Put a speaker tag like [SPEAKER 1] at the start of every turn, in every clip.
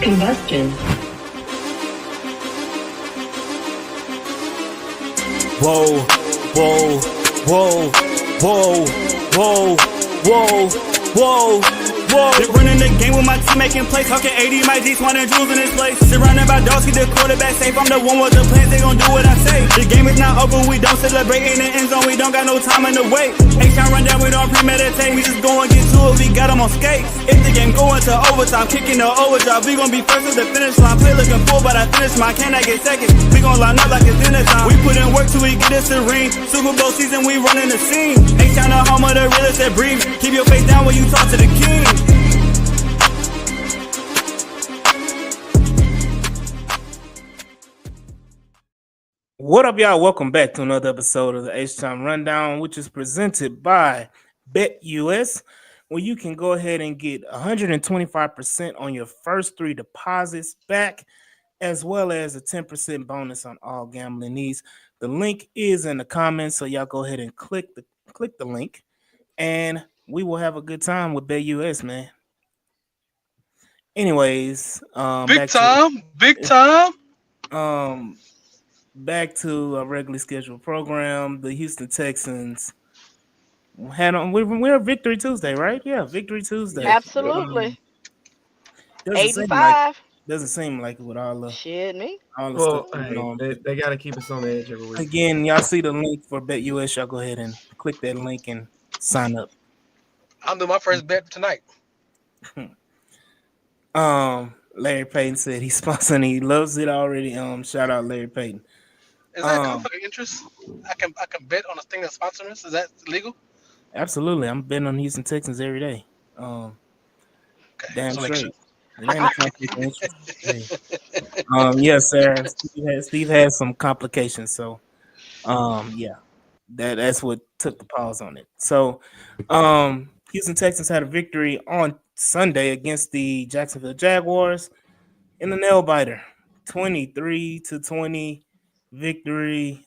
[SPEAKER 1] Combustion.
[SPEAKER 2] Whoa, whoa, whoa, whoa, whoa, whoa, whoa, whoa. They running the game with my team making plays. Talking 80, my G's, wanting jewels in this place. Surrounded by dogs, keep the quarterback safe. I'm the one with the plans, they gon' do what I say. The game is not over, we don't celebrate. In the end zone, we don't got no time in the wait. H-Town run down, we don't premeditate. We just go and get to it, we got them on skates. If the game going to overtime, kicking the overdrive, we gon' be first at the finish line. Play looking full, but I finish mine, can I get second? We gon' line up like it's dinner time. We put in work till we get us the ring. Super Bowl season, we running the scene. H-Town the home of the realest that breathe. Keep your face down when you talk to the king. What up, y'all? Welcome back to another episode of the H-Time Rundown, which is presented by BetUS, where you can go ahead and get 125% on your first 3 deposits back, as well as a 10% bonus on all gambling needs. The link is in the comments, so y'all go ahead and click the link, and we will have a good time with BetUS, man. Anyways,
[SPEAKER 3] big time.
[SPEAKER 2] Back to a regularly scheduled program. The Houston Texans had on. We're Victory Tuesday, right? Yeah, Victory Tuesday.
[SPEAKER 4] Absolutely.
[SPEAKER 2] 8-5. Doesn't seem like it with all the
[SPEAKER 4] shit me.
[SPEAKER 2] All the stuff going on.
[SPEAKER 5] They got to keep us on the edge every week.
[SPEAKER 2] Again, y'all see the link for BetUS. Y'all go ahead and click that link and sign up.
[SPEAKER 3] I'll do my first bet tonight.
[SPEAKER 2] Larry Payton said he's sponsoring. He loves it already. Shout out Larry Payton.
[SPEAKER 3] Is that conflict of interest? I can bet on a thing that's sponsoring us. Is that legal?
[SPEAKER 2] Absolutely. I'm betting on Houston Texans every day.
[SPEAKER 3] Okay.
[SPEAKER 2] Damn straight. Yes, sir. Steve has some complications, so yeah, that's what took the pause on it. So, Houston Texans had a victory on Sunday against the Jacksonville Jaguars in the nail biter, 23-20 victory.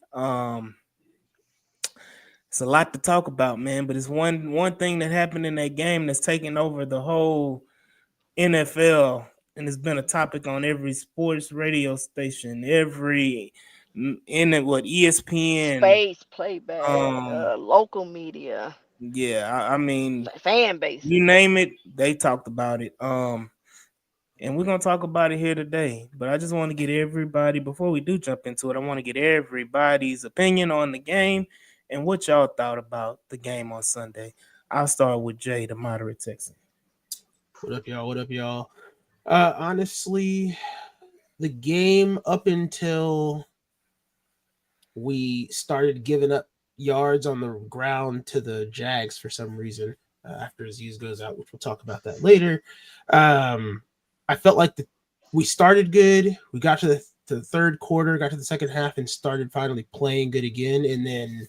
[SPEAKER 2] It's a lot to talk about, man, but it's one thing that happened in that game that's taken over the whole NFL, and it's been a topic on every sports radio station, ESPN,
[SPEAKER 4] space playback, local media.
[SPEAKER 2] Yeah, I mean,
[SPEAKER 4] fan base.
[SPEAKER 2] You name it, they talked about it. And we're gonna talk about it here today. But I just want to get everybody, before we do jump into it, I want to get everybody's opinion on the game and what y'all thought about the game on Sunday. I'll start with Jay, the moderate Texan.
[SPEAKER 5] What up, y'all? Honestly, the game up until we started giving up yards on the ground to the Jags for some reason, after Aziz goes out, which we'll talk about that later. I felt like we started good. We got to the third quarter, got to the second half, and started finally playing good again. And then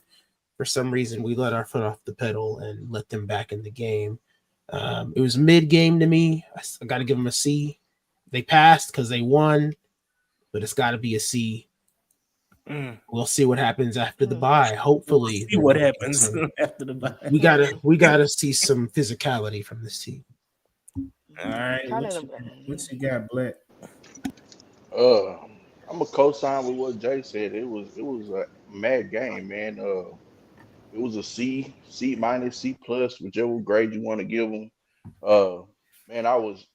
[SPEAKER 5] for some reason, we let our foot off the pedal and let them back in the game. It was mid-game to me. I got to give them a C. They passed because they won, but it's got to be a C. We'll see what happens after the bye. Hopefully,
[SPEAKER 2] see what happens after the bye.
[SPEAKER 5] We gotta see some physicality from this team.
[SPEAKER 2] All right, what you got, Black?
[SPEAKER 6] I'm a co-sign with what Jay said. It was a mad game, man. It was a C minus, C plus, whichever grade you want to give them. Man, I was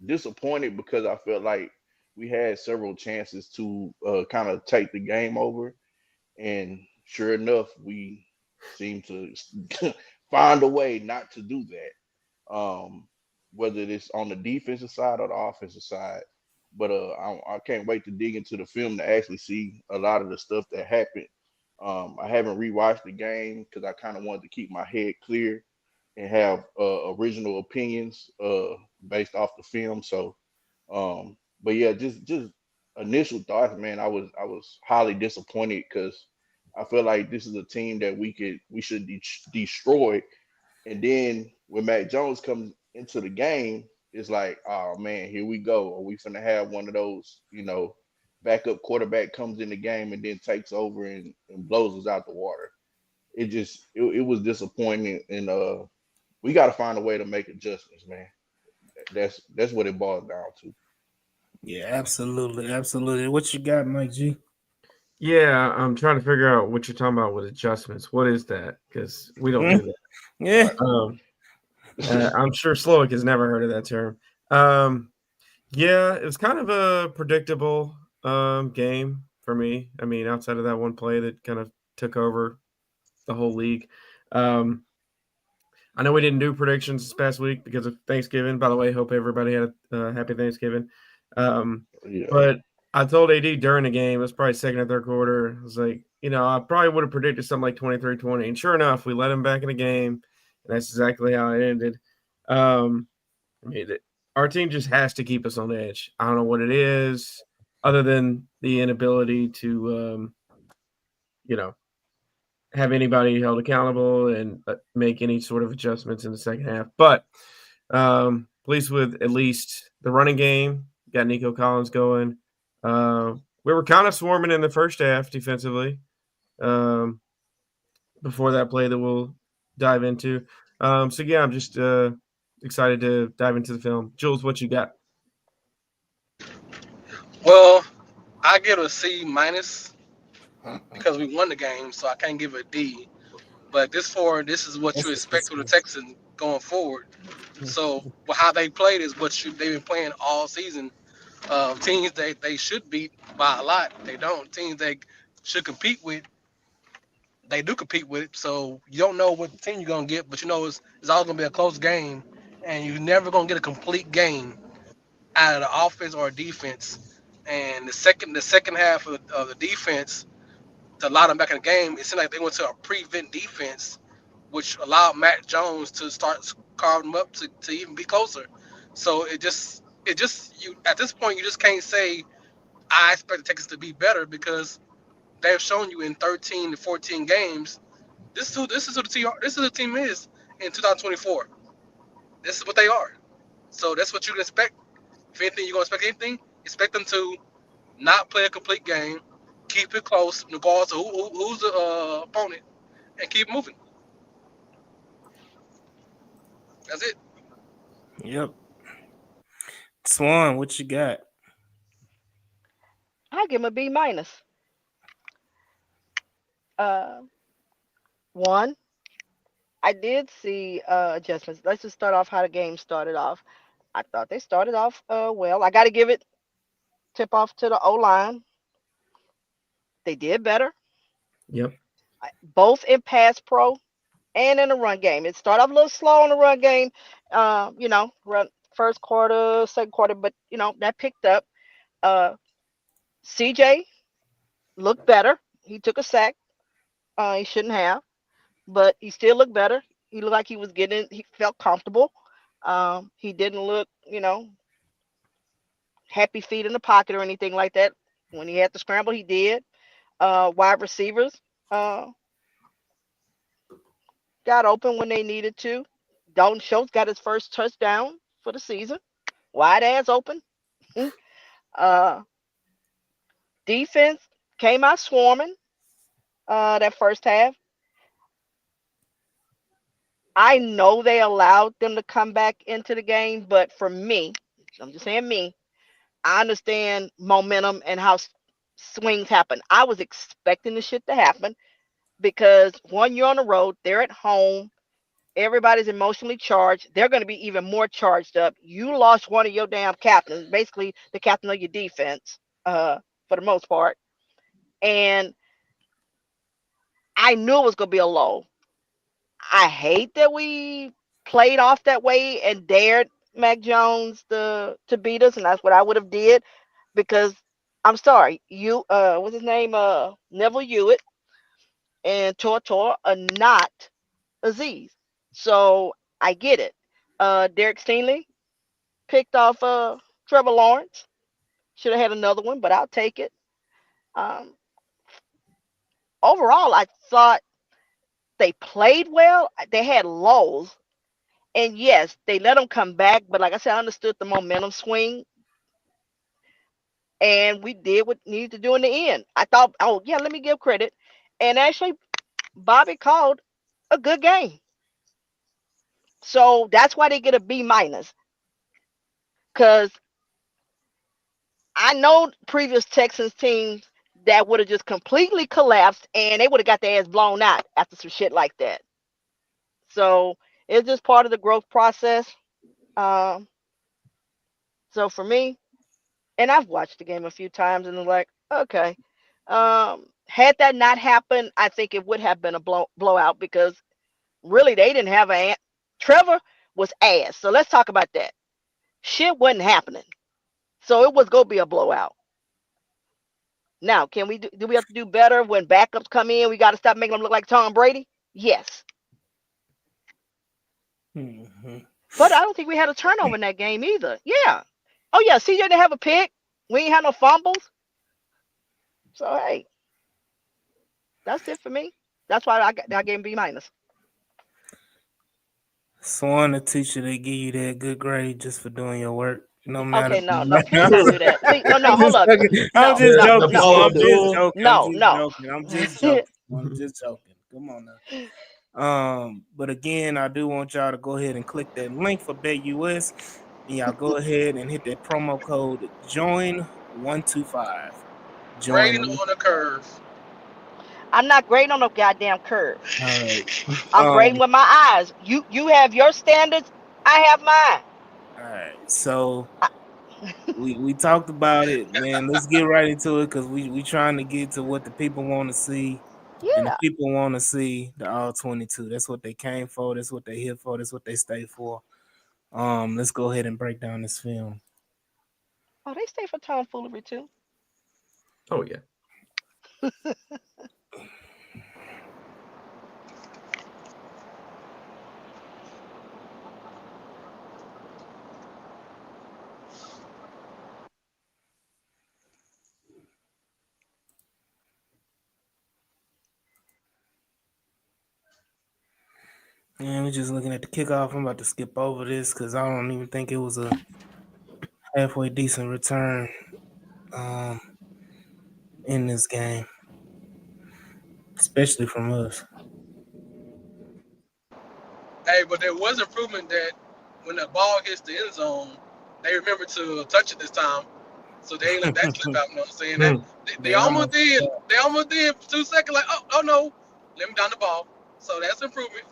[SPEAKER 6] disappointed because I felt like we had several chances to kind of take the game over, and sure enough, we seemed to find a way not to do that. Whether it's on the defensive side or the offensive side, but I can't wait to dig into the film to actually see a lot of the stuff that happened. I haven't rewatched the game because I kind of wanted to keep my head clear and have original opinions based off the film. So, but yeah, just initial thoughts, man. I was highly disappointed because I feel like this is a team that we should destroy. And then when Mac Jones comes into the game, it's like, oh man, here we go. Are we finna have one of those, backup quarterback comes in the game and then takes over and blows us out the water? It was disappointing, and we got to find a way to make adjustments, man. That's what it boils down to.
[SPEAKER 1] Yeah, absolutely, absolutely. What you got, Mike G?
[SPEAKER 7] Yeah, I'm trying to figure out what you're talking about with adjustments. What is that? Because we don't
[SPEAKER 1] Hmm?
[SPEAKER 7] do
[SPEAKER 1] Yeah.
[SPEAKER 7] that. I'm sure Slowick has never heard of that term. Um, yeah, it was kind of a predictable game for me. I mean, outside of that one play that kind of took over the whole league. Um, I know we didn't do predictions this past week because of Thanksgiving. By the way, hope everybody had a happy Thanksgiving. Um,
[SPEAKER 6] Yeah.
[SPEAKER 7] but I told AD during the game, it was probably second or third quarter. I was like, I probably would have predicted something like 23-20. And sure enough, we let him back in the game. And that's exactly how it ended. Um, I mean, our team just has to keep us on edge. I don't know what it is, other than the inability to, you know, have anybody held accountable and make any sort of adjustments in the second half. But pleased with at least the running game. Got Nico Collins going. We were kind of swarming in the first half defensively um, before that play that we'll dive into. So, yeah, I'm just excited to dive into the film. Jules, what you got?
[SPEAKER 3] Well, I give it a C minus because we won the game, so I can't give it a D. But this is what you
[SPEAKER 1] That's
[SPEAKER 3] expect from the
[SPEAKER 1] disrespectful.
[SPEAKER 3] Texans going forward. So how they played is what they've been playing all season. Teams they should beat by a lot, they don't. Teams they should compete with, they do compete with. So you don't know what team you're gonna get, but you know it's always gonna be a close game, and you're never gonna get a complete game out of the offense or defense. And the second half of the defense to allow them back in the game, it seemed like they went to a prevent defense, which allowed Matt Jones to start carving them up to even be closer. So it just you at this point you just can't say I expect the Texans to be better because they've shown you in 13 to 14 games this is who the team is in 2024. This is what they are. So that's what you can expect. If anything, you're gonna expect anything. Expect them to not play a complete game, keep it close, regardless of who's the opponent, and keep moving. That's it.
[SPEAKER 1] Yep. Swan, what you got?
[SPEAKER 4] I give him a B minus. Uh, one, I did see adjustments. Let's just start off how the game started off. I thought they started off well. I got to give it tip off to the O line. They did better,
[SPEAKER 7] Yep.
[SPEAKER 4] both in pass pro and in the run game. It started off a little slow in the run game, run first quarter, second quarter, but that picked up. Uh, CJ looked better. He took a sack. He shouldn't have, but he still looked better. He looked like he was getting. He felt comfortable. He didn't look, happy feet in the pocket or anything like that. When he had to scramble, he did. Wide receivers uh, got open when they needed to. Dalton Schultz got his first touchdown for the season. Wide ass open. uh, Defense came out swarming that first half. I know they allowed them to come back into the game, but for me, I'm just saying me, I understand momentum and how swings happen. I was expecting the shit to happen because one, you're on the road, they're at home, everybody's emotionally charged. They're going to be even more charged up. You lost one of your damn captains, basically the captain of your defense, for the most part. And I knew it was going to be a low. I hate that we played off that way and dared Mac Jones to beat us, and that's what I would have did because I'm sorry, you what's his name? Neville Hewitt and Tor are not Aziz. So I get it. Derek Stingley picked off Trevor Lawrence. Should have had another one, but I'll take it. Um, Overall, I thought they played well. They had lows, and yes, they let them come back. But like I said, I understood the momentum swing, and we did what needed to do in the end. I thought, oh yeah, let me give credit. And actually, Bobby called a good game, so that's why they get a B minus. Because I know previous Texans teams that would have just completely collapsed and they would have got their ass blown out after some shit like that. So it's just part of the growth process. Um, so for me, and I've watched the game a few times and I'm like, okay. Had that not happened, I think it would have been a blowout because really they didn't have a Trevor was ass. So let's talk about that. Shit wasn't happening. So it was gonna be a blowout. Now, can we do we have to do better when backups come in? We got to stop making them look like Tom Brady. Yes,
[SPEAKER 1] Mm-hmm.
[SPEAKER 4] but I don't think we had a turnover in that game either. Yeah. Oh yeah, CJ didn't have a pick. We ain't had no fumbles. So hey, that's it for me. That's why I gave him B minus.
[SPEAKER 1] Swan, the teacher, they give you that good grade just for doing your work. No matter.
[SPEAKER 4] Okay, no, please don't do that. Please, no,
[SPEAKER 1] I'm
[SPEAKER 4] hold
[SPEAKER 1] just
[SPEAKER 4] up.
[SPEAKER 1] joking. I'm
[SPEAKER 4] No,
[SPEAKER 1] just
[SPEAKER 4] no,
[SPEAKER 7] The
[SPEAKER 1] joking.
[SPEAKER 4] no,
[SPEAKER 1] Swan.
[SPEAKER 7] Paula
[SPEAKER 1] I'm just
[SPEAKER 7] Abdul.
[SPEAKER 1] joking. I'm
[SPEAKER 4] no,
[SPEAKER 1] just
[SPEAKER 4] no.
[SPEAKER 1] joking. I'm just joking. I'm just joking. Come on now. But again, I do want y'all to go ahead and click that link for BetUS, and y'all go ahead and hit that promo code JOIN125.
[SPEAKER 3] Grading
[SPEAKER 1] Join.
[SPEAKER 3] on a curve.
[SPEAKER 4] I'm not grading on no goddamn curve.
[SPEAKER 1] All right.
[SPEAKER 4] I'm grading
[SPEAKER 1] Um.
[SPEAKER 4] with my eyes. You have your standards. I have mine.
[SPEAKER 1] All right. So
[SPEAKER 4] I,
[SPEAKER 1] we talked about it, man. Let's get right into it because we trying to get to what the people want to see. And the
[SPEAKER 4] yeah.
[SPEAKER 1] people want to see the All-22. That's what they came for. That's what they here for. That's what they stay for. Let's go ahead and break down this film.
[SPEAKER 4] Oh, they stay for tomfoolery too.
[SPEAKER 7] Oh yeah.
[SPEAKER 1] And we're just looking at the kickoff. I'm about to skip over this because I don't even think it was a halfway decent return um, in this game, especially from us.
[SPEAKER 3] Hey, but there was improvement that when the ball hits the end zone, they remember to touch it this time. So they ain't let that slip out. You know what I'm saying? That
[SPEAKER 7] Hmm.
[SPEAKER 3] they
[SPEAKER 1] They
[SPEAKER 3] almost
[SPEAKER 1] almost
[SPEAKER 3] did. They almost did for 2 seconds. Like, oh no, let me down the ball. So that's improvement.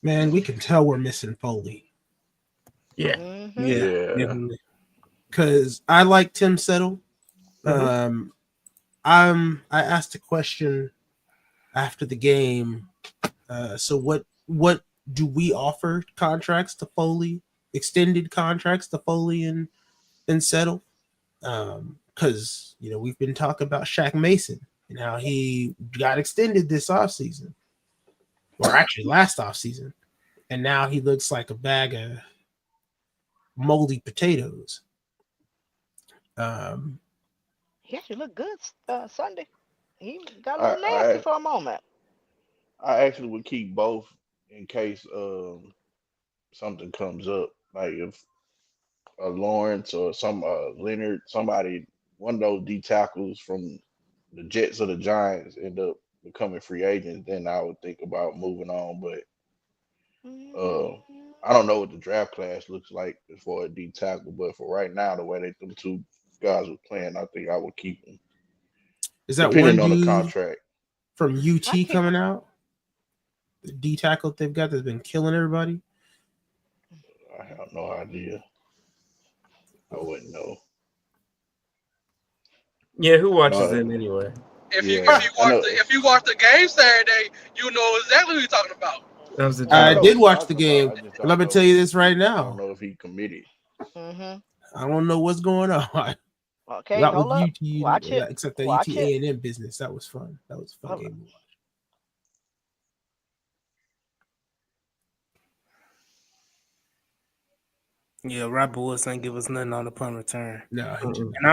[SPEAKER 5] Man, we can tell we're missing Foley
[SPEAKER 7] Yeah.
[SPEAKER 4] Mm-hmm.
[SPEAKER 1] yeah,
[SPEAKER 6] Yeah.
[SPEAKER 1] definitely.
[SPEAKER 5] because I like Tim Settle.
[SPEAKER 7] Mhm.
[SPEAKER 5] I asked a question after the game. So what do we offer contracts to Foley? Extended contracts to Foley and Settle? Because we've been talking about Shaq Mason and how he got extended this offseason, or actually last offseason, and now he looks like a bag of moldy potatoes. Um,
[SPEAKER 4] He actually looked good Sunday. He got a
[SPEAKER 6] I
[SPEAKER 4] little nasty
[SPEAKER 6] I
[SPEAKER 4] for a moment.
[SPEAKER 6] I actually would keep both in case something comes up. Like if Lawrence or some Leonard, somebody, one of those D tackles from the Jets or the Giants end up becoming free agents, then I would think about moving on. But uh,
[SPEAKER 4] Mm-hmm.
[SPEAKER 6] I don't know what the draft class looks like for a D tackle. But for right now, the way them two guys were playing, I think I would keep them,
[SPEAKER 5] is that one
[SPEAKER 6] depending on the
[SPEAKER 5] dude
[SPEAKER 6] contract.
[SPEAKER 5] from
[SPEAKER 4] I
[SPEAKER 5] UT
[SPEAKER 4] can't.
[SPEAKER 5] coming out? The D tackle they've got that's been killing everybody.
[SPEAKER 6] I have no idea. I wouldn't know.
[SPEAKER 7] Yeah. Who
[SPEAKER 6] I
[SPEAKER 7] watches
[SPEAKER 6] know.
[SPEAKER 7] them anyway?
[SPEAKER 3] If you
[SPEAKER 6] Yeah,
[SPEAKER 3] if you
[SPEAKER 6] I
[SPEAKER 3] watch
[SPEAKER 6] know.
[SPEAKER 3] the if you watch the game Saturday, you know exactly what you're talking about.
[SPEAKER 7] That was the
[SPEAKER 6] I
[SPEAKER 5] I
[SPEAKER 6] know
[SPEAKER 7] joke.
[SPEAKER 6] what
[SPEAKER 5] did
[SPEAKER 6] you're
[SPEAKER 5] watch the
[SPEAKER 6] talking about.
[SPEAKER 5] game.
[SPEAKER 6] I just
[SPEAKER 5] Let
[SPEAKER 6] don't
[SPEAKER 5] me tell
[SPEAKER 6] know.
[SPEAKER 5] you this right
[SPEAKER 6] I don't
[SPEAKER 5] now.
[SPEAKER 6] know if he committed.
[SPEAKER 4] Mm-hmm.
[SPEAKER 5] I don't know what's going on.
[SPEAKER 4] Okay,
[SPEAKER 5] Not with
[SPEAKER 4] hold up.
[SPEAKER 5] UT,
[SPEAKER 4] Watch it.
[SPEAKER 5] except the
[SPEAKER 4] Watch it.
[SPEAKER 5] UT A&M business. That was fun. That was a fun
[SPEAKER 4] Hold up.
[SPEAKER 5] game to watch.
[SPEAKER 1] Yeah, Robert Woods ain't give us nothing on the punt return.
[SPEAKER 5] No, he did
[SPEAKER 7] Mm-mm.
[SPEAKER 1] And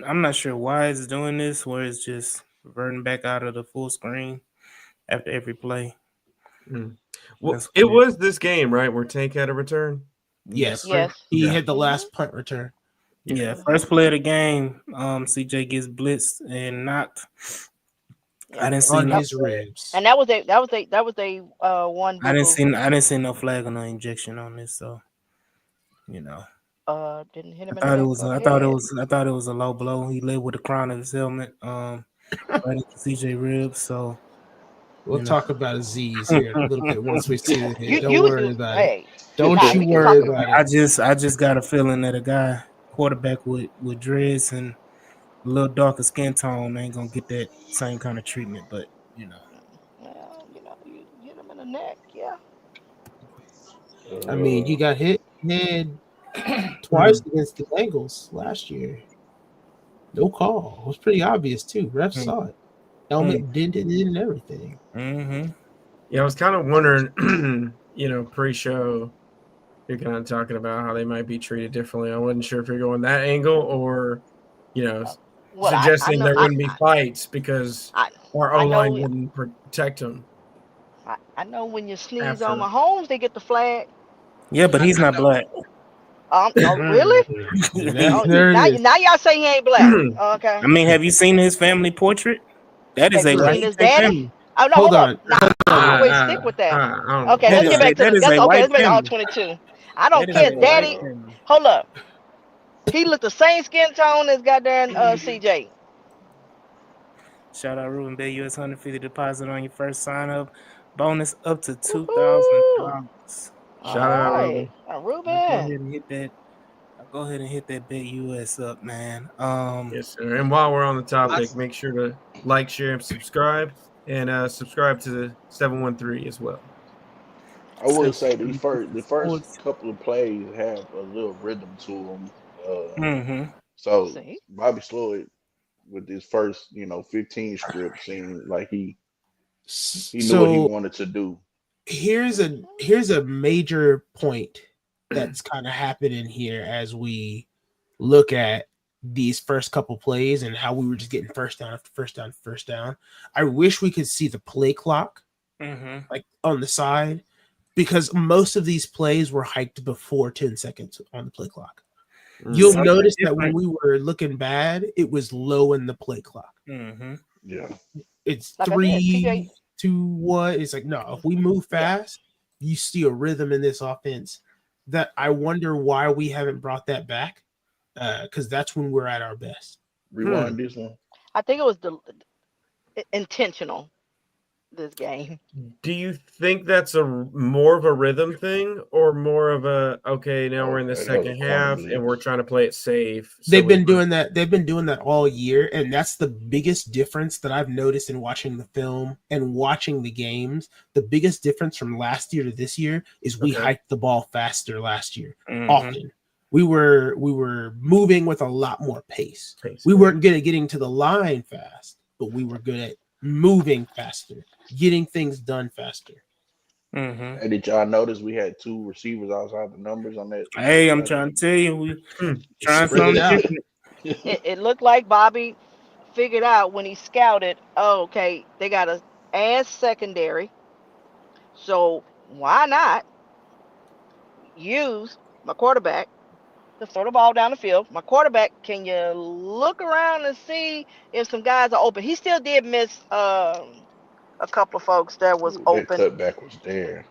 [SPEAKER 1] I'm not sure why it's doing this, where it's just reverting back out of the full screen after every play.
[SPEAKER 7] Mm. Well,
[SPEAKER 1] That's
[SPEAKER 7] it
[SPEAKER 1] weird.
[SPEAKER 7] was this game, right, where Tank had a return.
[SPEAKER 1] Yeah,
[SPEAKER 5] Yes,
[SPEAKER 1] first,
[SPEAKER 4] Yes.
[SPEAKER 5] he
[SPEAKER 7] Yeah.
[SPEAKER 5] hit the
[SPEAKER 4] Mm-hmm.
[SPEAKER 5] last punt return.
[SPEAKER 7] Yeah.
[SPEAKER 1] yeah,
[SPEAKER 4] Mm-hmm.
[SPEAKER 1] first play of the game. CJ gets blitzed and knocked, I didn't see
[SPEAKER 5] on
[SPEAKER 1] no
[SPEAKER 4] Yep.
[SPEAKER 5] his
[SPEAKER 1] flag.
[SPEAKER 5] ribs.
[SPEAKER 4] And that was a one boo boo.
[SPEAKER 1] I didn't see no flag or no injection on this. So you know,
[SPEAKER 4] Didn't hit him in the neck or the head.
[SPEAKER 1] I thought it was a low blow. He led with the crown of his helmet, right into CJ ribs. So
[SPEAKER 5] We'll
[SPEAKER 1] you know,
[SPEAKER 5] talk about Z's here in a little bit once we see the hit.
[SPEAKER 4] You
[SPEAKER 5] Don't
[SPEAKER 4] you
[SPEAKER 5] worry
[SPEAKER 4] you
[SPEAKER 5] about it.
[SPEAKER 4] hey,
[SPEAKER 5] Don't
[SPEAKER 4] Ty,
[SPEAKER 5] you
[SPEAKER 4] we can
[SPEAKER 5] worry
[SPEAKER 4] talk about
[SPEAKER 5] about
[SPEAKER 4] it.
[SPEAKER 5] it.
[SPEAKER 1] I just got a feeling that a guy quarterback with dreads and a little darker skin tone ain't gonna get that same kind of treatment. But you know,
[SPEAKER 4] Well, you hit him in the neck, yeah.
[SPEAKER 5] I mean,
[SPEAKER 6] Uh,
[SPEAKER 5] you got hit head twice
[SPEAKER 1] Hmm,
[SPEAKER 5] against the Bengals last year. No call. It was pretty obvious too. Refs
[SPEAKER 1] hmm,
[SPEAKER 5] saw it.
[SPEAKER 1] hmm,
[SPEAKER 5] Helmet dented it and everything.
[SPEAKER 1] mm-hmm.
[SPEAKER 7] Yeah, I was kind of wondering, pre-show, you're kind of talking about how they might be treated differently. I wasn't sure if you're going that angle or, you know,
[SPEAKER 4] Uh, well, I
[SPEAKER 7] suggesting
[SPEAKER 4] know
[SPEAKER 7] there wouldn't be fights because
[SPEAKER 4] I
[SPEAKER 7] our
[SPEAKER 4] I
[SPEAKER 7] O line
[SPEAKER 4] know
[SPEAKER 7] wouldn't protect them
[SPEAKER 4] I know when you sneeze on
[SPEAKER 7] after.
[SPEAKER 4] Mahomes, they get the flag.
[SPEAKER 1] Yeah, but he's
[SPEAKER 3] I
[SPEAKER 1] not
[SPEAKER 3] know.
[SPEAKER 1] black.
[SPEAKER 4] Oh, really? Oh,
[SPEAKER 5] There it
[SPEAKER 4] now
[SPEAKER 5] is.
[SPEAKER 4] now y'all say he ain't black. Okay.
[SPEAKER 1] I mean, have you seen his family portrait? That is
[SPEAKER 4] Have
[SPEAKER 1] a
[SPEAKER 4] you
[SPEAKER 1] white
[SPEAKER 4] seen his daddy?
[SPEAKER 1] family.
[SPEAKER 4] Oh no,
[SPEAKER 5] Hold
[SPEAKER 4] hold up.
[SPEAKER 5] on.
[SPEAKER 4] Now
[SPEAKER 5] Hold on.
[SPEAKER 4] wait, stick with that.
[SPEAKER 7] I don't know
[SPEAKER 4] Okay,
[SPEAKER 7] about
[SPEAKER 1] That
[SPEAKER 4] let's get
[SPEAKER 1] is
[SPEAKER 7] that.
[SPEAKER 1] a
[SPEAKER 4] back to the let's
[SPEAKER 1] white
[SPEAKER 4] let's back to all
[SPEAKER 1] family.
[SPEAKER 4] 22. I
[SPEAKER 1] That
[SPEAKER 4] don't
[SPEAKER 1] is
[SPEAKER 4] care,
[SPEAKER 1] a white
[SPEAKER 4] daddy.
[SPEAKER 6] uh,
[SPEAKER 1] family.
[SPEAKER 4] Hold up. He looked the same skin tone as goddamn CJ.
[SPEAKER 1] Shout out Ruben Bay US 150 deposit on your first sign up. Bonus up to
[SPEAKER 4] Woohoo!
[SPEAKER 1] $2,000.
[SPEAKER 4] All
[SPEAKER 7] Shout out,
[SPEAKER 4] right.
[SPEAKER 7] Ruben.
[SPEAKER 1] Now go
[SPEAKER 4] Ruben.
[SPEAKER 1] ahead and hit that. Go ahead and hit that bet US up, man.
[SPEAKER 7] Yes, sir. And while we're on the
[SPEAKER 3] I,
[SPEAKER 7] topic, make sure to like, share, and subscribe. And subscribe to the 713 as well.
[SPEAKER 6] I would say the first
[SPEAKER 1] Sports.
[SPEAKER 6] couple of plays have a little rhythm to them.
[SPEAKER 1] Mm-hmm.
[SPEAKER 6] So
[SPEAKER 4] See?
[SPEAKER 6] Bobby Sloyd with his first 15 script seemed like he knew what he
[SPEAKER 5] So
[SPEAKER 6] wanted to do.
[SPEAKER 5] here's a major point that's kind of happening here as we look at these first couple plays and how we were just getting first down after first down, first down. I wish we could see the play clock
[SPEAKER 1] Mm-hmm.
[SPEAKER 5] like on the side because most of these plays were hiked before 10 seconds on the play clock. You'll
[SPEAKER 1] Something
[SPEAKER 5] notice that when
[SPEAKER 1] different.
[SPEAKER 5] we were looking bad, it was low in the play clock.
[SPEAKER 1] Mm-hmm.
[SPEAKER 6] Yeah.
[SPEAKER 5] It's
[SPEAKER 4] Like I said, CJ.
[SPEAKER 5] 3, 2, 1. It's like, no, if we move
[SPEAKER 4] Yeah.
[SPEAKER 5] fast, you see a rhythm in this offense that I wonder why we haven't brought that back. Because that's when we're at our best.
[SPEAKER 6] Rewind this one.
[SPEAKER 4] I think it was intentional this game.
[SPEAKER 7] Do you think that's more of a rhythm thing or more of a okay, now we're in the
[SPEAKER 6] Okay, that was
[SPEAKER 7] second
[SPEAKER 6] corner
[SPEAKER 7] half and we're
[SPEAKER 6] blitz.
[SPEAKER 7] trying to play it safe? So
[SPEAKER 5] They've been doing that. They've been doing that all year, and that's the biggest difference that I've noticed in watching the film and watching the games. The biggest difference from last year to this year is we
[SPEAKER 7] Okay.
[SPEAKER 5] hiked the ball faster last year.
[SPEAKER 1] Mm-hmm.
[SPEAKER 5] Often, we were moving with a lot more pace.
[SPEAKER 7] Pace,
[SPEAKER 5] We
[SPEAKER 7] yeah.
[SPEAKER 5] weren't good at getting to the line fast, but we were good at moving faster, getting things done faster.
[SPEAKER 1] Mm-hmm.
[SPEAKER 6] Hey, did y'all notice we had two receivers outside the numbers on that?
[SPEAKER 1] Hey, I'm trying to tell you, we trying
[SPEAKER 5] Spread it
[SPEAKER 1] something
[SPEAKER 5] out.
[SPEAKER 1] different.
[SPEAKER 4] It looked like Bobby figured out when he scouted, oh, okay, they got a ass secondary. So why not use my quarterback to throw the ball down the field? My quarterback, can you look around and see if some guys are open? He still did miss a couple of folks that was
[SPEAKER 6] Ooh, that
[SPEAKER 4] open.
[SPEAKER 6] cutback was there.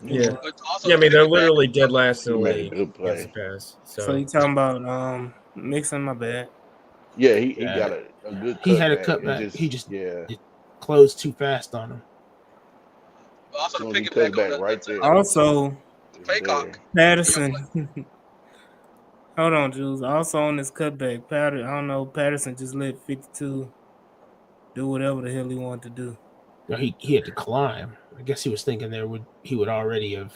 [SPEAKER 7] Yeah.
[SPEAKER 3] but also
[SPEAKER 7] Yeah, I
[SPEAKER 3] to
[SPEAKER 7] mean, they're
[SPEAKER 3] piggyback
[SPEAKER 7] literally dead
[SPEAKER 3] off
[SPEAKER 7] last in
[SPEAKER 6] He
[SPEAKER 7] the
[SPEAKER 6] made a
[SPEAKER 7] league
[SPEAKER 6] good
[SPEAKER 7] against the
[SPEAKER 6] play.
[SPEAKER 7] pass.
[SPEAKER 1] So you
[SPEAKER 7] So
[SPEAKER 1] talking about mixing my bad.
[SPEAKER 6] Yeah, he
[SPEAKER 5] Yeah.
[SPEAKER 6] got a good
[SPEAKER 5] He had a
[SPEAKER 6] cutback. It
[SPEAKER 5] cutback. He just
[SPEAKER 6] yeah.
[SPEAKER 5] it closed too fast on him.
[SPEAKER 3] but
[SPEAKER 6] As
[SPEAKER 3] also to
[SPEAKER 6] soon as he cut
[SPEAKER 3] piggyback on
[SPEAKER 6] back right there,
[SPEAKER 1] Also,
[SPEAKER 6] it was
[SPEAKER 3] Paycock.
[SPEAKER 6] there.
[SPEAKER 1] Patterson. Hold on, Jules. Also on this cutback, I don't know. Patterson just let 52 do whatever the hell he wanted to do.
[SPEAKER 5] No, he had to climb. I guess he was thinking he would already have.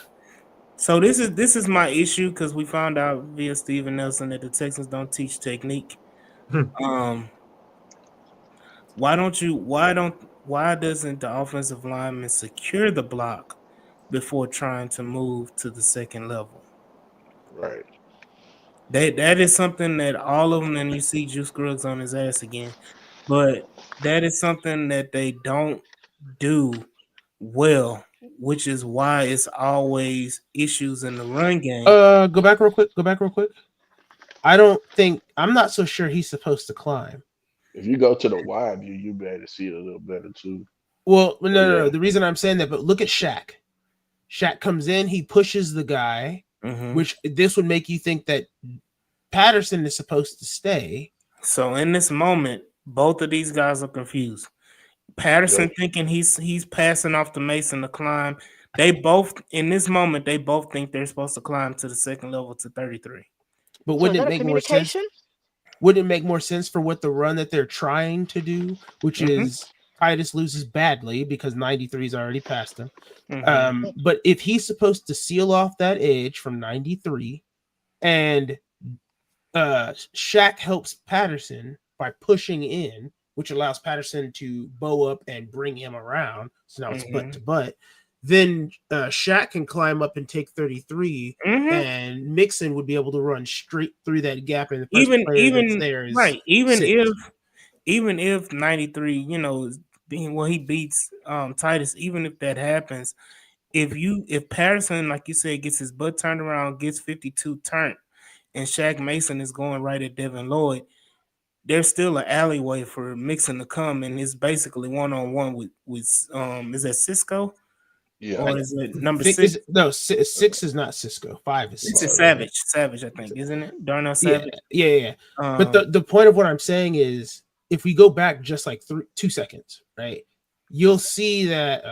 [SPEAKER 1] So this is my issue because we found out via Steven Nelson that the Texans don't teach technique. Um, why doesn't the offensive lineman secure the block before trying to move to the second level?
[SPEAKER 6] Right.
[SPEAKER 1] That is something that all of them, and you see Juice Scruggs on his ass again, but that is something that they don't do well, which is why it's always issues in the run game.
[SPEAKER 5] Go back real quick. I'm not so sure he's supposed to climb.
[SPEAKER 6] If you go to the wide view, you'll be able to see it a little better too.
[SPEAKER 5] Well,
[SPEAKER 6] But yeah,
[SPEAKER 5] no. The reason I'm saying that, but look at Shaq. Shaq comes in, he pushes the guy, which this would make you think that Patterson is supposed to stay.
[SPEAKER 1] So in this moment, both of these guys are confused. Patterson
[SPEAKER 6] yep.
[SPEAKER 1] thinking he's passing off to Mason to climb. They both in this moment they both think they're supposed to climb to the second level to 33.
[SPEAKER 5] But
[SPEAKER 4] So is
[SPEAKER 5] wouldn't it
[SPEAKER 4] that a
[SPEAKER 5] make more sense?
[SPEAKER 4] communication?
[SPEAKER 5] Wouldn't it make more sense for what the run that they're trying to do, which is Titus loses badly because 93 is already past him. But if he's supposed to seal off that edge from 93 and Shaq helps Patterson by pushing in, which allows Patterson to bow up and bring him around. So now it's butt to butt. Then Shaq can climb up and take 33, and Mixon would be able to run straight through that gap. And the first player that's there is
[SPEAKER 1] right.
[SPEAKER 5] six.
[SPEAKER 1] Even if 93, is being he beats Titus. Even if that happens, if Patterson, like you said, gets his butt turned around, gets 52 turned, and Shaq Mason is going right at Devin Lloyd, there's still an alleyway for Mixon to come, and it's basically one-on-one with is that Cisco?
[SPEAKER 6] Yeah.
[SPEAKER 1] Or is it number 6?
[SPEAKER 5] Six is not Cisco. 5 is Cisco.
[SPEAKER 1] It's Savage. Savage, I think, isn't it? Darnell Savage.
[SPEAKER 5] Yeah. But the point of what I'm saying is, if we go back just like 2 seconds, right, you'll see that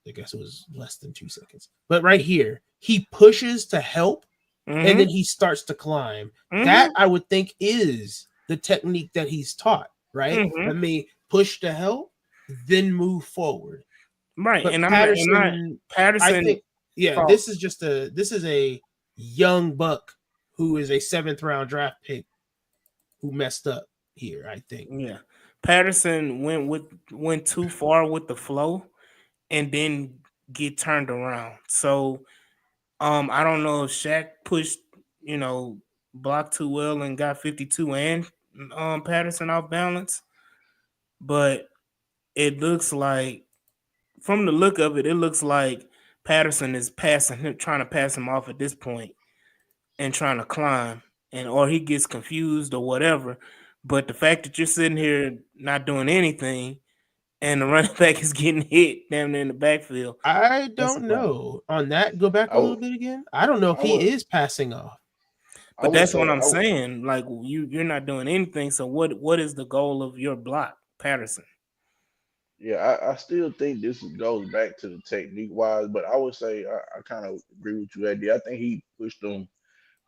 [SPEAKER 5] I guess it was less than 2 seconds. But right here, he pushes to help, and then he starts to climb. That I would think is the technique that he's taught, right? Let me push to help, then move forward.
[SPEAKER 1] Right.
[SPEAKER 5] But
[SPEAKER 1] And
[SPEAKER 5] Patterson,
[SPEAKER 1] Patterson,
[SPEAKER 5] I think, this is a young buck who is a 7th round draft pick who messed up here, I think.
[SPEAKER 1] Yeah. Patterson went too far with the flow and then get turned around. So I don't know if Shaq pushed, blocked too well and got 52 and Patterson off balance, but it looks like, from the look of it, it looks like Patterson is trying to pass him off at this point and trying to climb, or he gets confused or whatever. But the fact that you're sitting here not doing anything and the running back is getting hit down there in the backfield,
[SPEAKER 5] I don't know. On that, go back a little bit again. I don't know if he is passing off.
[SPEAKER 1] But that's what I'm saying. Like, you're not doing anything. So what is the goal of your block, Patterson?
[SPEAKER 6] Yeah, I still think this goes back to the technique wise, but I would say I kind of agree with you, Eddie. I think he pushed them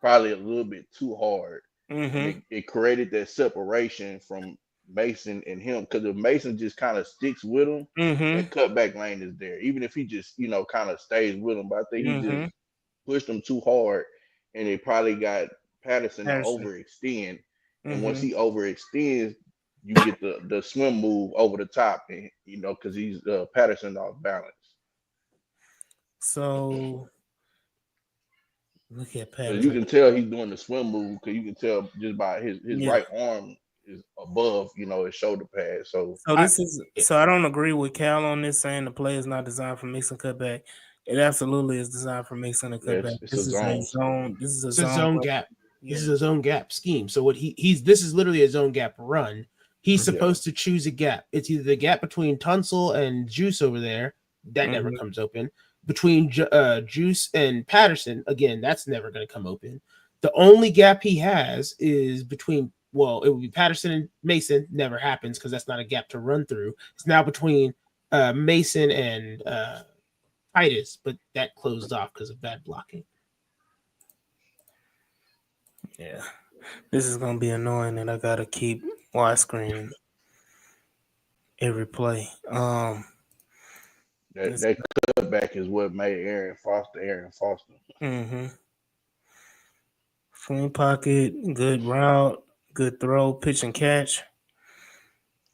[SPEAKER 6] probably a little bit too hard, and it created that separation from Mason and him. Because if Mason just kind of sticks with him, that cutback lane is there. Even if he just kind of stays with him, but I think he just pushed him too hard, and it probably got Patterson to overextend. And once he overextends, you get the swim move over the top, and because he's Patterson off balance.
[SPEAKER 1] So look at Patterson.
[SPEAKER 6] You can tell he's doing the swim move because you can tell just by his right arm is above his shoulder pad. So
[SPEAKER 1] I don't agree with Cal on this, saying the play is not designed for mixing cutback. It absolutely is designed for mixing a cutback.
[SPEAKER 6] This is a zone.
[SPEAKER 1] This is a
[SPEAKER 5] zone gap. Yeah. This is a zone gap scheme. So what this is literally a zone gap run. He's supposed to choose a gap. It's either the gap between Tunsil and Juice over there. That never comes open. Between Juice and Patterson, again, that's never going to come open. The only gap he has is between, it would be Patterson and Mason. Never happens because that's not a gap to run through. It's now between Mason and Titus, but that closed off because of bad blocking.
[SPEAKER 1] Yeah, this is going to be annoying, and I got to keep widescreen every play.
[SPEAKER 6] That cutback is what made Aaron Foster.
[SPEAKER 1] Swing pocket, good route, good throw, pitch and catch.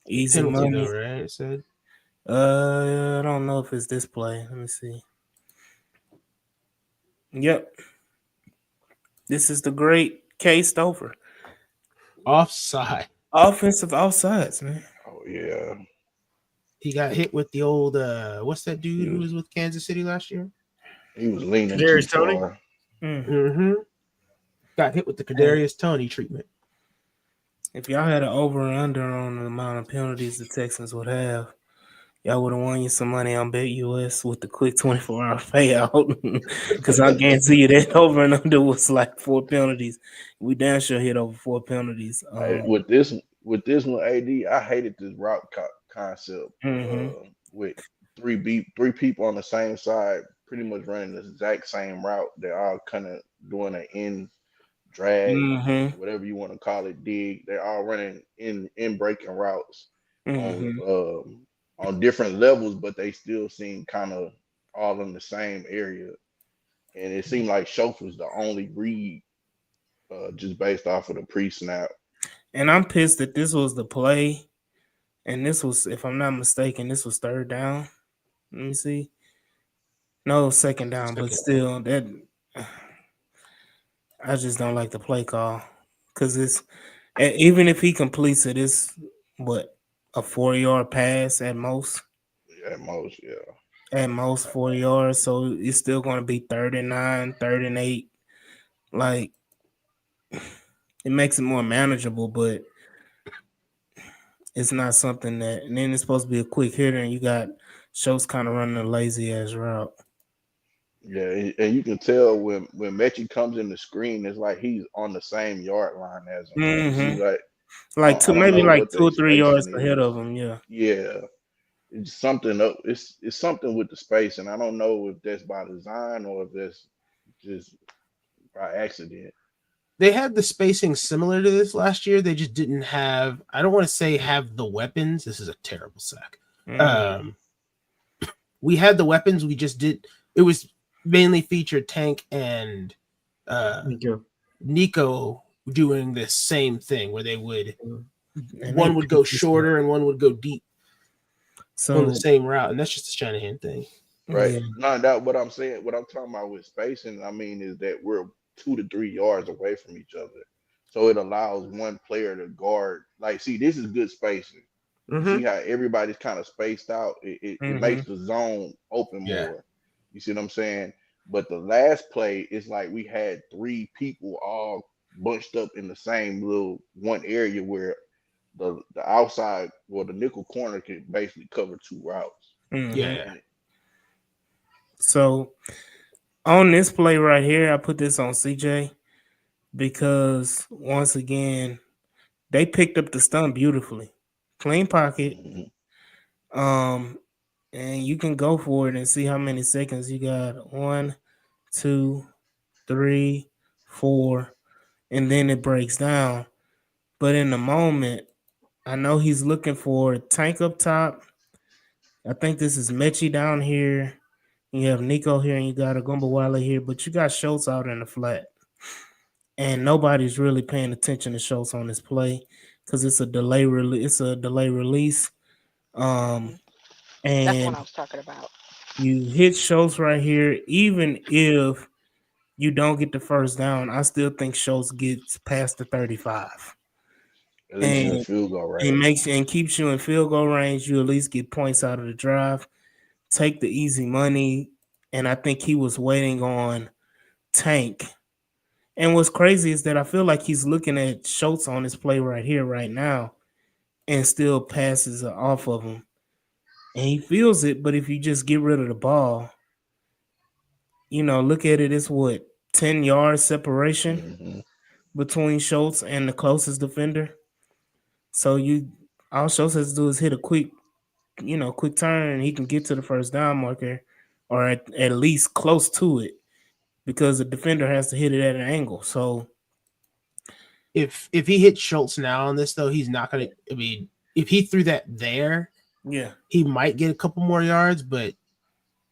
[SPEAKER 1] Easy money.
[SPEAKER 5] Though, right? It said.
[SPEAKER 1] I don't know if it's this play. Let me see. Yep. This is the great K. Stover.
[SPEAKER 5] Offside.
[SPEAKER 1] Offensive offsides, man.
[SPEAKER 6] Oh, yeah.
[SPEAKER 5] He got hit with the old, what's that dude who was with Kansas City last year?
[SPEAKER 6] He was leaning
[SPEAKER 7] Kadarius
[SPEAKER 6] too far.
[SPEAKER 7] Toney?
[SPEAKER 5] Got hit with the Kadarius Toney treatment.
[SPEAKER 1] If y'all had an over and under on the amount of penalties the Texans would have, y'all would have won you some money on Bet US with the quick 24-hour payout. Because I guarantee you that over and under was like 4 penalties. We damn sure hit over 4 penalties.
[SPEAKER 6] With this one, AD, I hated this route concept.
[SPEAKER 1] Mm-hmm.
[SPEAKER 6] With three people on the same side, pretty much running the exact same route. They're all kind of doing an in drag,
[SPEAKER 1] Mm-hmm.
[SPEAKER 6] whatever you want to call it, dig. They're all running in breaking routes on
[SPEAKER 1] Mm-hmm.
[SPEAKER 6] um on different levels, but they still seem kind of all in the same area. And it seemed like Schultz was the only read, just based off of the pre-snap.
[SPEAKER 1] And I'm pissed that this was the play. And this was, if I'm not mistaken, this was third down. Let me see. No, second down, but still, that I just don't like the play call because even if he completes it, it's what a 4-yard pass at most.
[SPEAKER 6] At most, yeah.
[SPEAKER 1] At most 4 yards, so it's still going to be 39, 38. Like it makes it more manageable, but it's not something that. And then it's supposed to be a quick hitter, and you got Schultz kind of running a lazy ass route.
[SPEAKER 6] Yeah, and you can tell when Mechie comes in the screen, it's like he's on the same yard line as him. You see,
[SPEAKER 1] Mm-hmm.
[SPEAKER 6] like
[SPEAKER 1] Like
[SPEAKER 6] I don't
[SPEAKER 1] maybe
[SPEAKER 6] know
[SPEAKER 1] like
[SPEAKER 6] what
[SPEAKER 1] 2 or
[SPEAKER 6] the
[SPEAKER 1] 3 yards
[SPEAKER 6] spacing
[SPEAKER 1] ahead of
[SPEAKER 6] is.
[SPEAKER 1] him. Yeah.
[SPEAKER 6] Yeah, it's something up. It's something with the space, and I don't know if that's by design or if that's just by accident.
[SPEAKER 5] They had the spacing similar to this last year. They just didn't have. I don't want to say have the weapons. This is a terrible sack.
[SPEAKER 1] Mm-hmm.
[SPEAKER 5] We had the weapons. We just did. It was mainly featured Tank and Nico doing this same thing where they would one would go shorter and one would go deep on the same route, and that's just a Shanahan thing.
[SPEAKER 6] Right.
[SPEAKER 1] Yeah.
[SPEAKER 6] No, that what I'm saying, what I'm talking about with spacing, I mean, is that we're 2 to 3 yards away from each other. So it allows one player to guard. Like, see, this is good spacing. You see how everybody's kind of spaced out. It makes the zone open more. You see what I'm saying? But the last play is like we had 3 people all bunched up in the same little one area where the outside or the nickel corner could basically cover 2 routes.
[SPEAKER 1] Mm-hmm.
[SPEAKER 5] Yeah.
[SPEAKER 6] And
[SPEAKER 1] So on this play right here, I put this on CJ because once again, they picked up the stunt beautifully. Clean pocket. And you can go for it and see how many seconds you got. 1, 2, 3, 4, and then it breaks down. But in the moment, I know he's looking for Tank up top. I think this is Mechie down here. You have Nico here, and you got a Gumbawala here, but you got Schultz out in the flat. And nobody's really paying attention to Schultz on this play because it's a delay release. It's a delay release.
[SPEAKER 4] That's
[SPEAKER 1] And
[SPEAKER 4] what I was talking about.
[SPEAKER 1] you hit Schultz right here. Even if you don't get the first down, I still think Schultz gets past the 35.
[SPEAKER 6] at least in
[SPEAKER 1] And
[SPEAKER 6] field goal
[SPEAKER 1] it
[SPEAKER 6] range.
[SPEAKER 1] makes and keeps you in field goal range. You at least get points out of the drive. Take the easy money. And I think he was waiting on Tank. And what's crazy is that I feel like he's looking at Schultz on his play right here, right now, and still passes off of him. And he feels it, but if you just get rid of the ball, look at it, it's what, 10 yards separation between Schultz and the closest defender. So all Schultz has to do is hit a quick turn, and he can get to the first down marker, or at least close to it, because the defender has to hit it at an angle. So
[SPEAKER 5] if he hits Schultz now on this, though, he's not going to. I mean, if he threw that there,
[SPEAKER 1] yeah,
[SPEAKER 5] he might get a couple more yards, but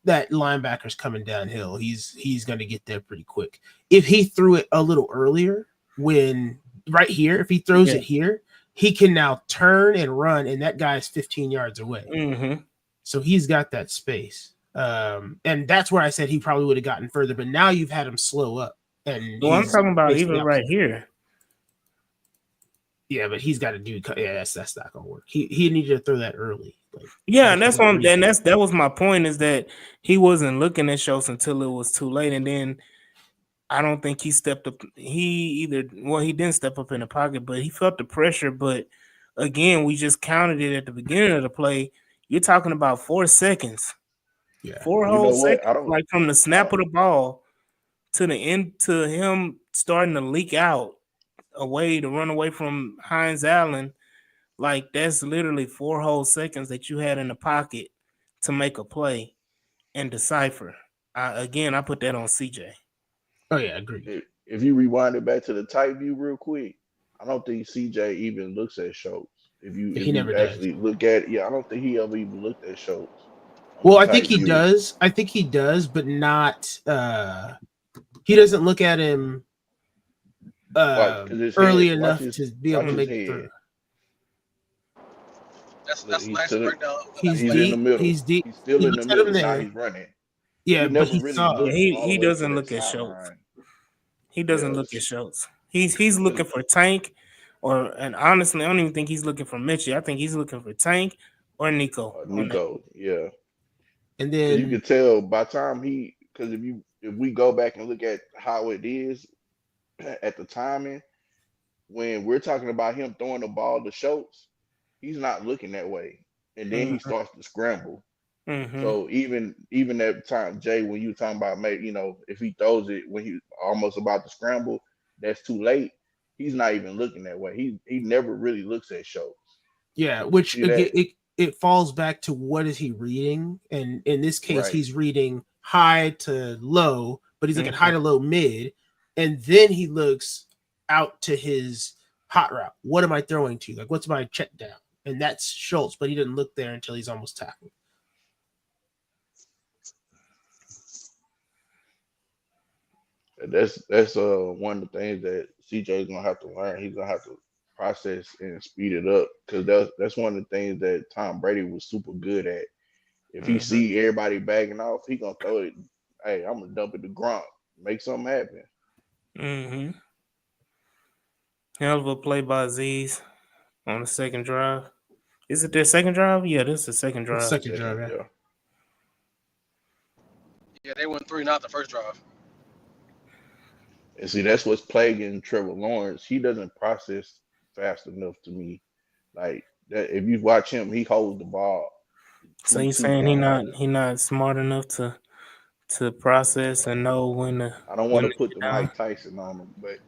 [SPEAKER 5] that linebacker's coming downhill. He's going to get there pretty quick. If he threw it a little earlier, right here, if he throws it here, he can now turn and run, and that guy's 15 yards away.
[SPEAKER 1] Mm-hmm.
[SPEAKER 5] So he's got that space. And that's where I said he probably would have gotten further, but now you've had him slow up. And
[SPEAKER 1] I'm talking about even right here.
[SPEAKER 5] Yeah, but he's got to do. Yeah, that's not gonna work. He needed to throw that early.
[SPEAKER 1] And that's one. And that was my point, is that he wasn't looking at Schultz until it was too late, and then I don't think he stepped up. He didn't step up in the pocket, but he felt the pressure. But again, we just counted it at the beginning of the play. You're talking about 4 seconds,
[SPEAKER 5] Yeah.
[SPEAKER 1] 4
[SPEAKER 6] You
[SPEAKER 1] whole
[SPEAKER 6] know what?
[SPEAKER 1] seconds, like from the snap of the ball to the end to him starting to leak out away to run away from Hines Allen. Like that's literally 4 whole seconds that you had in the pocket to make a play and decipher. I put that on CJ.
[SPEAKER 5] Oh yeah, agreed.
[SPEAKER 6] If you rewind it back to the tight view real quick, I don't think CJ even looks at Schultz. If
[SPEAKER 5] He never
[SPEAKER 6] you
[SPEAKER 5] does.
[SPEAKER 6] actually look at it, yeah, I don't think he ever even looked at Schultz on
[SPEAKER 5] Well,
[SPEAKER 6] the
[SPEAKER 5] I think
[SPEAKER 6] tight
[SPEAKER 5] he
[SPEAKER 6] view.
[SPEAKER 5] does. I think he does, but not. He doesn't look at him
[SPEAKER 6] Because his head,
[SPEAKER 5] early enough to be able
[SPEAKER 6] watch
[SPEAKER 5] to
[SPEAKER 6] his
[SPEAKER 5] make the
[SPEAKER 6] head.
[SPEAKER 5] throw.
[SPEAKER 3] That's
[SPEAKER 6] He's
[SPEAKER 3] nice
[SPEAKER 6] to the,
[SPEAKER 3] breakdown of that
[SPEAKER 5] He's
[SPEAKER 6] he's
[SPEAKER 3] play.
[SPEAKER 6] in the
[SPEAKER 5] deep.
[SPEAKER 6] middle.
[SPEAKER 5] He's deep.
[SPEAKER 6] He's still
[SPEAKER 5] He
[SPEAKER 6] in the
[SPEAKER 5] looks at him
[SPEAKER 6] middle. Now
[SPEAKER 5] there.
[SPEAKER 6] he's running.
[SPEAKER 5] Yeah,
[SPEAKER 6] He
[SPEAKER 5] but
[SPEAKER 6] never
[SPEAKER 5] he
[SPEAKER 6] really
[SPEAKER 5] saw.
[SPEAKER 1] Yeah,
[SPEAKER 6] looked all
[SPEAKER 1] he
[SPEAKER 6] the way to
[SPEAKER 1] doesn't
[SPEAKER 6] that
[SPEAKER 1] look at Schultz.
[SPEAKER 6] sideline.
[SPEAKER 1] He doesn't look at
[SPEAKER 6] Yes,
[SPEAKER 1] Schultz. He's looking for Tank, and honestly, I don't even think he's looking for Mitchie. I think he's looking for Tank or Nico on that.
[SPEAKER 6] Nico. Yeah,
[SPEAKER 5] And
[SPEAKER 6] because you
[SPEAKER 5] then
[SPEAKER 6] can tell by time because if we go back and look at how it is at the timing when we're talking about him throwing the ball to Schultz, he's not looking that way, and then he
[SPEAKER 1] Mm-hmm.
[SPEAKER 6] starts to scramble.
[SPEAKER 1] Mm-hmm.
[SPEAKER 6] So even at time, Jay, when you were talking about maybe if he throws it when he's almost about to scramble, that's too late. He's not even looking that way. He never really looks at Schultz.
[SPEAKER 5] yeah,
[SPEAKER 6] You
[SPEAKER 5] which
[SPEAKER 6] see
[SPEAKER 5] again,
[SPEAKER 6] that?
[SPEAKER 5] it falls back to what is he reading, and in this case,
[SPEAKER 6] Right.
[SPEAKER 5] he's reading high to low, but he's looking
[SPEAKER 1] Mm-hmm.
[SPEAKER 5] high to low mid, and then he looks out to his hot route. What am I throwing to? Like, what's my check down? And that's Schultz, but he didn't look there until he's almost tackled.
[SPEAKER 6] That's one of the things that CJ is gonna have to learn. He's gonna have to process and speed it up because that's one of the things that Tom Brady was super good at. If he
[SPEAKER 1] Mm-hmm.
[SPEAKER 6] see everybody backing off, he gonna throw it. Hey, I'm gonna dump it to Gronk, make something happen.
[SPEAKER 1] Mm-hmm. Hell of a play by Aziz on the second drive. Is it their second drive? Yeah, this is the second drive.
[SPEAKER 5] Second drive, yeah.
[SPEAKER 6] Yeah.
[SPEAKER 3] Yeah, they went 3 not the first drive.
[SPEAKER 6] And see, that's what's plaguing Trevor Lawrence. He doesn't process fast enough to me. Like that, if you watch him, he holds the ball
[SPEAKER 1] So
[SPEAKER 6] too
[SPEAKER 1] you
[SPEAKER 6] too
[SPEAKER 1] saying
[SPEAKER 6] long.
[SPEAKER 1] he not smart enough to process and know when to
[SPEAKER 6] I don't
[SPEAKER 1] when
[SPEAKER 6] want to
[SPEAKER 1] to
[SPEAKER 6] put
[SPEAKER 1] get
[SPEAKER 6] the
[SPEAKER 1] down?
[SPEAKER 6] Mike Tyson on him, but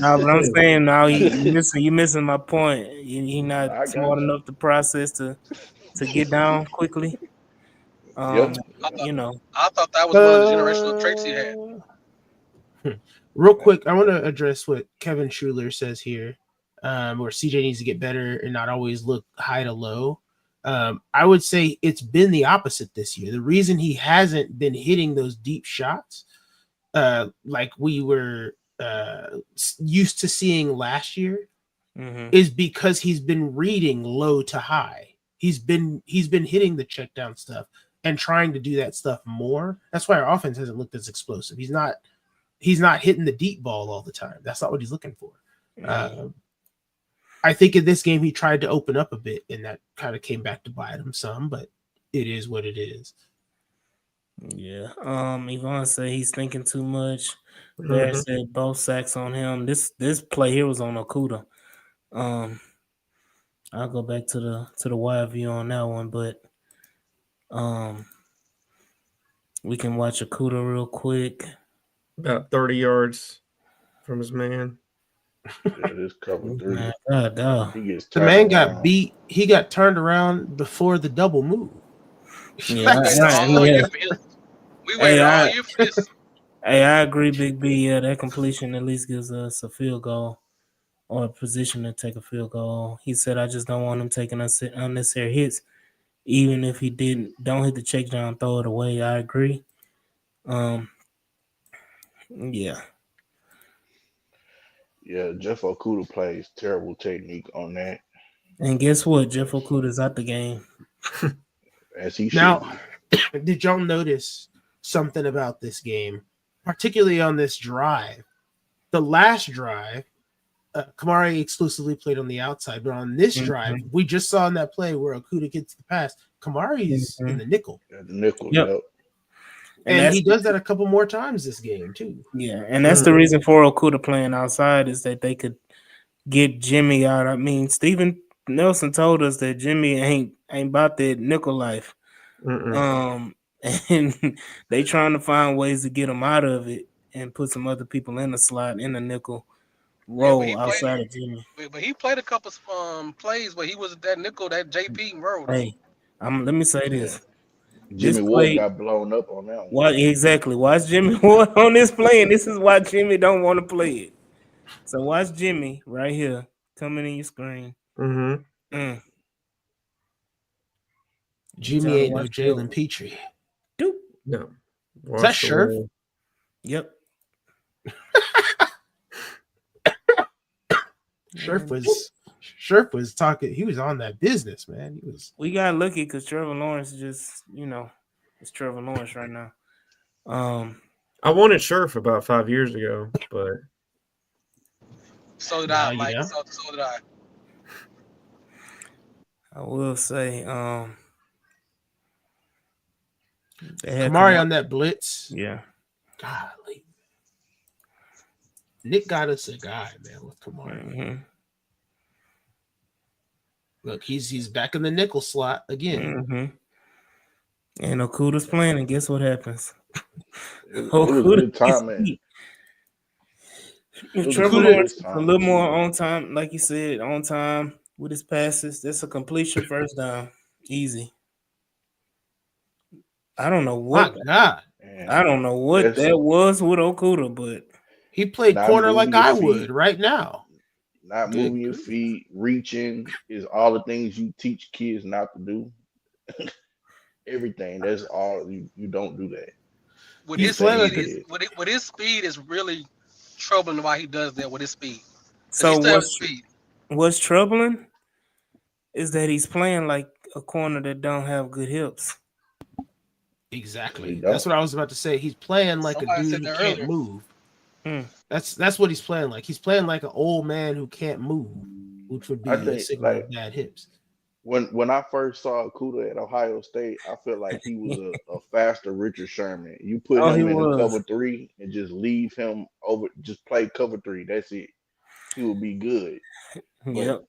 [SPEAKER 1] No, but I'm saying now you missing my point. He not
[SPEAKER 6] I got
[SPEAKER 1] smart enough to process to get down quickly.
[SPEAKER 6] you.
[SPEAKER 3] I
[SPEAKER 6] Yeah.
[SPEAKER 3] thought
[SPEAKER 1] You know.
[SPEAKER 3] I thought that was one of the generational traits he had.
[SPEAKER 5] Real quick, I want to address what Kevin Schuler says here, where CJ needs to get better and not always look high to low. I would say it's been the opposite this year. The reason he hasn't been hitting those deep shots, like we were used to seeing last year,
[SPEAKER 1] Mm-hmm.
[SPEAKER 5] is because he's been reading low to high. He's been hitting the check down stuff and trying to do that stuff more. That's why our offense hasn't looked as explosive. He's not hitting the deep ball all the time. That's not what he's looking for. I think in this game he tried to open up a bit, and that kind of came back to bite him some. But it is what it is.
[SPEAKER 1] Yeah. Yvonne said he's thinking too much. Bear said both sacks on him. This play here was on Okuda. I'll go back to the wide view on that one, but we can watch Okuda real quick.
[SPEAKER 7] About 30 yards from his man.
[SPEAKER 6] Yeah, this cover 3.
[SPEAKER 1] Man, God, dog.
[SPEAKER 6] He gets
[SPEAKER 5] The
[SPEAKER 6] turned
[SPEAKER 5] man
[SPEAKER 6] around.
[SPEAKER 5] got beat. He got turned around before the double move.
[SPEAKER 1] Yeah,
[SPEAKER 3] We waited all
[SPEAKER 1] yeah.
[SPEAKER 3] year for this. We waited all year for this.
[SPEAKER 1] Hey, I agree, Big B. Yeah, that completion at least gives us a field goal or a position to take a field goal. He said, "I just don't want him taking unnecessary hits, even if he don't hit the check down, throw it away." I agree. Yeah.
[SPEAKER 6] Yeah, Jeff Okuda plays terrible technique on that,
[SPEAKER 1] And guess what? Jeff Okuda's out the game.
[SPEAKER 6] as he should
[SPEAKER 5] Now,
[SPEAKER 6] be.
[SPEAKER 5] did y'all notice something about this game, particularly on this drive? The last drive, Kamari exclusively played on the outside, but on this drive, we just saw in that play where Okuda gets the pass, Kamari's in the nickel.
[SPEAKER 6] At the nickel,
[SPEAKER 1] Yep.
[SPEAKER 6] yep.
[SPEAKER 5] And
[SPEAKER 1] that's
[SPEAKER 5] he does that a couple more times this game too.
[SPEAKER 1] yeah, and that's the reason for Okuda playing outside is that they could get Jimmy out. I mean, Steven Nelson told us that Jimmy ain't about that nickel life. And they trying to find ways to get him out of it and put some other people in the slot in the nickel
[SPEAKER 3] Yeah, but
[SPEAKER 1] role outside of Jimmy.
[SPEAKER 3] he played a couple plays where he was that nickel, that JP role though.
[SPEAKER 1] Hey, let me say
[SPEAKER 6] Yeah.
[SPEAKER 1] this. This
[SPEAKER 6] Jimmy Ward
[SPEAKER 1] play,
[SPEAKER 6] got blown up on that one.
[SPEAKER 1] what exactly? Watch Jimmy Ward on this play, and this is why Jimmy don't want to play it. So watch Jimmy right here coming in your screen. Mm.
[SPEAKER 5] Jimmy ain't no Jalen Petrie.
[SPEAKER 1] Doop.
[SPEAKER 7] No.
[SPEAKER 5] Is that Scherf?
[SPEAKER 1] Yep.
[SPEAKER 5] Scherf was talking. He was on that business, man. He was.
[SPEAKER 1] We got lucky because Trevor Lawrence just, it's Trevor Lawrence right now.
[SPEAKER 7] I wanted Scherf about 5 years ago, but
[SPEAKER 3] so did I, Mike. So did I.
[SPEAKER 1] I will say,
[SPEAKER 5] Kamari on that blitz.
[SPEAKER 1] Yeah.
[SPEAKER 5] Golly. Nick got us a guy, man, with Kamari.
[SPEAKER 1] Mm-hmm.
[SPEAKER 5] Look, he's back in the nickel slot again.
[SPEAKER 1] Mm-hmm. And Okuda's playing, and guess what happens?
[SPEAKER 6] It was a good time, man.
[SPEAKER 1] Trevor Lawrence a little more on time, like you said, on time with his passes. That's a completion first down. Easy. I don't know what. I don't know what that was with Okuda, but
[SPEAKER 5] he played corner like I would right now.
[SPEAKER 6] Not moving your feet, reaching is all the things you teach kids not to do. Everything. That's all you don't do that.
[SPEAKER 3] With his speed is really troubling why he does that with his speed.
[SPEAKER 1] So what's troubling is that he's playing like a corner that don't have good hips.
[SPEAKER 5] Exactly. That's what I was about to say. He's playing like a dude who can't move. That's what he's playing like. He's playing like an old man who can't move, which would be a signal of bad hips.
[SPEAKER 6] When I first saw Okuda at Ohio State, I felt like he was a faster Richard Sherman. You put him in a cover 3 and just leave him over, just play cover 3. That's it. He would be good.
[SPEAKER 1] Yep.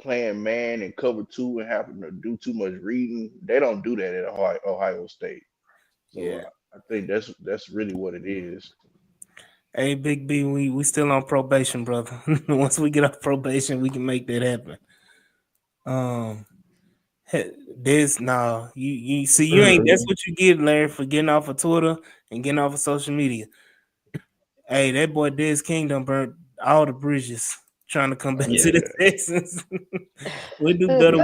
[SPEAKER 6] Playing man and cover 2 and having to do too much reading, they don't do that at Ohio State. So yeah. I think that's really what it is.
[SPEAKER 1] Hey, Big B, we still on probation, brother. Once we get off probation, we can make that happen. You see, you ain't. That's what you get, Larry, for getting off of Twitter and getting off of social media. Hey, that boy Dez King done burnt all the bridges trying to come back to the Texans. We do better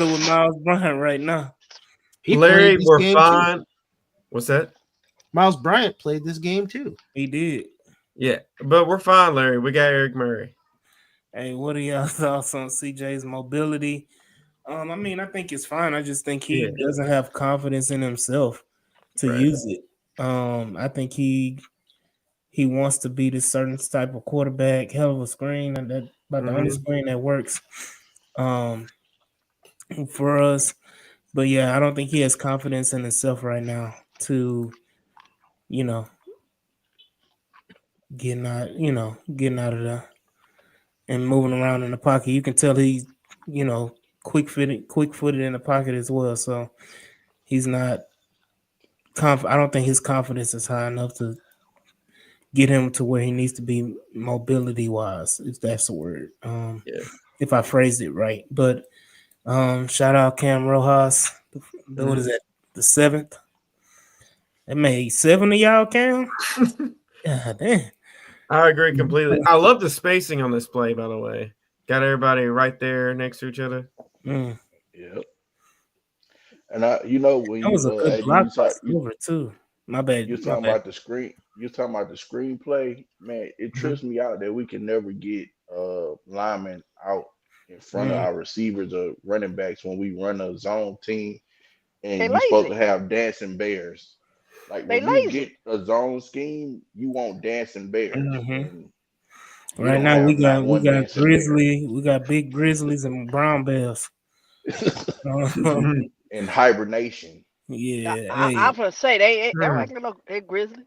[SPEAKER 1] with Miles Bryant right now.
[SPEAKER 7] Larry, we're fine. What's that?
[SPEAKER 5] Miles Bryant played this game too.
[SPEAKER 1] He did.
[SPEAKER 7] Yeah, but we're fine, Larry. We got Eric Murray.
[SPEAKER 1] Hey, what are y'all thoughts on CJ's mobility? I mean, I think it's fine. I just think he doesn't have confidence in himself to use it. I think he wants to be this certain type of quarterback, hell of a screen, and that about the only screen that works for us. But yeah, I don't think he has confidence in himself right now to, getting out of there and moving around in the pocket. You can tell he's, quick-footed in the pocket as well. So he's not I don't think his confidence is high enough to get him to where he needs to be mobility-wise, if that's the word. If I phrased it right. But shout out Cam Rojas. What is that? The 7th? That made 7 of y'all, Cam? God damn.
[SPEAKER 7] I agree completely. I love the spacing on this play, by the way. Got everybody right there next to each other.
[SPEAKER 6] Yep. And when
[SPEAKER 1] that was a good block by Silver too. My bad.
[SPEAKER 6] You're talking about the screen. You're talking about the screenplay, man. It trips me out that we can never get linemen out in front of our receivers or running backs when we run a zone team, and you're supposed to have dancing bears. Like when you get a zone scheme, you want dancing bears. And
[SPEAKER 1] right now we got grizzly, we got big grizzlies and brown bears.
[SPEAKER 6] In hibernation.
[SPEAKER 1] Yeah,
[SPEAKER 4] I'm
[SPEAKER 1] hey,
[SPEAKER 4] gonna say they like they Grizzlies.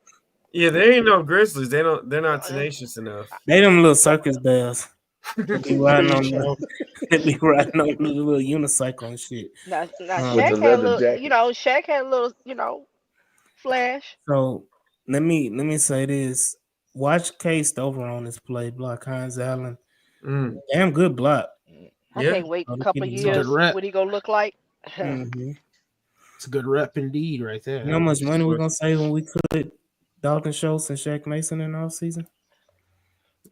[SPEAKER 7] Yeah, they ain't no Grizzlies. They're not tenacious enough.
[SPEAKER 1] they them little circus bells. They be riding on
[SPEAKER 5] Appreciate
[SPEAKER 1] they be riding on the little unicycle and shit.
[SPEAKER 4] Now
[SPEAKER 6] with
[SPEAKER 1] Um,
[SPEAKER 6] the
[SPEAKER 4] Shaq had a
[SPEAKER 6] leather
[SPEAKER 4] little,
[SPEAKER 6] jackets.
[SPEAKER 4] Shaq had a little, flash.
[SPEAKER 1] so let me say this. Watch K Stover on this play, block Hines Allen.
[SPEAKER 7] Mm,
[SPEAKER 1] Damn good block.
[SPEAKER 4] I
[SPEAKER 7] yeah.
[SPEAKER 4] can't wait
[SPEAKER 1] Oh,
[SPEAKER 4] a
[SPEAKER 1] the
[SPEAKER 4] couple
[SPEAKER 1] kid
[SPEAKER 4] of
[SPEAKER 1] is
[SPEAKER 5] it's a good
[SPEAKER 4] years.
[SPEAKER 1] awesome.
[SPEAKER 5] rep.
[SPEAKER 4] What he gonna look like?
[SPEAKER 1] Mm-hmm.
[SPEAKER 5] It's a good rep indeed, right
[SPEAKER 1] You know
[SPEAKER 5] there.
[SPEAKER 1] how much money we're
[SPEAKER 7] Swift.
[SPEAKER 1] gonna save when we cut Dalton Schultz and Shaq Mason in the offseason?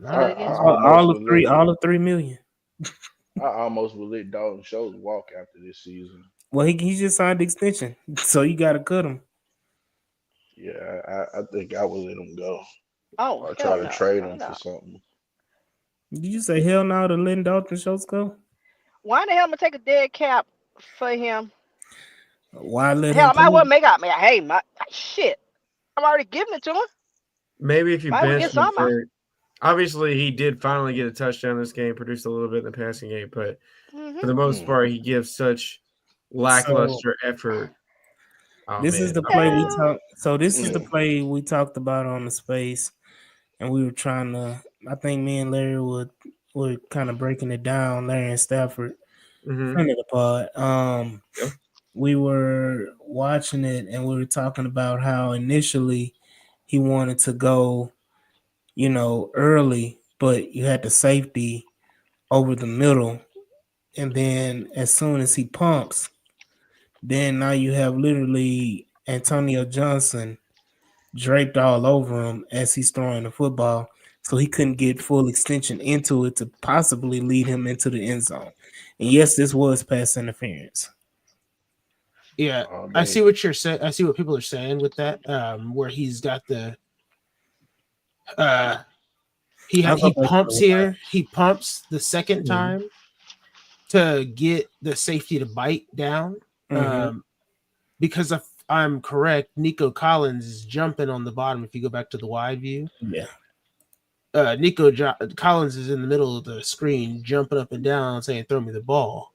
[SPEAKER 5] All
[SPEAKER 6] I,
[SPEAKER 5] right,
[SPEAKER 4] Say again.
[SPEAKER 6] I
[SPEAKER 5] let's go.
[SPEAKER 6] almost would let
[SPEAKER 1] All of 3 million.
[SPEAKER 6] Dalton Schultz walk after this season.
[SPEAKER 1] Well, he just signed the extension, so you got to cut him.
[SPEAKER 6] Yeah, I think I would let him go
[SPEAKER 4] Oh
[SPEAKER 6] or try
[SPEAKER 4] hell
[SPEAKER 6] to
[SPEAKER 4] no,
[SPEAKER 6] trade
[SPEAKER 4] no
[SPEAKER 6] him for
[SPEAKER 4] no.
[SPEAKER 6] something.
[SPEAKER 1] Did you say hell no to letting Dalton Schultz go?
[SPEAKER 4] Why the hell am I take a dead cap for him?
[SPEAKER 1] Why let
[SPEAKER 4] Hell,
[SPEAKER 1] him
[SPEAKER 4] I might
[SPEAKER 1] play?
[SPEAKER 4] well make out. Man, hey, my shit. I'm already giving it to him.
[SPEAKER 7] Maybe if you
[SPEAKER 4] Might as well get
[SPEAKER 7] benched him
[SPEAKER 4] some out.
[SPEAKER 7] for obviously he did finally get a touchdown this game, produced a little bit in the passing game, but
[SPEAKER 4] Hmm.
[SPEAKER 7] for the most
[SPEAKER 6] Mm.
[SPEAKER 7] part he gives such
[SPEAKER 1] So
[SPEAKER 7] lackluster effort. Oh
[SPEAKER 1] this is
[SPEAKER 7] man.
[SPEAKER 1] the play we
[SPEAKER 4] Hell,
[SPEAKER 1] talked. So this is the
[SPEAKER 6] Mm.
[SPEAKER 1] play we talked about on the space, and we were trying to. I think me and Larry were kind of breaking it down. Larry and Stafford,
[SPEAKER 7] Mm-hmm.
[SPEAKER 1] friend of the pod.
[SPEAKER 7] Yep.
[SPEAKER 1] We were watching it, and we were talking about how initially he wanted to go, early, but you had the safety over the middle, and then as soon as he pumps, then now you have literally Antonio Johnson draped all over him as he's throwing the football. So he couldn't get full extension into it to possibly lead him into the end zone. And yes, this was pass interference.
[SPEAKER 5] Yeah,
[SPEAKER 6] All
[SPEAKER 5] I see
[SPEAKER 6] day.
[SPEAKER 5] what you're saying. I see what people are saying with that. Where he's got the uh
[SPEAKER 1] I'll go
[SPEAKER 5] he
[SPEAKER 1] back to
[SPEAKER 5] pumps
[SPEAKER 1] the
[SPEAKER 5] here. He pumps the second
[SPEAKER 1] watch.
[SPEAKER 5] time to get the safety to bite down.
[SPEAKER 1] Mm-hmm.
[SPEAKER 5] Um, because if I'm correct, Nico Collins is jumping on the bottom. If you go back to the wide view,
[SPEAKER 1] Yeah.
[SPEAKER 5] Collins is in the middle of the screen, jumping up and down, saying, "Throw me the ball."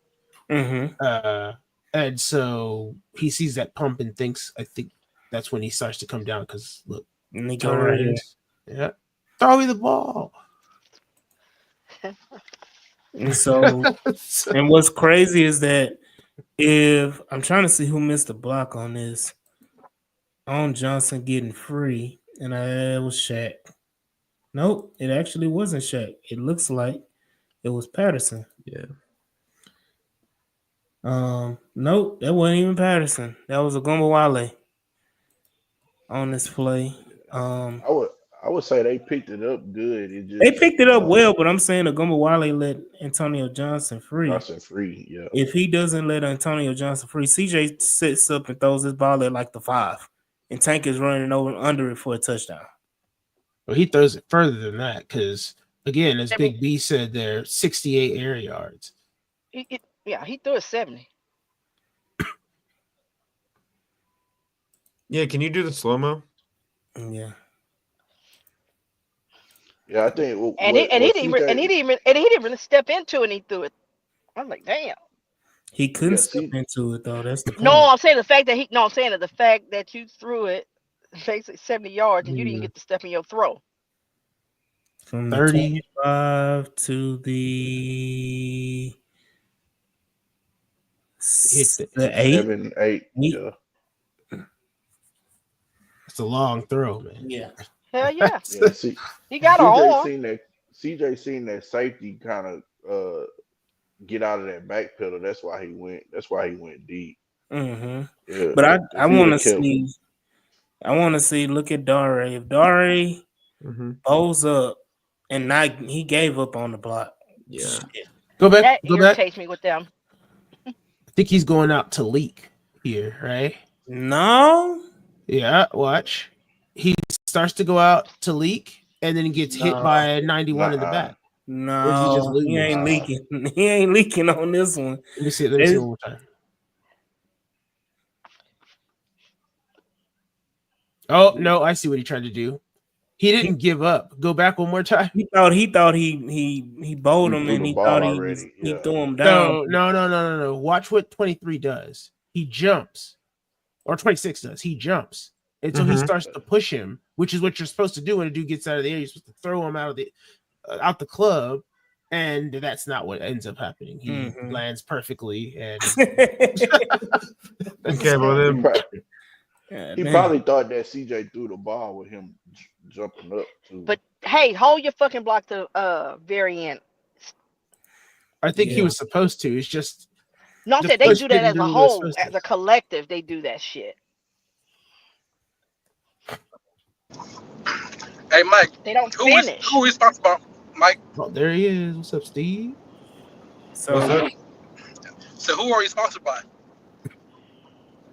[SPEAKER 1] Mm-hmm.
[SPEAKER 5] Uh, and so he sees that pump and thinks, I think that's when he starts to come down because look,
[SPEAKER 1] Nico right here.
[SPEAKER 5] turns, yeah, throw me the ball.
[SPEAKER 1] And so, and what's crazy is that if I'm trying to see who missed the block on this, on Johnson getting free, and it was Shaq. Nope, it actually wasn't Shaq. It looks like it was Patterson.
[SPEAKER 7] Yeah.
[SPEAKER 1] Nope, that wasn't even Patterson. That was a Wale on this play.
[SPEAKER 6] I would I would say they picked it up good. It
[SPEAKER 1] They
[SPEAKER 6] just
[SPEAKER 1] picked it up well, but I'm saying Wale let Antonio Johnson free.
[SPEAKER 6] Johnson free. Yeah.
[SPEAKER 1] If he doesn't let Antonio Johnson free, CJ sits up and throws his ball at like the 5, and Tank is running over under it for a touchdown.
[SPEAKER 5] Well, he throws it further than that because, again, as
[SPEAKER 4] I mean,
[SPEAKER 5] Big B said, there 68 air yards.
[SPEAKER 4] he threw a 70.
[SPEAKER 7] Yeah, can you do the slow-mo?
[SPEAKER 1] Yeah.
[SPEAKER 6] Yeah, I think
[SPEAKER 4] And he
[SPEAKER 6] what
[SPEAKER 4] didn't
[SPEAKER 6] CJ
[SPEAKER 4] even and he didn't really step into it and he threw it. I'm like, damn.
[SPEAKER 1] He couldn't
[SPEAKER 6] yeah,
[SPEAKER 1] step
[SPEAKER 6] C
[SPEAKER 1] into it though. That's the
[SPEAKER 4] No,
[SPEAKER 1] point.
[SPEAKER 4] I'm saying the fact that I'm saying that the fact that you threw it basically 70 yards and you didn't
[SPEAKER 5] Mm,
[SPEAKER 4] get to step in your throw.
[SPEAKER 1] From the
[SPEAKER 5] 30
[SPEAKER 1] 25 to the
[SPEAKER 5] hit the,
[SPEAKER 1] the 8.
[SPEAKER 6] 7, 8. Yeah.
[SPEAKER 5] it's a long throw, man.
[SPEAKER 1] Yeah.
[SPEAKER 4] Hell yeah.
[SPEAKER 6] Yeah. See
[SPEAKER 4] He got an
[SPEAKER 6] CJ
[SPEAKER 4] arm.
[SPEAKER 6] seen that CJ seen that safety kind of get out of that back pedal. That's why he went deep.
[SPEAKER 1] Mm-hmm.
[SPEAKER 6] Yeah.
[SPEAKER 1] But I
[SPEAKER 6] If he would
[SPEAKER 1] want
[SPEAKER 6] have
[SPEAKER 1] to
[SPEAKER 6] kept
[SPEAKER 1] see. I want to see. Look at Dare. If Dare
[SPEAKER 7] Mm-hmm.
[SPEAKER 1] bows up and not, he gave up on the block.
[SPEAKER 7] Yeah.
[SPEAKER 1] Shit.
[SPEAKER 5] Go back,
[SPEAKER 4] That
[SPEAKER 5] go back.
[SPEAKER 4] irritates me with them.
[SPEAKER 5] I think he's going out to leak here, right?
[SPEAKER 1] No.
[SPEAKER 5] Yeah, watch. He starts to go out to leak and then he gets hit
[SPEAKER 1] No.
[SPEAKER 5] by a 91 in the
[SPEAKER 6] nah.
[SPEAKER 5] back. Or does he just
[SPEAKER 1] No. He
[SPEAKER 5] lose?
[SPEAKER 1] ain't
[SPEAKER 6] Nah.
[SPEAKER 1] leaking. He ain't leaking on this one.
[SPEAKER 5] Let me see. Let me see one more time. Oh no, I see what he tried to do. He didn't give up. Go back one more time.
[SPEAKER 1] He thought he bowled
[SPEAKER 6] He
[SPEAKER 1] him
[SPEAKER 6] threw
[SPEAKER 1] and
[SPEAKER 6] the
[SPEAKER 1] he
[SPEAKER 6] ball
[SPEAKER 1] thought
[SPEAKER 6] already.
[SPEAKER 1] he
[SPEAKER 6] Yeah.
[SPEAKER 1] threw him down.
[SPEAKER 5] No. Watch what 23 does. He jumps or 26 does. He jumps. And so he starts to push him, which is what you're supposed to do when a dude gets out of the air. You're supposed to throw him out the club, and that's not what ends up happening. He lands perfectly, and
[SPEAKER 7] Okay, well then
[SPEAKER 6] he probably thought that CJ threw the ball with him jumping up too.
[SPEAKER 4] But hey, hold your fucking block to very end.
[SPEAKER 5] I think he was supposed to. It's just
[SPEAKER 4] no, I said they do that as a whole, as a collective. They do that shit.
[SPEAKER 3] Hey, Mike.
[SPEAKER 4] They don't finish.
[SPEAKER 3] Who is responsible, Mike?
[SPEAKER 5] Oh, there he is. What's up, Steve?
[SPEAKER 7] So
[SPEAKER 3] who are you sponsored by?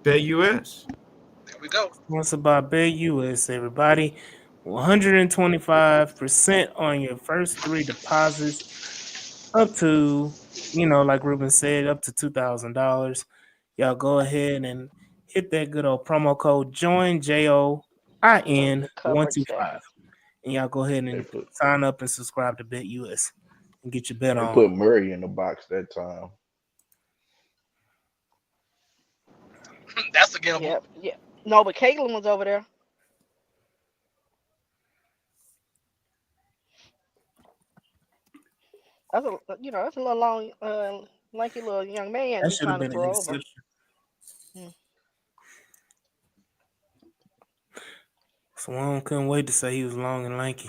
[SPEAKER 7] BetUS.
[SPEAKER 3] There we go.
[SPEAKER 1] Sponsored by BetUS, everybody. 125% on your first 3 deposits, up to, like Ruben said, up to $2,000. Y'all go ahead and hit that good old promo code JOIN JOIN125, and y'all go ahead and sign up and subscribe to BetUS and get your bet on.
[SPEAKER 6] Put Murray in the box that time.
[SPEAKER 3] That's a gamble.
[SPEAKER 4] Yeah. No, but Caitlin was over there. That's a little long, lanky little young man.
[SPEAKER 1] That should have been an exception. Swan couldn't wait to say he was long and lanky.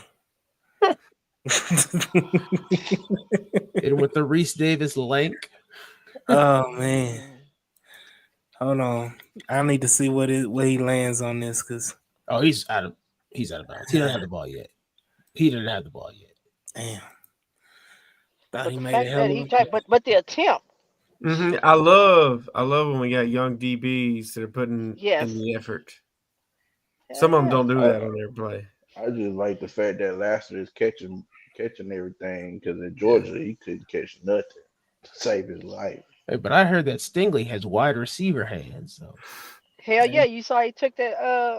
[SPEAKER 5] And with the Reese Davis lank.
[SPEAKER 1] Oh man. Hold on. I need to see where he lands on this, because
[SPEAKER 5] he's out of bounds. He doesn't have the ball yet.
[SPEAKER 1] Damn.
[SPEAKER 4] Thought he made it. But the attempt.
[SPEAKER 7] I love when we got young DBs that are putting in the effort. Some of them don't do that on their play.
[SPEAKER 6] I just like the fact that Lassiter is catching everything, because in Georgia he couldn't catch nothing to save his life.
[SPEAKER 5] Hey, but I heard that Stingley has wide receiver hands. So.
[SPEAKER 4] Hell yeah, you saw he took that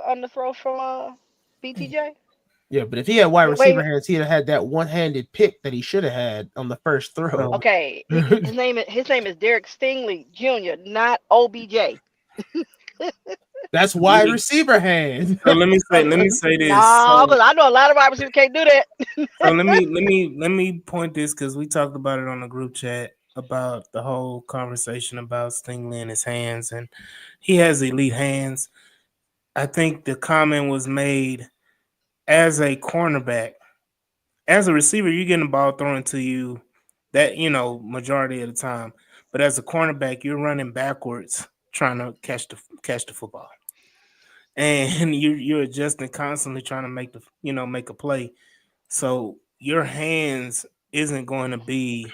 [SPEAKER 4] on the throw from BTJ.
[SPEAKER 5] Yeah, but if he had wide receiver hands, he'd have had that one-handed pick that he should have had on the first throw.
[SPEAKER 4] Okay, his name is Derek Stingley Jr., not OBJ.
[SPEAKER 5] That's wide receiver hands.
[SPEAKER 1] So let me say this.
[SPEAKER 4] No, but I know a lot of wide receivers can't do that.
[SPEAKER 1] So let me point this, because we talked about it on the group chat about the whole conversation about Stingley and his hands, and he has elite hands. I think the comment was made as a cornerback. As a receiver, you're getting the ball thrown to you that, majority of the time. But as a cornerback, you're running backwards trying to catch the football. And you're adjusting constantly, trying to make a play. So your hands isn't going to be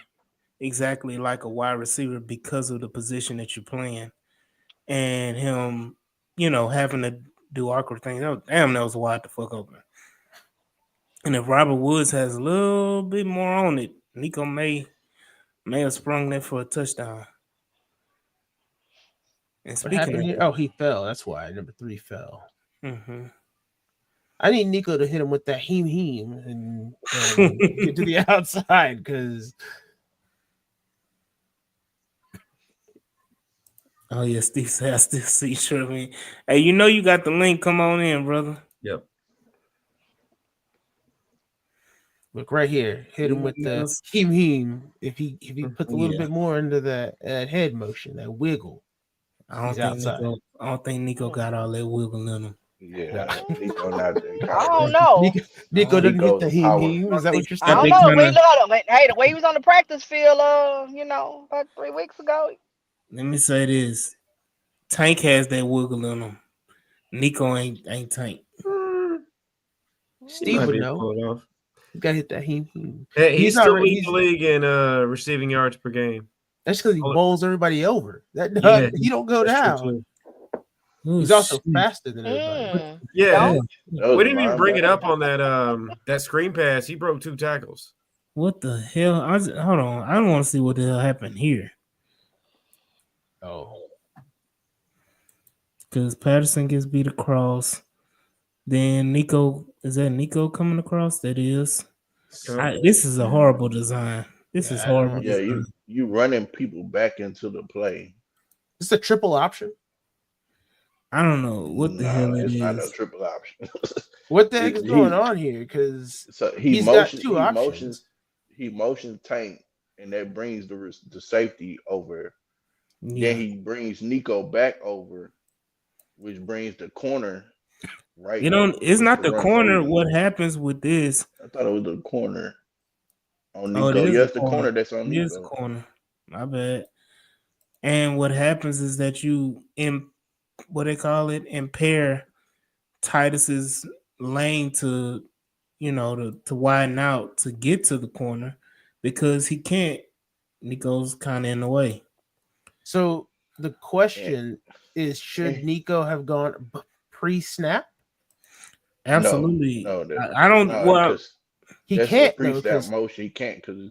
[SPEAKER 1] exactly like a wide receiver because of the position that you're playing. And him, having to do awkward things. That was wide the fuck open. And if Robert Woods has a little bit more on it, Nico may have sprung that for a touchdown. And
[SPEAKER 5] what happened here? Oh, he fell. That's why number 3 fell.
[SPEAKER 1] Mm-hmm.
[SPEAKER 5] I need Nico to hit him with that heem and get to the outside, because.
[SPEAKER 1] Oh yeah, Steve said I still see Sherman. Hey, you got the link. Come on in, brother.
[SPEAKER 7] Yep.
[SPEAKER 5] Look right here. Hit him with the heem. If he puts a little bit more into that head motion, that wiggle.
[SPEAKER 1] I don't think Nico got all that wiggle in him.
[SPEAKER 6] Yeah, Nico not that.
[SPEAKER 4] I don't know.
[SPEAKER 5] Nico didn't get the heem. Is that what you're saying?
[SPEAKER 4] I don't know. Hey, the way he was on the practice field, about 3 weeks ago.
[SPEAKER 1] Let me say this: Tank has that wiggle in him. Nico ain't Tank.
[SPEAKER 5] Steve would know. You gotta hit that heem.
[SPEAKER 7] Hey, he's still leading the league in receiving yards per game.
[SPEAKER 5] That's because he bowls everybody over. He don't go down. He's also faster than everybody.
[SPEAKER 7] Yeah. We didn't even bring it up on that screen pass. He broke 2 tackles.
[SPEAKER 1] What the hell? Hold on. I don't want to see what the hell happened here.
[SPEAKER 5] Oh.
[SPEAKER 1] Because Patterson gets beat across. Then Nico, is that Nico coming across? That is. This is a horrible design. This is horrible.
[SPEAKER 6] Yeah, you running people back into the play.
[SPEAKER 5] It's a triple option.
[SPEAKER 1] I don't know what the hell
[SPEAKER 6] No,
[SPEAKER 1] it
[SPEAKER 6] it's not a
[SPEAKER 1] is.
[SPEAKER 6] triple option.
[SPEAKER 5] What the heck is going
[SPEAKER 6] He
[SPEAKER 5] on here? Because
[SPEAKER 6] so
[SPEAKER 5] he's got two options.
[SPEAKER 6] he motions Tank, and that brings the safety over. Then
[SPEAKER 1] Yeah.
[SPEAKER 6] he brings Nico back over, which brings the corner right,
[SPEAKER 1] You know, it's
[SPEAKER 6] which
[SPEAKER 1] not
[SPEAKER 6] could
[SPEAKER 1] the
[SPEAKER 6] run from
[SPEAKER 1] corner.
[SPEAKER 6] you.
[SPEAKER 1] What happens with this?
[SPEAKER 6] I thought it was the corner on
[SPEAKER 1] Oh, it
[SPEAKER 6] Nico.
[SPEAKER 1] is
[SPEAKER 6] Yeah,
[SPEAKER 1] the
[SPEAKER 6] it's the
[SPEAKER 1] corner.
[SPEAKER 6] corner that's on
[SPEAKER 1] It is the
[SPEAKER 6] Nico.
[SPEAKER 1] corner. My bad. And what happens is that you what they call it, impair Titus's lane to, to widen out to get to the corner because he can't. Nico's kind of in the way.
[SPEAKER 5] So the
[SPEAKER 6] And,
[SPEAKER 5] question is, should
[SPEAKER 6] and
[SPEAKER 5] Nico have gone pre-snap?
[SPEAKER 6] no,
[SPEAKER 1] Absolutely.
[SPEAKER 6] no,
[SPEAKER 1] I don't.
[SPEAKER 6] no,
[SPEAKER 1] Well,
[SPEAKER 6] because
[SPEAKER 5] He
[SPEAKER 6] that's a
[SPEAKER 5] can't though,
[SPEAKER 6] pre-snap
[SPEAKER 5] because
[SPEAKER 6] motion. He can't because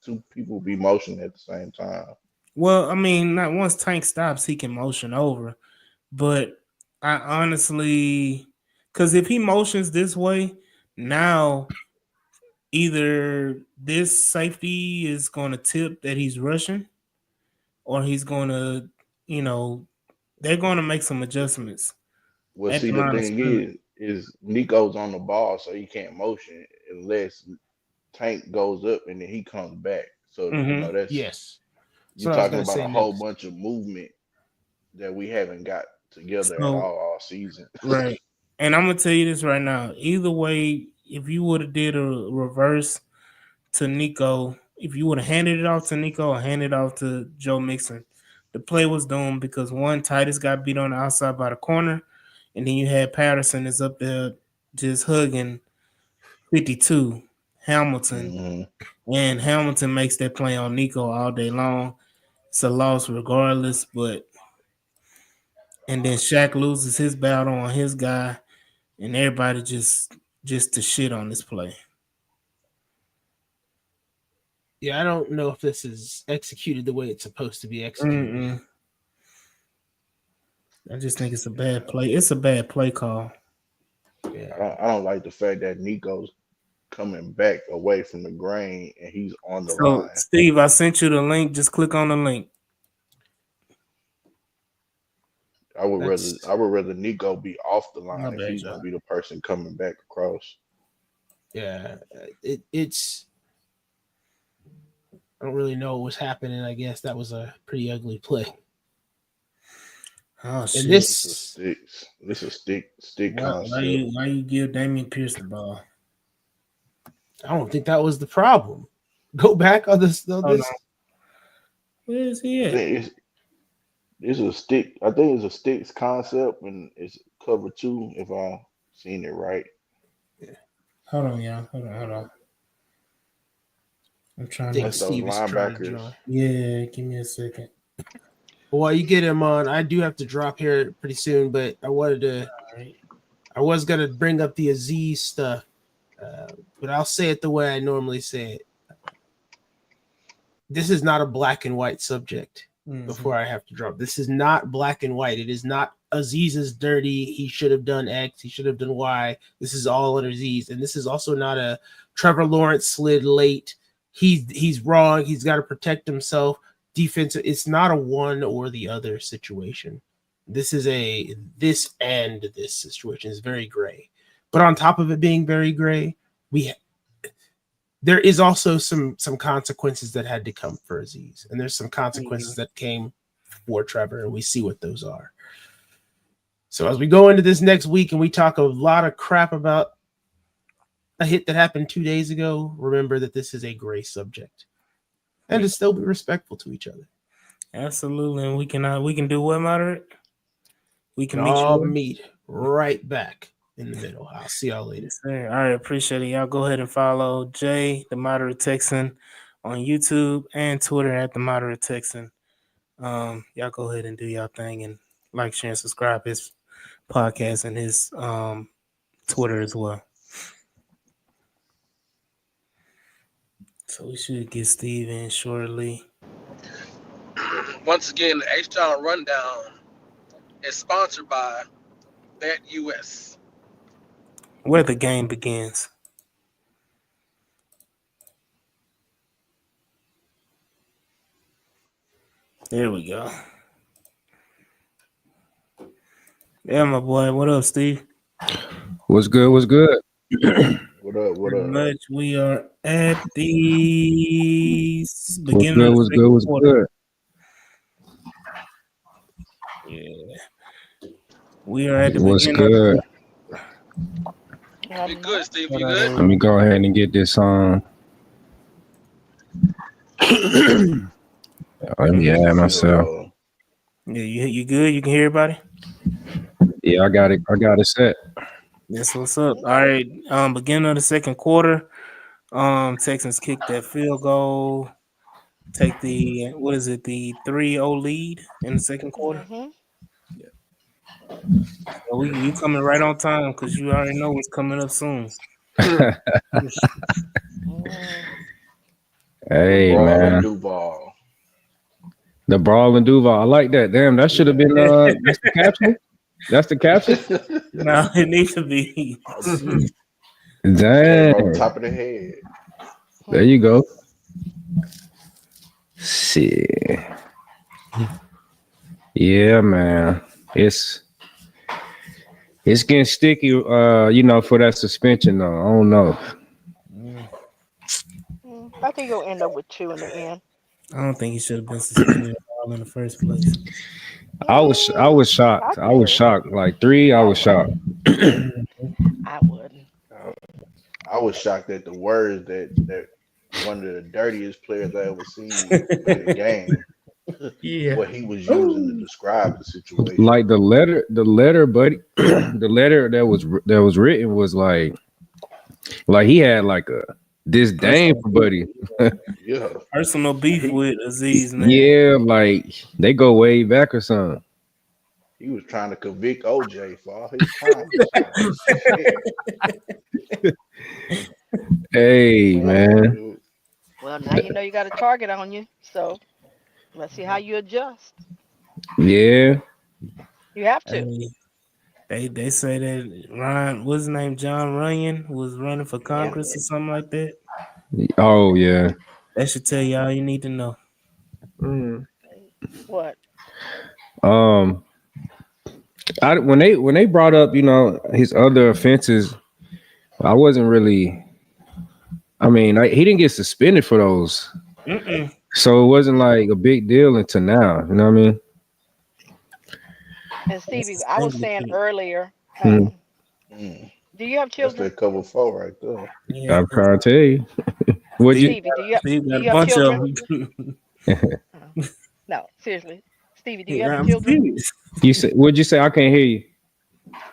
[SPEAKER 6] two people be motioning at the same time.
[SPEAKER 1] I mean, not once Tank stops, he can motion over. But I honestly, because if he motions this way, now either this safety is going to tip that he's rushing, or he's going to, you know, they're going to make some adjustments
[SPEAKER 6] Well,
[SPEAKER 1] at
[SPEAKER 6] see,
[SPEAKER 1] the
[SPEAKER 6] the
[SPEAKER 1] line of
[SPEAKER 6] thing
[SPEAKER 1] scrimmage.
[SPEAKER 6] is Nico's on the ball, so he can't motion unless Tank goes up and then he comes back. So
[SPEAKER 1] Mm-hmm.
[SPEAKER 6] that's
[SPEAKER 5] yes.
[SPEAKER 6] you're
[SPEAKER 5] So I was
[SPEAKER 6] talking
[SPEAKER 5] gonna
[SPEAKER 6] about
[SPEAKER 5] say
[SPEAKER 6] a whole
[SPEAKER 5] next.
[SPEAKER 6] bunch of movement that we haven't got together at
[SPEAKER 1] So
[SPEAKER 6] all season.
[SPEAKER 1] right, and I'm gonna tell you this right now. Either way, if you would have did a reverse to Nico, if you would have handed it off to Nico or handed it off to Joe Mixon, the play was doomed because one, Titus got beat on the outside by the corner, and then you had Patterson is up there just hugging 52 Hamilton,
[SPEAKER 6] Hmm.
[SPEAKER 1] and Hamilton makes that play on Nico all day long. It's a loss regardless, but and then Shaq loses his battle on his guy, and everybody just to shit on this play.
[SPEAKER 5] Yeah, I don't know if this is executed the way it's supposed to be executed.
[SPEAKER 1] Mm-mm. I just think it's a bad play. It's a bad play call.
[SPEAKER 5] Yeah.
[SPEAKER 6] I don't like the fact that Nico's coming back away from the grain and he's on the
[SPEAKER 1] So,
[SPEAKER 6] line.
[SPEAKER 1] Steve, I sent you the link. Just click on the link.
[SPEAKER 5] That's
[SPEAKER 6] I would rather Nico be off the
[SPEAKER 1] My
[SPEAKER 6] line if
[SPEAKER 1] bad,
[SPEAKER 6] he's
[SPEAKER 1] y'all.
[SPEAKER 6] gonna be the person coming back across.
[SPEAKER 5] yeah. It's I don't really know what was happening. I guess that was a pretty ugly play.
[SPEAKER 1] Oh
[SPEAKER 5] And
[SPEAKER 1] shit!
[SPEAKER 6] It's a
[SPEAKER 5] this,
[SPEAKER 6] stick. It's a stick
[SPEAKER 1] Why
[SPEAKER 6] concept.
[SPEAKER 1] you give Damian Pierce the ball?
[SPEAKER 5] I don't think that was the problem. Go back on this. On
[SPEAKER 1] Oh no,
[SPEAKER 5] this.
[SPEAKER 1] where is he
[SPEAKER 6] I
[SPEAKER 1] at?
[SPEAKER 6] think it's a stick. I think it's a sticks concept and it's cover two if I seen it right.
[SPEAKER 1] Hold on, y'all. Hold on. I'm
[SPEAKER 5] I
[SPEAKER 1] trying to.
[SPEAKER 5] think
[SPEAKER 6] Like those
[SPEAKER 5] Steve is trying to
[SPEAKER 6] linebackers.
[SPEAKER 5] join.
[SPEAKER 1] Yeah, give me a second.
[SPEAKER 5] But while you get him on, I do have to drop here pretty soon. But I wanted to.
[SPEAKER 1] All right.
[SPEAKER 5] I was gonna bring up the Aziz stuff, but I'll say it the way I normally say it. This is not a black and white subject.
[SPEAKER 1] Mm-hmm.
[SPEAKER 5] Before I have to drop, this is not black and white. It is not Aziz is dirty. He should have done X. He should have done Y. This is all on Aziz, and this is also not a Trevor Lawrence slid late. He's wrong. He's got to protect himself. Defensive. It's not a one or the other situation. This is a this and this situation is very gray. But on top of it being very gray, we there is also some consequences that had to come for Aziz, and there's some consequences that came for Trevor, and we see what those are. So as we go into this next week and we talk a lot of crap about a hit that happened 2 days ago, remember that this is a gray subject, and to still be respectful to each other.
[SPEAKER 1] Absolutely, and we can do what, moderate? We can
[SPEAKER 5] And
[SPEAKER 1] meet
[SPEAKER 5] I'll
[SPEAKER 1] you.
[SPEAKER 5] meet right back in the middle. I'll see y'all later.
[SPEAKER 1] Yes, sir. All right, appreciate it. Y'all go ahead and follow Jay, the Moderate Texan, on YouTube and Twitter at the Moderate Texan. Y'all go ahead and do y'all thing and like, share, and subscribe his podcast and his Twitter as well. So we should get Steve in shortly.
[SPEAKER 3] Once again, the H-Town Rundown is sponsored by BetUS.
[SPEAKER 1] Where the game begins. There we go. Yeah, my boy. What up, Steve?
[SPEAKER 8] What's good? What's good?
[SPEAKER 6] What up? What
[SPEAKER 1] Pretty
[SPEAKER 6] up?
[SPEAKER 1] much, we are at the
[SPEAKER 8] What's
[SPEAKER 1] beginning of
[SPEAKER 8] good?
[SPEAKER 1] the
[SPEAKER 8] What's good?
[SPEAKER 1] second
[SPEAKER 8] What's
[SPEAKER 1] quarter.
[SPEAKER 8] good?
[SPEAKER 1] Yeah, we are at the
[SPEAKER 8] What's
[SPEAKER 1] beginning of the
[SPEAKER 8] good?
[SPEAKER 1] second.
[SPEAKER 3] You
[SPEAKER 4] Nothing
[SPEAKER 3] good,
[SPEAKER 4] much.
[SPEAKER 3] Steve?
[SPEAKER 1] But,
[SPEAKER 3] You good?
[SPEAKER 8] Let me go ahead and get this on. Let
[SPEAKER 6] Yeah,
[SPEAKER 8] me
[SPEAKER 6] this is
[SPEAKER 8] add
[SPEAKER 6] field
[SPEAKER 8] myself.
[SPEAKER 6] goal.
[SPEAKER 1] yeah, you good? You can hear everybody?
[SPEAKER 8] Yeah, I got it. I got it set.
[SPEAKER 1] That's what's up. All
[SPEAKER 4] Okay.
[SPEAKER 1] right. Beginning of the second quarter. Texans kick that field goal. Take the what is it? The 3-0 lead in the second quarter.
[SPEAKER 4] Mm-hmm.
[SPEAKER 1] So you coming right on time because you already know what's coming up soon.
[SPEAKER 4] Mm.
[SPEAKER 6] The
[SPEAKER 8] Hey
[SPEAKER 6] Brawl and
[SPEAKER 8] man,
[SPEAKER 6] Duval.
[SPEAKER 8] the Brawl and Duval. I like that. Damn, that should have been. That's the caption. That's the caption.
[SPEAKER 1] No, it needs to be. Shit.
[SPEAKER 6] Came off the
[SPEAKER 8] Dang.
[SPEAKER 6] top of the head.
[SPEAKER 8] There you go. Shit. Yeah, man. It's getting sticky. For that suspension though. I don't know.
[SPEAKER 4] I think you'll end up with 2 in the end.
[SPEAKER 1] I don't think he should have been suspended at all in the first place.
[SPEAKER 8] I was
[SPEAKER 4] Mm, I
[SPEAKER 8] shocked. I was
[SPEAKER 4] could.
[SPEAKER 8] shocked. Like 3, I
[SPEAKER 4] I
[SPEAKER 8] was shocked.
[SPEAKER 4] wouldn't. I wouldn't.
[SPEAKER 6] I was shocked at the words that one of the dirtiest players I ever seen play the game.
[SPEAKER 7] Yeah.
[SPEAKER 6] What he was using to describe the situation.
[SPEAKER 8] Like the letter, buddy, the letter that was written was like he had like a disdain
[SPEAKER 1] Personal
[SPEAKER 8] for
[SPEAKER 1] beef,
[SPEAKER 8] Buddy.
[SPEAKER 6] Yeah,
[SPEAKER 1] personal beef with Aziz, man.
[SPEAKER 8] Yeah, like they go way back or something.
[SPEAKER 6] he was trying to convict OJ for all his crimes and shit.
[SPEAKER 8] Hey,
[SPEAKER 6] Man,
[SPEAKER 8] man.
[SPEAKER 6] dude.
[SPEAKER 4] Well, now you know you got a target on you. So let's see how you adjust.
[SPEAKER 8] Yeah.
[SPEAKER 4] You have to.
[SPEAKER 1] Hey, they say that Ryan, what's his name, John Runyon, was running for
[SPEAKER 4] Yeah.
[SPEAKER 1] Congress or something like that.
[SPEAKER 8] Oh yeah.
[SPEAKER 1] That should tell you all you need to know.
[SPEAKER 7] Mm.
[SPEAKER 4] What?
[SPEAKER 8] Um. When they brought up his other offenses, I wasn't really. I mean, he didn't get suspended for those,
[SPEAKER 1] Mm-mm.
[SPEAKER 8] so it wasn't like a big deal until now. You know what I mean?
[SPEAKER 4] And
[SPEAKER 1] That's
[SPEAKER 4] Stevie, I was
[SPEAKER 1] suspended
[SPEAKER 4] saying
[SPEAKER 1] shit.
[SPEAKER 4] earlier,
[SPEAKER 8] Mhm.
[SPEAKER 6] Mm,
[SPEAKER 4] do you have
[SPEAKER 6] that's
[SPEAKER 4] children?
[SPEAKER 6] that cover 4 right there.
[SPEAKER 1] Yeah,
[SPEAKER 8] I'm trying to tell you. Would you?
[SPEAKER 4] Stevie,
[SPEAKER 1] Steve
[SPEAKER 4] do
[SPEAKER 1] got a
[SPEAKER 4] you have
[SPEAKER 1] bunch of
[SPEAKER 4] children?
[SPEAKER 1] them.
[SPEAKER 4] Uh, no, seriously. Stevie, do you have
[SPEAKER 1] Yeah,
[SPEAKER 4] any
[SPEAKER 1] I'm
[SPEAKER 4] children?
[SPEAKER 1] serious.
[SPEAKER 8] You say? Would you say? I can't hear you.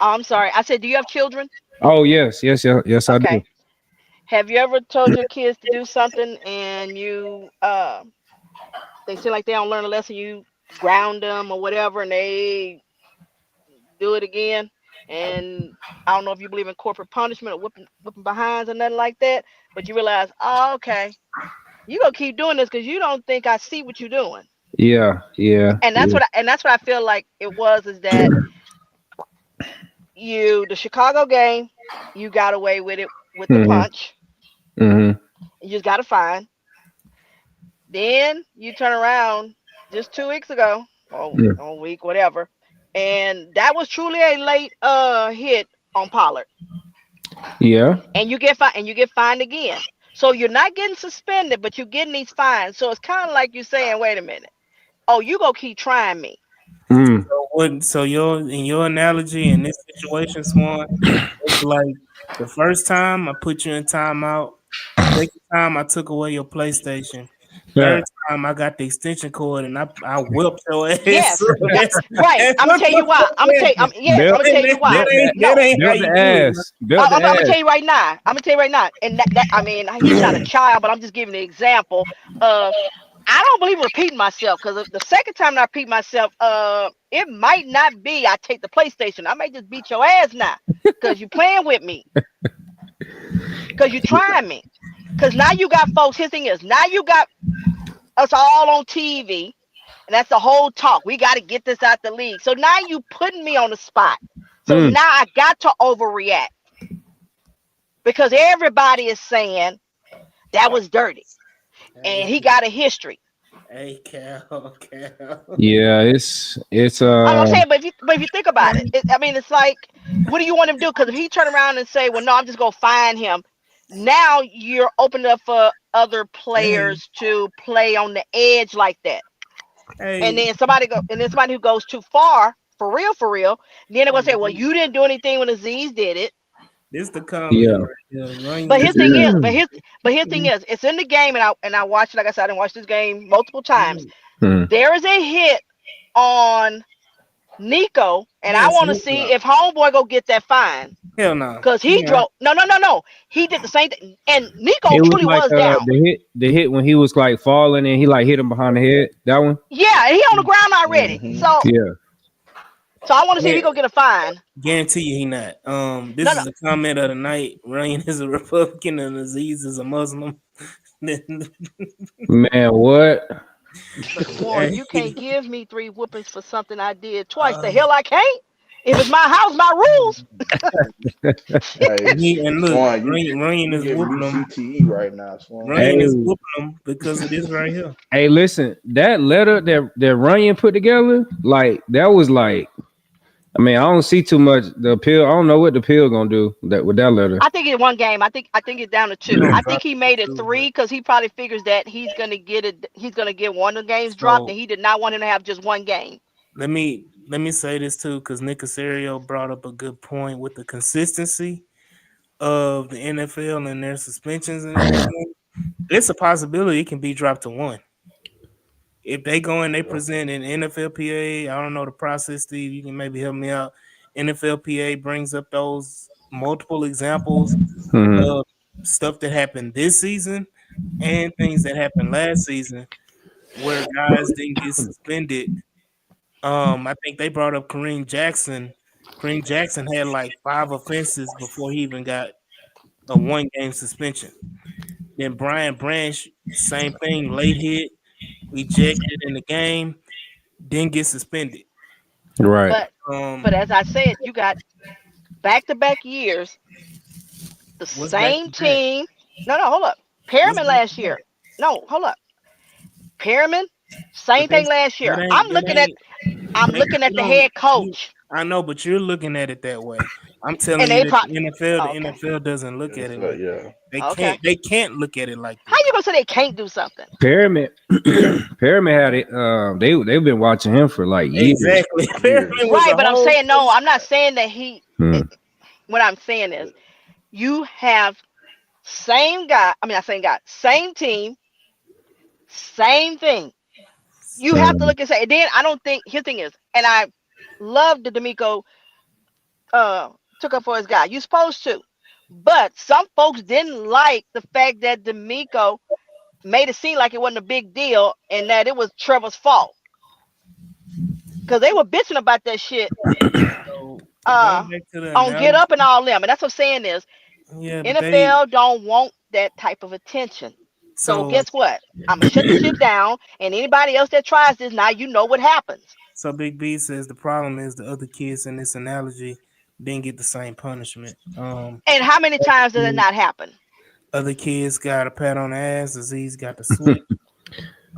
[SPEAKER 4] Oh, I'm sorry. I said, do you have children?
[SPEAKER 8] Oh yes, yes, yes, yes. I do.
[SPEAKER 4] Okay. Have you ever told your kids to do something and they seem like they don't learn a lesson, you ground them or whatever, and they do it again? And I don't know if you believe in corporate punishment or whipping behinds or nothing like that, but you realize, oh, okay, you gonna keep doing this because you don't think I see what you're doing.
[SPEAKER 8] Yeah, yeah,
[SPEAKER 4] And
[SPEAKER 8] yeah.
[SPEAKER 4] that's what I feel like it was, is that the Chicago game, you got away with it with the
[SPEAKER 8] Mhm,
[SPEAKER 4] punch.
[SPEAKER 8] mhm.
[SPEAKER 4] You just got to fine. Then you turn around just 2 weeks ago, or
[SPEAKER 8] Mm.
[SPEAKER 4] a week, whatever, and that was truly a late hit on Pollard,
[SPEAKER 8] Yeah.
[SPEAKER 4] and you get fined again. So you're not getting suspended, but you're getting these fines. So it's kind of like you're saying, wait a minute, oh, you gonna keep trying me?
[SPEAKER 8] Mm.
[SPEAKER 1] So what? So in your analogy in this situation, Swan, it's like the first time I put you in timeout, second time I took away your PlayStation,
[SPEAKER 8] Yeah.
[SPEAKER 1] third time I got the extension cord and I whipped your ass.
[SPEAKER 4] Yes,
[SPEAKER 1] So
[SPEAKER 4] right.
[SPEAKER 1] that's
[SPEAKER 4] I'm gonna
[SPEAKER 1] what
[SPEAKER 4] tell you
[SPEAKER 1] you're
[SPEAKER 4] why. I'm gonna tell you.
[SPEAKER 1] saying.
[SPEAKER 4] Yes, I'm
[SPEAKER 8] Belt,
[SPEAKER 4] gonna tell you why.
[SPEAKER 8] belt the,
[SPEAKER 1] That
[SPEAKER 4] No,
[SPEAKER 1] ain't how
[SPEAKER 8] belt
[SPEAKER 1] you
[SPEAKER 8] the
[SPEAKER 1] do it.
[SPEAKER 8] ass, belt the
[SPEAKER 4] I'm gonna
[SPEAKER 8] ass.
[SPEAKER 4] tell you right now. I'm gonna tell you right now. And that I mean, he's not a child, but I'm just giving an example of. I don't believe in repeating myself, because the second time I repeat myself, it might not be I take the PlayStation. I may just beat your ass now, because you playing with me, because you trying me, because now you got folks. His thing is, now you got us all on TV, and that's the whole talk. We got to get this out the league. So now you putting me on the spot. So
[SPEAKER 8] Mm.
[SPEAKER 4] now I got to overreact, because everybody is saying that was dirty and he got a history.
[SPEAKER 1] Hey, Cal.
[SPEAKER 8] Yeah, it's
[SPEAKER 4] I'm saying, but if you think about it, I mean, it's like, what do you want him to do? Because if he turn around and say, "Well, no, I'm just gonna fine him," now you're opening up for other
[SPEAKER 1] Hey,
[SPEAKER 4] players to play on the edge like that. And
[SPEAKER 1] hey,
[SPEAKER 4] then somebody who goes too far, for real, then they're gonna say, "Well, you didn't do anything when Aziz did it."
[SPEAKER 1] this the comment
[SPEAKER 8] yeah.
[SPEAKER 1] right here.
[SPEAKER 4] But
[SPEAKER 1] Runyon
[SPEAKER 4] his
[SPEAKER 1] is
[SPEAKER 4] thing is, but his thing is, it's in the game, and I watched it. Like I said, I didn't watch this game multiple times.
[SPEAKER 8] Mhm.
[SPEAKER 4] There is a hit on Nico, and I
[SPEAKER 1] yes,
[SPEAKER 4] want to
[SPEAKER 1] lip
[SPEAKER 4] see
[SPEAKER 1] lock.
[SPEAKER 4] if Homeboy go get that fine.
[SPEAKER 1] Hell no.
[SPEAKER 4] Cause he
[SPEAKER 1] Yeah.
[SPEAKER 4] drove. No. He did the same thing, and Nico
[SPEAKER 8] It was
[SPEAKER 4] truly
[SPEAKER 8] like
[SPEAKER 4] was down.
[SPEAKER 8] the hit when he was like falling and he like hit him behind the head. That one.
[SPEAKER 4] Yeah, and he on the ground already.
[SPEAKER 6] Mm-hmm.
[SPEAKER 8] Yeah.
[SPEAKER 4] So I want to see if
[SPEAKER 1] Yeah,
[SPEAKER 4] he go get a fine.
[SPEAKER 1] guarantee you he not. This
[SPEAKER 4] No, no.
[SPEAKER 1] is a comment of the night. Ryan is a Republican and Aziz is a Muslim.
[SPEAKER 8] Man, what?
[SPEAKER 4] But Swan,
[SPEAKER 1] Hey,
[SPEAKER 4] you can't give me 3 whoopings for something I did twice. The hell I can't. If it's my house, my rules.
[SPEAKER 6] Hey,
[SPEAKER 1] and look,
[SPEAKER 6] Swan,
[SPEAKER 1] Ryan
[SPEAKER 6] you
[SPEAKER 1] is
[SPEAKER 6] giving me
[SPEAKER 1] whooping them.
[SPEAKER 6] CTE right now, Swan.
[SPEAKER 8] Hey,
[SPEAKER 1] Ryan is whooping them because of this right here.
[SPEAKER 8] hey, listen, that letter that Runyon put together, like that was like, I mean, I don't see too much. The appeal, I don't know what the appeal gonna do that with that letter.
[SPEAKER 4] I think it's one game. I think it's down to
[SPEAKER 1] He
[SPEAKER 4] 2.
[SPEAKER 1] gonna
[SPEAKER 4] I
[SPEAKER 1] drop
[SPEAKER 4] think he
[SPEAKER 1] it
[SPEAKER 4] made it
[SPEAKER 1] too,
[SPEAKER 4] 3 because he probably figures that he's gonna get it. He's gonna get one of the games dropped,
[SPEAKER 1] so
[SPEAKER 4] and he did not want him to have just one game.
[SPEAKER 1] let me say this too, because Nick Casario brought up a good point with the consistency of the NFL and their suspensions and everything. It's a possibility it can be dropped to 1. If they go and they
[SPEAKER 6] Yeah.
[SPEAKER 1] present an NFLPA, I don't know the process, Steve. You can maybe help me out. NFLPA brings up those multiple examples
[SPEAKER 8] Mhm.
[SPEAKER 1] of stuff that happened this season and things that happened last season where guys didn't get suspended. I think they brought up Kareem Jackson. Kareem Jackson had like 5 offenses before he even got a 1-game suspension. Then Brian Branch, same thing, late hit, ejected in the game, didn't get suspended.
[SPEAKER 8] Right.
[SPEAKER 4] But
[SPEAKER 1] Um,
[SPEAKER 4] but as I said, you got back-to-back years, the
[SPEAKER 1] what's back
[SPEAKER 4] same
[SPEAKER 1] to back?
[SPEAKER 4] team. No, hold up.
[SPEAKER 1] What's
[SPEAKER 4] Perriman
[SPEAKER 1] back to
[SPEAKER 4] last year.
[SPEAKER 1] back?
[SPEAKER 4] No, hold up. Perriman,
[SPEAKER 1] But
[SPEAKER 4] same thing
[SPEAKER 1] that's
[SPEAKER 4] last
[SPEAKER 1] that
[SPEAKER 4] year.
[SPEAKER 1] ain't
[SPEAKER 4] I'm
[SPEAKER 1] that
[SPEAKER 4] looking at
[SPEAKER 1] ain't
[SPEAKER 4] I'm
[SPEAKER 1] that
[SPEAKER 4] looking at
[SPEAKER 1] you
[SPEAKER 4] the
[SPEAKER 1] don't
[SPEAKER 4] head
[SPEAKER 1] you.
[SPEAKER 4] coach,
[SPEAKER 1] I know, but you're looking at it that way. I'm
[SPEAKER 4] and
[SPEAKER 1] telling you
[SPEAKER 4] they
[SPEAKER 1] that
[SPEAKER 4] probably
[SPEAKER 1] the
[SPEAKER 4] okay.
[SPEAKER 1] NFL doesn't look at it
[SPEAKER 6] NFL,
[SPEAKER 1] like that.
[SPEAKER 6] yeah.
[SPEAKER 4] Okay.
[SPEAKER 1] They can't look at it like
[SPEAKER 4] How
[SPEAKER 1] that.
[SPEAKER 4] you gonna say they can't do something?
[SPEAKER 8] Pyramid, Pyramid had it. They've been watching him for like years.
[SPEAKER 1] Exactly. Perriman
[SPEAKER 6] Years.
[SPEAKER 1] was
[SPEAKER 4] Right,
[SPEAKER 1] a
[SPEAKER 4] but I'm
[SPEAKER 1] whole
[SPEAKER 4] saying no.
[SPEAKER 1] case.
[SPEAKER 4] I'm not saying that he.
[SPEAKER 8] Hmm.
[SPEAKER 4] What I'm saying is you have same guy. I mean, not same guy, same team, same thing. You have to
[SPEAKER 8] Hmm.
[SPEAKER 4] look and say. And then I don't think his thing is, and I love the D'Amico uh took up for his guy. You supposed to, but some folks didn't like the fact that D'Amico made it seem like it wasn't a big deal and that it was Trevor's fault because they were bitching about that shit
[SPEAKER 1] So
[SPEAKER 4] uh
[SPEAKER 1] going back to the
[SPEAKER 4] on Get Up and
[SPEAKER 1] analogy,
[SPEAKER 4] all them. And that's what I'm saying is
[SPEAKER 1] yeah, but
[SPEAKER 4] NFL don't want that type of attention. So
[SPEAKER 1] so
[SPEAKER 4] guess what? I'm gonna shut the shit down, and anybody else that tries this, now you know what happens.
[SPEAKER 1] so Big B says the problem is the other kids in this analogy didn't get the same punishment.
[SPEAKER 4] And how many times does it not happen?
[SPEAKER 1] Other kids got a pat on the ass. Aziz got the switch.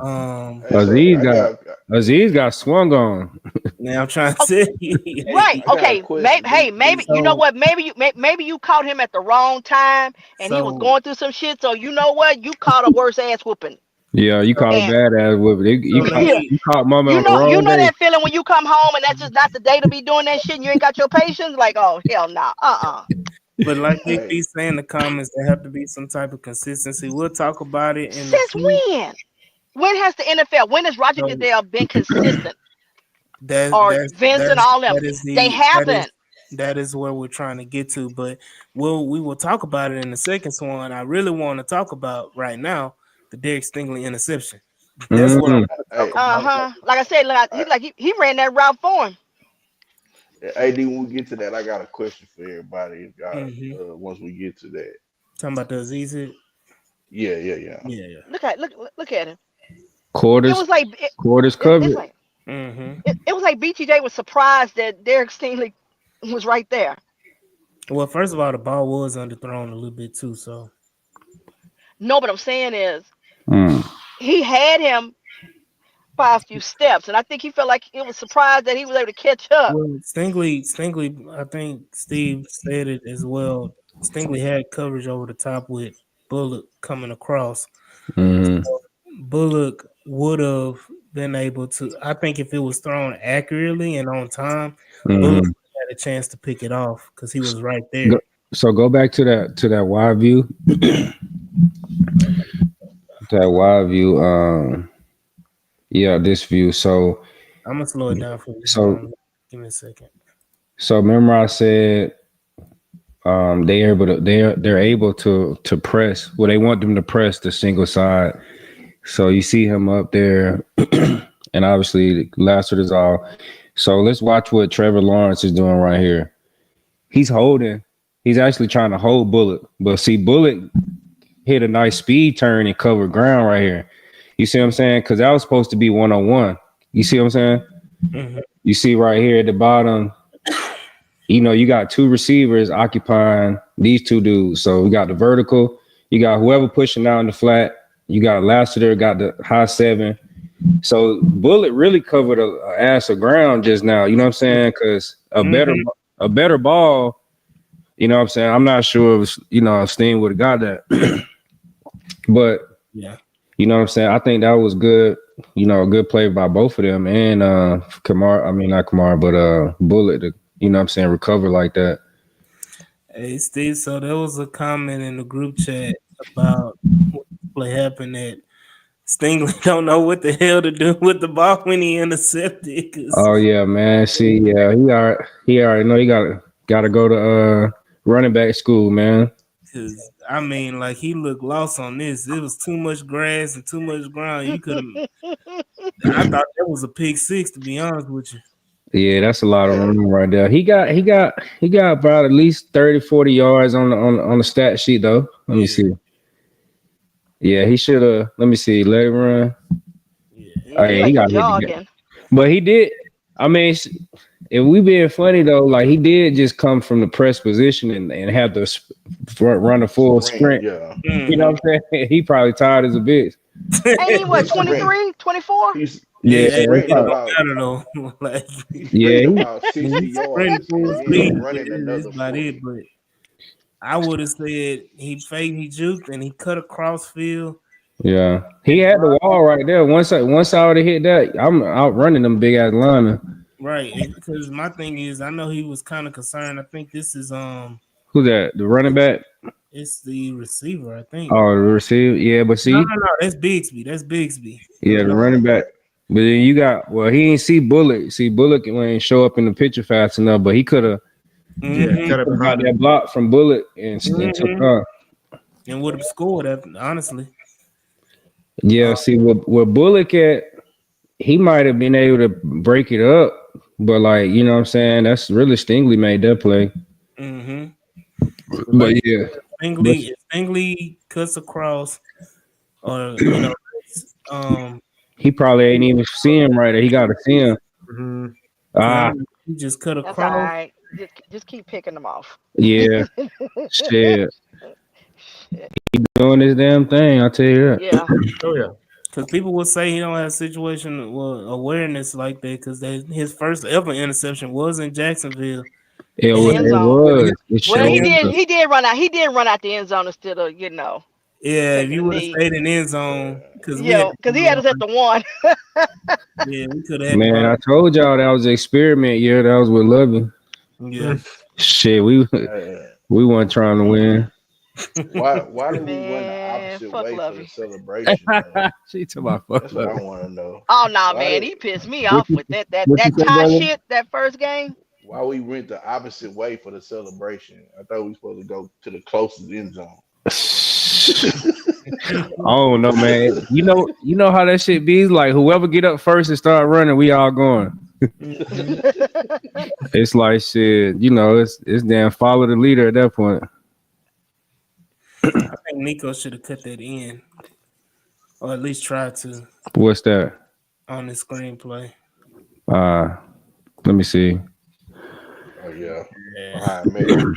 [SPEAKER 6] Hey, so
[SPEAKER 8] Aziz got swung on.
[SPEAKER 1] Now I'm trying to
[SPEAKER 4] Oh,
[SPEAKER 1] tell you.
[SPEAKER 4] right?
[SPEAKER 6] I got a
[SPEAKER 4] Okay.
[SPEAKER 6] question.
[SPEAKER 4] Hey, maybe you know
[SPEAKER 1] So
[SPEAKER 4] what? Maybe you caught him at the wrong time, and he was
[SPEAKER 1] so
[SPEAKER 4] going through some shit. So you know what? You caught a worse ass whooping.
[SPEAKER 8] Yeah, you caught a
[SPEAKER 4] And
[SPEAKER 8] badass with it.
[SPEAKER 1] so let me.
[SPEAKER 8] You caught Mama
[SPEAKER 4] you
[SPEAKER 8] on the
[SPEAKER 4] know, you
[SPEAKER 8] wrong
[SPEAKER 4] know
[SPEAKER 8] day.
[SPEAKER 4] that feeling when you come home and that's just not the day to be doing that shit, and you ain't got your patience. Like, oh hell no,
[SPEAKER 1] But like Big
[SPEAKER 6] Hey,
[SPEAKER 1] B saying in the comments, there have to be some type of consistency. We'll talk about it in the
[SPEAKER 4] Since
[SPEAKER 1] queue.
[SPEAKER 4] when? When has the NFL? When has Roger
[SPEAKER 1] So
[SPEAKER 4] Goodell been consistent?
[SPEAKER 1] that
[SPEAKER 4] Or
[SPEAKER 1] that's
[SPEAKER 4] Vince and
[SPEAKER 1] that's
[SPEAKER 4] all them?
[SPEAKER 1] that is
[SPEAKER 4] They
[SPEAKER 1] the
[SPEAKER 4] haven't.
[SPEAKER 1] that is where we're trying to get to. But we will talk about it in the second one. I really want to talk about right now the Derek Stingley interception. That's what I
[SPEAKER 8] Mm.
[SPEAKER 1] want to talk
[SPEAKER 6] hey,
[SPEAKER 1] about.
[SPEAKER 4] Like I said,
[SPEAKER 6] I,
[SPEAKER 4] he ran that route for him.
[SPEAKER 6] AD, when we get to that, I got a question for everybody. If y'all,
[SPEAKER 1] Mm-hmm.
[SPEAKER 6] once we get to that,
[SPEAKER 1] Talking about the Aziz hit.
[SPEAKER 6] yeah.
[SPEAKER 1] Yeah, yeah.
[SPEAKER 4] Look at him. It
[SPEAKER 8] Quarters,
[SPEAKER 4] was like
[SPEAKER 8] quarters
[SPEAKER 4] it's
[SPEAKER 8] covered.
[SPEAKER 4] like
[SPEAKER 1] Mm-hmm.
[SPEAKER 4] it was like BTJ was surprised that Derek Stingley was right there.
[SPEAKER 1] Well, first of all, the ball was underthrown a little bit too. So
[SPEAKER 4] No, what I'm saying is
[SPEAKER 8] Mm.
[SPEAKER 4] he had him by a few steps, and I think he felt like it was surprised that he was able to catch up.
[SPEAKER 1] Well, Stingley, I think Steve said it as well. Stingley had coverage over the top with Bullock coming across.
[SPEAKER 8] Mhm.
[SPEAKER 1] So Bullock would have been able to. I think if it was thrown accurately and on time, Bullock
[SPEAKER 8] Mhm.
[SPEAKER 1] had a chance to pick it off because he was right
[SPEAKER 8] Go,
[SPEAKER 1] there.
[SPEAKER 8] so go back to that wide view. That wide view. Yeah, this view. So
[SPEAKER 1] I'm gonna slow it down for you. Hold
[SPEAKER 8] so
[SPEAKER 1] on, give me a second.
[SPEAKER 8] so remember I said they're able to press. Well, they want them to press the single side. So you see him up there, and obviously Lassard is all. So let's watch what Trevor Lawrence is doing right here. He's holding. He's actually trying to hold Bullock, but see Bullock hit a nice speed turn and covered ground right here. You see what I'm saying? Because that was supposed to be 1-on-1. You see what I'm saying?
[SPEAKER 1] Mhm.
[SPEAKER 8] You see right here at the bottom, you got two receivers occupying these two dudes. So we got the vertical, you got whoever pushing out in the flat, you got Lassiter, got the high 7. So Bullet really covered a ass of ground just now. You know what I'm saying? Because a better ball. You know what I'm saying? I'm not sure if Steen would have got that, but
[SPEAKER 1] Yeah.
[SPEAKER 8] you know what I'm saying? I think that was good. A good play by both of them and Kamara. I mean not Kamara, but Bullet. You know what I'm saying? Recover like that.
[SPEAKER 1] Hey Steve, so there was a comment in the group chat about what play happened that Stingley don't know what the hell to do with the ball when he intercepted.
[SPEAKER 8] Oh yeah, man. See, yeah, he already know he gotta go to running back school, man.
[SPEAKER 1] Cause I mean, like he looked lost on this. It was too much grass and too much ground. You could have. I thought that was a pick six, to be honest with you.
[SPEAKER 8] Yeah, that's a lot of room right there. He got about at least 30, 40 yards on the stat sheet though. Let me see. Yeah, he should have. Let me see. Let it run. Oh
[SPEAKER 4] Yeah, he
[SPEAKER 8] yeah, he
[SPEAKER 4] like he
[SPEAKER 8] got hit again.
[SPEAKER 4] jogging.
[SPEAKER 8] But he did. I mean, if we being funny though, like he did just come from the press position and have to run a full sprint.
[SPEAKER 6] Yeah.
[SPEAKER 8] You know what I'm saying? He probably tired as a bitch.
[SPEAKER 4] Ain't he what,
[SPEAKER 6] He sprint.
[SPEAKER 4] 23, 24?
[SPEAKER 6] He's
[SPEAKER 8] Yeah,
[SPEAKER 6] he's
[SPEAKER 1] Yeah,
[SPEAKER 6] sprinting
[SPEAKER 1] it don't
[SPEAKER 6] about
[SPEAKER 1] matter though. Like
[SPEAKER 6] he's
[SPEAKER 8] yeah.
[SPEAKER 6] sprinting about 60
[SPEAKER 1] he's sprinting
[SPEAKER 6] yards
[SPEAKER 1] full
[SPEAKER 6] and then
[SPEAKER 1] speed.
[SPEAKER 6] running
[SPEAKER 1] That's
[SPEAKER 6] another
[SPEAKER 1] about it.
[SPEAKER 6] 40.
[SPEAKER 1] But I would have said he juked and he cut across field.
[SPEAKER 8] Yeah, he
[SPEAKER 1] And
[SPEAKER 8] had the wall right there. Once I would have hit that, I'm outrunning them big ass linemen.
[SPEAKER 1] right, because my thing is, I know he was kind of concerned. I think this is
[SPEAKER 8] Who's that? The running back?
[SPEAKER 1] it's the receiver. I think.
[SPEAKER 8] Oh, the receiver. Yeah, but
[SPEAKER 1] No,
[SPEAKER 8] see,
[SPEAKER 1] no, no. That's Bigsby. That's Bigsby.
[SPEAKER 8] yeah, the running back. But then you got he ain't see Bullock. See Bullock ain't show up in the picture fast enough, but he could have
[SPEAKER 7] Yeah, cut it
[SPEAKER 8] got
[SPEAKER 7] behind
[SPEAKER 8] that
[SPEAKER 7] him.
[SPEAKER 8] block from Bullock and took off.
[SPEAKER 1] And would have scored. Honestly.
[SPEAKER 8] Yeah, see what Bullock at, he might have been able to break it up, but like you know what I'm saying, that's really Stingley made that play.
[SPEAKER 1] Mm-hmm.
[SPEAKER 8] But yeah, but
[SPEAKER 1] Stingley cuts across, or
[SPEAKER 8] he probably ain't even see him right there. He got to see him.
[SPEAKER 7] Mm-hmm.
[SPEAKER 8] Ah,
[SPEAKER 1] he just cut
[SPEAKER 4] That's all
[SPEAKER 1] across.
[SPEAKER 4] right. Just keep picking them off.
[SPEAKER 8] yeah, shit, doing his damn thing. I tell you that.
[SPEAKER 4] Yeah.
[SPEAKER 7] Oh yeah.
[SPEAKER 1] Because people will say he don't have situation awareness like that. Because his first ever interception was in Jacksonville.
[SPEAKER 8] It
[SPEAKER 4] In the
[SPEAKER 8] was.
[SPEAKER 4] end
[SPEAKER 8] It
[SPEAKER 4] zone.
[SPEAKER 8] was. It
[SPEAKER 4] Well,
[SPEAKER 8] showed.
[SPEAKER 4] he did run out. He did run out the end zone instead of
[SPEAKER 1] Yeah, if
[SPEAKER 4] taking
[SPEAKER 1] you
[SPEAKER 4] a
[SPEAKER 1] would have
[SPEAKER 4] knee.
[SPEAKER 1] stayed in end zone, because we had
[SPEAKER 4] Yeah, because he had us at the one.
[SPEAKER 1] yeah, we could have had
[SPEAKER 8] Man, I
[SPEAKER 1] the
[SPEAKER 8] told y'all that was an experiment year. That was with Lovey.
[SPEAKER 1] yeah.
[SPEAKER 8] Shit, we weren't trying to win.
[SPEAKER 6] Why did we run the
[SPEAKER 4] Man,
[SPEAKER 6] opposite
[SPEAKER 4] fuck
[SPEAKER 6] way for the
[SPEAKER 4] Lovey.
[SPEAKER 6] celebration? Though?
[SPEAKER 8] She told my fuck
[SPEAKER 6] That's what I
[SPEAKER 8] Lovey.
[SPEAKER 6] want to know.
[SPEAKER 4] Oh no,
[SPEAKER 6] Why
[SPEAKER 4] man,
[SPEAKER 6] did
[SPEAKER 4] he pissed me
[SPEAKER 8] What
[SPEAKER 4] off
[SPEAKER 8] you,
[SPEAKER 4] with that
[SPEAKER 8] what you say,
[SPEAKER 4] tie
[SPEAKER 8] brother?
[SPEAKER 4] shit that first game.
[SPEAKER 6] why we went the opposite way for the celebration? I thought we were supposed to go to the closest end zone.
[SPEAKER 8] I don't know, man. You know how that shit be. Like whoever get up first and start running, we all going. It's like shit. It's damn follow the leader at that point.
[SPEAKER 1] I think Nico should have cut that in, or at least tried to
[SPEAKER 8] What's that?
[SPEAKER 1] on the screenplay.
[SPEAKER 8] Let me see.
[SPEAKER 6] Oh yeah,
[SPEAKER 1] Yeah.
[SPEAKER 6] behind me.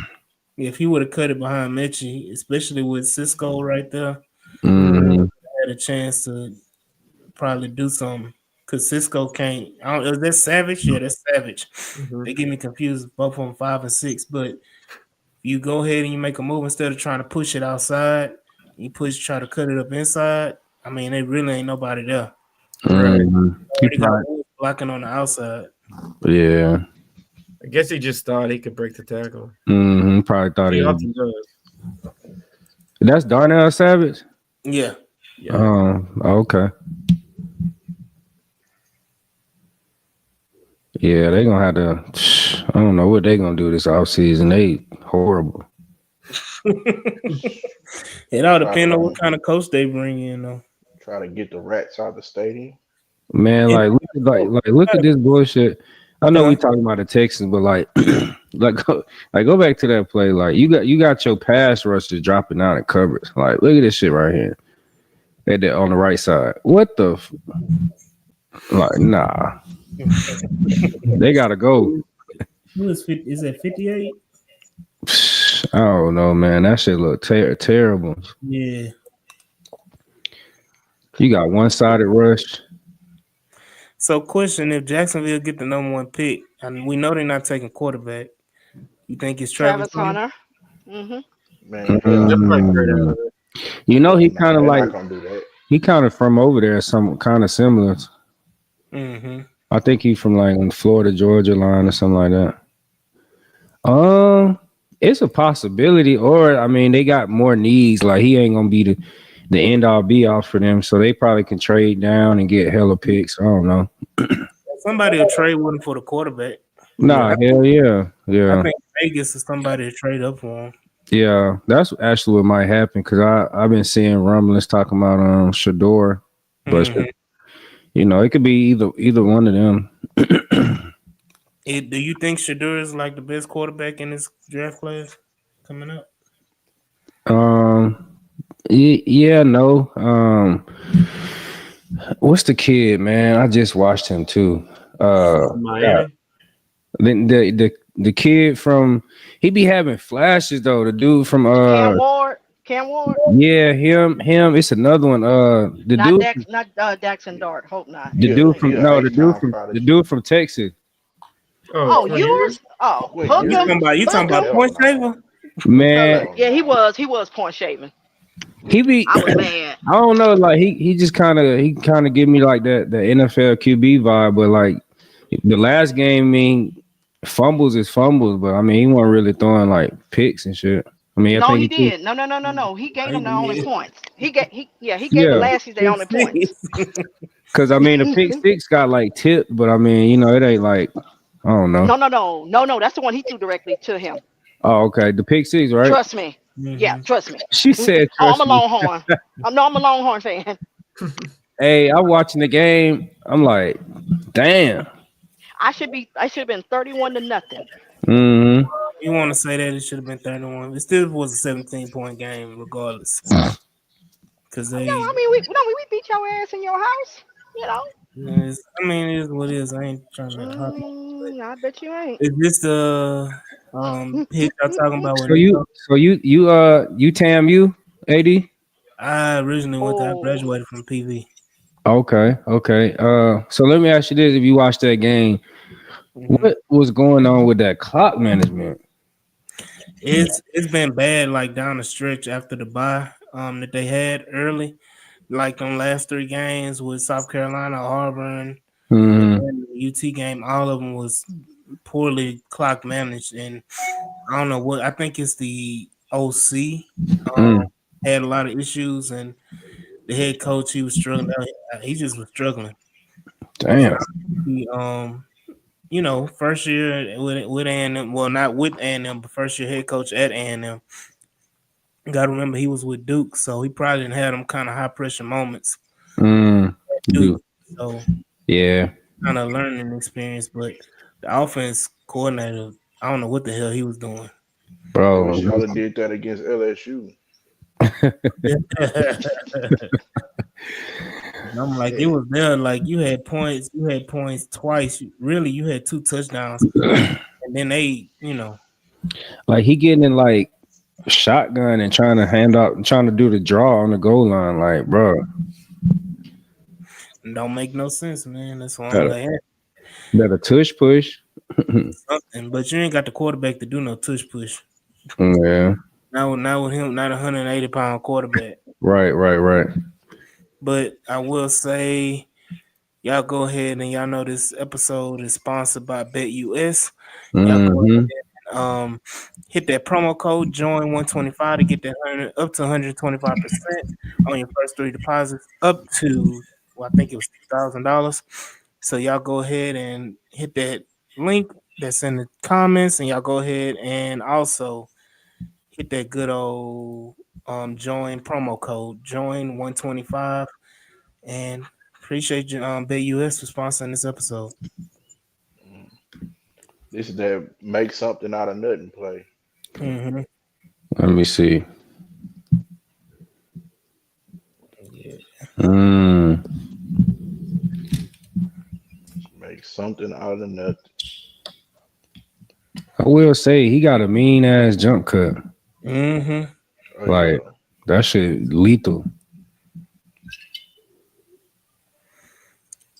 [SPEAKER 1] If he would have cut it behind Mechie, especially with Cisco right there,
[SPEAKER 8] Mhm.
[SPEAKER 1] had a chance to probably do something. because Cisco can't. I don't. Is that Savage? Yeah, that's Savage.
[SPEAKER 7] Mhm.
[SPEAKER 1] They get me confused. Both of them 5 and 6. But you go ahead and you make a move instead of trying to push it outside. You try to cut it up inside. I mean, they really ain't nobody there.
[SPEAKER 7] Right.
[SPEAKER 8] He
[SPEAKER 1] Already got
[SPEAKER 8] probably,
[SPEAKER 1] Woods blocking on the outside.
[SPEAKER 8] yeah.
[SPEAKER 7] I guess he just thought he could break the tackle.
[SPEAKER 8] Probably thought
[SPEAKER 7] He
[SPEAKER 8] he.
[SPEAKER 7] often does.
[SPEAKER 8] That's Darnell Savage.
[SPEAKER 1] Yeah.
[SPEAKER 7] Yeah.
[SPEAKER 8] Okay. Yeah, they gonna have to. I don't know what they gonna do this offseason. They horrible.
[SPEAKER 1] It all depends on what kind of coach they bring in, though.
[SPEAKER 6] Try to get the rats out of the stadium.
[SPEAKER 8] Man, like look at this bullshit. I know we talking about the Texans, but like go back to that play. Like you got your pass rushers dropping out in coverage. Like look at this shit right here. On the right side. What the like nah. They gotta go.
[SPEAKER 1] Who is 50? Is that 58?
[SPEAKER 8] I don't know, man. That shit look terrible.
[SPEAKER 1] Yeah.
[SPEAKER 8] You got one-sided rush.
[SPEAKER 1] So, question: if Jacksonville get the number 1 pick, and we know they're not taking quarterback, you think it's Travis Hunter?
[SPEAKER 4] Mm-hmm.
[SPEAKER 6] Man, hell,
[SPEAKER 8] You know, he
[SPEAKER 6] nah,
[SPEAKER 8] kind of
[SPEAKER 6] they're
[SPEAKER 8] like
[SPEAKER 6] not gonna do that.
[SPEAKER 8] he kind of from over there, some kind of similar.
[SPEAKER 1] Mm-hmm.
[SPEAKER 8] I think he's from like on the Florida Georgia line or something like that. It's a possibility, or I mean, they got more needs. Like he ain't gonna be the end all be all for them, so they probably can trade down and get hella picks. I don't know.
[SPEAKER 1] Somebody will trade with him for the quarterback.
[SPEAKER 8] Nah, hell yeah.
[SPEAKER 1] I think Vegas is somebody to trade up for him.
[SPEAKER 8] Yeah, that's actually what might happen because I've been seeing rumblings talking about Shador, but you know it could be either one of them.
[SPEAKER 1] Do you think Shador is like the best quarterback in this draft class coming up?
[SPEAKER 8] Yeah, no. What's the kid, man? I just watched him too.
[SPEAKER 7] Miami.
[SPEAKER 8] The kid from he be having flashes though. The dude from
[SPEAKER 4] Cam Ward.
[SPEAKER 8] Yeah, him. It's another one. The
[SPEAKER 4] not
[SPEAKER 8] dude,
[SPEAKER 4] Dax, not Daxon Dart. Hope not.
[SPEAKER 8] the dude from Texas.
[SPEAKER 4] Oh, yours? Oh,
[SPEAKER 6] Wait,
[SPEAKER 4] hook
[SPEAKER 1] You
[SPEAKER 4] him.
[SPEAKER 1] talking about Point Shaver?
[SPEAKER 8] Man,
[SPEAKER 4] Yeah, he was point shaving.
[SPEAKER 8] he be.
[SPEAKER 4] I was mad.
[SPEAKER 8] I don't know. Like he just kind of give me like the NFL QB vibe, but like the last game, I mean, fumbles is fumbles, but I mean he wasn't really throwing like picks and shit. I mean,
[SPEAKER 4] No, he did. No. He gave them the only points. He gave the Lassies the only points.
[SPEAKER 8] Because I mean, the pick six got like tipped, but I mean, you know, it ain't like I don't know.
[SPEAKER 4] No. That's the one he threw directly to him.
[SPEAKER 8] Oh, okay. The pick six, right?
[SPEAKER 4] Trust me. Yeah, trust me.
[SPEAKER 8] She said,
[SPEAKER 4] I'm a Longhorn. I'm a Longhorn fan.
[SPEAKER 8] Hey, I'm watching the game. I'm like, damn.
[SPEAKER 4] I should have been 31-0.
[SPEAKER 8] Mm-hmm.
[SPEAKER 1] You want to say that it should have been 31? It still was a 17-point game, regardless. Because they.
[SPEAKER 4] No, I mean we beat your ass in your house. You know.
[SPEAKER 1] It is what it is. I ain't trying to.
[SPEAKER 4] I bet you ain't.
[SPEAKER 1] Is this the pick I'm talking about?
[SPEAKER 8] So you TAMU, AD?
[SPEAKER 1] I originally I graduated from PV.
[SPEAKER 8] Okay. So let me ask you this: if you watched that game, what was going on with that clock management?
[SPEAKER 1] It's been bad, like down the stretch after the bye that they had early, like on last 3 games with South Carolina, Auburn, and the UT game. All of them was poorly clock managed, and I don't know what. I think it's the OC had a lot of issues, and the head coach he was struggling. He just was struggling.
[SPEAKER 8] Damn.
[SPEAKER 1] First year with A&M, well, not with A&M, but first year head coach at A&M. Got to remember he was with Duke, so he probably didn't have them kind of high pressure moments. Duke, so
[SPEAKER 8] yeah,
[SPEAKER 1] kind of learning experience. But the offense coordinator, I don't know what the hell he was doing,
[SPEAKER 8] bro.
[SPEAKER 6] He should have did that against LSU.
[SPEAKER 1] And I'm like, it was there. Like you had points twice. Really, you had 2 touchdowns, and then they,
[SPEAKER 8] like he getting in like shotgun and trying to hand out, trying to do the draw on the goal line, like, bro.
[SPEAKER 1] Don't make no sense, man. That's why I'm
[SPEAKER 8] Better,
[SPEAKER 1] like, hey,
[SPEAKER 8] better tush push.
[SPEAKER 1] something. But you ain't got the quarterback to do no tush push.
[SPEAKER 8] Yeah.
[SPEAKER 1] Not with him, not 180-pound quarterback.
[SPEAKER 8] Right.
[SPEAKER 1] But I will say, y'all go ahead and y'all know this episode is sponsored by BetUS. Y'all go
[SPEAKER 8] Mm-hmm.
[SPEAKER 1] ahead and hit that promo code join 125 to get that up to 125% on your first 3 deposits up to I think it was $2,000. So y'all go ahead and hit that link that's in the comments, and y'all go ahead and also hit that good old join promo code join 125, and appreciate you BetUS for sponsoring this episode.
[SPEAKER 6] This is that make something out of nothing play.
[SPEAKER 1] Mm-hmm.
[SPEAKER 8] Let me see.
[SPEAKER 1] Yeah.
[SPEAKER 6] Make something out of nothing.
[SPEAKER 8] I will say he got a mean ass jump cut.
[SPEAKER 1] Mm-hmm.
[SPEAKER 6] Oh,
[SPEAKER 8] Like
[SPEAKER 6] yeah.
[SPEAKER 8] that shit lethal.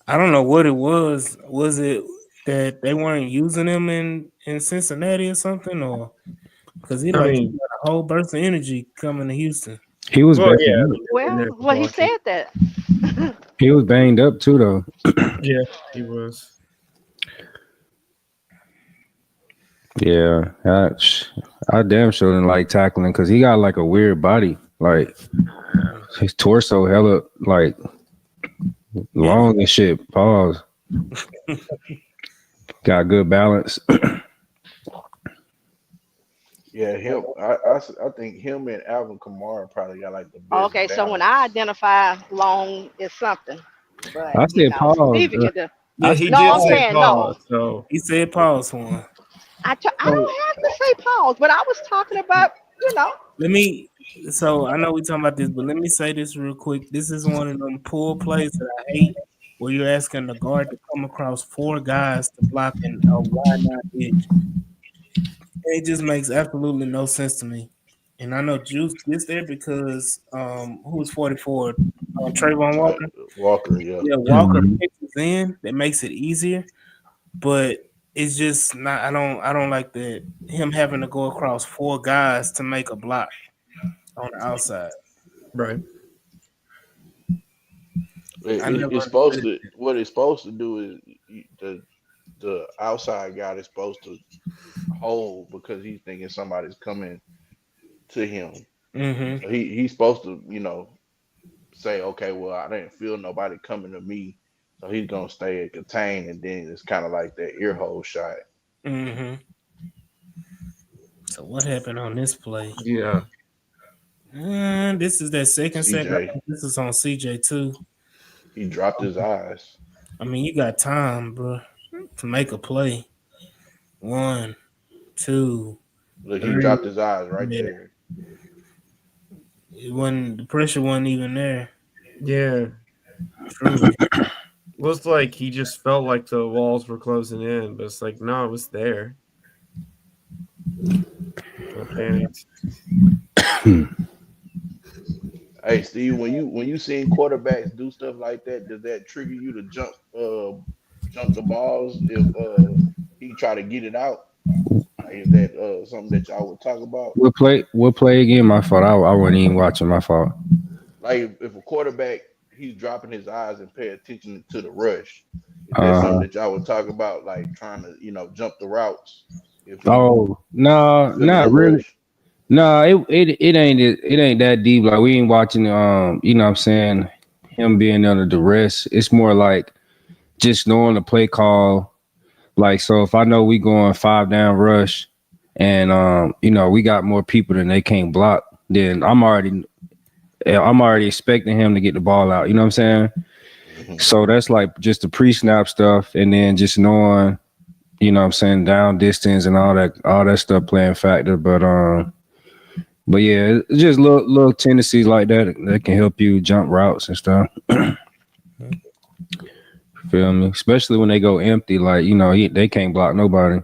[SPEAKER 1] I don't know what it was. Was it that they weren't using him in Cincinnati or something, or because he
[SPEAKER 7] I
[SPEAKER 1] got
[SPEAKER 7] mean,
[SPEAKER 1] a whole burst of energy coming to Houston?
[SPEAKER 8] He was
[SPEAKER 7] well,
[SPEAKER 8] banged
[SPEAKER 7] yeah, I
[SPEAKER 8] up.
[SPEAKER 7] mean, they've been there for
[SPEAKER 4] Well, he
[SPEAKER 7] watching.
[SPEAKER 4] said that.
[SPEAKER 8] He was banged up too though.
[SPEAKER 7] Yeah, he was.
[SPEAKER 8] Yeah, I damn sure didn't like tackling because he got like a weird body. Like his torso hella like long and shit. Pause. Got good balance.
[SPEAKER 6] Yeah, him. I think him and Alvin Kamara probably got like the best
[SPEAKER 4] Okay, so when
[SPEAKER 6] balance.
[SPEAKER 4] I identify long is something, but
[SPEAKER 8] I said pause.
[SPEAKER 4] Stevie can do.
[SPEAKER 1] Yeah,
[SPEAKER 7] He
[SPEAKER 1] he
[SPEAKER 4] No,
[SPEAKER 7] did
[SPEAKER 4] I'm
[SPEAKER 7] say
[SPEAKER 4] saying no.
[SPEAKER 7] pause, so
[SPEAKER 1] he said pause one.
[SPEAKER 4] I
[SPEAKER 1] So
[SPEAKER 4] don't have to say pause, but I was talking about,
[SPEAKER 1] let me. So I know we talking about this, but let me say this real quick. This is one of them pull plays that I hate, where you're asking the guard to come across 4 guys to block a wide nine edge. It just makes absolutely no sense to me. And I know Juice gets there because who's 44? Trayvon Walker.
[SPEAKER 6] Walker, yeah.
[SPEAKER 1] Yeah, Walker
[SPEAKER 8] Mhm.
[SPEAKER 1] pitches in. That makes it easier, but it's just not. I don't like that him having to go across 4 guys to make a block on the outside.
[SPEAKER 7] right.
[SPEAKER 1] I never
[SPEAKER 6] It's supposed
[SPEAKER 1] understood
[SPEAKER 6] to. What it's supposed to do is the outside guy is supposed to hold because he's thinking somebody's coming to him.
[SPEAKER 1] it. Mm-hmm.
[SPEAKER 6] So he's supposed to, say, okay, well, I didn't feel nobody coming to me, so he's gonna stay contained, and then it's kind of like that ear hole shot.
[SPEAKER 1] Mm-hmm. So what happened on this play?
[SPEAKER 7] Yeah.
[SPEAKER 1] This is that second sack. I
[SPEAKER 6] CJ,
[SPEAKER 1] think this is on CJ too.
[SPEAKER 6] he dropped his eyes.
[SPEAKER 1] I mean, you got time, bro, to make a play. 1, 2,
[SPEAKER 6] Look, he
[SPEAKER 1] 3.
[SPEAKER 6] dropped his eyes right
[SPEAKER 1] Yeah,
[SPEAKER 6] there.
[SPEAKER 1] the pressure wasn't even there.
[SPEAKER 7] Yeah.
[SPEAKER 1] Truly.
[SPEAKER 7] Looks like he just felt like the walls were closing in, but it's like, no, it was there. I panicked.
[SPEAKER 6] Hey, Steve, when you seen quarterbacks do stuff like that, does that trigger you to jump the balls if he try to get it out? Like, is that something that y'all would talk about?
[SPEAKER 8] We'll play again. My fault. I wasn't even watching. My fault.
[SPEAKER 6] Like if a quarterback he's dropping his eyes and pay attention to the rush, is that something that y'all would talk about, like trying to jump the routes? If he
[SPEAKER 8] Oh no,
[SPEAKER 6] feeling the
[SPEAKER 8] not really.
[SPEAKER 6] rush?
[SPEAKER 8] No, it ain't that deep. Like we ain't watching. You know what I'm saying, him being under duress. It's more like just knowing the play call. Like so, if I know we going 5 down rush, and we got more people than they can't block, then I'm already expecting him to get the ball out. You know what I'm saying?
[SPEAKER 6] Mm-hmm.
[SPEAKER 8] So that's like just the pre-snap stuff, and then just knowing, you know what I'm saying, down distance and all that stuff playing factor. But yeah, it's just little tendencies like that can help you jump routes and stuff. Feel me? Especially when they go empty, like they can't block nobody.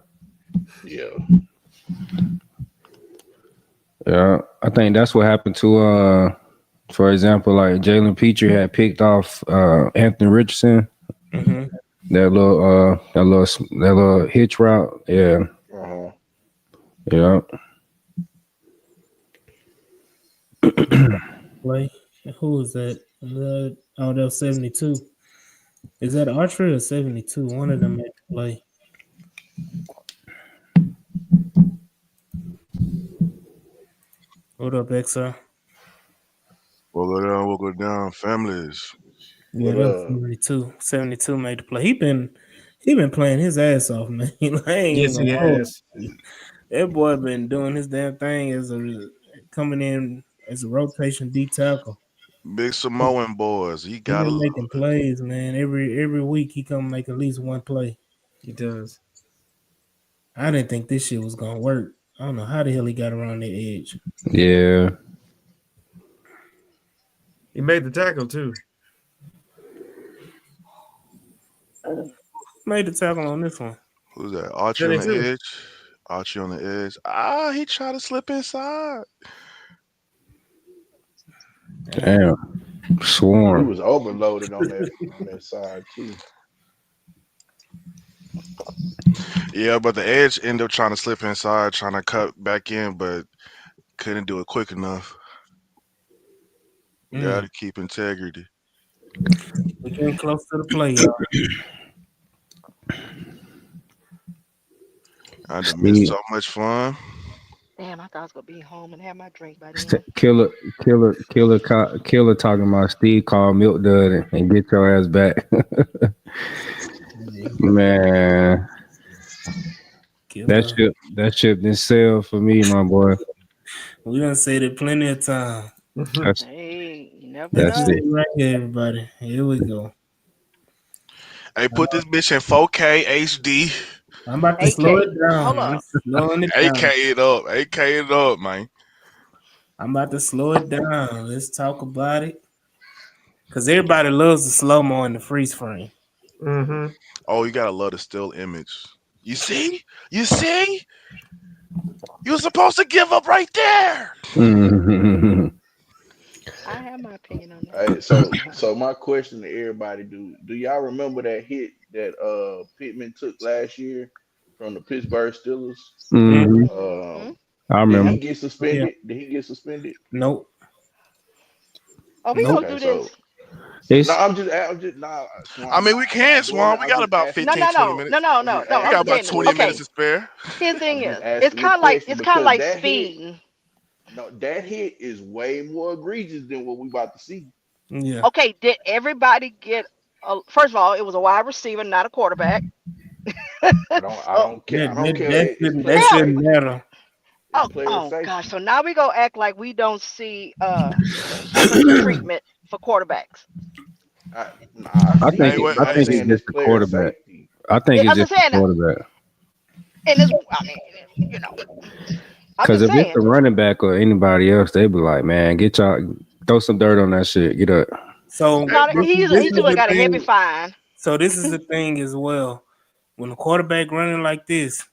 [SPEAKER 6] Yeah.
[SPEAKER 8] Yeah, I think that's what happened to For example, like Jalen Petrie had picked off Anthony Richardson.
[SPEAKER 1] Mm-hmm.
[SPEAKER 8] That little hitch route. Yeah,
[SPEAKER 6] Uh-huh.
[SPEAKER 8] yeah.
[SPEAKER 1] Play. Who was that? Oh, that was 72. Is that Archery or 72? One of them made the play. What up, XR?
[SPEAKER 9] We'll go down, families.
[SPEAKER 1] Yeah,
[SPEAKER 6] What
[SPEAKER 1] that was
[SPEAKER 6] up?
[SPEAKER 1] 72. 72 made the play. He been playing his ass off, man. I ain't even
[SPEAKER 7] Yes, he
[SPEAKER 1] gonna hold
[SPEAKER 7] has.
[SPEAKER 1] you. That boy been doing his damn thing coming in as a rotation D tackle.
[SPEAKER 9] Big Samoan boys. He
[SPEAKER 1] He
[SPEAKER 9] gotta
[SPEAKER 1] been
[SPEAKER 9] love
[SPEAKER 1] making
[SPEAKER 9] it.
[SPEAKER 1] plays, man. Every week he come make at least one play.
[SPEAKER 7] He does.
[SPEAKER 1] I didn't think this shit was gonna work. I don't know how the hell he got around that edge.
[SPEAKER 8] Yeah.
[SPEAKER 7] He made the tackle too.
[SPEAKER 1] Made the tackle on this one.
[SPEAKER 9] Who's that? Archie on the
[SPEAKER 7] 72.
[SPEAKER 9] edge. Archie on the edge. Ah, he tried to slip inside.
[SPEAKER 8] Damn.
[SPEAKER 6] He
[SPEAKER 8] Swarm.
[SPEAKER 6] was overloaded on that side too.
[SPEAKER 9] Yeah, but the edge ended up trying to slip inside, trying to cut back in, but couldn't do it quick enough. Got
[SPEAKER 1] Mm.
[SPEAKER 9] to keep integrity.
[SPEAKER 1] We're getting close to the play, y'all.
[SPEAKER 9] I done missed
[SPEAKER 8] See,
[SPEAKER 9] so much fun.
[SPEAKER 4] Damn, I thought I was gonna be home and have my drink by then.
[SPEAKER 8] killer talking about Steve called Milk Dud and get your ass back. Man,
[SPEAKER 1] Killer.
[SPEAKER 8] that ship didn't sell for me, my boy.
[SPEAKER 1] We done said it plenty of time.
[SPEAKER 8] That's
[SPEAKER 4] Hey, you never
[SPEAKER 1] This
[SPEAKER 8] that's
[SPEAKER 1] is
[SPEAKER 4] know.
[SPEAKER 8] it.
[SPEAKER 1] it right here, everybody. Here we go.
[SPEAKER 9] Hey, put this bitch in 4K HD.
[SPEAKER 1] I'm about to slow it
[SPEAKER 4] AK, hold
[SPEAKER 1] down. I'm
[SPEAKER 4] up.
[SPEAKER 1] slowing it
[SPEAKER 9] AK
[SPEAKER 1] down.
[SPEAKER 9] it up. AK it up, man.
[SPEAKER 1] I'm about to slow it down. Let's talk about it. Cause everybody loves the slow mo and the freeze frame.
[SPEAKER 7] Mm-hmm.
[SPEAKER 9] Oh, you gotta love the still image. You see? You see? You were supposed to give up right there.
[SPEAKER 8] Mhm.
[SPEAKER 4] I have my opinion on that.
[SPEAKER 6] Hey, so my question to everybody: Do y'all remember that hit that Pittman took last year from the Pittsburgh Steelers?
[SPEAKER 1] Mm,
[SPEAKER 8] Mhm.
[SPEAKER 4] Hmm.
[SPEAKER 8] I
[SPEAKER 6] Did
[SPEAKER 8] remember.
[SPEAKER 6] he get
[SPEAKER 1] yeah.
[SPEAKER 6] suspended? Did he get suspended?
[SPEAKER 1] Nope.
[SPEAKER 4] Oh, we
[SPEAKER 1] Nope.
[SPEAKER 4] gonna
[SPEAKER 6] Okay,
[SPEAKER 4] do
[SPEAKER 6] so
[SPEAKER 4] this.
[SPEAKER 6] no,
[SPEAKER 8] It's
[SPEAKER 6] I'm just nah,
[SPEAKER 9] I
[SPEAKER 6] Swan.
[SPEAKER 9] mean, we
[SPEAKER 6] I'm
[SPEAKER 9] can,
[SPEAKER 6] not doing
[SPEAKER 9] Swan.
[SPEAKER 6] it.
[SPEAKER 9] We
[SPEAKER 6] I'm
[SPEAKER 9] got
[SPEAKER 6] just
[SPEAKER 9] about
[SPEAKER 6] asking.
[SPEAKER 4] No,
[SPEAKER 9] 15,
[SPEAKER 4] no,
[SPEAKER 9] 20
[SPEAKER 4] no, no,
[SPEAKER 9] minutes.
[SPEAKER 4] no,
[SPEAKER 6] I'm
[SPEAKER 4] no,
[SPEAKER 6] just
[SPEAKER 4] no.
[SPEAKER 9] We
[SPEAKER 4] I'm
[SPEAKER 9] got
[SPEAKER 4] just
[SPEAKER 9] about
[SPEAKER 6] asking the
[SPEAKER 4] saying this.
[SPEAKER 9] 20 minutes
[SPEAKER 4] Okay,
[SPEAKER 9] to
[SPEAKER 6] question.
[SPEAKER 9] spare.
[SPEAKER 4] his thing
[SPEAKER 6] I'm just
[SPEAKER 4] is, it's
[SPEAKER 6] asking the
[SPEAKER 4] kind of like
[SPEAKER 6] question
[SPEAKER 4] it's kind of
[SPEAKER 6] because
[SPEAKER 4] like
[SPEAKER 6] that hit,
[SPEAKER 4] speeding.
[SPEAKER 6] no, that hit is way more egregious than what we about to see.
[SPEAKER 1] Yeah.
[SPEAKER 4] Okay, did everybody get? First of all, it was a wide receiver, not a quarterback.
[SPEAKER 6] I
[SPEAKER 4] So
[SPEAKER 6] don't care.
[SPEAKER 1] That
[SPEAKER 6] I don't
[SPEAKER 1] that
[SPEAKER 6] care.
[SPEAKER 1] that
[SPEAKER 6] It's
[SPEAKER 1] shouldn't that
[SPEAKER 6] player
[SPEAKER 4] hell,
[SPEAKER 1] shouldn't
[SPEAKER 6] safety.
[SPEAKER 1] matter.
[SPEAKER 6] It's
[SPEAKER 4] oh,
[SPEAKER 6] player
[SPEAKER 4] oh gosh.
[SPEAKER 6] safety.
[SPEAKER 4] So now we go act like we don't see different treatment for quarterbacks.
[SPEAKER 6] I
[SPEAKER 8] I
[SPEAKER 6] see
[SPEAKER 8] think
[SPEAKER 9] Hey,
[SPEAKER 8] it,
[SPEAKER 6] it,
[SPEAKER 9] wait,
[SPEAKER 6] but
[SPEAKER 8] I
[SPEAKER 6] I'm
[SPEAKER 8] think
[SPEAKER 9] hey,
[SPEAKER 8] it's
[SPEAKER 6] saying it's
[SPEAKER 8] just the
[SPEAKER 6] player
[SPEAKER 8] quarterback.
[SPEAKER 6] safety.
[SPEAKER 8] I think it's
[SPEAKER 4] I'm
[SPEAKER 8] just
[SPEAKER 4] just
[SPEAKER 8] the
[SPEAKER 4] saying,
[SPEAKER 8] quarterback.
[SPEAKER 4] and this, I mean, you know, I'm
[SPEAKER 8] Because
[SPEAKER 4] just
[SPEAKER 8] if it's
[SPEAKER 4] saying.
[SPEAKER 8] the running back or anybody else, they be like, man, get y'all throw some dirt on that shit. Get up.
[SPEAKER 1] So
[SPEAKER 9] hey,
[SPEAKER 4] No,
[SPEAKER 9] bro.
[SPEAKER 1] this
[SPEAKER 4] he
[SPEAKER 1] is
[SPEAKER 4] still
[SPEAKER 1] the
[SPEAKER 4] got a heavy
[SPEAKER 1] thing.
[SPEAKER 4] fine.
[SPEAKER 1] So this is the thing as well. When the quarterback running like this,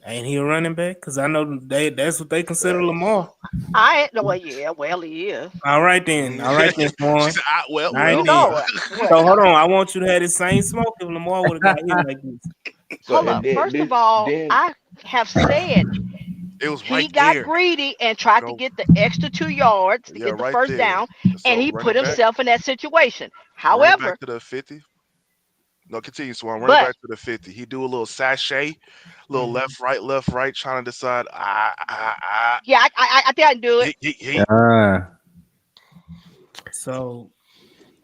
[SPEAKER 1] ain't he a running back? Because I know that's what they consider
[SPEAKER 6] Facts.
[SPEAKER 1] Lamar.
[SPEAKER 4] I ain't. Well, yeah, well, he is.
[SPEAKER 1] All right then. All right then,
[SPEAKER 9] She
[SPEAKER 1] Swan.
[SPEAKER 9] said,
[SPEAKER 1] All right
[SPEAKER 4] You
[SPEAKER 1] then.
[SPEAKER 4] know it. Well,
[SPEAKER 1] So
[SPEAKER 4] no.
[SPEAKER 1] hold on. I want you to have the same smoke if Lamar would have got hit like this.
[SPEAKER 6] So
[SPEAKER 4] Hold
[SPEAKER 6] and
[SPEAKER 4] up. First of all,
[SPEAKER 6] then
[SPEAKER 4] I have said
[SPEAKER 9] it was
[SPEAKER 4] he
[SPEAKER 9] right
[SPEAKER 4] got
[SPEAKER 9] there.
[SPEAKER 4] greedy and tried to
[SPEAKER 9] Go.
[SPEAKER 4] get the extra 2 yards to
[SPEAKER 9] Yeah,
[SPEAKER 4] get the
[SPEAKER 9] right
[SPEAKER 4] first
[SPEAKER 9] there.
[SPEAKER 4] down, and
[SPEAKER 9] So
[SPEAKER 4] he put
[SPEAKER 9] running back,
[SPEAKER 4] himself in that situation.
[SPEAKER 9] run it back
[SPEAKER 4] However,
[SPEAKER 9] to the 50. No, continue, Swan. Run it
[SPEAKER 4] but
[SPEAKER 9] back to the 50. He do a little sachet, little
[SPEAKER 1] Mhm.
[SPEAKER 9] left, right, trying to decide.
[SPEAKER 4] yeah, I think I can do it.
[SPEAKER 9] He.
[SPEAKER 8] Ah,
[SPEAKER 1] So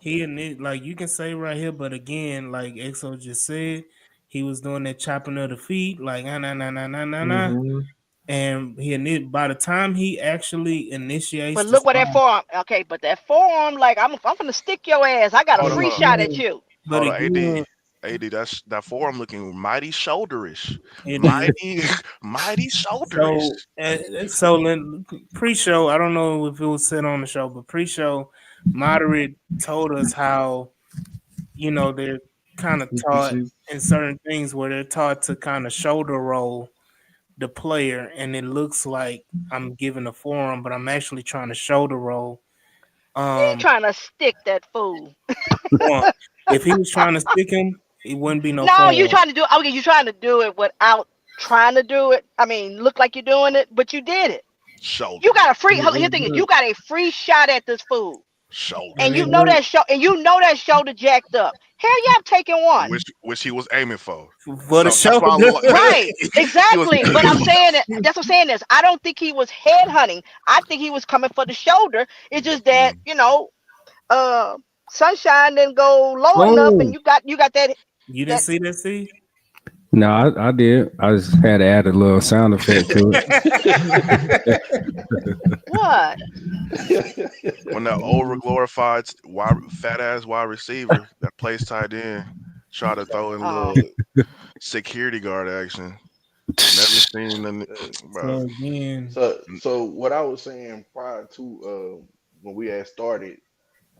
[SPEAKER 1] he and it, like you can say right here, but again, like EXO just said, he was doing that chopping of the feet, like nah nah nah nah nah nah.
[SPEAKER 7] Mm-hmm.
[SPEAKER 1] And by the time he actually initiates
[SPEAKER 4] But
[SPEAKER 1] the
[SPEAKER 4] look what that
[SPEAKER 1] slide,
[SPEAKER 4] forearm. Okay, but that forearm, like I'm gonna stick your ass. I got a
[SPEAKER 9] Hold on,
[SPEAKER 1] but
[SPEAKER 4] free
[SPEAKER 9] hold on,
[SPEAKER 4] shot at
[SPEAKER 1] again,
[SPEAKER 4] you.
[SPEAKER 1] but
[SPEAKER 9] hold on.
[SPEAKER 1] again,
[SPEAKER 9] AD. That's that forearm looking mighty shoulderish,
[SPEAKER 1] it is.
[SPEAKER 9] mighty, mighty shoulderish.
[SPEAKER 1] So pre-show, I don't know if it was said on the show, but pre-show, Moderate told us how they're kind of taught
[SPEAKER 7] PPC.
[SPEAKER 1] in certain things where they're taught to kind of shoulder roll the player, and it looks like I'm giving a forearm, but I'm actually trying to shoulder roll
[SPEAKER 4] He trying to stick that fool.
[SPEAKER 1] One, if he was trying to stick him, it wouldn't be no
[SPEAKER 4] No, you
[SPEAKER 1] foul.
[SPEAKER 4] trying to do. Okay, you trying to do it without trying to do it. I mean, look like you're doing it, but you did it.
[SPEAKER 9] Shoulder.
[SPEAKER 4] You got a free. Hold on, Here, thing is,
[SPEAKER 1] It
[SPEAKER 4] you got a free shot at this fool,
[SPEAKER 9] Shoulder.
[SPEAKER 4] and
[SPEAKER 1] and
[SPEAKER 4] you
[SPEAKER 1] it
[SPEAKER 4] know
[SPEAKER 1] would
[SPEAKER 4] that shoulder jacked up. Hell yeah, I'm taking one.
[SPEAKER 9] Which he was aiming for.
[SPEAKER 1] for the
[SPEAKER 9] So that's why I
[SPEAKER 1] shoulder.
[SPEAKER 9] look like
[SPEAKER 4] Right,
[SPEAKER 9] he was
[SPEAKER 4] exactly. But I'm saying that that's what I'm saying is I don't think he was head hunting. I think he was coming for the shoulder. It's just that
[SPEAKER 9] Mm.
[SPEAKER 4] uh, sunshine didn't go low enough, and
[SPEAKER 8] Oh
[SPEAKER 4] you got that
[SPEAKER 1] You didn't
[SPEAKER 4] that
[SPEAKER 1] see that, see?
[SPEAKER 8] no, I did. I just had to add a little sound effect to it.
[SPEAKER 4] what?
[SPEAKER 9] when that over glorified fat ass wide receiver that plays tight end try to throw in a
[SPEAKER 4] Oh,
[SPEAKER 9] little security guard action. Never seen the bro.
[SPEAKER 1] So again,
[SPEAKER 6] so what I was saying prior to when we had started,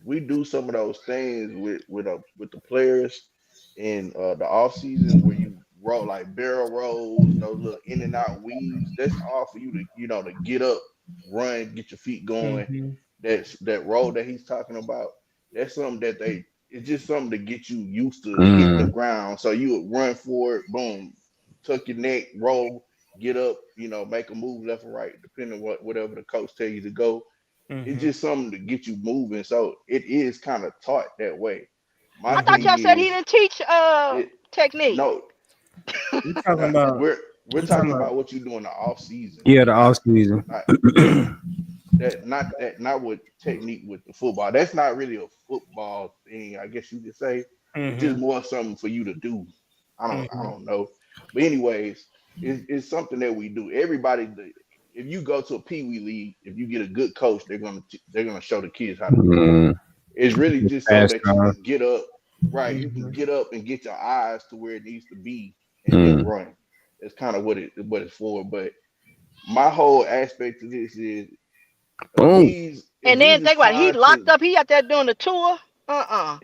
[SPEAKER 6] we do some of those things with the players in the off season where you roll like barrel rolls, those little in and out weaves. That's all for you to to get up, run, get your feet going.
[SPEAKER 1] hmm
[SPEAKER 6] That roll that he's talking about. That's something that they. It's just something to get you used to hitting the
[SPEAKER 8] Mm,
[SPEAKER 6] ground. So you would run for it, boom, tuck your neck, roll, get up, make a move left or right, depending on whatever the coach tell you to go. It's
[SPEAKER 1] hmm
[SPEAKER 6] just something to get you moving. So it is kind of taught that way. My
[SPEAKER 4] I thought
[SPEAKER 1] hmm
[SPEAKER 6] thing
[SPEAKER 4] y'all said he
[SPEAKER 6] is
[SPEAKER 4] didn't teach
[SPEAKER 6] it
[SPEAKER 4] technique.
[SPEAKER 6] no,
[SPEAKER 1] we talking
[SPEAKER 6] not,
[SPEAKER 1] about
[SPEAKER 6] we're
[SPEAKER 1] we talking
[SPEAKER 6] talking
[SPEAKER 1] about
[SPEAKER 6] about what you do in the off season,
[SPEAKER 8] yeah, the off season.
[SPEAKER 6] not yeah, not with technique with the football. That's not really a football thing, I guess you could say. It's just
[SPEAKER 1] hmm
[SPEAKER 6] more something for you to do. I
[SPEAKER 1] hmm
[SPEAKER 6] don't know. But anyways, it's something that we do. If you go to a pee wee league, if you get a good coach, they're gonna show the kids how to do it.
[SPEAKER 8] Mm,
[SPEAKER 6] It's really just so
[SPEAKER 8] fast
[SPEAKER 6] that you
[SPEAKER 8] time.
[SPEAKER 6] can get up, right? You can
[SPEAKER 1] hmm
[SPEAKER 6] get up and get your eyes to where it needs to be, and then
[SPEAKER 8] Mm.
[SPEAKER 6] run. That's kind of what it's for. But my whole aspect of this is
[SPEAKER 8] Boom.
[SPEAKER 6] if
[SPEAKER 4] And
[SPEAKER 6] he's
[SPEAKER 4] then
[SPEAKER 6] just
[SPEAKER 4] think about it, he
[SPEAKER 6] trying
[SPEAKER 4] locked
[SPEAKER 6] to
[SPEAKER 4] up. He out there doing the tour. Uh-uh.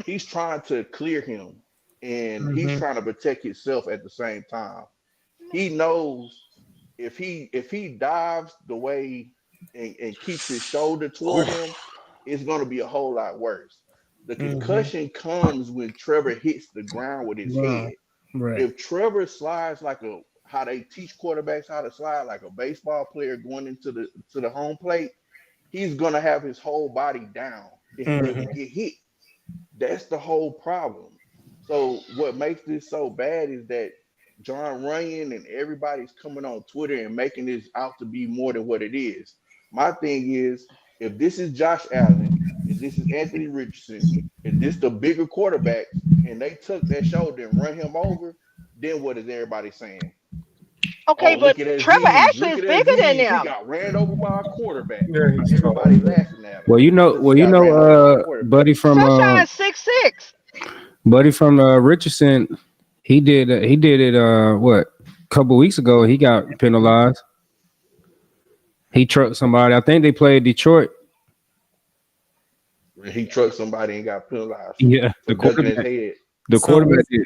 [SPEAKER 6] he's trying to clear him, and he's
[SPEAKER 1] hmm
[SPEAKER 6] trying to protect himself at the same time. He knows if he dives the way and keeps his shoulder toward him, it's going to be a whole lot worse. The
[SPEAKER 1] hmm
[SPEAKER 6] concussion comes when Trevor hits the ground with his
[SPEAKER 1] Wow.
[SPEAKER 6] head.
[SPEAKER 1] Right.
[SPEAKER 6] If Trevor slides like a how they teach quarterbacks how to slide like a baseball player going into the home plate, he's gonna have his whole body down if he ever
[SPEAKER 1] hmm
[SPEAKER 6] get hit. That's the whole problem. So what makes this so bad is that John Runyon and everybody's coming on Twitter and making this out to be more than what it is. My thing is, if this is Josh Allen and this is Anthony Richardson and this the bigger quarterbacks and they took that shoulder and run him over, then what is everybody saying?
[SPEAKER 4] Okay,
[SPEAKER 6] Oh,
[SPEAKER 4] but
[SPEAKER 6] look at
[SPEAKER 4] Trevor
[SPEAKER 6] Aziz.
[SPEAKER 4] actually
[SPEAKER 6] Look
[SPEAKER 4] is
[SPEAKER 6] at
[SPEAKER 4] bigger than
[SPEAKER 6] Aziz. He
[SPEAKER 4] them.
[SPEAKER 6] got ran over by a quarterback.
[SPEAKER 7] Yeah, he's tall.
[SPEAKER 6] Everybody laughing at him
[SPEAKER 8] Well,
[SPEAKER 6] because he
[SPEAKER 8] well,
[SPEAKER 6] got ran over by a quarterback.
[SPEAKER 4] Sunshine 6'6".
[SPEAKER 8] Buddy from Richardson, he did it what a couple weeks ago. He got penalized. He trucked somebody. I think they played Detroit.
[SPEAKER 6] When he trucked somebody and got penalized
[SPEAKER 8] Yeah,
[SPEAKER 6] for ducking his head.
[SPEAKER 8] the
[SPEAKER 1] So
[SPEAKER 8] quarterback did.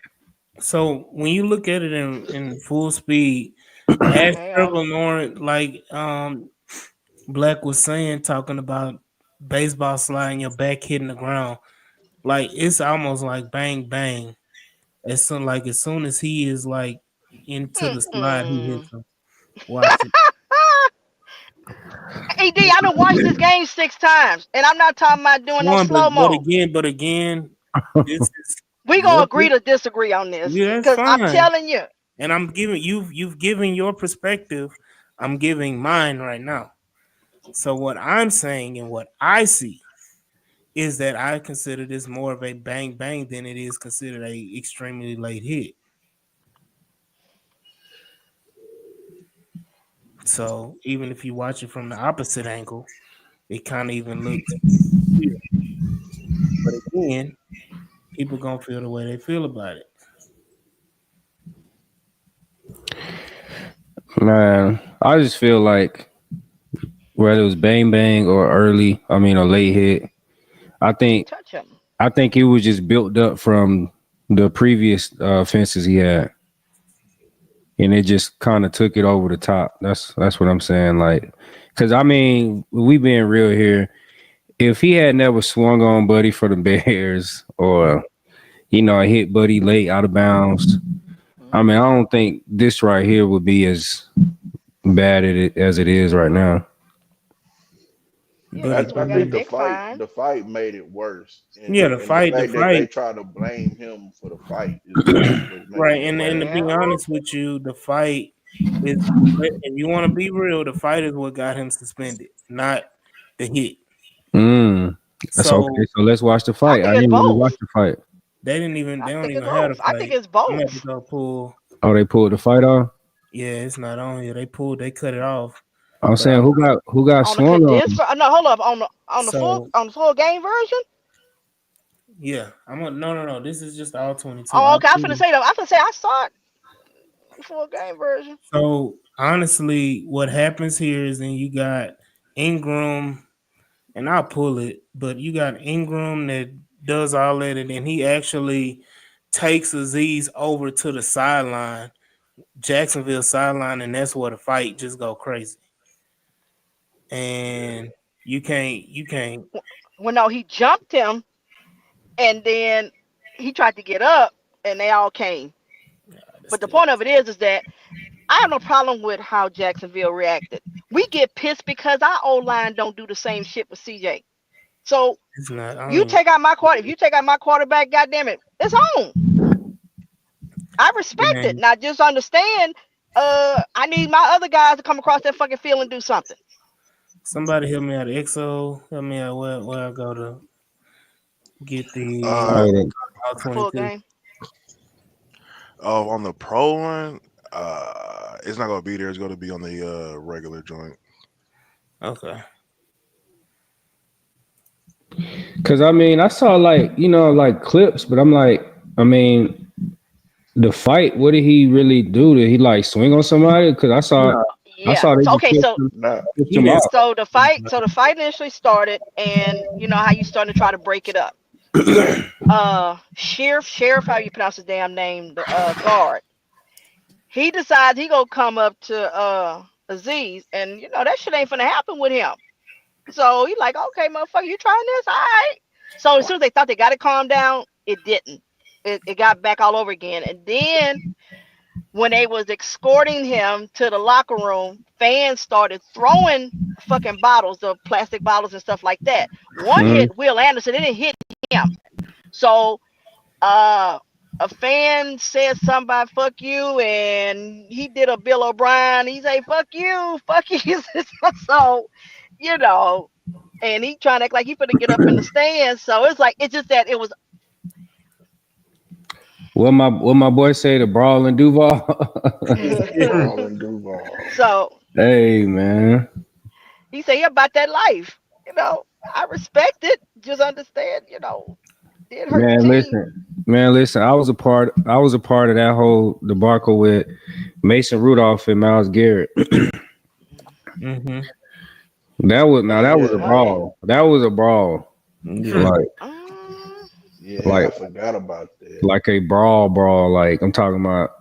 [SPEAKER 1] so when you look at it in full speed, as
[SPEAKER 4] Hell,
[SPEAKER 1] Trevor Lawrence, like Black was saying, talking about baseball sliding, your back hitting the ground, like it's almost like bang bang. As soon as he is like into the slide, he
[SPEAKER 4] mm-mm.
[SPEAKER 1] hits him. Watch it.
[SPEAKER 4] AD, I done watched this game 6 times, and I'm not talking about doing no
[SPEAKER 1] One,
[SPEAKER 4] slow mo.
[SPEAKER 1] but again, this is
[SPEAKER 4] We gonna
[SPEAKER 1] your
[SPEAKER 4] agree to disagree on this,
[SPEAKER 1] yeah, that's
[SPEAKER 4] cause I'm
[SPEAKER 1] fine.
[SPEAKER 4] telling you.
[SPEAKER 1] And I'm giving you've given your perspective. I'm giving mine right now. So what I'm saying and what I see is that I consider this more of a bang bang than it is considered a extremely late hit. So even if you watch it from the opposite angle, it kind of even looks weird. But again, people gonna feel the way they feel about it.
[SPEAKER 8] Man, I just feel like whether it was bang bang or a late hit, I
[SPEAKER 4] Can't
[SPEAKER 8] think
[SPEAKER 4] touch him.
[SPEAKER 8] I think it was just built up from the previous offenses he had, and it just kind of took it over the top. That's what I'm saying. Like, because I mean, we being real here. if he had never swung on Buddy for the Bears, or hit Buddy late out of bounds, I mean, I don't think this right here would be as bad as it is right now.
[SPEAKER 4] Yeah,
[SPEAKER 1] But
[SPEAKER 4] he still
[SPEAKER 6] I
[SPEAKER 4] got a
[SPEAKER 6] think
[SPEAKER 1] again,
[SPEAKER 6] the
[SPEAKER 4] big
[SPEAKER 6] fight
[SPEAKER 4] fine.
[SPEAKER 6] the fight made it worse, and
[SPEAKER 1] yeah,
[SPEAKER 6] the
[SPEAKER 1] the
[SPEAKER 6] fact that they
[SPEAKER 1] fight,
[SPEAKER 6] try to blame him for the fight is what makes
[SPEAKER 1] right?
[SPEAKER 6] it
[SPEAKER 1] And to
[SPEAKER 6] worse.
[SPEAKER 1] be
[SPEAKER 4] Yeah.
[SPEAKER 1] honest with you, the fight is. If you want to be real, the fight is what got him suspended, not the hit.
[SPEAKER 8] That's okay.
[SPEAKER 1] So
[SPEAKER 8] So let's watch the
[SPEAKER 4] I
[SPEAKER 8] fight. I
[SPEAKER 4] think it's
[SPEAKER 8] didn't really watch
[SPEAKER 4] both.
[SPEAKER 8] the fight.
[SPEAKER 1] they didn't even.
[SPEAKER 4] I
[SPEAKER 1] They don't
[SPEAKER 4] think it's
[SPEAKER 1] even have a
[SPEAKER 4] both. I think
[SPEAKER 1] fight.
[SPEAKER 4] it's
[SPEAKER 1] I'm gonna have to
[SPEAKER 4] both.
[SPEAKER 1] go pull.
[SPEAKER 8] Oh, they pulled the fight off.
[SPEAKER 1] Yeah, it's not on here. They pulled. They cut it off.
[SPEAKER 8] I'm
[SPEAKER 1] But
[SPEAKER 8] saying
[SPEAKER 1] I'm
[SPEAKER 8] who got
[SPEAKER 4] On the
[SPEAKER 8] swung on?
[SPEAKER 4] condensed, no, hold up.
[SPEAKER 1] so
[SPEAKER 4] On the full game version.
[SPEAKER 1] yeah. I'm on. No, no, no. This is just all 22.
[SPEAKER 4] Oh, okay. I finna say though. I finna say I saw it the full game version.
[SPEAKER 1] So honestly, what happens here is then you got Ingram, and I'll pull it, but you got Ingram that does all that, and then he actually takes Aziz over to the sideline, Jacksonville sideline, and that's where the fight just go crazy. And you can't.
[SPEAKER 4] Well, no, he jumped him, and then he tried to get up, and they all came. But the point of it is that I have no problem with how Jacksonville reacted. We get pissed because our O line don't do the same shit with CJ. So
[SPEAKER 1] It's not. I don't
[SPEAKER 4] you
[SPEAKER 1] even,
[SPEAKER 4] take out my quarter. If you take out my quarterback, goddamn it, it's home. I respect it.
[SPEAKER 1] man,
[SPEAKER 4] Now just understand. I need my other guys to come across that fucking field and do something.
[SPEAKER 1] somebody help me out. EXO, help me out. Where I go to get the
[SPEAKER 9] Uh,
[SPEAKER 8] Oh,
[SPEAKER 1] all
[SPEAKER 4] Full
[SPEAKER 1] 22.
[SPEAKER 4] game.
[SPEAKER 9] on the pro one, it's not gonna be there. It's gonna be on the regular joint.
[SPEAKER 1] Okay.
[SPEAKER 8] because I mean, I saw like clips, but I'm like, I mean, the fight. What did he really do? Did he like swing on somebody? Because I
[SPEAKER 4] Yeah.
[SPEAKER 8] saw they
[SPEAKER 4] So
[SPEAKER 8] just
[SPEAKER 4] okay. So
[SPEAKER 6] Nah,
[SPEAKER 8] pushed
[SPEAKER 1] He
[SPEAKER 8] him
[SPEAKER 1] didn't.
[SPEAKER 8] off.
[SPEAKER 4] so the fight initially started, and you know how you starting to try to break it up. Sheriff, how you pronounce his damn name, the guard. He decides he gonna come up to Aziz, and you know that shit ain't finna happen with him. So he like, okay, motherfucker, you trying this? All right. So as soon as they thought they got it calmed down, it didn't. It got back all over again. And then when they was escorting him to the locker room, fans started throwing fucking bottles, the plastic bottles and stuff like that. One
[SPEAKER 8] Mhm.
[SPEAKER 4] hit Will Anderson, it didn't hit him. So a fan said somebody fuck you, and he did a Bill O'Brien. He say fuck you, fuck you. So, you know, and he trying to act like he finna get up in the stands. So it's like it's just that it was.
[SPEAKER 8] What my boy say? The brawl in Duval.
[SPEAKER 6] Brawl and Duval.
[SPEAKER 4] So
[SPEAKER 8] Hey man,
[SPEAKER 4] he say he about that life. You know, I respect it. Just understand, you know, did hurt the
[SPEAKER 8] man,
[SPEAKER 4] team.
[SPEAKER 8] listen. I was a part of that whole debacle with Mason Rudolph and Myles Garrett.
[SPEAKER 1] Mm-hmm.
[SPEAKER 8] That was
[SPEAKER 6] Oh
[SPEAKER 8] that was a
[SPEAKER 6] yeah,
[SPEAKER 8] brawl. That was a brawl.
[SPEAKER 1] Yeah.
[SPEAKER 6] I forgot about that.
[SPEAKER 8] Like a brawl. Like I'm talking about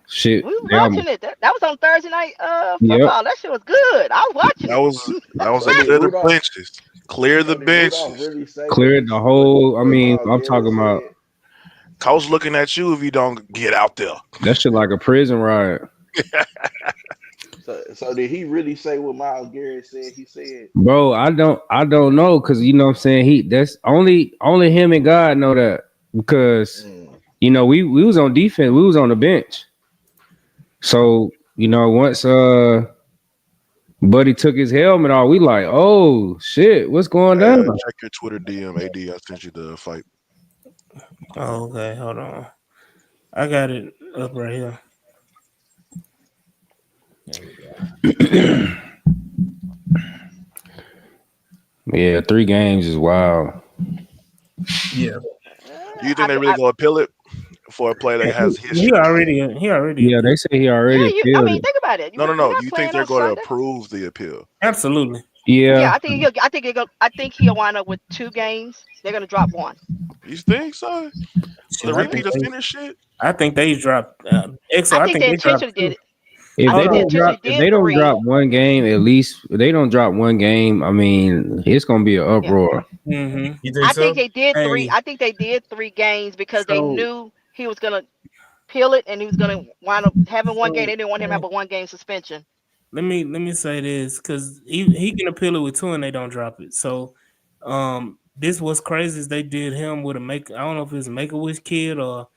[SPEAKER 8] shit.
[SPEAKER 4] We was watching it. That was on Thursday night
[SPEAKER 8] Yep.
[SPEAKER 4] football. That shit was good. I was watching
[SPEAKER 9] That
[SPEAKER 4] it.
[SPEAKER 9] was
[SPEAKER 6] So
[SPEAKER 9] a
[SPEAKER 6] did
[SPEAKER 9] clear the
[SPEAKER 6] Rudolph-
[SPEAKER 9] benches. Clear the
[SPEAKER 6] So did Rudolph
[SPEAKER 9] benches.
[SPEAKER 6] really say
[SPEAKER 8] Cleared the whole. I
[SPEAKER 6] what
[SPEAKER 8] mean,
[SPEAKER 6] Myles
[SPEAKER 8] I'm
[SPEAKER 6] Garrett
[SPEAKER 8] talking about
[SPEAKER 6] said?
[SPEAKER 9] Coach looking at you if you don't get out there.
[SPEAKER 8] that shit like a prison riot,
[SPEAKER 6] So did he really say what Myles Garrett said? He said,
[SPEAKER 8] bro. I don't know because you know what I'm saying that's only him and God know that because we was on defense, we was on the bench, so once Buddy took his helmet off, we like, oh shit, what's going down?
[SPEAKER 9] Check your Twitter DM, AD. I sent you the fight.
[SPEAKER 1] Oh, okay. Hold on. I got it up right here.
[SPEAKER 8] Yeah, 3 games is wild.
[SPEAKER 1] Yeah.
[SPEAKER 9] Do you think they really gonna appeal it for a player that has history?
[SPEAKER 1] He already.
[SPEAKER 8] Yeah, they say he already
[SPEAKER 4] I
[SPEAKER 8] appealed
[SPEAKER 4] mean,
[SPEAKER 8] it.
[SPEAKER 4] think about it.
[SPEAKER 9] No.
[SPEAKER 4] We're not
[SPEAKER 9] You think
[SPEAKER 4] playing
[SPEAKER 9] they're
[SPEAKER 4] on
[SPEAKER 9] going to
[SPEAKER 4] Sunday.
[SPEAKER 9] approve the appeal?
[SPEAKER 1] Absolutely.
[SPEAKER 4] Yeah,
[SPEAKER 8] Yeah,
[SPEAKER 4] I think he'll wind up with 2 games. They're gonna drop one.
[SPEAKER 9] You think so? The
[SPEAKER 1] I
[SPEAKER 9] repeat
[SPEAKER 1] think
[SPEAKER 9] offender shit?
[SPEAKER 1] I think they dropped. EXO,
[SPEAKER 4] I
[SPEAKER 1] I
[SPEAKER 4] think
[SPEAKER 1] think
[SPEAKER 4] they
[SPEAKER 1] they dropped
[SPEAKER 4] intentionally
[SPEAKER 1] 2.
[SPEAKER 4] did it.
[SPEAKER 8] If
[SPEAKER 4] I
[SPEAKER 8] they
[SPEAKER 4] think they
[SPEAKER 8] don't drop,
[SPEAKER 4] intentionally
[SPEAKER 8] if
[SPEAKER 4] did
[SPEAKER 8] they don't
[SPEAKER 4] three.
[SPEAKER 8] drop one game, at least if they don't drop one game. I mean, it's gonna be an
[SPEAKER 4] Yeah.
[SPEAKER 8] uproar.
[SPEAKER 1] Mm-hmm.
[SPEAKER 7] You think
[SPEAKER 4] I think
[SPEAKER 7] so?
[SPEAKER 4] they did three.
[SPEAKER 1] Hey,
[SPEAKER 4] I think they did 3 games because they
[SPEAKER 1] so
[SPEAKER 4] knew he was gonna peel it and he was gonna wind up having one game.
[SPEAKER 1] so
[SPEAKER 4] They didn't want him to have a 1 game suspension.
[SPEAKER 1] let me say this because he can appeal it with two and they don't drop it. So this was crazy is they did him with a make. I don't know if it's a Make a Wish kid or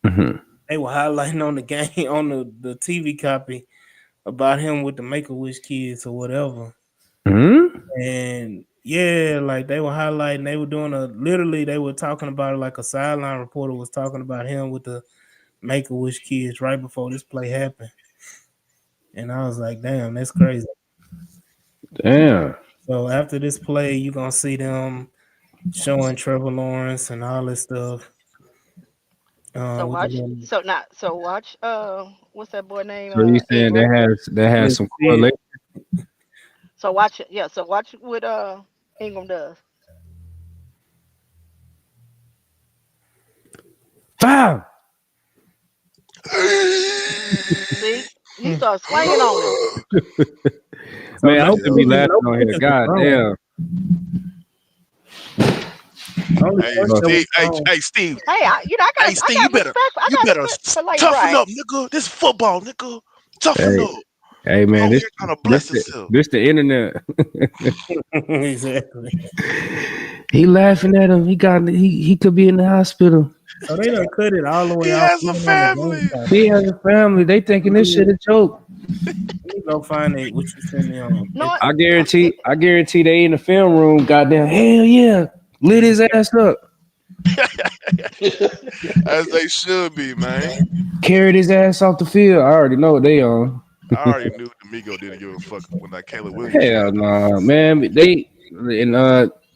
[SPEAKER 8] Mhm.
[SPEAKER 1] they were highlighting on the game on the TV copy about him with the Make a Wish kids or whatever.
[SPEAKER 8] Mhm.
[SPEAKER 1] And yeah, like they were highlighting, they were doing literally they were talking about it like a sideline reporter was talking about him with the Make a Wish kids right before this play happened. And I was like, damn, that's crazy.
[SPEAKER 8] Damn.
[SPEAKER 1] So after this play, you're gonna see them showing Trevor Lawrence and all this stuff.
[SPEAKER 4] So
[SPEAKER 1] With the
[SPEAKER 4] watch.
[SPEAKER 1] little,
[SPEAKER 4] So watch. What's that boy name?
[SPEAKER 8] So you saying
[SPEAKER 4] Ingram.
[SPEAKER 8] that has
[SPEAKER 1] let's
[SPEAKER 8] some
[SPEAKER 1] see it.
[SPEAKER 8] correlation?
[SPEAKER 4] So watch. Yeah. So watch what Ingram does.
[SPEAKER 8] Foul.
[SPEAKER 4] See, he starts swinging on him.
[SPEAKER 1] So
[SPEAKER 8] Man, I
[SPEAKER 1] no
[SPEAKER 8] shouldn't be
[SPEAKER 1] pushing,
[SPEAKER 8] laughing
[SPEAKER 1] no
[SPEAKER 8] on here.
[SPEAKER 1] pushing
[SPEAKER 8] God
[SPEAKER 1] was thrown.
[SPEAKER 8] damn.
[SPEAKER 1] Only
[SPEAKER 9] Hey,
[SPEAKER 1] push that was
[SPEAKER 9] Steve. Hey,
[SPEAKER 1] thrown.
[SPEAKER 9] hey, Steve.
[SPEAKER 4] Hey,
[SPEAKER 9] Hey,
[SPEAKER 4] I
[SPEAKER 9] Steve.
[SPEAKER 4] got respect. I
[SPEAKER 9] You
[SPEAKER 4] got
[SPEAKER 9] better
[SPEAKER 4] respect for Lane
[SPEAKER 9] toughen
[SPEAKER 4] Bryant.
[SPEAKER 9] up, nigga. This football, nigga. Toughen
[SPEAKER 8] Hey,
[SPEAKER 9] up.
[SPEAKER 8] hey,
[SPEAKER 9] Come
[SPEAKER 8] man,
[SPEAKER 9] on
[SPEAKER 8] this
[SPEAKER 9] here trying to
[SPEAKER 8] this
[SPEAKER 9] bless
[SPEAKER 8] the,
[SPEAKER 9] himself.
[SPEAKER 8] this the internet.
[SPEAKER 1] Exactly.
[SPEAKER 8] He laughing at him. He could be in the hospital.
[SPEAKER 1] So they done cut it all the way
[SPEAKER 9] He
[SPEAKER 1] off,
[SPEAKER 9] has a
[SPEAKER 1] even on the game
[SPEAKER 9] family.
[SPEAKER 1] copy.
[SPEAKER 8] He has a family. They thinking
[SPEAKER 1] Let
[SPEAKER 8] this shit
[SPEAKER 1] me,
[SPEAKER 8] a joke.
[SPEAKER 1] let me go find it. What you sent me on?
[SPEAKER 4] No,
[SPEAKER 8] I guarantee they in the film room. Goddamn, hell yeah, lit his ass up,
[SPEAKER 9] As they should be, man.
[SPEAKER 8] carried his ass off the field. I already know what they on.
[SPEAKER 9] I already knew D'Amico didn't give a fuck when that Caleb Williams shit
[SPEAKER 8] Hell
[SPEAKER 9] happened.
[SPEAKER 8] nah, man. They and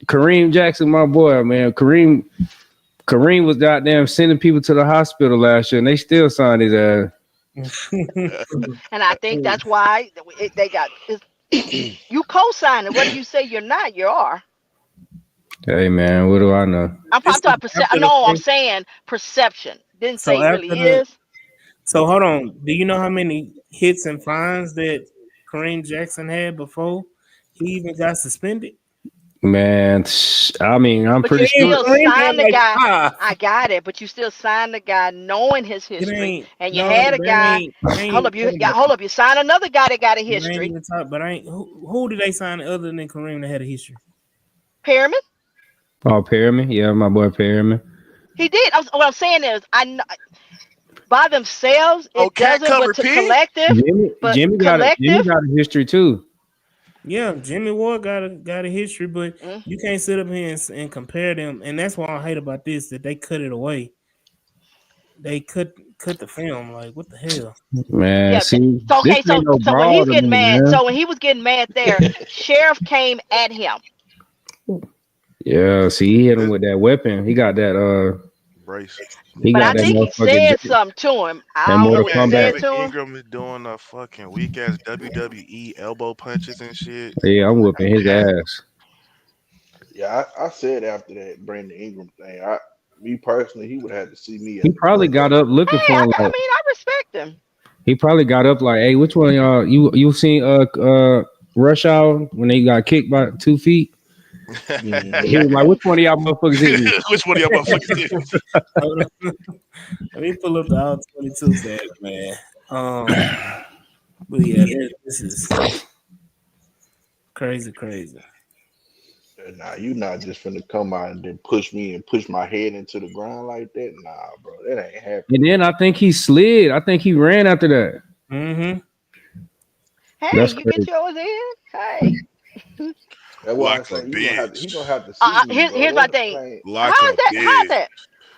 [SPEAKER 8] Kareem Jackson, my boy, man. Kareem was goddamn sending people to the hospital last year, and they still signed his ass.
[SPEAKER 4] and I think that's why they got. You co-sign it, whether you say you're not, you are.
[SPEAKER 8] Hey man, what do I know?
[SPEAKER 1] This is
[SPEAKER 4] Talking perception.
[SPEAKER 1] after the
[SPEAKER 4] No, I'm
[SPEAKER 1] play.
[SPEAKER 4] saying perception. Didn't
[SPEAKER 1] So
[SPEAKER 4] say
[SPEAKER 1] after
[SPEAKER 4] really
[SPEAKER 1] the
[SPEAKER 4] is.
[SPEAKER 1] so hold on. Do you know how many hits and fines that Kareem Jackson had before he even got suspended?
[SPEAKER 8] Man, I mean, I'm
[SPEAKER 4] But you
[SPEAKER 8] pretty
[SPEAKER 1] Kareem,
[SPEAKER 8] sure.
[SPEAKER 4] still
[SPEAKER 1] Kareem had
[SPEAKER 4] sign the
[SPEAKER 1] like
[SPEAKER 4] guy.
[SPEAKER 1] five.
[SPEAKER 4] I got it, but you still sign the guy knowing his
[SPEAKER 1] It
[SPEAKER 4] history,
[SPEAKER 1] ain't
[SPEAKER 4] and you
[SPEAKER 1] no,
[SPEAKER 4] had a
[SPEAKER 1] that
[SPEAKER 4] guy.
[SPEAKER 1] ain't. I ain't
[SPEAKER 4] Hold
[SPEAKER 1] even
[SPEAKER 4] up,
[SPEAKER 1] talking about.
[SPEAKER 4] hold up. You sign another guy that got a
[SPEAKER 1] But I ain't
[SPEAKER 4] history.
[SPEAKER 1] even talking. But I ain't. Who did they sign other than Kareem that had a history?
[SPEAKER 4] Perriman,
[SPEAKER 8] Oh, Perriman, yeah, my boy Perriman.
[SPEAKER 4] he did. What I'm saying is, I know by themselves
[SPEAKER 9] Oh,
[SPEAKER 4] it
[SPEAKER 9] can't
[SPEAKER 4] doesn't, but
[SPEAKER 9] cover
[SPEAKER 4] to
[SPEAKER 9] P?
[SPEAKER 4] collective, but
[SPEAKER 8] Jimmy
[SPEAKER 4] collective.
[SPEAKER 8] got a history too.
[SPEAKER 1] Yeah, Jimmy Ward got a history, but
[SPEAKER 4] Mm.
[SPEAKER 1] you can't sit up here and compare them. And that's what I hate about this that they cut it away. They cut the film. Like what the hell?
[SPEAKER 8] Man,
[SPEAKER 4] Yeah.
[SPEAKER 8] see,
[SPEAKER 4] So
[SPEAKER 8] this
[SPEAKER 4] okay.
[SPEAKER 8] ain't no
[SPEAKER 4] So when
[SPEAKER 8] brawl
[SPEAKER 4] he's
[SPEAKER 8] to
[SPEAKER 4] getting
[SPEAKER 8] me,
[SPEAKER 4] mad,
[SPEAKER 8] man.
[SPEAKER 4] so when he was getting mad there, sheriff came at him.
[SPEAKER 8] Yeah, see, he hit him with that weapon. He got that
[SPEAKER 9] Brace.
[SPEAKER 8] he
[SPEAKER 4] But
[SPEAKER 8] got
[SPEAKER 4] I
[SPEAKER 8] that
[SPEAKER 4] think he
[SPEAKER 8] motherfucking
[SPEAKER 4] said something to him.
[SPEAKER 8] that
[SPEAKER 4] I don't know
[SPEAKER 8] Mortal
[SPEAKER 4] what he
[SPEAKER 9] Man,
[SPEAKER 8] Kombat.
[SPEAKER 4] said
[SPEAKER 9] Evan
[SPEAKER 4] to him.
[SPEAKER 9] Ingram is doing the fucking weak ass WWE elbow punches and shit.
[SPEAKER 8] Yeah, I'm whooping his ass.
[SPEAKER 6] Yeah, I said after that Brandon Ingram thing, me personally, he would have to see me
[SPEAKER 8] He
[SPEAKER 6] at the
[SPEAKER 8] probably
[SPEAKER 6] first.
[SPEAKER 8] got up
[SPEAKER 4] Hey,
[SPEAKER 8] looking for him
[SPEAKER 4] I
[SPEAKER 8] like
[SPEAKER 4] mean, I respect him.
[SPEAKER 8] he probably got up like, hey, which one of y'all you seen Rush Hour when they got kicked by 2 feet? He was like, which one of y'all motherfuckers hit me?
[SPEAKER 9] Which one of y'all motherfuckers did?
[SPEAKER 1] Hold on. Let me pull up the All-22 tag, man. But yeah, this is crazy, crazy.
[SPEAKER 6] Nah, you not just finna come out and then push me and push my head into the ground like that. Nah, bro, that ain't happening.
[SPEAKER 8] And then I think he slid. I think he ran after that.
[SPEAKER 1] Mm-hmm.
[SPEAKER 4] Hey,
[SPEAKER 8] That's
[SPEAKER 4] you get
[SPEAKER 8] crazy.
[SPEAKER 4] yours in. Hey.
[SPEAKER 6] That's why I
[SPEAKER 9] Like a
[SPEAKER 6] say he
[SPEAKER 9] bitch.
[SPEAKER 6] gonna have to see me, bro.
[SPEAKER 4] Here's my
[SPEAKER 6] That
[SPEAKER 4] thing.
[SPEAKER 6] ain't.
[SPEAKER 9] Like a
[SPEAKER 4] How's
[SPEAKER 9] bitch.
[SPEAKER 4] that?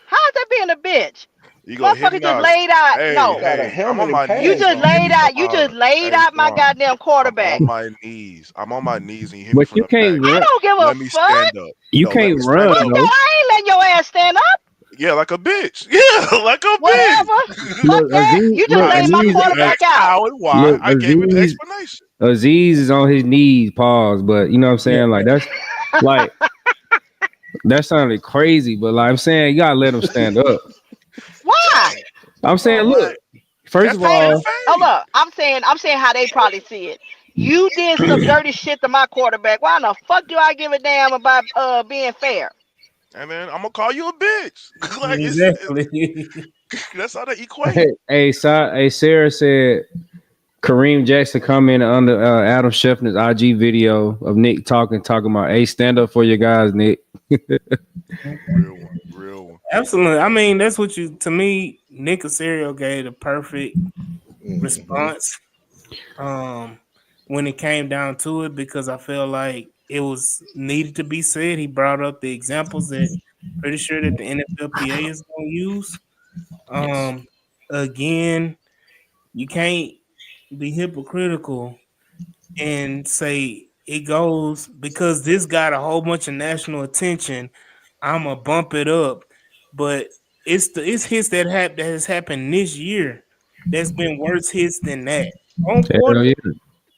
[SPEAKER 4] How's that being a bitch?
[SPEAKER 9] You gonna hit
[SPEAKER 4] Motherfucker
[SPEAKER 9] me
[SPEAKER 4] just
[SPEAKER 9] out.
[SPEAKER 4] laid out.
[SPEAKER 9] Hey,
[SPEAKER 6] I
[SPEAKER 4] No.
[SPEAKER 6] got a
[SPEAKER 9] hey, I'm
[SPEAKER 6] helmet
[SPEAKER 9] on
[SPEAKER 6] and
[SPEAKER 9] my
[SPEAKER 4] You
[SPEAKER 9] knees
[SPEAKER 6] pads
[SPEAKER 4] just
[SPEAKER 9] and you hit
[SPEAKER 6] on.
[SPEAKER 9] me
[SPEAKER 4] laid
[SPEAKER 9] from
[SPEAKER 4] out. You just
[SPEAKER 9] behind.
[SPEAKER 4] laid
[SPEAKER 9] Hey,
[SPEAKER 4] out my
[SPEAKER 9] John,
[SPEAKER 4] goddamn
[SPEAKER 9] I'm
[SPEAKER 4] quarterback.
[SPEAKER 9] on my knees. I'm on my knees and you hit me
[SPEAKER 8] But
[SPEAKER 9] from
[SPEAKER 8] you
[SPEAKER 9] the
[SPEAKER 8] can't
[SPEAKER 9] back.
[SPEAKER 4] I
[SPEAKER 8] run.
[SPEAKER 4] don't give a
[SPEAKER 9] Let me
[SPEAKER 4] fuck.
[SPEAKER 9] stand up.
[SPEAKER 8] You
[SPEAKER 9] No, let
[SPEAKER 8] can't
[SPEAKER 9] me stand
[SPEAKER 8] run
[SPEAKER 9] up.
[SPEAKER 4] Fuck that.
[SPEAKER 8] though.
[SPEAKER 4] I ain't letting your ass stand up.
[SPEAKER 9] Yeah, like a bitch. Yeah, like a
[SPEAKER 4] Whatever.
[SPEAKER 9] bitch.
[SPEAKER 4] Fuck
[SPEAKER 8] Look,
[SPEAKER 4] that. You just
[SPEAKER 9] I
[SPEAKER 4] laid my
[SPEAKER 9] explained, I
[SPEAKER 8] Aziz,
[SPEAKER 4] quarterback
[SPEAKER 9] asked
[SPEAKER 4] out.
[SPEAKER 9] how and why.
[SPEAKER 8] look,
[SPEAKER 9] I gave you the explanation.
[SPEAKER 8] Aziz is on his knees, pause. But you know what I'm
[SPEAKER 1] Yeah.
[SPEAKER 8] saying? Like that sounded crazy, but like I'm saying, you gotta let him stand up.
[SPEAKER 4] Why?
[SPEAKER 8] I'm
[SPEAKER 9] For
[SPEAKER 8] saying, look,
[SPEAKER 9] what?
[SPEAKER 8] First
[SPEAKER 9] That's
[SPEAKER 8] of
[SPEAKER 9] the claim
[SPEAKER 4] Paint.
[SPEAKER 9] to
[SPEAKER 8] all,
[SPEAKER 4] Hold
[SPEAKER 9] fame.
[SPEAKER 4] up. I'm saying how they probably see it. You did some dirty shit to my quarterback. Why in the fuck do I give a damn about being fair?
[SPEAKER 9] And then I'm gonna call you a bitch. Like
[SPEAKER 1] Exactly.
[SPEAKER 9] that's how they equate.
[SPEAKER 8] hey, Sarah said Kareem Jackson commented under Adam Scheffner's IG video of Nick talking about, hey, stand up for your guys, Nick.
[SPEAKER 9] Real one, real one.
[SPEAKER 1] Absolutely. I mean, that's what you to me. Nick Casario gave the perfect
[SPEAKER 6] Mm-hmm.
[SPEAKER 1] response. Um, when it came down to it, because I feel like it was needed to be said. He brought up the examples that pretty sure that the NFLPA is going to use.
[SPEAKER 5] Yes.
[SPEAKER 1] Um, again, you can't be hypocritical and say it goes because this got a whole bunch of national attention. I'ma bump it up, but it's hits that has happened this year that's been worse hits than that on
[SPEAKER 8] Hell
[SPEAKER 1] quarter,
[SPEAKER 8] yeah.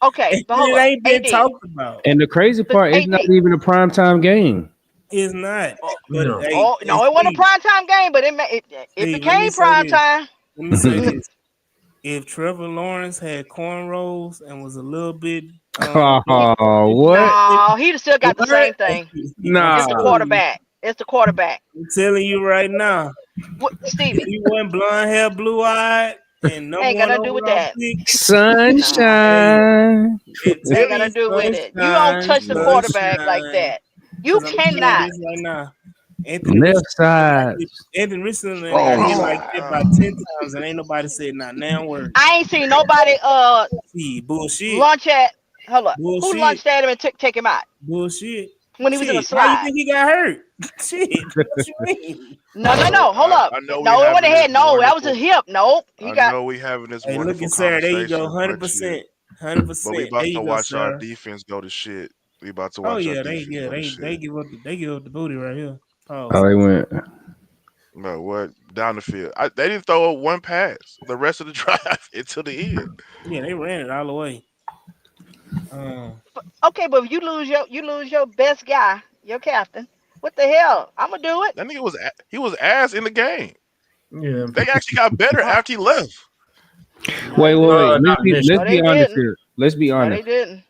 [SPEAKER 4] Okay,
[SPEAKER 1] and
[SPEAKER 4] but hold
[SPEAKER 1] it
[SPEAKER 4] up.
[SPEAKER 1] ain't been
[SPEAKER 4] AD.
[SPEAKER 1] talked about.
[SPEAKER 8] And the crazy
[SPEAKER 4] But
[SPEAKER 8] part, it's not
[SPEAKER 4] AD.
[SPEAKER 8] even a primetime game.
[SPEAKER 1] It's not,
[SPEAKER 4] Oh,
[SPEAKER 1] but
[SPEAKER 7] No.
[SPEAKER 1] hey,
[SPEAKER 4] oh no, it wasn't a
[SPEAKER 1] Steve,
[SPEAKER 4] prime time game, but it
[SPEAKER 1] Steve, let me
[SPEAKER 4] became
[SPEAKER 1] say
[SPEAKER 4] prime
[SPEAKER 1] this.
[SPEAKER 4] time.
[SPEAKER 1] Let me say this. If Trevor Lawrence had cornrows and was a little bit
[SPEAKER 8] Oh, what?
[SPEAKER 4] No, he still got the
[SPEAKER 1] what?
[SPEAKER 4] same thing.
[SPEAKER 1] I'm
[SPEAKER 8] Nah.
[SPEAKER 4] It's the
[SPEAKER 1] telling you.
[SPEAKER 4] quarterback. It's the quarterback.
[SPEAKER 1] I'm telling you right now.
[SPEAKER 4] What,
[SPEAKER 1] If
[SPEAKER 4] Stevie?
[SPEAKER 1] he wasn't blonde hair, blue eyed, and number
[SPEAKER 4] Ain't got
[SPEAKER 1] one
[SPEAKER 4] nothing to do with
[SPEAKER 1] overall
[SPEAKER 4] that.
[SPEAKER 1] pick,
[SPEAKER 4] No,
[SPEAKER 1] hey,
[SPEAKER 8] Sunshine.
[SPEAKER 1] I'm
[SPEAKER 4] ain't
[SPEAKER 1] telling
[SPEAKER 4] got
[SPEAKER 1] you,
[SPEAKER 4] nothing to do with it. You don't
[SPEAKER 1] sunshine,
[SPEAKER 4] touch the quarterback like
[SPEAKER 1] sunshine.
[SPEAKER 4] that. You
[SPEAKER 1] Because I'm telling you
[SPEAKER 4] cannot.
[SPEAKER 1] this right now. Anthony
[SPEAKER 8] Left
[SPEAKER 1] Richardson done got
[SPEAKER 8] side.
[SPEAKER 1] hit. Anthony Richardson done got
[SPEAKER 6] Strong
[SPEAKER 1] hit like that about 10
[SPEAKER 6] side.
[SPEAKER 1] times, and ain't nobody said not damn word.
[SPEAKER 4] I ain't seen nobody
[SPEAKER 1] See, bullshit.
[SPEAKER 4] lunch at. Hold up. Who
[SPEAKER 1] Bullshit.
[SPEAKER 4] lunched at him and take him out
[SPEAKER 1] Bullshit.
[SPEAKER 4] when he was in a
[SPEAKER 1] Shit. How you
[SPEAKER 4] slide?
[SPEAKER 1] think he got hurt? Shit. What you mean?
[SPEAKER 4] No,
[SPEAKER 9] I
[SPEAKER 4] no,
[SPEAKER 9] know,
[SPEAKER 4] no. Hold up.
[SPEAKER 9] I know we
[SPEAKER 4] No, it wasn't
[SPEAKER 9] having
[SPEAKER 4] a
[SPEAKER 9] this
[SPEAKER 4] head. No, that was a
[SPEAKER 9] wonderful.
[SPEAKER 4] hip. Nope. He
[SPEAKER 9] I
[SPEAKER 4] got.
[SPEAKER 9] know we having this
[SPEAKER 1] Hey, look
[SPEAKER 9] wonderful
[SPEAKER 1] at Sarah. There you go.
[SPEAKER 9] conversation,
[SPEAKER 1] Hundred percent.
[SPEAKER 9] but we
[SPEAKER 1] 100%. There
[SPEAKER 9] about to
[SPEAKER 1] you go,
[SPEAKER 9] watch our
[SPEAKER 1] Sarah.
[SPEAKER 9] defense go to shit. We about to
[SPEAKER 1] Oh
[SPEAKER 9] watch our
[SPEAKER 1] yeah,
[SPEAKER 9] defense go to
[SPEAKER 1] they
[SPEAKER 9] shit.
[SPEAKER 1] give up the booty right here.
[SPEAKER 8] Oh,
[SPEAKER 1] Pause.
[SPEAKER 8] they went.
[SPEAKER 9] No, what down the field? They didn't throw one pass the rest of the drive until the end.
[SPEAKER 1] Yeah, they ran it all the way.
[SPEAKER 4] Okay, but if you lose your best guy, your captain. What the hell? I'm gonna do it.
[SPEAKER 9] That nigga he was ass in the game.
[SPEAKER 7] Yeah.
[SPEAKER 9] They actually got better
[SPEAKER 4] Uh,
[SPEAKER 9] after he left.
[SPEAKER 4] no,
[SPEAKER 8] Wait,
[SPEAKER 4] they
[SPEAKER 8] wait, wait.
[SPEAKER 4] didn't.
[SPEAKER 7] Not
[SPEAKER 8] Let's
[SPEAKER 4] No,
[SPEAKER 7] initially.
[SPEAKER 8] be
[SPEAKER 4] they
[SPEAKER 8] honest
[SPEAKER 4] didn't.
[SPEAKER 8] here. Let's be
[SPEAKER 4] No,
[SPEAKER 8] honest.
[SPEAKER 4] they didn't.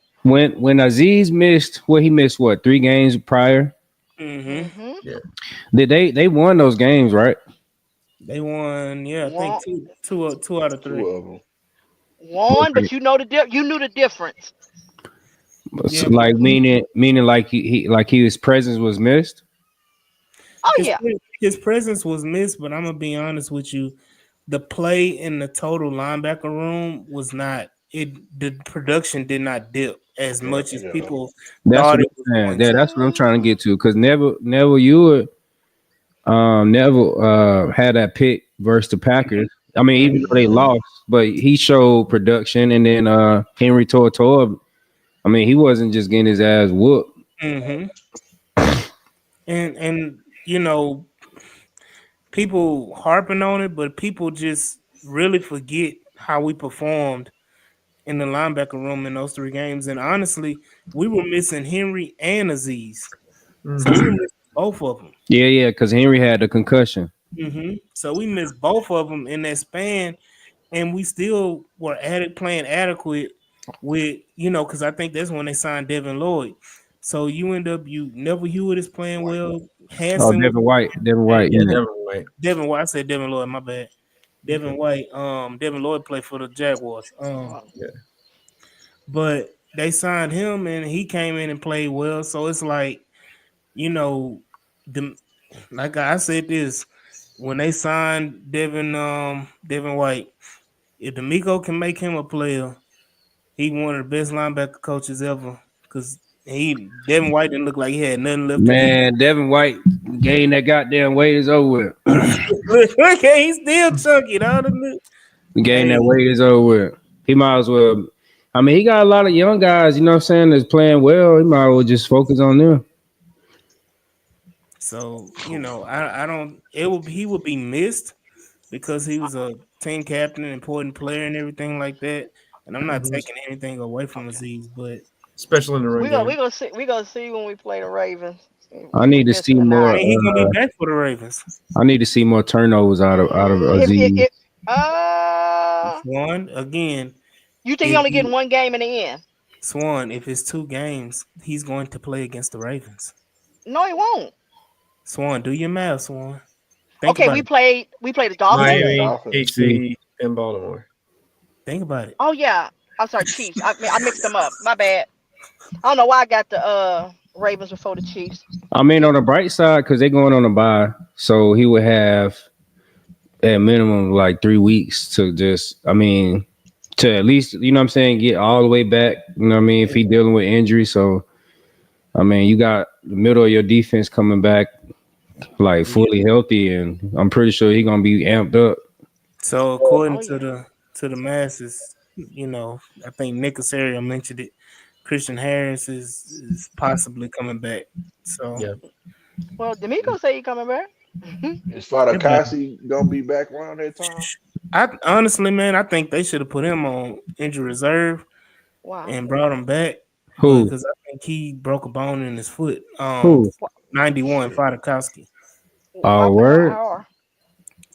[SPEAKER 8] When Aziz missed, he missed what, 3 games prior?
[SPEAKER 1] Mm-hmm.
[SPEAKER 4] Mm-hmm.
[SPEAKER 7] Yeah.
[SPEAKER 8] Did they won those games, right?
[SPEAKER 1] They won. Yeah, I think
[SPEAKER 4] One,
[SPEAKER 1] two out of
[SPEAKER 6] Two
[SPEAKER 1] three.
[SPEAKER 6] of them.
[SPEAKER 4] one,
[SPEAKER 8] Okay.
[SPEAKER 4] but you knew the difference.
[SPEAKER 8] So,
[SPEAKER 1] Yeah, but
[SPEAKER 8] like meaning like like his presence was missed.
[SPEAKER 4] Oh yeah.
[SPEAKER 1] his presence was missed. But I'm gonna be honest with you. The play in the total linebacker room was not it. The production did not dip as
[SPEAKER 6] Yeah,
[SPEAKER 1] much as
[SPEAKER 6] yeah.
[SPEAKER 1] people
[SPEAKER 8] That's
[SPEAKER 1] thought
[SPEAKER 8] what
[SPEAKER 1] it
[SPEAKER 8] I'm
[SPEAKER 1] was
[SPEAKER 8] saying.
[SPEAKER 1] going
[SPEAKER 8] Yeah,
[SPEAKER 1] to.
[SPEAKER 8] that's what I'm trying to
[SPEAKER 4] Mhm.
[SPEAKER 8] get to. Because Neville Ewert Neville had that pick versus the Packers. I mean, even though they
[SPEAKER 6] Mm-hmm.
[SPEAKER 8] lost, but he showed production. And then Henry Tortora, I mean, he wasn't just getting his ass whooped.
[SPEAKER 1] Mm-hmm. And you know, people harping on it, but people just really forget how we performed in the linebacker room in those 3 games. And honestly, we were missing Henry and Aziz, so we were
[SPEAKER 7] Hmm.
[SPEAKER 1] missing both of them.
[SPEAKER 8] Yeah, because Henry had the concussion.
[SPEAKER 1] So we missed both of them in that span, and we still were playing adequate with because I think that's when they signed Devin Lloyd. So you end up Neville Hewitt is playing
[SPEAKER 6] White.
[SPEAKER 1] well.
[SPEAKER 8] Oh,
[SPEAKER 1] Hanson
[SPEAKER 8] Devin White. Devin White.
[SPEAKER 7] Yeah,
[SPEAKER 8] Yeah.
[SPEAKER 7] definitely.
[SPEAKER 1] Devin White. I said Devin Lloyd. My bad. Devin
[SPEAKER 7] Okay.
[SPEAKER 1] White. Devin Lloyd played for the Jaguars.
[SPEAKER 7] Yeah.
[SPEAKER 1] But they signed him and he came in and played well. So it's like you know, the like I said this when they signed Devin White. If D'Amico can make him a player, he one of the best linebacker coaches ever. Cause Devin White didn't look like he had nothing left to give.
[SPEAKER 8] Man, Devin White gained that goddamn weight is over with.
[SPEAKER 1] Look, he's still chunky, dog.
[SPEAKER 8] Gained
[SPEAKER 1] Hey,
[SPEAKER 8] that weight is over with. He might as well. I mean, he got a lot of young guys, you know what I'm saying, that's playing well. He might as well just focus on them.
[SPEAKER 1] so I don't. He would be missed because he was a team captain, important player, and everything like that. And I'm not
[SPEAKER 7] Hmm.
[SPEAKER 1] taking anything away from
[SPEAKER 4] Okay.
[SPEAKER 1] Aziz, but
[SPEAKER 7] Especially in the run
[SPEAKER 4] We
[SPEAKER 7] game.
[SPEAKER 4] gonna see when we play the Ravens
[SPEAKER 8] I
[SPEAKER 4] if we
[SPEAKER 8] need to
[SPEAKER 4] miss
[SPEAKER 8] see
[SPEAKER 4] it or
[SPEAKER 1] I
[SPEAKER 8] more.
[SPEAKER 4] not.
[SPEAKER 1] mean he's gonna be back for the Ravens.
[SPEAKER 8] I need to see more turnovers out of
[SPEAKER 4] If
[SPEAKER 8] Aziz.
[SPEAKER 4] uh
[SPEAKER 1] Swan, again,
[SPEAKER 4] You think he
[SPEAKER 1] if
[SPEAKER 4] only getting
[SPEAKER 1] you
[SPEAKER 4] one game in the end?
[SPEAKER 1] Swan, if it's 2 games, he's going to play against the Ravens.
[SPEAKER 4] No, he won't.
[SPEAKER 1] Swan, do your math, Swan. Think
[SPEAKER 4] Okay,
[SPEAKER 1] about
[SPEAKER 4] we
[SPEAKER 1] it.
[SPEAKER 4] played the Dolphins.
[SPEAKER 6] Yeah,
[SPEAKER 7] Miami,
[SPEAKER 6] Dolphins.
[SPEAKER 7] KC, and Baltimore.
[SPEAKER 1] Think about it.
[SPEAKER 4] Oh yeah. I'm sorry, Chiefs. I mixed them up. My bad. I don't know why I got the Ravens before the Chiefs.
[SPEAKER 8] I mean, on the bright side, because they're going on a bye, so he would have at minimum like 3 weeks to just, I mean, to at least, you know what I'm saying, get all the way back. You know what I mean? If he dealing with injury, so I mean, you got the middle of your defense coming back like fully healthy, and I'm pretty sure he's gonna be amped up.
[SPEAKER 1] So according
[SPEAKER 4] Oh
[SPEAKER 1] to
[SPEAKER 4] yeah.
[SPEAKER 1] the masses, I think Nick Casario mentioned it. Christian Harris is possibly coming back. So
[SPEAKER 7] Yeah.
[SPEAKER 4] Well, D'Amico say he coming back.
[SPEAKER 6] Is Fadakasi gonna be back around that time?
[SPEAKER 1] I honestly, man, I think they should have put him on injury reserve
[SPEAKER 4] Wow.
[SPEAKER 1] and brought him back, but
[SPEAKER 8] Who?
[SPEAKER 1] because I think he broke a bone in his foot.
[SPEAKER 8] Who?
[SPEAKER 1] 91
[SPEAKER 6] Shit.
[SPEAKER 1] Fadakowski,
[SPEAKER 4] Why
[SPEAKER 8] Oh,
[SPEAKER 4] put him on
[SPEAKER 8] word.
[SPEAKER 4] IR?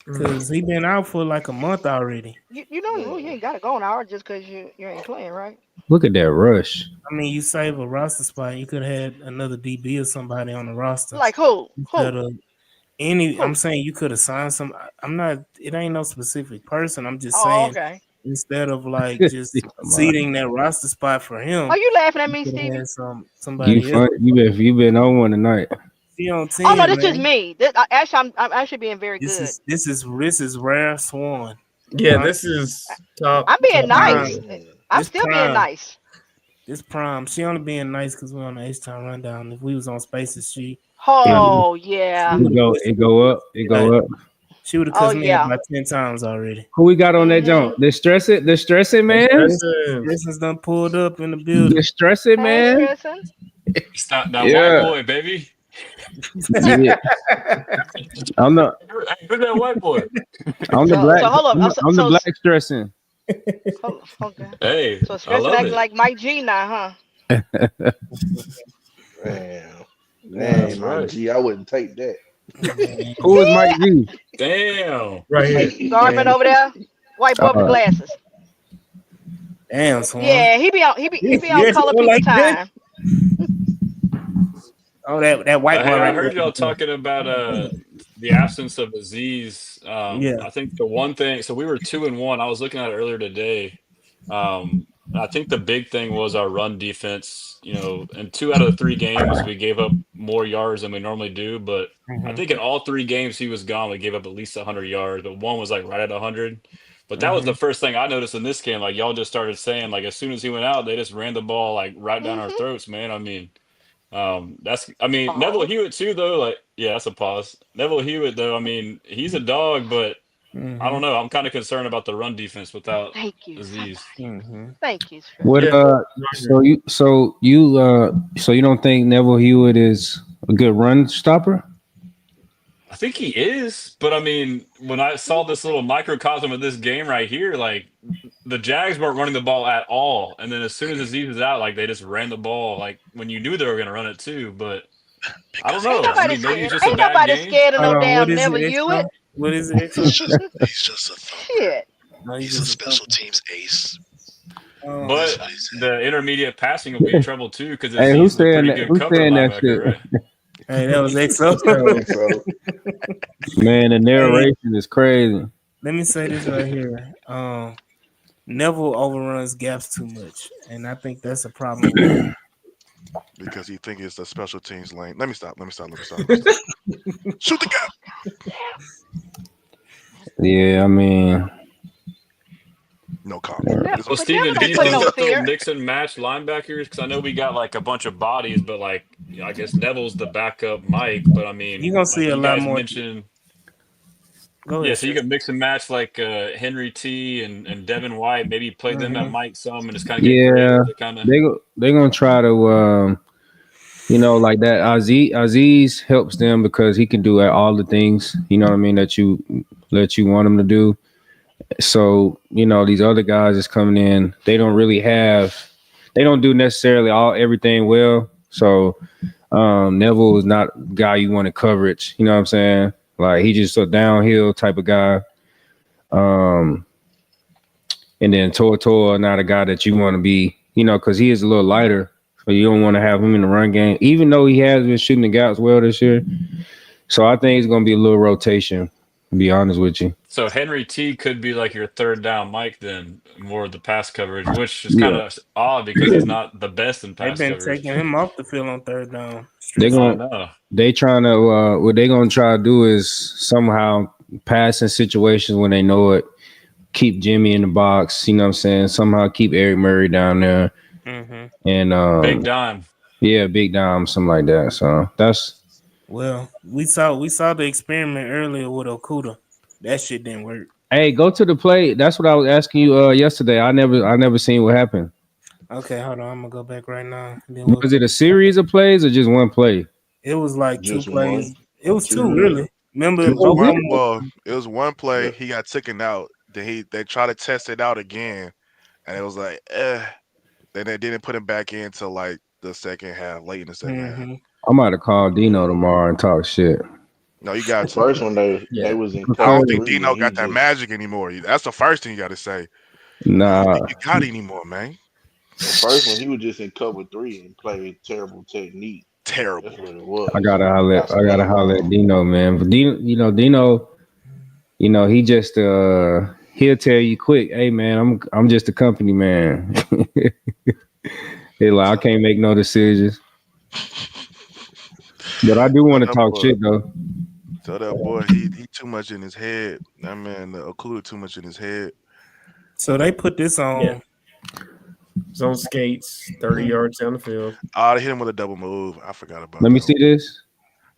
[SPEAKER 1] because he been out for like a month already.
[SPEAKER 4] You know the rule. You
[SPEAKER 6] Yeah.
[SPEAKER 4] ain't got to go on IR just because you ain't playing, right?
[SPEAKER 8] Look at that rush.
[SPEAKER 1] I mean, you save a roster spot. You could have had another DB or somebody on the roster
[SPEAKER 4] Like who?
[SPEAKER 1] instead of any. I'm
[SPEAKER 4] Who?
[SPEAKER 1] saying you could have signed some. I'm not. It ain't no specific person. I'm just
[SPEAKER 4] Oh,
[SPEAKER 1] saying
[SPEAKER 4] okay.
[SPEAKER 1] instead of like just seating that roster spot for him,
[SPEAKER 4] Are you laughing at me,
[SPEAKER 1] you could have
[SPEAKER 4] Stevie?
[SPEAKER 1] had
[SPEAKER 8] You
[SPEAKER 1] somebody else.
[SPEAKER 8] fun? You been on one tonight.
[SPEAKER 1] She on
[SPEAKER 4] Oh no,
[SPEAKER 1] 10,
[SPEAKER 4] this just
[SPEAKER 1] man.
[SPEAKER 4] me. I'm actually being very
[SPEAKER 1] This
[SPEAKER 4] good.
[SPEAKER 1] is this is this is rare Swan.
[SPEAKER 7] Yeah,
[SPEAKER 1] Huh?
[SPEAKER 7] this is top.
[SPEAKER 4] I'm being nice.
[SPEAKER 1] Prime.
[SPEAKER 4] I'm
[SPEAKER 1] This
[SPEAKER 4] still being
[SPEAKER 1] prime.
[SPEAKER 4] nice.
[SPEAKER 1] This prime. She only being nice because we're on the H-Town rundown. If we was on Spaces, she
[SPEAKER 4] Oh
[SPEAKER 1] she
[SPEAKER 4] yeah.
[SPEAKER 1] would have
[SPEAKER 8] It
[SPEAKER 1] cussed
[SPEAKER 8] go
[SPEAKER 1] me.
[SPEAKER 8] up. It go up.
[SPEAKER 1] She would have
[SPEAKER 4] Oh
[SPEAKER 1] cussed me out
[SPEAKER 4] yeah.
[SPEAKER 1] about 10 times already.
[SPEAKER 8] Who we got on that
[SPEAKER 4] Mhm.
[SPEAKER 8] jump? The stress it, man.
[SPEAKER 1] This done pulled up in the building.
[SPEAKER 8] Distress it,
[SPEAKER 4] Hey,
[SPEAKER 8] man.
[SPEAKER 4] stressing.
[SPEAKER 10] It's that white
[SPEAKER 8] Yeah.
[SPEAKER 10] boy, baby.
[SPEAKER 8] Yeah. I'm the
[SPEAKER 10] Hey, who's that white boy?
[SPEAKER 4] So hold up.
[SPEAKER 8] I'm the black stressing.
[SPEAKER 4] Okay.
[SPEAKER 10] Hey,
[SPEAKER 4] So
[SPEAKER 10] I
[SPEAKER 4] stressing
[SPEAKER 10] love
[SPEAKER 4] acting
[SPEAKER 10] it.
[SPEAKER 4] like Mike G now, huh?
[SPEAKER 6] Damn.
[SPEAKER 10] That's
[SPEAKER 6] Dang, my
[SPEAKER 10] right.
[SPEAKER 6] G, I wouldn't take that.
[SPEAKER 8] Who is Mike G?
[SPEAKER 10] Damn.
[SPEAKER 1] Right here.
[SPEAKER 4] Garvin over there, white boy with the glasses.
[SPEAKER 1] Damn, Swan.
[SPEAKER 4] Yeah, he be on
[SPEAKER 1] Yes,
[SPEAKER 4] color
[SPEAKER 1] go
[SPEAKER 4] people
[SPEAKER 1] like this.
[SPEAKER 4] time.
[SPEAKER 1] Oh, that white boy
[SPEAKER 10] Hey, I
[SPEAKER 1] right
[SPEAKER 10] heard y'all
[SPEAKER 1] there.
[SPEAKER 10] talking about the absence of Aziz.
[SPEAKER 1] Yeah.
[SPEAKER 10] I think the one thing, so we were 2-1. I was looking at it earlier today. I think the big thing was our run defense. You know, in 2 out of the 3 games, we gave up more yards than we normally do. But I think in all 3 games he was gone, we gave up at least 100 yards. But one was like right at 100. But that was the first thing I noticed in this game. Like y'all just started saying, like as soon as he went out, they just ran the ball like right down our
[SPEAKER 4] Mhm.
[SPEAKER 10] throats, man. I mean. I mean, Neville
[SPEAKER 4] Pause.
[SPEAKER 10] Hewitt too, though. Like, yeah, that's a pause. Neville Hewitt, though. I mean, he's a dog, but I don't know. I'm kind of concerned about the run defense without
[SPEAKER 4] Thank you,
[SPEAKER 10] Aziz.
[SPEAKER 4] somebody. Thank you,
[SPEAKER 8] What
[SPEAKER 4] stressing.
[SPEAKER 7] Yeah.
[SPEAKER 8] so you don't think Neville Hewitt is a good run stopper?
[SPEAKER 10] I think he is, but I mean, when I saw this little microcosm of this game right here, like the Jags weren't running the ball at all, and then as soon as Aziz was out, like they just ran the ball, like when you knew they were going to run it too. But I don't
[SPEAKER 9] Because
[SPEAKER 4] Ain't
[SPEAKER 10] know. I
[SPEAKER 4] nobody
[SPEAKER 10] mean, maybe
[SPEAKER 4] scared.
[SPEAKER 10] it's just a
[SPEAKER 4] Ain't
[SPEAKER 10] bad
[SPEAKER 4] nobody
[SPEAKER 10] game.
[SPEAKER 4] scared of
[SPEAKER 1] Hold
[SPEAKER 4] no
[SPEAKER 1] on, what
[SPEAKER 4] damn
[SPEAKER 1] is
[SPEAKER 4] Never
[SPEAKER 1] it,
[SPEAKER 4] Hewitt.
[SPEAKER 1] Exxon? What is it, Exxon?
[SPEAKER 9] he's just a thumper.
[SPEAKER 4] Shit.
[SPEAKER 1] No,
[SPEAKER 9] He's a special teams ace. That's
[SPEAKER 10] But
[SPEAKER 9] what he said.
[SPEAKER 10] the intermediate passing will be in trouble too because
[SPEAKER 8] Hey,
[SPEAKER 10] Aziz is a pretty good
[SPEAKER 8] who's
[SPEAKER 10] cover
[SPEAKER 8] saying that
[SPEAKER 10] linebacker,
[SPEAKER 8] shit?
[SPEAKER 10] right?
[SPEAKER 1] Hey, that was Exxon.
[SPEAKER 6] So
[SPEAKER 8] Man, the
[SPEAKER 1] Hey,
[SPEAKER 8] narration is crazy.
[SPEAKER 1] let me say this right here. Neville overruns gaps too much, and I think that's a problem with him.
[SPEAKER 9] Because he think it's the special teams lane. Let me stop. Shoot the gap.
[SPEAKER 8] Yeah, I mean,
[SPEAKER 9] No comment.
[SPEAKER 4] Yeah,
[SPEAKER 9] It's
[SPEAKER 10] Well,
[SPEAKER 4] but
[SPEAKER 9] okay.
[SPEAKER 10] Steven,
[SPEAKER 4] Never
[SPEAKER 10] do
[SPEAKER 4] don't
[SPEAKER 10] you
[SPEAKER 4] put
[SPEAKER 10] think
[SPEAKER 4] no
[SPEAKER 10] that they'll
[SPEAKER 4] fear.
[SPEAKER 10] mix and match linebackers? Because I know we got like a bunch of bodies, but like I guess Neville's the backup Mike. But I
[SPEAKER 1] You're
[SPEAKER 10] mean,
[SPEAKER 1] gonna
[SPEAKER 10] like
[SPEAKER 1] see a
[SPEAKER 10] you
[SPEAKER 1] lot
[SPEAKER 10] guys
[SPEAKER 1] more.
[SPEAKER 10] mentioned,
[SPEAKER 1] Go
[SPEAKER 10] yeah.
[SPEAKER 1] ahead,
[SPEAKER 10] So you
[SPEAKER 1] Chef.
[SPEAKER 10] can mix and match like Henry T and Devin White. Maybe play them at
[SPEAKER 1] Mm-hmm.
[SPEAKER 10] Mike some and just kind of get
[SPEAKER 8] yeah,
[SPEAKER 10] creative to kind of.
[SPEAKER 8] they're gonna try to like that. Aziz helps them because he can do all the things, you know what I mean, that you want him to do. So, these other guys is coming in, they don't do necessarily everything well. So Neville is not a guy you want to coverage, you know what I'm saying? Like he's just a downhill type of guy. And then Tua not a guy that you want to be, because he is a little lighter. So you don't want to have him in the run game, even though he has been shooting the gaps well this year. So I think it's going to be a little rotation, to be honest with you.
[SPEAKER 10] So Henry T could be like your third down Mike then, more of the pass coverage, which is kind of odd because he's not the best in
[SPEAKER 1] They've
[SPEAKER 10] pass
[SPEAKER 1] been
[SPEAKER 10] coverage.
[SPEAKER 1] taking him off the field on third down.
[SPEAKER 8] They're
[SPEAKER 10] I
[SPEAKER 8] going.
[SPEAKER 10] know.
[SPEAKER 8] They trying to. What they going to try to do is somehow pass in situations when they know it. Keep Jimmy in the box. You know what I'm saying? Somehow keep Eric Murray down there.
[SPEAKER 1] Mm-hmm.
[SPEAKER 8] And
[SPEAKER 10] big dime.
[SPEAKER 8] Yeah, big dime, something like that. So that's.
[SPEAKER 1] Well, we saw the experiment earlier with Okuda. That shit didn't work.
[SPEAKER 8] Hey, go to the play. That's what I was asking you yesterday. I never seen what happened.
[SPEAKER 1] Okay, hold on. I'm gonna go back right now.
[SPEAKER 8] Was it a series of plays or just one play?
[SPEAKER 1] It was like
[SPEAKER 6] Just
[SPEAKER 1] 2 plays.
[SPEAKER 6] one.
[SPEAKER 1] It was two really. Remember,
[SPEAKER 9] It was one play.
[SPEAKER 6] Yeah.
[SPEAKER 9] He got taken out. Then they tried to test it out again, and it was like, Then they didn't put him back in till like the second half, late in the second half.
[SPEAKER 8] I might have called Dino tomorrow and talk shit.
[SPEAKER 9] No, you got
[SPEAKER 6] The first one they was in cover
[SPEAKER 9] I don't think
[SPEAKER 6] 3,
[SPEAKER 9] Dino
[SPEAKER 6] and
[SPEAKER 9] got
[SPEAKER 6] he
[SPEAKER 9] that
[SPEAKER 6] just-
[SPEAKER 9] magic anymore. That's the first thing you got to say.
[SPEAKER 8] Nah,
[SPEAKER 9] I don't think you got it anymore, man.
[SPEAKER 6] The first one he was just in cover 3 and played terrible technique.
[SPEAKER 9] Terrible.
[SPEAKER 6] That's what it was.
[SPEAKER 8] I gotta holler at Dino, man. But Dino, he just he'll tell you quick, hey man, I'm just a company man. He like, I can't make no decisions. But I do want to talk shit though.
[SPEAKER 9] Tell that boy he too much in his head. That man Okuda too much in his head.
[SPEAKER 1] So they put this on.
[SPEAKER 7] It's on skates, 30 yards down the field.
[SPEAKER 9] Oh, they hit him with a double move. I forgot about that.
[SPEAKER 8] Let me see this.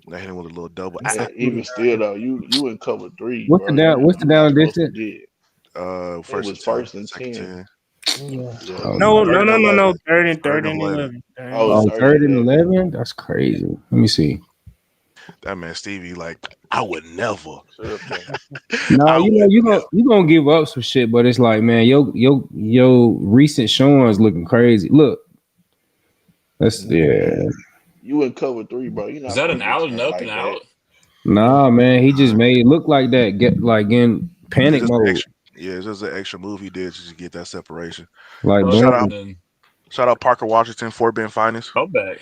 [SPEAKER 9] They hit him with a little double.
[SPEAKER 6] Yeah, even still though, you in cover 3.
[SPEAKER 8] What's the down? What's the down distance?
[SPEAKER 9] First and 10.
[SPEAKER 6] Yeah.
[SPEAKER 1] No. 3rd and 11.
[SPEAKER 8] Oh, 3rd and 11? That's crazy. Let me see.
[SPEAKER 9] That man Stevie, like, I would never.
[SPEAKER 8] No, you gonna give up some shit, but it's like, man, your recent showings looking crazy. Look, that's
[SPEAKER 6] You in cover 3, bro. You not
[SPEAKER 10] Is that an out and up
[SPEAKER 6] like
[SPEAKER 10] and
[SPEAKER 6] that.
[SPEAKER 10] out?
[SPEAKER 8] Nah, man, he just made it look like that. Get like in panic mode.
[SPEAKER 9] It's just an extra move he did just to get that separation.
[SPEAKER 8] Like,
[SPEAKER 9] shout out Parker Washington, Fort Bend finest.
[SPEAKER 10] Come back.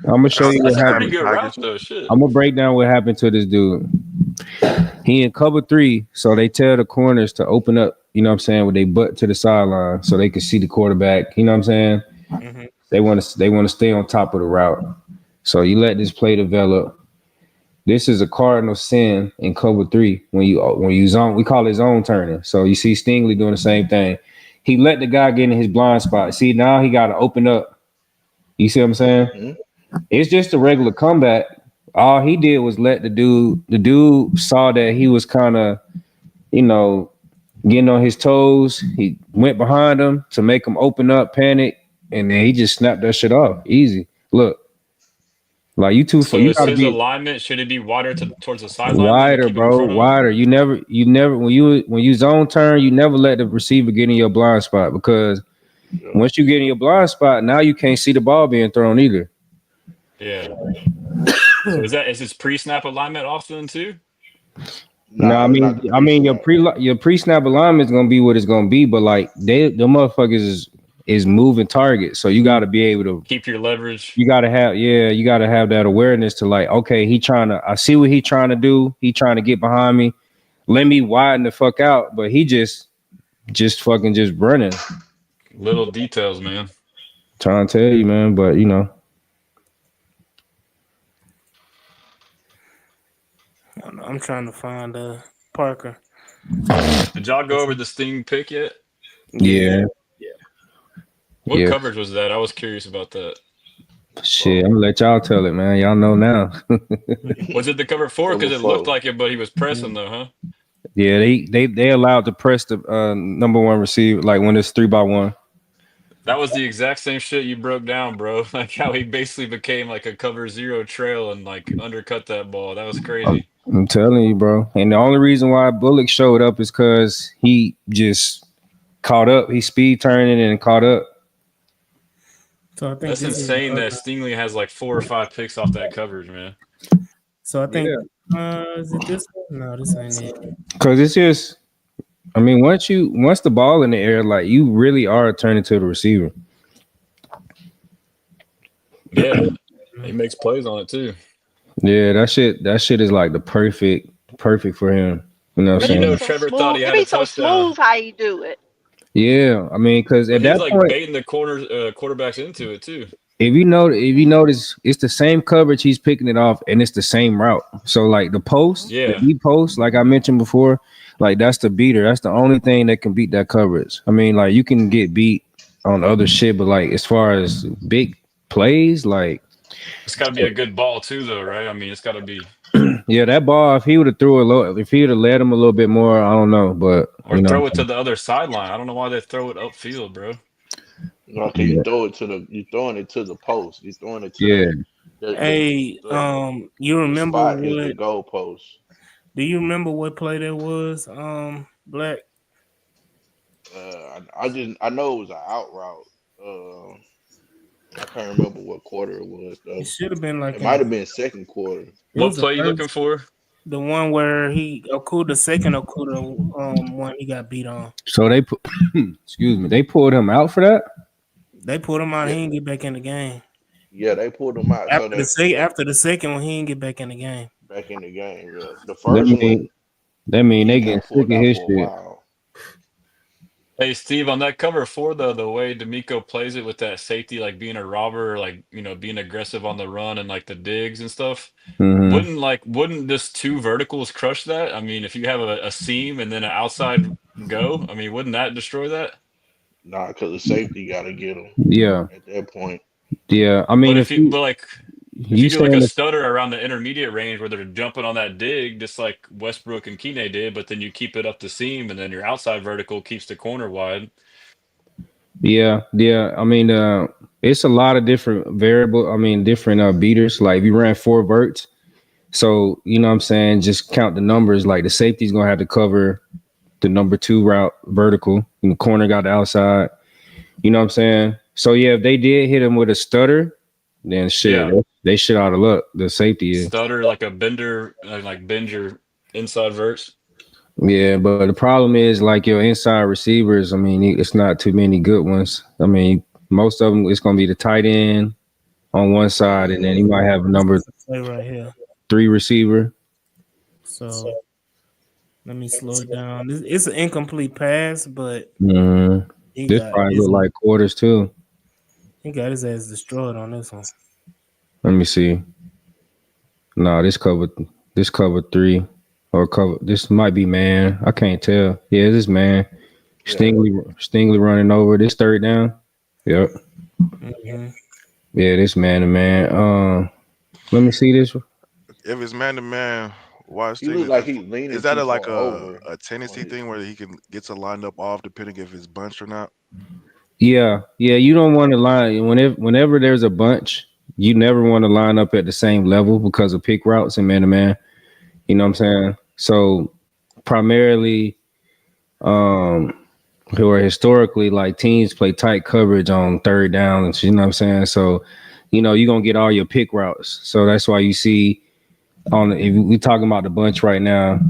[SPEAKER 8] I'm gonna show you what
[SPEAKER 10] That's a
[SPEAKER 8] happened.
[SPEAKER 10] pretty good route though. Shit.
[SPEAKER 8] I'm gonna break down what happened to this dude. He in cover 3, so they tell the corners to open up, you know what I'm saying, with their butt to the sideline so they can see the quarterback, you know what I'm saying?
[SPEAKER 1] Mm-hmm.
[SPEAKER 8] They want to stay on top of the route. So you let this play develop. This is a cardinal sin in cover 3 when you zone. We call it zone turning. So you see Stingley doing the same thing. He let the guy get in his blind spot. See, now he got to open up. You see what I'm saying?
[SPEAKER 6] Mm-hmm.
[SPEAKER 8] It's just a regular comeback. All he did was let the dude saw that he was kind of, getting on his toes. He went behind him to make him open up, panic, and then he just snapped that shit off. Easy. Look. Like you too.
[SPEAKER 10] So
[SPEAKER 8] you
[SPEAKER 10] is his alignment, should it be wider towards the sideline?
[SPEAKER 8] Wider, bro. Wider. You never when you zone turn, you never let the receiver get in your blind spot because once you get in your blind spot, now you can't see the ball being thrown either.
[SPEAKER 10] Yeah. So is his pre-snap alignment off then too?
[SPEAKER 8] No, I mean your pre-snap alignment is gonna be what it's gonna be, but like the motherfuckers is moving targets, so you got to be able to
[SPEAKER 10] keep your leverage.
[SPEAKER 8] You got to have that awareness to like, okay, I see what he trying to do. He trying to get behind me. Let me widen the fuck out, but he just running.
[SPEAKER 10] Little details, man.
[SPEAKER 8] Trying to tell you, man, but
[SPEAKER 1] I'm trying to find Parker.
[SPEAKER 10] Did y'all go over the Sting pick yet?
[SPEAKER 8] Yeah.
[SPEAKER 10] What coverage was that? I was curious about that.
[SPEAKER 8] Shit, I'm gonna let y'all tell it, man. Y'all know now.
[SPEAKER 10] Was it the cover 4? Because it looked like it, but he was pressing though, huh?
[SPEAKER 8] Yeah, they allowed to press the number 1 receiver, like when it's 3-by-1.
[SPEAKER 10] That was the exact same shit you broke down, bro. Like how he basically became like a cover 0 trail and like undercut that ball. That was crazy.
[SPEAKER 8] I'm telling you, bro. And the only reason why Bullock showed up is because he just caught up. He speed turning and caught up.
[SPEAKER 1] So I think
[SPEAKER 10] that's insane that Stingley has like 4 or 5 picks off that coverage, man.
[SPEAKER 1] So I think is it this one? No, this ain't it.
[SPEAKER 8] Because it's just I mean, once the ball in the air, like you really are turning to the receiver.
[SPEAKER 10] Yeah, he makes plays on it too.
[SPEAKER 8] Yeah, that shit is like the perfect for him. You know what
[SPEAKER 4] But
[SPEAKER 8] I'm
[SPEAKER 10] And you
[SPEAKER 4] it be
[SPEAKER 10] know,
[SPEAKER 8] saying?
[SPEAKER 4] so
[SPEAKER 10] Trevor thought
[SPEAKER 4] smooth.
[SPEAKER 10] he
[SPEAKER 4] It
[SPEAKER 10] had a
[SPEAKER 4] be so
[SPEAKER 10] touchdown,
[SPEAKER 4] smooth how you do it.
[SPEAKER 8] Yeah, I mean, because
[SPEAKER 10] but
[SPEAKER 8] at
[SPEAKER 10] he was
[SPEAKER 8] that
[SPEAKER 10] like
[SPEAKER 8] point,
[SPEAKER 10] baiting the quarterbacks into it too.
[SPEAKER 8] if you notice, it's the same coverage he's picking it off, and it's the same route. So like the
[SPEAKER 10] Yeah,
[SPEAKER 8] deep post, like I mentioned before, like that's the beater. That's the only thing that can beat that coverage. I mean, like you can get beat on other shit, but like as far as big plays, like
[SPEAKER 10] it's got to be a good ball too, though, right? I mean, it's got to be
[SPEAKER 8] yeah, that ball, if he would have threw a little, if he would have led him a little bit more, I don't know, but
[SPEAKER 10] or throw it to the other sideline. I don't know why they throw it upfield, bro.
[SPEAKER 6] Okay,
[SPEAKER 8] yeah,
[SPEAKER 6] you throwing it to the post. You throwing it to
[SPEAKER 8] yeah.
[SPEAKER 1] Hey,
[SPEAKER 6] the
[SPEAKER 1] you
[SPEAKER 6] the
[SPEAKER 1] remember
[SPEAKER 6] spot is the
[SPEAKER 1] what?
[SPEAKER 6] goalpost.
[SPEAKER 1] Do you remember what play that was? Black.
[SPEAKER 6] I know it was an out route. Uh, I can't remember what quarter it was
[SPEAKER 1] It
[SPEAKER 6] though.
[SPEAKER 1] should have been like
[SPEAKER 6] It
[SPEAKER 1] in
[SPEAKER 6] might
[SPEAKER 1] the.
[SPEAKER 6] have been second quarter.
[SPEAKER 1] It
[SPEAKER 10] What
[SPEAKER 1] was the
[SPEAKER 10] play you looking
[SPEAKER 1] first,
[SPEAKER 10] for?
[SPEAKER 1] the one where he Okuda second Okuda one he got beat on.
[SPEAKER 8] So they put, excuse me, they pulled him out for that.
[SPEAKER 1] They put him out. He
[SPEAKER 6] Yeah,
[SPEAKER 1] didn't get back in the game
[SPEAKER 6] yeah, they pulled him out. So that
[SPEAKER 1] after the second one. He didn't get back in the game.
[SPEAKER 6] back in the game. Yeah, the
[SPEAKER 8] That
[SPEAKER 6] first
[SPEAKER 8] mean
[SPEAKER 6] one
[SPEAKER 8] they
[SPEAKER 6] he
[SPEAKER 8] getting
[SPEAKER 6] got
[SPEAKER 8] sick
[SPEAKER 6] pulled
[SPEAKER 8] of
[SPEAKER 6] out
[SPEAKER 8] his
[SPEAKER 6] for a
[SPEAKER 8] shit.
[SPEAKER 6] while.
[SPEAKER 10] Hey Steve, on that cover four though, the way D'Amico plays it with that safety, like being a robber, like being aggressive on the run and like the digs and stuff,
[SPEAKER 8] Mm-hmm.
[SPEAKER 10] wouldn't just two verticals crush that? I mean, if you have a seam and then an outside go, I mean, wouldn't that destroy that?
[SPEAKER 6] Nah, because the safety got to get him
[SPEAKER 8] Yeah,
[SPEAKER 6] at that point.
[SPEAKER 8] yeah. I mean,
[SPEAKER 10] But
[SPEAKER 8] if
[SPEAKER 10] but like if
[SPEAKER 8] you
[SPEAKER 10] you do like a
[SPEAKER 8] saying that,
[SPEAKER 10] stutter around the intermediate range where they're jumping on that dig, just like Westbrook and Kine did, but then you keep it up the seam and then your outside vertical keeps the corner wide.
[SPEAKER 8] yeah. I mean, it's a lot of different variable. I mean, different beaters. Like if you ran four verts, so you know what I'm saying. Just count the numbers. Like the safety's gonna have to cover the number two route vertical, and the corner got the outside. You know what I'm saying? So yeah, if they did hit him with a stutter, then shit,
[SPEAKER 10] Yeah.
[SPEAKER 8] they shit out of luck. The safety is.
[SPEAKER 10] Stutter like a bender, like bend your inside verts.
[SPEAKER 8] Yeah, but the problem is like your inside receivers. I mean, it's not too many good ones. I mean, most of them it's gonna be the tight end on one side, and then you might have a
[SPEAKER 1] This
[SPEAKER 8] number
[SPEAKER 1] is the play right here.
[SPEAKER 8] three receiver.
[SPEAKER 1] So let me slow it down. It's an incomplete pass, but
[SPEAKER 8] Mm-hmm.
[SPEAKER 1] he
[SPEAKER 8] This
[SPEAKER 1] got
[SPEAKER 8] probably
[SPEAKER 1] his
[SPEAKER 8] look like quarters too.
[SPEAKER 1] he got his ass destroyed on this one.
[SPEAKER 8] Let me see. No, this cover three or cover. This might be man. I can't tell. Yeah, this is man.
[SPEAKER 6] Yeah,
[SPEAKER 8] Stingley running over. This third down. Yep.
[SPEAKER 1] Mm-hmm.
[SPEAKER 8] Yeah, this man to man. Let me see this.
[SPEAKER 9] If it's man to man, why
[SPEAKER 6] he looked
[SPEAKER 9] Stingley?
[SPEAKER 6] like he's
[SPEAKER 9] Is
[SPEAKER 6] leaning
[SPEAKER 9] that
[SPEAKER 6] too
[SPEAKER 9] a
[SPEAKER 6] far
[SPEAKER 9] like
[SPEAKER 6] over
[SPEAKER 9] a
[SPEAKER 6] on
[SPEAKER 9] tendency
[SPEAKER 6] his.
[SPEAKER 9] thing where he can gets a lined up off depending if it's bunched or not?
[SPEAKER 8] Yeah. You don't want to line whenever there's a bunch. You never want to line up at the same level because of pick routes and man to man. You know what I'm saying? So primarily, who are historically like teams play tight coverage on third down, and you know what I'm saying. So, you're gonna get all your pick routes. So that's why you see if we talking about the bunch right now,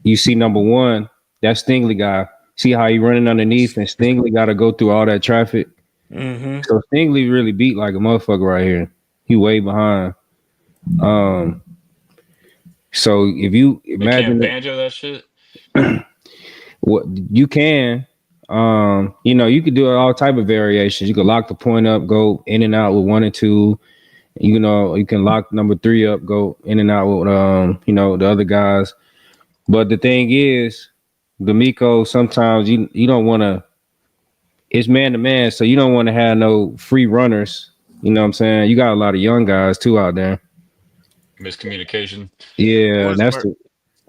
[SPEAKER 8] you see number one, that Stingley guy. See how he running underneath, and Stingley got to go through all that traffic.
[SPEAKER 1] Mm-hmm.
[SPEAKER 8] So Stingley really beat like a motherfucker right here. He way behind. Um, so if you
[SPEAKER 10] They can't
[SPEAKER 8] imagine
[SPEAKER 10] banjo that shit.
[SPEAKER 8] what you can, you could do all type of variations. You could lock the point up, go in and out with 1 and 2. You can lock number 3 up, go in and out with the other guys. But the thing is, D'Amico, sometimes you don't want to. It's man to man, so you don't want to have no free runners. You know what I'm saying? You got a lot of young guys too out there.
[SPEAKER 10] Miscommunication.
[SPEAKER 8] Yeah,
[SPEAKER 9] What is
[SPEAKER 8] that's
[SPEAKER 9] Murray?
[SPEAKER 8] the.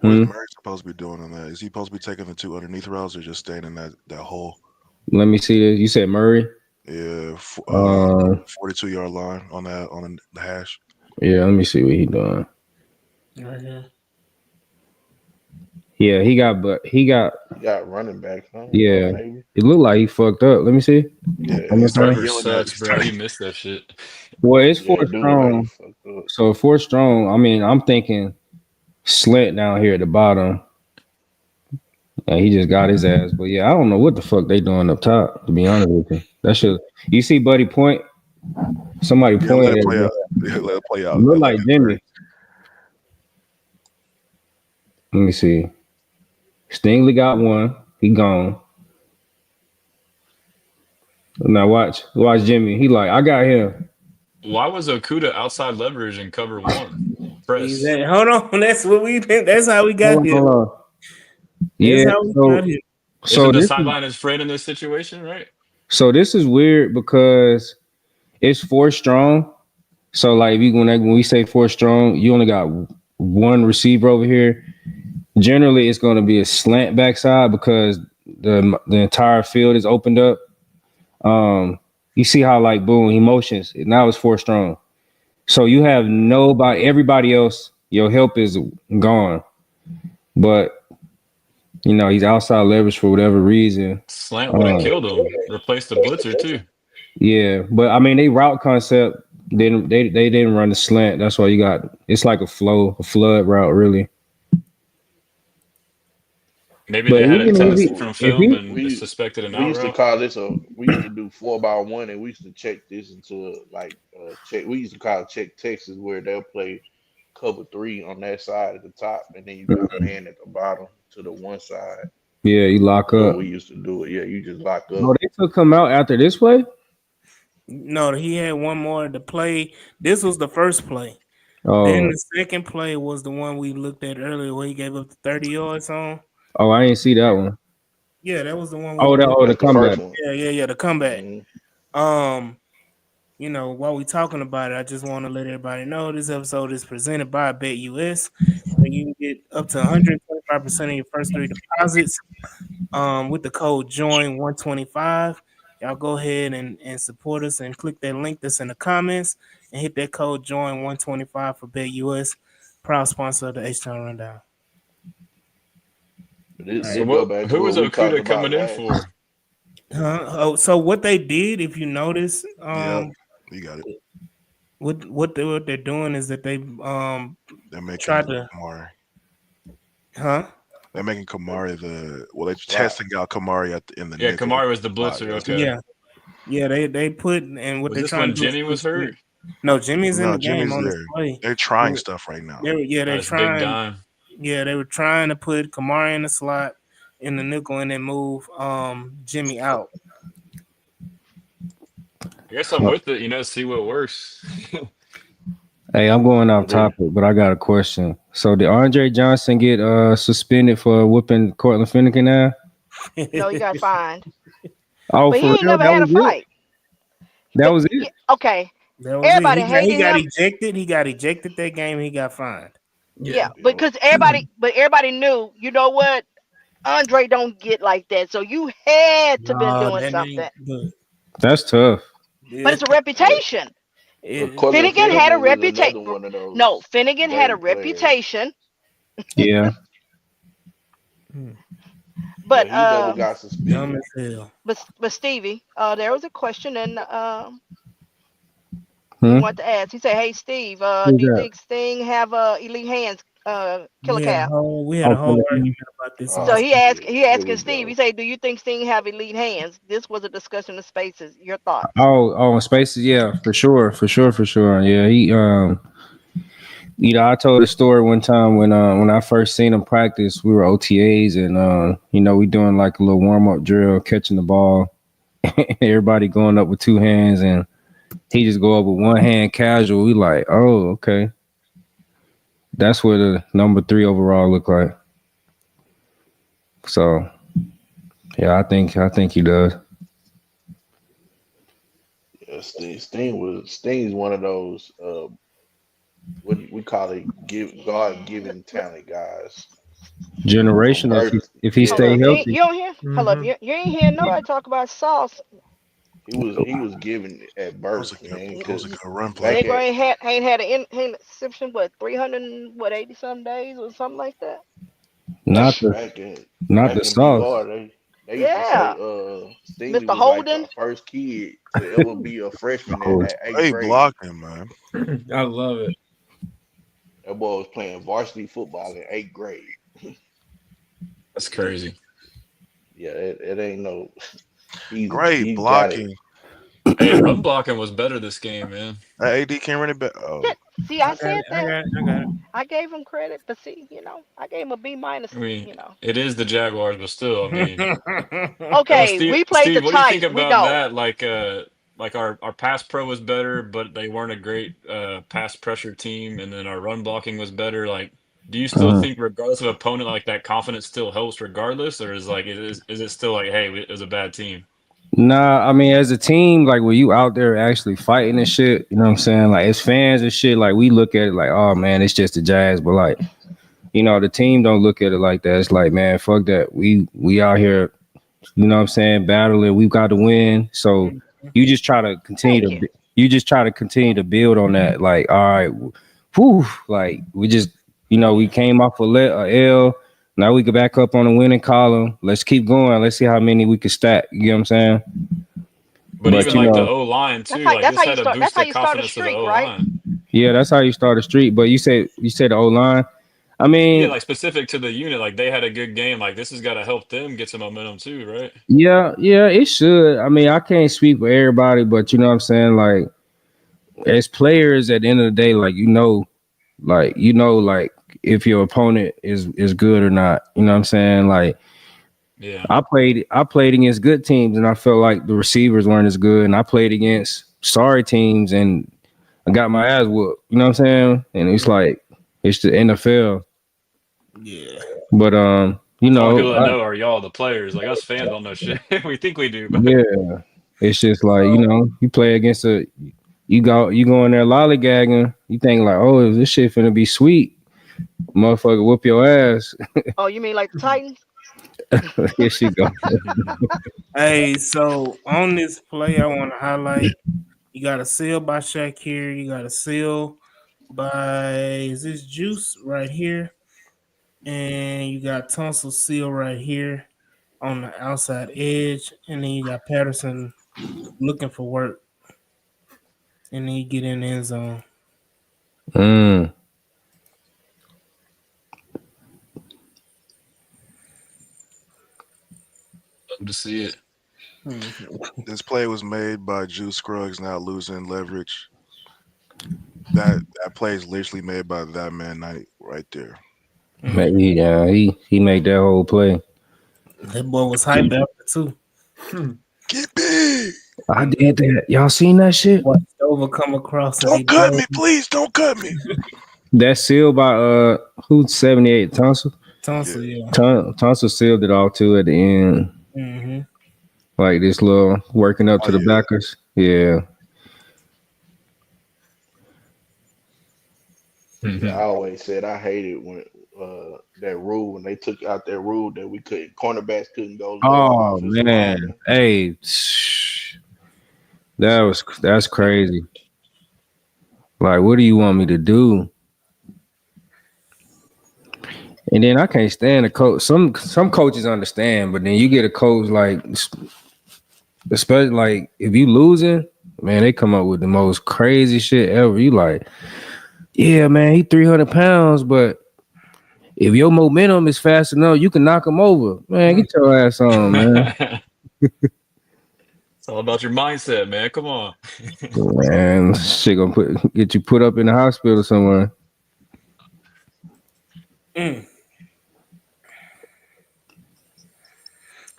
[SPEAKER 9] What is
[SPEAKER 8] Hmm?
[SPEAKER 9] Murray supposed to be doing on that? Is he supposed to be taking the two underneath routes or just staying in that hole?
[SPEAKER 8] Let me see this. You said Murray.
[SPEAKER 9] Yeah,
[SPEAKER 8] Uh,
[SPEAKER 9] 42-yard line on the hash.
[SPEAKER 8] yeah. Let me see what he doing.
[SPEAKER 1] Right here.
[SPEAKER 8] Yeah, he got.
[SPEAKER 6] He got running back, huh?
[SPEAKER 8] Yeah,
[SPEAKER 6] Maybe.
[SPEAKER 8] it looked like he fucked up. Let me see.
[SPEAKER 6] Yeah,
[SPEAKER 8] One more
[SPEAKER 9] He started
[SPEAKER 8] time.
[SPEAKER 10] Trevor
[SPEAKER 9] yelling at. He
[SPEAKER 10] sucks, bro.
[SPEAKER 9] started.
[SPEAKER 10] He missed that shit.
[SPEAKER 8] Well, it's
[SPEAKER 6] yeah,
[SPEAKER 8] four
[SPEAKER 6] it do look like he
[SPEAKER 8] strong.
[SPEAKER 6] fucked up.
[SPEAKER 8] So four strong. I mean, I'm thinking slant down here at the bottom. And he just got his ass. But yeah, I don't know what the fuck they doing up top, to be honest with you. That shit. You see Buddy point? Somebody
[SPEAKER 9] Yeah, let
[SPEAKER 8] pointed
[SPEAKER 9] it
[SPEAKER 8] at
[SPEAKER 9] play
[SPEAKER 8] him.
[SPEAKER 9] out. Yeah, let it play out.
[SPEAKER 8] Look
[SPEAKER 9] That look
[SPEAKER 8] like
[SPEAKER 9] good,
[SPEAKER 8] Jimmy.
[SPEAKER 9] Trey.
[SPEAKER 8] Let me see. Stingley got one. He gone. Now watch Jimmy. He like, I got him.
[SPEAKER 10] Why was Okuda outside leverage in cover one? Press.
[SPEAKER 1] Exactly. Hold on. That's what we think. That's how we got
[SPEAKER 8] Hold on,
[SPEAKER 1] here.
[SPEAKER 8] hold on.
[SPEAKER 1] That's
[SPEAKER 8] Yeah.
[SPEAKER 1] how we got
[SPEAKER 8] So
[SPEAKER 1] here.
[SPEAKER 8] so
[SPEAKER 10] Isn't the
[SPEAKER 8] this is
[SPEAKER 10] sideline his friend in this situation, right?
[SPEAKER 8] this is weird because it's 4 strong. So like when we say 4 strong, you only got one receiver over here. Generally, it's going to be a slant backside because the entire field is opened up. You see how like boom, he motions. Now it's 4 strong. So you have nobody, everybody else. Your help is gone. But he's outside leverage for whatever reason.
[SPEAKER 10] Slant would have
[SPEAKER 8] Uh,
[SPEAKER 10] killed him. Replace the blitzer too.
[SPEAKER 8] yeah, but I mean, they route concept they didn't run the slant. That's why it's like a flood route, really.
[SPEAKER 10] Maybe
[SPEAKER 8] But
[SPEAKER 10] they had a
[SPEAKER 8] even
[SPEAKER 6] Like
[SPEAKER 10] tendency from
[SPEAKER 8] if
[SPEAKER 10] film
[SPEAKER 8] he
[SPEAKER 10] and suspected an
[SPEAKER 6] we
[SPEAKER 10] out
[SPEAKER 6] used to
[SPEAKER 10] route.
[SPEAKER 6] call this we used to do 4-by-1, and we used to check this into like check. We used to call it check Texas, where they'll play cover 3 on that side at the top, and then you got man at the bottom to the one side.
[SPEAKER 8] yeah, you lock
[SPEAKER 6] So
[SPEAKER 8] up.
[SPEAKER 6] we used to do it. Yeah, you just lock
[SPEAKER 8] Oh,
[SPEAKER 6] up.
[SPEAKER 8] they took him out after this play.
[SPEAKER 1] No, he had one more to play. This was the first play. Then
[SPEAKER 8] Oh,
[SPEAKER 1] the second play was the one we looked at earlier where he gave up the 30 yards on.
[SPEAKER 8] I didn't see that one.
[SPEAKER 1] Yeah, that was the one we
[SPEAKER 8] Oh,
[SPEAKER 1] were looking
[SPEAKER 8] the
[SPEAKER 6] That's the
[SPEAKER 8] comeback.
[SPEAKER 6] first one.
[SPEAKER 1] Yeah, the comeback.
[SPEAKER 6] Mhm.
[SPEAKER 1] Um, while we talking about it, I just want to let everybody know this episode is presented by BetUS, where you can get up to 125% of your first 3 deposits. With the code JOIN125. Y'all go ahead and support us and click that link that's in the comments and hit that code JOIN125 for BetUS, proud sponsor of the H-Town Rundown.
[SPEAKER 6] But
[SPEAKER 1] All
[SPEAKER 10] So
[SPEAKER 1] right.
[SPEAKER 6] it go back to
[SPEAKER 10] who
[SPEAKER 6] what
[SPEAKER 10] was
[SPEAKER 6] we talked
[SPEAKER 10] Okuda
[SPEAKER 6] about
[SPEAKER 10] coming in
[SPEAKER 6] last.
[SPEAKER 10] for?
[SPEAKER 1] Oh, so what they did, if you notice,
[SPEAKER 9] Yep, you got it.
[SPEAKER 1] what they're doing is that they
[SPEAKER 9] They're making
[SPEAKER 1] tried to,
[SPEAKER 9] Kamari.
[SPEAKER 1] huh?
[SPEAKER 9] They're making Kamari they're
[SPEAKER 6] Slot.
[SPEAKER 9] testing out Kamari in the
[SPEAKER 10] Yeah,
[SPEAKER 9] nickel
[SPEAKER 10] Kamari was the
[SPEAKER 9] spot.
[SPEAKER 10] blitzer.
[SPEAKER 9] Yeah, that's what
[SPEAKER 10] Okay.
[SPEAKER 9] they're
[SPEAKER 1] Yeah, they put, and what
[SPEAKER 10] Was
[SPEAKER 1] they're
[SPEAKER 10] this
[SPEAKER 1] trying to
[SPEAKER 10] when
[SPEAKER 1] do is
[SPEAKER 10] Jenny was
[SPEAKER 1] switch.
[SPEAKER 10] hurt?
[SPEAKER 1] No, Jimmy's in
[SPEAKER 9] No,
[SPEAKER 1] the game
[SPEAKER 9] Jimmy's
[SPEAKER 1] on this
[SPEAKER 9] there.
[SPEAKER 1] play.
[SPEAKER 9] They're trying stuff right now.
[SPEAKER 1] They're
[SPEAKER 10] That's big
[SPEAKER 1] trying.
[SPEAKER 10] dime.
[SPEAKER 1] Yeah, they were trying to put Kamari in the slot, in the nickel, and then move Jimmy out.
[SPEAKER 10] I guess I'm with it. See what works.
[SPEAKER 8] Hey, I'm going off
[SPEAKER 6] But they
[SPEAKER 8] topic, but I got a question. So did Andre Johnson get suspended for whooping Cortland Finnegan now?
[SPEAKER 4] No, he got fined,
[SPEAKER 8] Oh,
[SPEAKER 4] but
[SPEAKER 8] for
[SPEAKER 4] he ain't
[SPEAKER 8] real?
[SPEAKER 4] never
[SPEAKER 8] That
[SPEAKER 4] had
[SPEAKER 8] was
[SPEAKER 4] a
[SPEAKER 8] it?
[SPEAKER 4] fight.
[SPEAKER 8] That was
[SPEAKER 4] Yeah,
[SPEAKER 8] it?
[SPEAKER 4] okay,
[SPEAKER 1] That was it.
[SPEAKER 4] everybody
[SPEAKER 1] He
[SPEAKER 4] hated
[SPEAKER 1] got
[SPEAKER 4] him.
[SPEAKER 1] ejected. He got ejected that game. He got fined.
[SPEAKER 10] Yeah.
[SPEAKER 4] Yeah,
[SPEAKER 6] you know,
[SPEAKER 4] because everybody knew. You know what? Andre don't get like that, so you had to been
[SPEAKER 1] No,
[SPEAKER 4] doing
[SPEAKER 1] that
[SPEAKER 4] something.
[SPEAKER 1] ain't good.
[SPEAKER 8] That's tough.
[SPEAKER 4] But
[SPEAKER 1] Yeah,
[SPEAKER 4] it's a
[SPEAKER 6] but
[SPEAKER 4] reputation.
[SPEAKER 1] it,
[SPEAKER 6] Cortland
[SPEAKER 4] Finnegan had a
[SPEAKER 6] Finnegan is
[SPEAKER 4] reputation.
[SPEAKER 6] another one of
[SPEAKER 4] No,
[SPEAKER 6] those
[SPEAKER 4] Finnegan had a
[SPEAKER 6] dirty players.
[SPEAKER 4] reputation.
[SPEAKER 8] Yeah.
[SPEAKER 6] But
[SPEAKER 4] But
[SPEAKER 6] he never
[SPEAKER 1] it's
[SPEAKER 6] got
[SPEAKER 1] dumb
[SPEAKER 6] suspended.
[SPEAKER 1] as hell.
[SPEAKER 4] but Stevie, there was a question and he
[SPEAKER 8] Hmm?
[SPEAKER 4] wanted to ask. He said, "Hey Steve,
[SPEAKER 8] Who's
[SPEAKER 4] do you
[SPEAKER 8] that?
[SPEAKER 4] think Sting have elite hands? Killer
[SPEAKER 1] We had a
[SPEAKER 4] Cal."
[SPEAKER 1] whole argument about this
[SPEAKER 4] So
[SPEAKER 1] on
[SPEAKER 6] Oh
[SPEAKER 4] he
[SPEAKER 6] shit. Here
[SPEAKER 4] asking
[SPEAKER 6] we
[SPEAKER 4] Steve. He
[SPEAKER 6] go.
[SPEAKER 4] said, "Do you think Sting have elite hands?" This was a discussion of spaces. Your thoughts?
[SPEAKER 8] Oh, Spaces, yeah, for sure, for sure, for sure. Yeah, he I told a story one time when I first seen him practice, we were OTAs and we doing like a little warm-up drill, catching the ball. Everybody going up with 2 hands and he just go up with 1 hand casual. We like, oh, okay. That's what the number 3 overall look like. So yeah, I think he does.
[SPEAKER 6] Yeah, Sting's one of those what we call it, give God given talent guys from
[SPEAKER 8] Generational
[SPEAKER 6] birth.
[SPEAKER 8] if he
[SPEAKER 4] Hold
[SPEAKER 6] Yeah,
[SPEAKER 8] stay
[SPEAKER 4] up,
[SPEAKER 8] healthy.
[SPEAKER 4] you don't hear? Hold up, you ain't hear nobody talk about Sauce.
[SPEAKER 6] he was given at
[SPEAKER 9] That was a
[SPEAKER 6] birth,
[SPEAKER 9] good
[SPEAKER 6] man.
[SPEAKER 9] that was a
[SPEAKER 6] Because
[SPEAKER 9] good run play.
[SPEAKER 6] back
[SPEAKER 4] Negro
[SPEAKER 6] at
[SPEAKER 4] ain't had an interception, what, 300 and what, 80 some days or something like that.
[SPEAKER 8] Not the
[SPEAKER 6] back in
[SPEAKER 8] not the
[SPEAKER 6] back in B
[SPEAKER 8] sauce.
[SPEAKER 6] ball, they used to say
[SPEAKER 4] Yeah,
[SPEAKER 6] Stingley
[SPEAKER 4] Mr.
[SPEAKER 6] was like the
[SPEAKER 4] Holden.
[SPEAKER 6] first kid to ever be a freshman in
[SPEAKER 8] Oh,
[SPEAKER 6] that eighth
[SPEAKER 9] Hey,
[SPEAKER 6] grade.
[SPEAKER 9] blocking, man.
[SPEAKER 7] I love it.
[SPEAKER 6] That boy was playing varsity football in 8th grade.
[SPEAKER 10] That's crazy.
[SPEAKER 6] Yeah, it ain't no.
[SPEAKER 9] Great
[SPEAKER 6] He's got it.
[SPEAKER 9] blocking.
[SPEAKER 10] Hey, run blocking was better this game, man.
[SPEAKER 9] AD can't run it back.
[SPEAKER 4] Yeah,
[SPEAKER 9] Oh,
[SPEAKER 4] see, I
[SPEAKER 1] I got
[SPEAKER 4] said
[SPEAKER 1] it. I
[SPEAKER 4] that.
[SPEAKER 1] got it. I got it.
[SPEAKER 4] I gave him credit, but see, I gave him a B minus.
[SPEAKER 10] I mean, it is the Jaguars, but still, I mean, oh,
[SPEAKER 4] Okay,
[SPEAKER 10] Steve,
[SPEAKER 4] we played the
[SPEAKER 10] Steve, what do you think
[SPEAKER 4] Titans. We
[SPEAKER 10] about
[SPEAKER 4] know.
[SPEAKER 10] that? Like our pass pro was better, but they weren't a great pass pressure team, and then our run blocking was better. Like, do you still
[SPEAKER 8] Mhm.
[SPEAKER 10] think, regardless of opponent, like that confidence still helps regardless, or is it still like, hey, it was a bad team?
[SPEAKER 8] Nah, I mean, as a team, like when you out there actually fighting and shit, you know what I'm saying? Like as fans and shit, like we look at it like, oh man, it's just the Jazz, but like, the team don't look at it like that. It's like, man, fuck that. We out here, you know what I'm saying, battling. We've got to win. So you just try to continue
[SPEAKER 4] Thank
[SPEAKER 8] to
[SPEAKER 4] you.
[SPEAKER 8] build on that. Like, all right, whew, like we just, we came off a L. Now we can back up on the winning column. Let's keep going. Let's see how many we can stack. You know what I'm saying?
[SPEAKER 10] But
[SPEAKER 8] But
[SPEAKER 10] even like the O line
[SPEAKER 4] That's
[SPEAKER 10] too,
[SPEAKER 4] how.
[SPEAKER 10] like
[SPEAKER 4] That's
[SPEAKER 10] this
[SPEAKER 4] how you
[SPEAKER 10] had to
[SPEAKER 4] start. That's
[SPEAKER 10] boost
[SPEAKER 4] how
[SPEAKER 10] the
[SPEAKER 4] you start a
[SPEAKER 10] confidence of the
[SPEAKER 4] streak,
[SPEAKER 10] O
[SPEAKER 4] right?
[SPEAKER 10] line.
[SPEAKER 8] yeah, that's how you start a streak. But you said the O line. I
[SPEAKER 10] Yeah,
[SPEAKER 8] mean,
[SPEAKER 10] like specific to the unit, like they had a good game. Like this has got to help them get some momentum too, right?
[SPEAKER 8] yeah, it should. I mean, I can't speak for everybody, but you know what I'm saying? Like, as players at the end of the day, like if your opponent is good or not. You know what I'm saying? Like
[SPEAKER 10] Yeah.
[SPEAKER 8] I played against good teams and I felt like the receivers weren't as good, and I played against sorry teams and I got my ass whooped. You know what I'm saying? And it's like it's the NFL.
[SPEAKER 1] Yeah.
[SPEAKER 8] But
[SPEAKER 10] The only people that know are y'all, the players. Like us fans don't know shit. We think we do, but
[SPEAKER 8] yeah, it's just like, you play against you go in there lollygagging, you think like, oh, this shit finna be sweet. Motherfucker whoop your ass.
[SPEAKER 4] Oh, you mean like the Titans?
[SPEAKER 8] Here she go.
[SPEAKER 1] Hey, so on this play, I want to highlight you got a seal by Shaq here. You got a seal by is this Juice right here, and you got Tunsil seal right here on the outside edge, and then you got Patterson looking for work, and then you get in the end zone.
[SPEAKER 8] Mm.
[SPEAKER 10] love to see it.
[SPEAKER 9] this play was made by Juice Scruggs now losing leverage. That play is literally made by that man Knight right there.
[SPEAKER 8] Yeah, he made that whole play.
[SPEAKER 1] That boy was hyped after too.
[SPEAKER 9] Get big.
[SPEAKER 8] I did that. Y'all seen that shit?
[SPEAKER 1] Watched Over come across and
[SPEAKER 9] Don't cut me, please. Don't cut me.
[SPEAKER 8] That seal by who's 78? Tunsil?
[SPEAKER 1] Tunsil, yeah.
[SPEAKER 8] Tunsil sealed it all too at the end.
[SPEAKER 1] Mm-hmm.
[SPEAKER 8] Like this little working up
[SPEAKER 9] Oh,
[SPEAKER 8] to the
[SPEAKER 9] yeah.
[SPEAKER 8] backers. Yeah.
[SPEAKER 6] Yeah, I always said I hated when that rule when they took out that rule that we couldn't cornerbacks couldn't go low on
[SPEAKER 8] Oh
[SPEAKER 6] offensive
[SPEAKER 8] man.
[SPEAKER 6] linemen.
[SPEAKER 8] Hey, that's crazy. Like, what do you want me to do? And then I can't stand a coach. Some coaches understand, but then you get a coach like, especially like if you losing, man, they come up with the most crazy shit ever. You like, yeah, man, he 300 pounds, but if your momentum is fast enough, you can knock him over. Man, get your ass on, man.
[SPEAKER 10] It's all about your mindset, man. Come on.
[SPEAKER 8] Man, shit gonna get you put up in the hospital somewhere.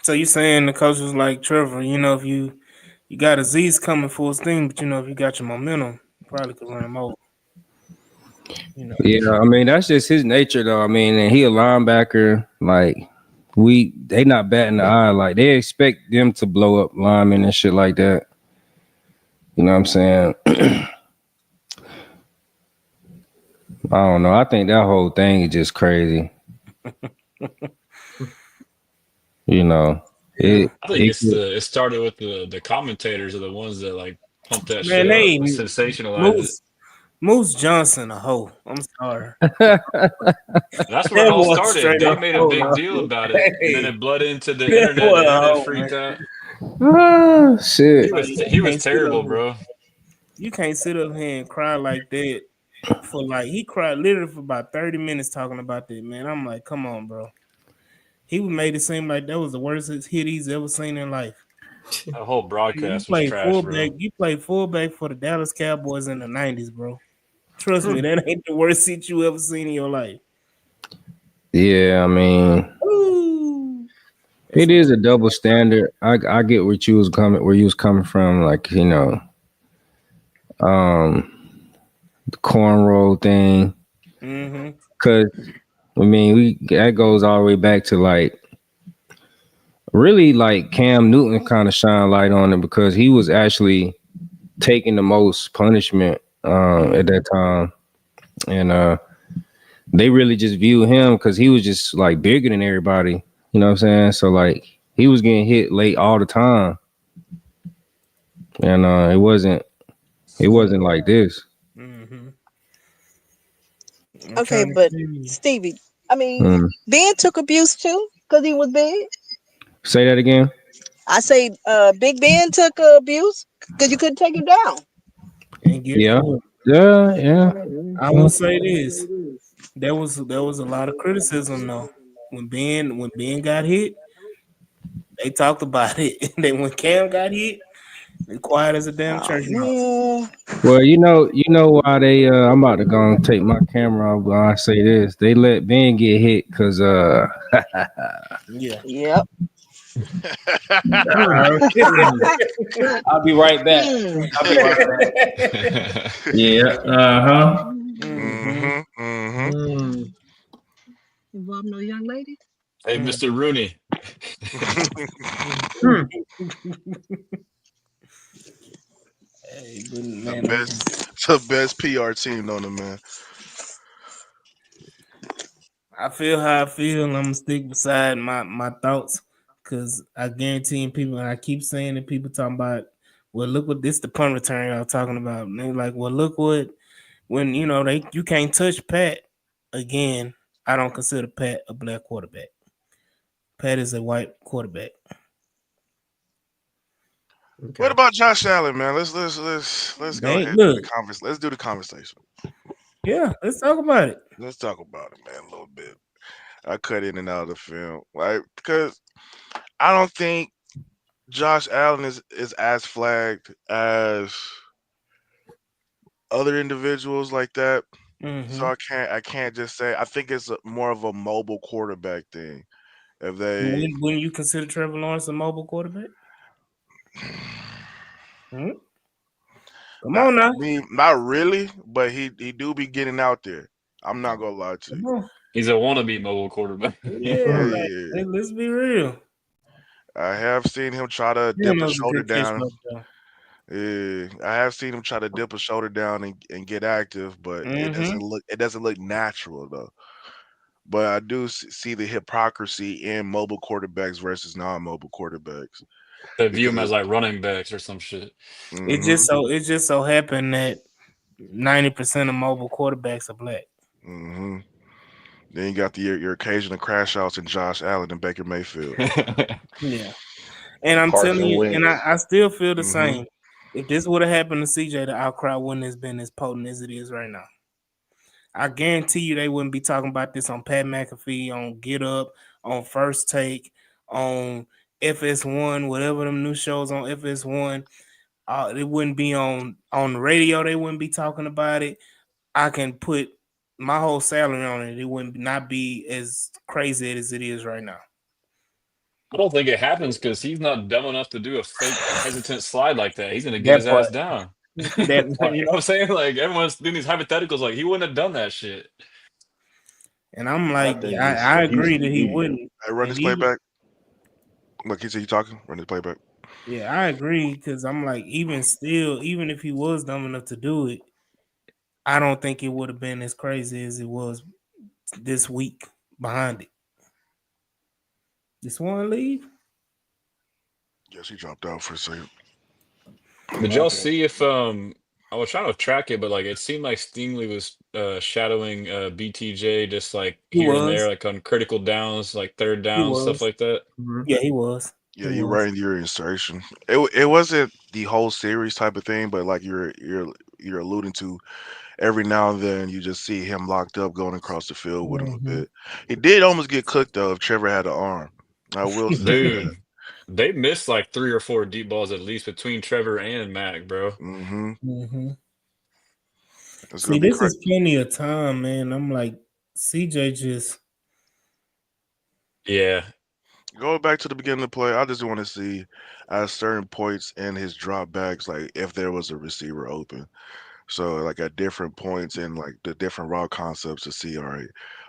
[SPEAKER 1] So you saying the coach was like Trevor? If you got Aziz coming full steam, but if you got your momentum, you probably could run him over.
[SPEAKER 8] Yeah, I mean that's just his nature, though. I mean, and he a linebacker. Like they not batting the eye. Like they expect them to blow up linemen and shit like that. You know what I'm saying? I don't know. I think that whole thing is just crazy. It
[SPEAKER 10] I think it started with the commentators are the ones that like pump that
[SPEAKER 1] Man,
[SPEAKER 10] shit up
[SPEAKER 1] they
[SPEAKER 10] and sensationalize it.
[SPEAKER 1] Moose Johnson a hoe. I'm sorry.
[SPEAKER 10] That's where it
[SPEAKER 1] That
[SPEAKER 10] all
[SPEAKER 1] was
[SPEAKER 10] started.
[SPEAKER 1] straight
[SPEAKER 10] They
[SPEAKER 1] up
[SPEAKER 10] made a
[SPEAKER 1] hoe.
[SPEAKER 10] big deal about it, and then
[SPEAKER 1] Hey,
[SPEAKER 10] it bled into the
[SPEAKER 1] that
[SPEAKER 10] internet.
[SPEAKER 1] was
[SPEAKER 10] The
[SPEAKER 1] a
[SPEAKER 10] internet
[SPEAKER 1] hoe, man.
[SPEAKER 10] freaked out.
[SPEAKER 8] shit.
[SPEAKER 1] Like,
[SPEAKER 10] He was terrible, bro.
[SPEAKER 1] You can't sit up here and cry like that he cried literally for about 30 minutes talking about that, man. I'm like, come on, bro. He made it seem like that was the worst hit he's ever seen in life.
[SPEAKER 10] That whole
[SPEAKER 1] You
[SPEAKER 10] broadcast was
[SPEAKER 1] played
[SPEAKER 10] trash,
[SPEAKER 1] fullback.
[SPEAKER 10] bro.
[SPEAKER 1] You played fullback for the Dallas Cowboys in the '90s, bro. Trust me, that ain't the worst hit you ever seen in your life.
[SPEAKER 8] Yeah, I mean,
[SPEAKER 1] Ooh, that's
[SPEAKER 8] it
[SPEAKER 1] what
[SPEAKER 8] is a double standard. I get where you was coming from, like um, the cornrow thing.
[SPEAKER 1] Mm-hmm.
[SPEAKER 8] Cause I mean, we that goes all the way back to like really like Cam Newton kind of shine light on it because he was actually taking the most punishment at that time, and they really just view him because he was just like bigger than everybody. You know what I'm saying? So like he was getting hit late all the time, and it wasn't like this.
[SPEAKER 1] Mm-hmm. I'm
[SPEAKER 11] Okay,
[SPEAKER 1] trying to
[SPEAKER 11] but
[SPEAKER 1] see.
[SPEAKER 11] Stevie, I mean,
[SPEAKER 8] Mm.
[SPEAKER 11] Ben took abuse too because he was big.
[SPEAKER 8] Say that again.
[SPEAKER 11] I say, Big Ben took abuse because you couldn't take him down.
[SPEAKER 1] And guess
[SPEAKER 8] Yeah,
[SPEAKER 1] what?
[SPEAKER 8] yeah, yeah.
[SPEAKER 1] I will say this. There was a lot of criticism though. When Ben got hit, they talked about it. And then when Cam got hit, they quiet as a damn
[SPEAKER 11] Oh
[SPEAKER 1] church mouse.
[SPEAKER 11] man,
[SPEAKER 8] Well, you know why they I'm about to go and take my camera off, but I say this. They let Ben get hit because
[SPEAKER 1] Yeah.
[SPEAKER 11] yep.
[SPEAKER 8] I'll be right back.
[SPEAKER 11] Hmm.
[SPEAKER 8] I'll be right back. Yeah, uh-huh.
[SPEAKER 1] Mm-hmm.
[SPEAKER 9] Mm-hmm. Mm-hmm.
[SPEAKER 11] Involve no young lady.
[SPEAKER 10] Hey, Mr. Rooney.
[SPEAKER 1] Hey, but
[SPEAKER 9] the
[SPEAKER 1] man,
[SPEAKER 9] best, the best PR team on the man.
[SPEAKER 1] I feel how I feel. And I'm gonna stick beside my thoughts because I guarantee people, and I keep saying that people talking about, well, look what this the punt return I was talking about. And they're like, well, look what when you can't touch Pat again. I don't consider Pat a black quarterback. Pat is a white quarterback.
[SPEAKER 9] What
[SPEAKER 10] Okay.
[SPEAKER 9] about Josh Allen, man? Let's go
[SPEAKER 1] They
[SPEAKER 9] ahead and do the
[SPEAKER 1] look,
[SPEAKER 9] conversation. Let's do the conversation.
[SPEAKER 1] yeah, let's talk about it.
[SPEAKER 9] Let's talk about it, man, a little bit. I cut in and out of the film, right? Because I don't think Josh Allen is as flagged as other individuals like that. So
[SPEAKER 1] Mm-hmm.
[SPEAKER 9] I can't just say. I think it's more of a mobile quarterback thing. If they,
[SPEAKER 1] When you consider Trevor Lawrence a mobile quarterback? Hmm? Come
[SPEAKER 9] not
[SPEAKER 1] on now.
[SPEAKER 9] I mean, not really, but he do be getting out there. I'm not gonna lie to
[SPEAKER 1] Come
[SPEAKER 9] you.
[SPEAKER 1] on.
[SPEAKER 10] He's a wannabe mobile quarterback.
[SPEAKER 1] Yeah,
[SPEAKER 9] Yeah,
[SPEAKER 1] like
[SPEAKER 9] yeah.
[SPEAKER 1] let's be real.
[SPEAKER 9] I have seen him try to
[SPEAKER 1] He
[SPEAKER 9] dip a
[SPEAKER 1] knows a
[SPEAKER 9] shoulder
[SPEAKER 1] good catch
[SPEAKER 9] down.
[SPEAKER 1] right there.
[SPEAKER 9] Yeah, I have seen him try to dip a shoulder down and get active, but
[SPEAKER 1] Mm-hmm.
[SPEAKER 9] it doesn't look natural though. But I do see the hypocrisy in mobile quarterbacks versus non-mobile quarterbacks
[SPEAKER 10] They view him
[SPEAKER 9] because
[SPEAKER 10] as like running backs or some shit.
[SPEAKER 9] hmm
[SPEAKER 1] It just so happened that 90% of mobile quarterbacks are black.
[SPEAKER 9] hmm then you got your occasional crash outs in Josh Allen and Baker Mayfield.
[SPEAKER 1] Yeah. And I'm telling
[SPEAKER 6] Carson
[SPEAKER 1] you, and
[SPEAKER 6] Wentz.
[SPEAKER 1] I still feel the
[SPEAKER 9] hmm
[SPEAKER 1] same. If this would have happened to CJ, the outcry wouldn't have been as potent as it is right now. I guarantee you they wouldn't be talking about this on Pat McAfee, on Get Up, on First Take, on FS1, whatever them new shows on FS1. It wouldn't be on the radio. They wouldn't be talking about it. I can put my whole salary on it. It wouldn't not be as crazy as it is right now.
[SPEAKER 10] I don't think it happens because he's not dumb enough to do a fake hesitant slide like that. He's gonna get
[SPEAKER 1] That
[SPEAKER 10] his
[SPEAKER 1] part.
[SPEAKER 10] ass down.
[SPEAKER 1] That part.
[SPEAKER 10] You know what I'm saying? Like everyone's doing these hypotheticals, like he wouldn't have done that shit.
[SPEAKER 1] And I'm
[SPEAKER 6] My
[SPEAKER 1] like,
[SPEAKER 6] thing is
[SPEAKER 1] I
[SPEAKER 6] he's
[SPEAKER 1] agree that he
[SPEAKER 6] he
[SPEAKER 1] wouldn't.
[SPEAKER 9] I run
[SPEAKER 1] And
[SPEAKER 9] this
[SPEAKER 1] even
[SPEAKER 9] playback. Look, he said you talking. Run this playback.
[SPEAKER 1] yeah, I agree because I'm like, even still, even if he was dumb enough to do it, I don't think it would have been as crazy as it was this week behind it. This one leave?
[SPEAKER 9] Yes, he dropped out for a second.
[SPEAKER 10] Did y'all
[SPEAKER 1] Okay.
[SPEAKER 10] see if I was trying to track it, but like it seemed like Stingley was shadowing BTJ just like
[SPEAKER 1] He
[SPEAKER 10] here and there,
[SPEAKER 1] was.
[SPEAKER 10] like on critical downs, like third
[SPEAKER 1] He
[SPEAKER 10] downs, stuff
[SPEAKER 1] was.
[SPEAKER 10] like that.
[SPEAKER 1] Yeah, he was.
[SPEAKER 9] Yeah,
[SPEAKER 1] He
[SPEAKER 9] you
[SPEAKER 1] was.
[SPEAKER 9] right in your insertion. It wasn't the whole series type of thing, but like you're alluding to, every now and then you just see him locked up going across the field with him a bit. He did almost get cooked though if Trevor had an arm. I will say that.
[SPEAKER 10] Dude, they missed like 3 or 4 deep balls at least between Trevor and Mac, bro.
[SPEAKER 9] It's
[SPEAKER 1] See,
[SPEAKER 9] gonna be
[SPEAKER 1] this
[SPEAKER 9] crazy.
[SPEAKER 1] is plenty of time, man. I'm like, CJ just.
[SPEAKER 10] Yeah.
[SPEAKER 9] Going back to the beginning of the play, I just want to see at certain points in his drop backs, like if there was a receiver open. So like at different points in like the different route concepts to see, all right,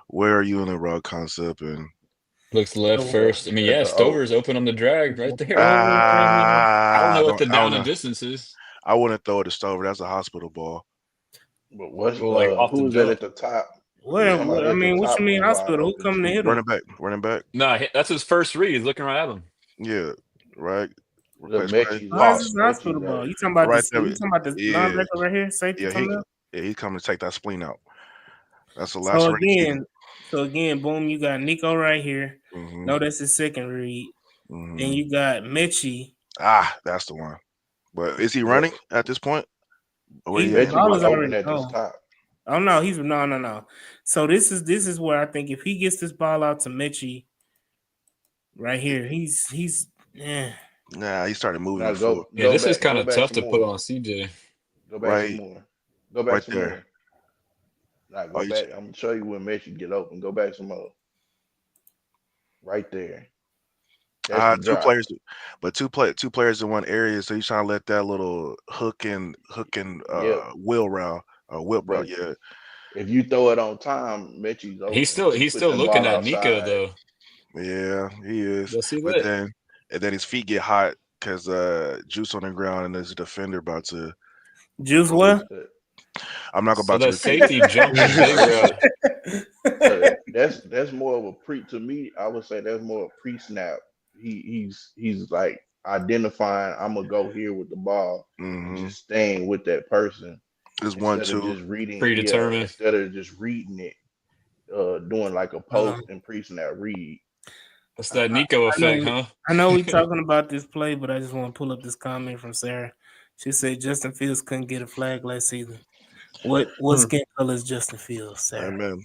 [SPEAKER 9] where are you in the route concept? And
[SPEAKER 10] Looks left first. I mean,
[SPEAKER 6] At
[SPEAKER 10] yeah,
[SPEAKER 6] the O.
[SPEAKER 10] Stover's open on the drag right there.
[SPEAKER 1] Over right here.
[SPEAKER 10] I don't know what
[SPEAKER 9] don't
[SPEAKER 10] the
[SPEAKER 9] I don't
[SPEAKER 10] down and
[SPEAKER 9] know.
[SPEAKER 10] distance is.
[SPEAKER 9] I wouldn't throw it to Stover. That's a hospital ball.
[SPEAKER 6] But what's
[SPEAKER 10] Well, like off the
[SPEAKER 6] who is that
[SPEAKER 10] jump.
[SPEAKER 6] at the top?
[SPEAKER 9] Yeah,
[SPEAKER 1] What?
[SPEAKER 6] Talking about
[SPEAKER 1] I
[SPEAKER 6] at the
[SPEAKER 1] mean, what
[SPEAKER 6] top
[SPEAKER 1] you mean
[SPEAKER 6] who's wide
[SPEAKER 1] hospital? Who
[SPEAKER 6] open
[SPEAKER 1] coming to
[SPEAKER 6] too.
[SPEAKER 1] hit him?
[SPEAKER 9] running back.
[SPEAKER 10] No, that's his first read. He's looking right at him.
[SPEAKER 9] Yeah, right.
[SPEAKER 6] The
[SPEAKER 9] Replace play.
[SPEAKER 6] Mechie's
[SPEAKER 1] How is
[SPEAKER 6] out.
[SPEAKER 1] this hospital
[SPEAKER 6] Mechie's
[SPEAKER 1] ball?
[SPEAKER 6] out.
[SPEAKER 1] You talking about
[SPEAKER 9] Right
[SPEAKER 1] this?
[SPEAKER 9] there.
[SPEAKER 1] You talking about the
[SPEAKER 9] Yeah,
[SPEAKER 1] linebacker right here? Safety
[SPEAKER 9] yeah.
[SPEAKER 1] coming up.
[SPEAKER 9] He's coming to take that spleen out. That's the last
[SPEAKER 1] So
[SPEAKER 9] ring season.
[SPEAKER 1] again, boom. You got Nico right here.
[SPEAKER 9] hmm
[SPEAKER 1] No, that's his second read.
[SPEAKER 9] hmm
[SPEAKER 1] Then you got Mechie.
[SPEAKER 9] That's the one. But is he
[SPEAKER 6] Yep.
[SPEAKER 9] running at this point? Where
[SPEAKER 1] He
[SPEAKER 9] he
[SPEAKER 1] the
[SPEAKER 9] at?
[SPEAKER 6] Mechie
[SPEAKER 1] ball
[SPEAKER 6] was
[SPEAKER 1] is
[SPEAKER 6] open
[SPEAKER 1] already
[SPEAKER 6] at the
[SPEAKER 1] gone.
[SPEAKER 6] top.
[SPEAKER 1] Oh no, he's no. So this is where I think if he gets this ball out to Mechie right here, he's
[SPEAKER 9] Nah, he started moving
[SPEAKER 6] Now
[SPEAKER 9] before.
[SPEAKER 10] Yeah, this is kind
[SPEAKER 6] go
[SPEAKER 10] of
[SPEAKER 6] back
[SPEAKER 10] tough
[SPEAKER 6] some
[SPEAKER 10] to put
[SPEAKER 6] more.
[SPEAKER 10] on CJ.
[SPEAKER 6] Go back some
[SPEAKER 9] Right,
[SPEAKER 6] more. Go back
[SPEAKER 9] right
[SPEAKER 6] some
[SPEAKER 9] there.
[SPEAKER 6] more. Now
[SPEAKER 9] Oh,
[SPEAKER 6] go back. I'm gonna show you when Mechie get open. Go back some more. Right there. That's the
[SPEAKER 9] two
[SPEAKER 6] drop.
[SPEAKER 9] players, but two players in one area. So he's trying to let that little hook and
[SPEAKER 6] Yep.
[SPEAKER 9] wheel route, whip route.
[SPEAKER 6] But
[SPEAKER 9] Yeah,
[SPEAKER 6] if you throw it on time, Mechie's
[SPEAKER 10] He's
[SPEAKER 6] open.
[SPEAKER 10] still
[SPEAKER 6] Just
[SPEAKER 10] he's
[SPEAKER 6] put
[SPEAKER 10] still
[SPEAKER 6] that
[SPEAKER 10] looking
[SPEAKER 6] ball
[SPEAKER 10] at Nico
[SPEAKER 6] outside.
[SPEAKER 10] though.
[SPEAKER 9] yeah, he is.
[SPEAKER 10] You'll see
[SPEAKER 9] But
[SPEAKER 10] that.
[SPEAKER 9] then his feet get hot because Juice on the ground and there's a defender about to
[SPEAKER 1] Juice
[SPEAKER 9] go loose.
[SPEAKER 1] what?
[SPEAKER 9] I'm not
[SPEAKER 10] So
[SPEAKER 9] about to
[SPEAKER 10] that
[SPEAKER 9] repeat it.
[SPEAKER 10] safety jumped the big route.
[SPEAKER 6] So that's more of a pre to me. I would say that's more a pre-snap. He's like identifying. I'm gonna go here with the ball and
[SPEAKER 9] hmm
[SPEAKER 6] just staying with that person
[SPEAKER 9] It's one
[SPEAKER 6] instead of
[SPEAKER 9] two.
[SPEAKER 6] just reading. Yeah,
[SPEAKER 10] Predetermined.
[SPEAKER 6] instead of just reading it, doing like a
[SPEAKER 1] Uh,
[SPEAKER 6] post and pre-snap read.
[SPEAKER 10] That's
[SPEAKER 1] I,
[SPEAKER 10] that
[SPEAKER 1] I
[SPEAKER 10] Nico
[SPEAKER 1] I know
[SPEAKER 10] effect, huh?
[SPEAKER 1] I know we talking about this play, but I just want to pull up this comment from Sarah. She said Justin Fields couldn't get a flag last season. What skin color is Justin Fields, Sarah?
[SPEAKER 9] Amen.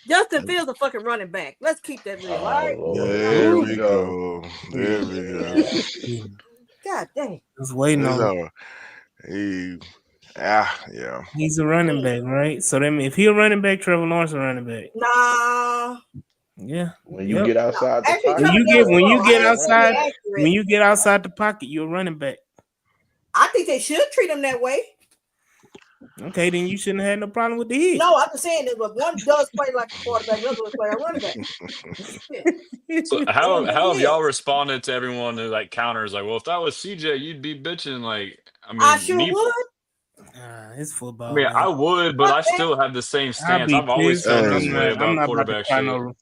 [SPEAKER 12] Justin Fields a fucking running back. Let's keep that real, all
[SPEAKER 6] Oh
[SPEAKER 12] right?
[SPEAKER 6] Lord,
[SPEAKER 12] No.
[SPEAKER 6] here
[SPEAKER 9] There
[SPEAKER 6] we
[SPEAKER 9] we
[SPEAKER 6] go.
[SPEAKER 9] go. There we go.
[SPEAKER 12] God dang.
[SPEAKER 1] Just waiting
[SPEAKER 9] It's
[SPEAKER 1] on him.
[SPEAKER 9] all he yeah.
[SPEAKER 1] He's a running back, right? So that means if he a running back, Trevor Lawrence a running back.
[SPEAKER 12] Nah.
[SPEAKER 1] Yeah.
[SPEAKER 6] When you
[SPEAKER 1] Yep.
[SPEAKER 6] get outside the
[SPEAKER 12] Actually,
[SPEAKER 6] pocket,
[SPEAKER 12] Trevor Lawrence
[SPEAKER 1] When you
[SPEAKER 12] slow. I
[SPEAKER 1] get
[SPEAKER 6] you're a
[SPEAKER 12] ain't
[SPEAKER 6] running
[SPEAKER 1] outside
[SPEAKER 12] gonna
[SPEAKER 6] back.
[SPEAKER 12] be
[SPEAKER 1] when
[SPEAKER 12] accurate.
[SPEAKER 1] you get outside the pocket, you're a running back.
[SPEAKER 12] I think they should treat him that way.
[SPEAKER 1] Okay, then you shouldn't have had no problem with the hit.
[SPEAKER 12] No, I'm just saying that if one does play like a quarterback, the other one play a running back. Yeah.
[SPEAKER 10] So
[SPEAKER 12] One
[SPEAKER 10] how
[SPEAKER 12] do
[SPEAKER 10] have
[SPEAKER 12] the hit.
[SPEAKER 10] y'all responded to everyone who like counters like, well, if that was CJ, you'd be bitching. Like, I
[SPEAKER 12] I
[SPEAKER 10] mean,
[SPEAKER 12] sure would.
[SPEAKER 1] It's
[SPEAKER 10] I
[SPEAKER 1] football,
[SPEAKER 10] mean, I
[SPEAKER 1] man.
[SPEAKER 10] would, but
[SPEAKER 12] Fuck
[SPEAKER 10] I
[SPEAKER 12] that.
[SPEAKER 10] still have the same
[SPEAKER 1] I'll
[SPEAKER 10] stance.
[SPEAKER 1] be
[SPEAKER 10] I've always
[SPEAKER 1] pissed, but
[SPEAKER 10] felt
[SPEAKER 9] Hey,
[SPEAKER 10] this way
[SPEAKER 1] I'm
[SPEAKER 10] about
[SPEAKER 1] not about to
[SPEAKER 10] quarterback
[SPEAKER 1] cry
[SPEAKER 10] shit.
[SPEAKER 1] no.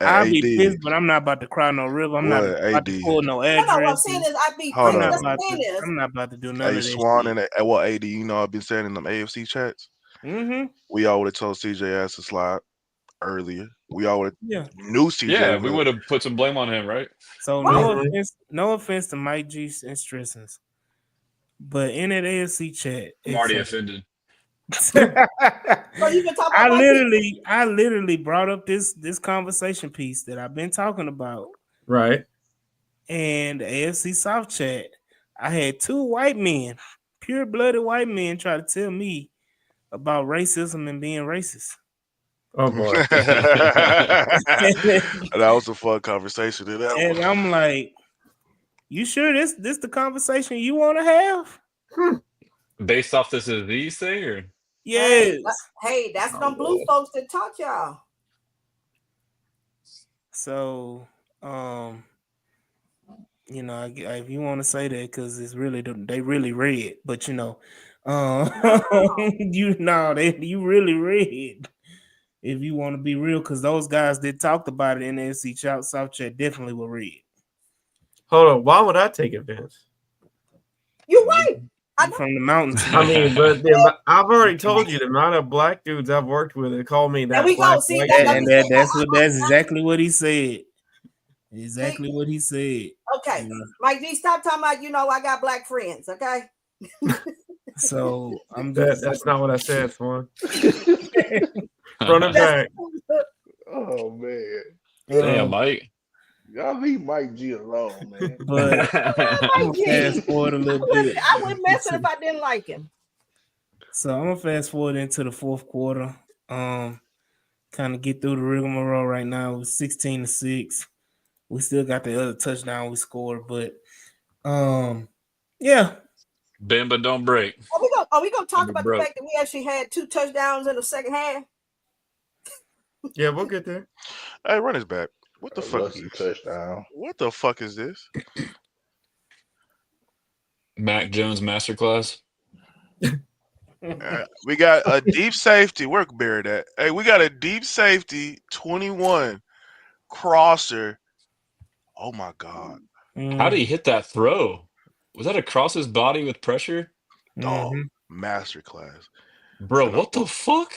[SPEAKER 1] I'll be
[SPEAKER 9] AD.
[SPEAKER 1] pissed, but I'm not about to cry no river. I'm not
[SPEAKER 9] What
[SPEAKER 1] about to
[SPEAKER 9] AD?
[SPEAKER 1] pull no
[SPEAKER 12] No, what I'm saying
[SPEAKER 1] addresses.
[SPEAKER 12] is I'd be
[SPEAKER 9] Hold
[SPEAKER 1] I'm
[SPEAKER 12] pissed.
[SPEAKER 1] not
[SPEAKER 12] That's
[SPEAKER 9] on.
[SPEAKER 12] what
[SPEAKER 1] about
[SPEAKER 12] I'm
[SPEAKER 1] to.
[SPEAKER 12] saying is
[SPEAKER 1] I'm not about to do none
[SPEAKER 9] Hey
[SPEAKER 1] of that
[SPEAKER 9] Swan
[SPEAKER 1] shit.
[SPEAKER 9] and what AD, you know I've been saying in them AFC chats.
[SPEAKER 1] Mm-hmm.
[SPEAKER 9] We all would have told CJ ass to slide earlier. We all would
[SPEAKER 1] Yeah.
[SPEAKER 9] have knew CJ
[SPEAKER 10] Yeah,
[SPEAKER 9] was
[SPEAKER 10] we
[SPEAKER 9] gonna
[SPEAKER 10] would have put some blame on him, right?
[SPEAKER 1] So
[SPEAKER 12] right.
[SPEAKER 1] no offense to Mike G and Stressens, but in that AFC chat,
[SPEAKER 10] I'm already offended.
[SPEAKER 12] So you been talking about my team?
[SPEAKER 1] I literally brought up this conversation piece that I've been talking about,
[SPEAKER 7] Right.
[SPEAKER 1] and the AFC South chat. I had two white men, pure-blooded white men, try to tell me about racism and being racist.
[SPEAKER 7] Oh boy.
[SPEAKER 9] that was a fun conversation in that
[SPEAKER 1] And
[SPEAKER 9] one.
[SPEAKER 1] I'm like, you sure this the conversation you want to have?
[SPEAKER 10] Based off this disease thing, or
[SPEAKER 1] Yes.
[SPEAKER 12] Hey, that's
[SPEAKER 6] Oh
[SPEAKER 12] them blue
[SPEAKER 6] Lord.
[SPEAKER 12] folks that taught y'all.
[SPEAKER 1] So, you know, if you want to say that, because it's really they really red, but you know, you really red. If you want to be real, because those guys that talked about it in the NFC South chat definitely were red.
[SPEAKER 7] Hold on. Why would I take offense?
[SPEAKER 12] You're right. I know.
[SPEAKER 1] From the mountains.
[SPEAKER 7] I mean, but I've already told you the amount of black dudes I've worked with that call me that
[SPEAKER 12] There we
[SPEAKER 7] black
[SPEAKER 12] go. See,
[SPEAKER 7] white
[SPEAKER 12] that,
[SPEAKER 7] dude.
[SPEAKER 12] let me say,
[SPEAKER 1] That's exactly what he said. Exactly what he said.
[SPEAKER 12] okay,
[SPEAKER 1] Yeah.
[SPEAKER 12] Mike G, stop talking about, I got black friends, okay?
[SPEAKER 1] So I'm just
[SPEAKER 7] That's not what I said, Swan. Run it back.
[SPEAKER 6] Oh man,
[SPEAKER 10] Damn, Mike.
[SPEAKER 6] y'all leave Mike G alone, man.
[SPEAKER 1] but I'm
[SPEAKER 12] Mike
[SPEAKER 1] gonna
[SPEAKER 12] G.
[SPEAKER 1] fast forward a
[SPEAKER 12] I
[SPEAKER 1] little
[SPEAKER 12] wouldn't,
[SPEAKER 1] bit.
[SPEAKER 12] I wouldn't mess it if I didn't like him.
[SPEAKER 1] So I'm gonna fast forward into the fourth quarter. Kind of get through the rigmarole right now. It was 16-6. We still got the other touchdown we scored, but yeah.
[SPEAKER 10] Bend but don't break.
[SPEAKER 12] Are we gonna talk
[SPEAKER 10] Be
[SPEAKER 12] about
[SPEAKER 10] broke.
[SPEAKER 12] the fact that we actually had 2 touchdowns in the second half?
[SPEAKER 7] Yeah, we'll get there.
[SPEAKER 9] Hey, run his back. What the
[SPEAKER 6] A
[SPEAKER 9] fuck is
[SPEAKER 6] lucky
[SPEAKER 9] this?
[SPEAKER 6] touchdown.
[SPEAKER 9] What the fuck is this?
[SPEAKER 10] Mac Jones masterclass.
[SPEAKER 9] We got a deep safety. Where buried at? Hey, we got a deep safety 21 crosser. Oh my god,
[SPEAKER 10] How did he hit that throw? Was that across his body with pressure?
[SPEAKER 9] dog, masterclass.
[SPEAKER 10] Bro,
[SPEAKER 9] So
[SPEAKER 10] what the fuck?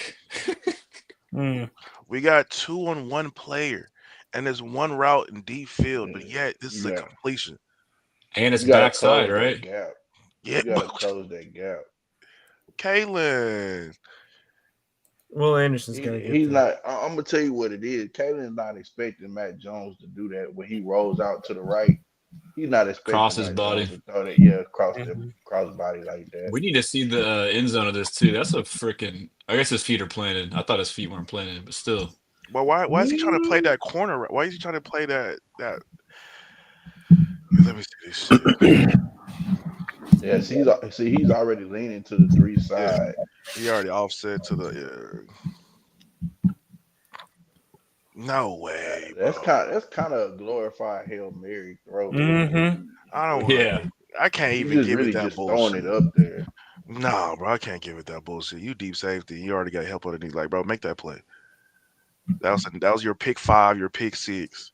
[SPEAKER 9] we got 2-on-1 player, and there's one route in deep field, but yet this is a
[SPEAKER 6] Yeah.
[SPEAKER 9] completion.
[SPEAKER 10] And it's
[SPEAKER 6] You gotta
[SPEAKER 10] backside,
[SPEAKER 6] close that
[SPEAKER 10] right?
[SPEAKER 6] gap.
[SPEAKER 9] Yeah,
[SPEAKER 6] You gotta close that gap.
[SPEAKER 9] Kalen.
[SPEAKER 7] Will Anderson's got to get
[SPEAKER 6] He's
[SPEAKER 7] there.
[SPEAKER 6] not. I'm gonna tell you what it is. Kalen's not expecting Matt Jones to do that when he rolls out to the right. He's not expecting
[SPEAKER 10] Cross his
[SPEAKER 6] Matt
[SPEAKER 10] body.
[SPEAKER 6] Jones to throw that. Yeah, cross body like that.
[SPEAKER 10] We need to see the end zone of this too. That's a freaking. I guess his feet are planted. I thought his feet weren't planted, but still.
[SPEAKER 9] Well, why is he trying to play that corner? Why is he trying to play that? Let me see this shit.
[SPEAKER 6] Yeah, he's already leaning to the 3 side.
[SPEAKER 9] He already offset to the. No way.
[SPEAKER 6] That's kind of a glorified Hail Mary throw.
[SPEAKER 9] I don't.
[SPEAKER 10] Yeah.
[SPEAKER 9] I can't
[SPEAKER 6] He's
[SPEAKER 9] even
[SPEAKER 6] just
[SPEAKER 9] give
[SPEAKER 6] really
[SPEAKER 9] it that
[SPEAKER 6] just
[SPEAKER 9] bullshit.
[SPEAKER 6] throwing it up there.
[SPEAKER 9] No, bro, I can't give it that bullshit. You deep safety. You already got help underneath. Like, bro, make that play. That was your pick 5, your pick 6.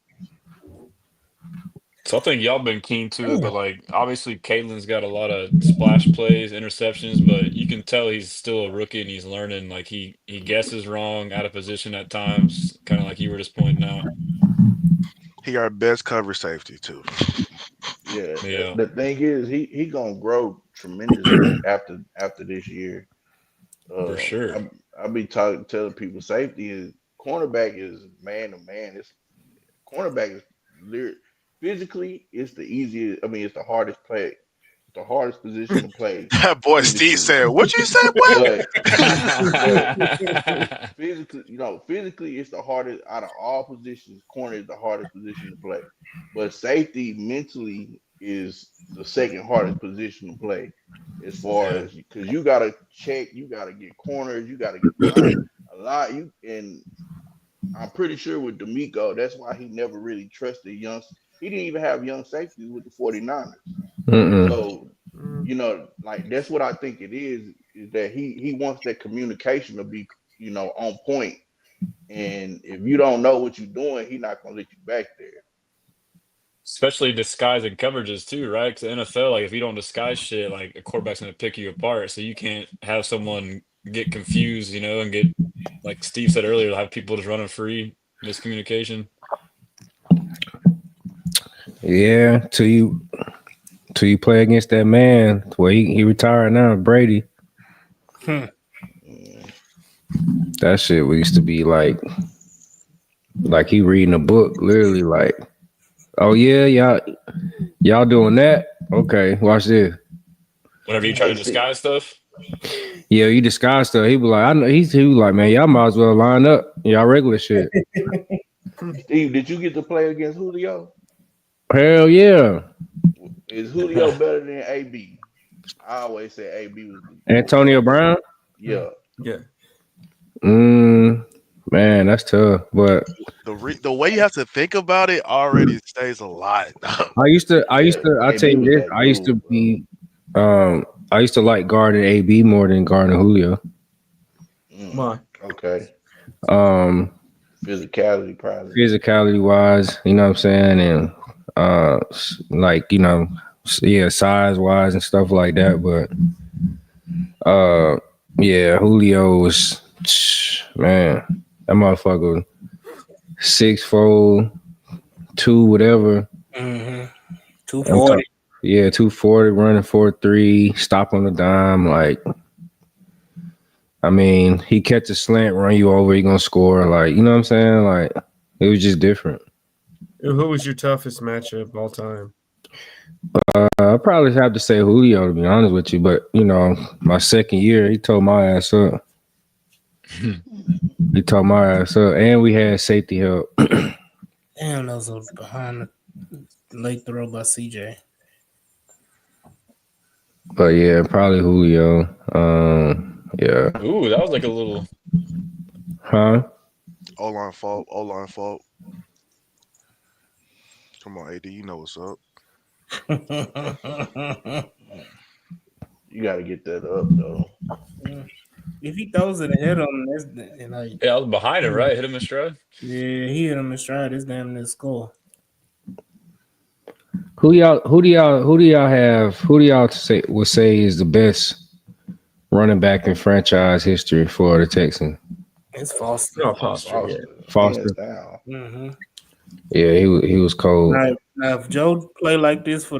[SPEAKER 10] So I think y'all been keen to it, but like obviously Caitlin's got a lot of splash plays, interceptions, but you can tell he's still a rookie and he's learning. Like he guesses wrong, out of position at times, kind of like you were just pointing out.
[SPEAKER 9] He our best cover safety too.
[SPEAKER 6] Yeah.
[SPEAKER 10] Yeah.
[SPEAKER 6] The thing is, he gonna grow tremendously after this year.
[SPEAKER 10] For sure.
[SPEAKER 6] I be telling people safety is cornerback is man to man. Cornerback is physically it's the easiest. I mean, it's the hardest play, the hardest position to play.
[SPEAKER 9] That boy Steve said, "What you say, boy?"
[SPEAKER 6] But physically, it's the hardest out of all positions. Corner is the hardest position to play, but safety mentally is the second hardest position to play. As far as because you gotta check, you gotta get corners, you gotta get blind a lot. And I'm pretty sure with D'Amico, that's why he never really trusted young. He didn't even have young safeties with the 49ers. So, like that's what I think it is that he wants that communication to be, on point. And if you don't know what you're doing, he's not gonna let you back there.
[SPEAKER 10] Especially disguising coverages too, right? Because the NFL, like if you don't disguise shit, like a quarterback's gonna pick you apart. So you can't have someone get confused, and get like Steve said earlier, have people just running free, miscommunication.
[SPEAKER 8] Yeah, till you play against that man. Well, he retired now, Brady. That shit used to be like he reading a book, literally. Like, oh yeah, y'all doing that? Okay, watch this.
[SPEAKER 10] Whenever you try to disguise stuff.
[SPEAKER 8] Yeah, you disguise stuff. He be like, I know. He was like, man, y'all might as well line up. Y'all regular shit.
[SPEAKER 6] Steve, did you get to play against Julio?
[SPEAKER 8] Hell yeah.
[SPEAKER 6] Is Julio better than AB? I always say AB was
[SPEAKER 8] Antonio Brown?
[SPEAKER 6] Yeah.
[SPEAKER 8] Man, that's tough. But
[SPEAKER 9] the way you have to think about it already stays a lot.
[SPEAKER 8] I tell you this, I used to like guarding AB more than guarding Julio.
[SPEAKER 7] Why?
[SPEAKER 6] Okay. Physicality, probably.
[SPEAKER 8] Physicality wise, you know what I'm saying? And size wise and stuff like that. But Julio was, man, that motherfucker 6'4", 2 whatever.
[SPEAKER 1] 240.
[SPEAKER 8] Yeah, 240, running 4.3, stop on the dime. Like, I mean, he catch a slant, run you over, he gonna score. Like, you know what I'm saying? Like, it was just different.
[SPEAKER 7] Who was your toughest matchup of all time?
[SPEAKER 8] I probably have to say Julio, to be honest with you, but you know, my second year, he tore my ass up. He tore my ass up, and we had safety help.
[SPEAKER 1] Damn, those was behind the late throw by CJ.
[SPEAKER 8] But yeah, probably Julio. Yeah.
[SPEAKER 10] Ooh, that was like a little.
[SPEAKER 8] Huh?
[SPEAKER 9] O-line fault. O-line fault. Come on, AD. You know what's up.
[SPEAKER 6] You got to get that up though.
[SPEAKER 1] If he throws it ahead of him, that's like
[SPEAKER 10] Yeah, I was behind it, right? Hit him in stride.
[SPEAKER 1] yeah, he hit him in stride. It's damn near score.
[SPEAKER 8] Who do y'all have? Who do y'all would say is the best running back in franchise history for the Texans?
[SPEAKER 1] It's Foster.
[SPEAKER 7] No, Foster. Yeah.
[SPEAKER 8] Foster.
[SPEAKER 6] Hands down.
[SPEAKER 1] Mm-hmm.
[SPEAKER 8] Yeah, he was cold.
[SPEAKER 1] Now, if Joe play like this for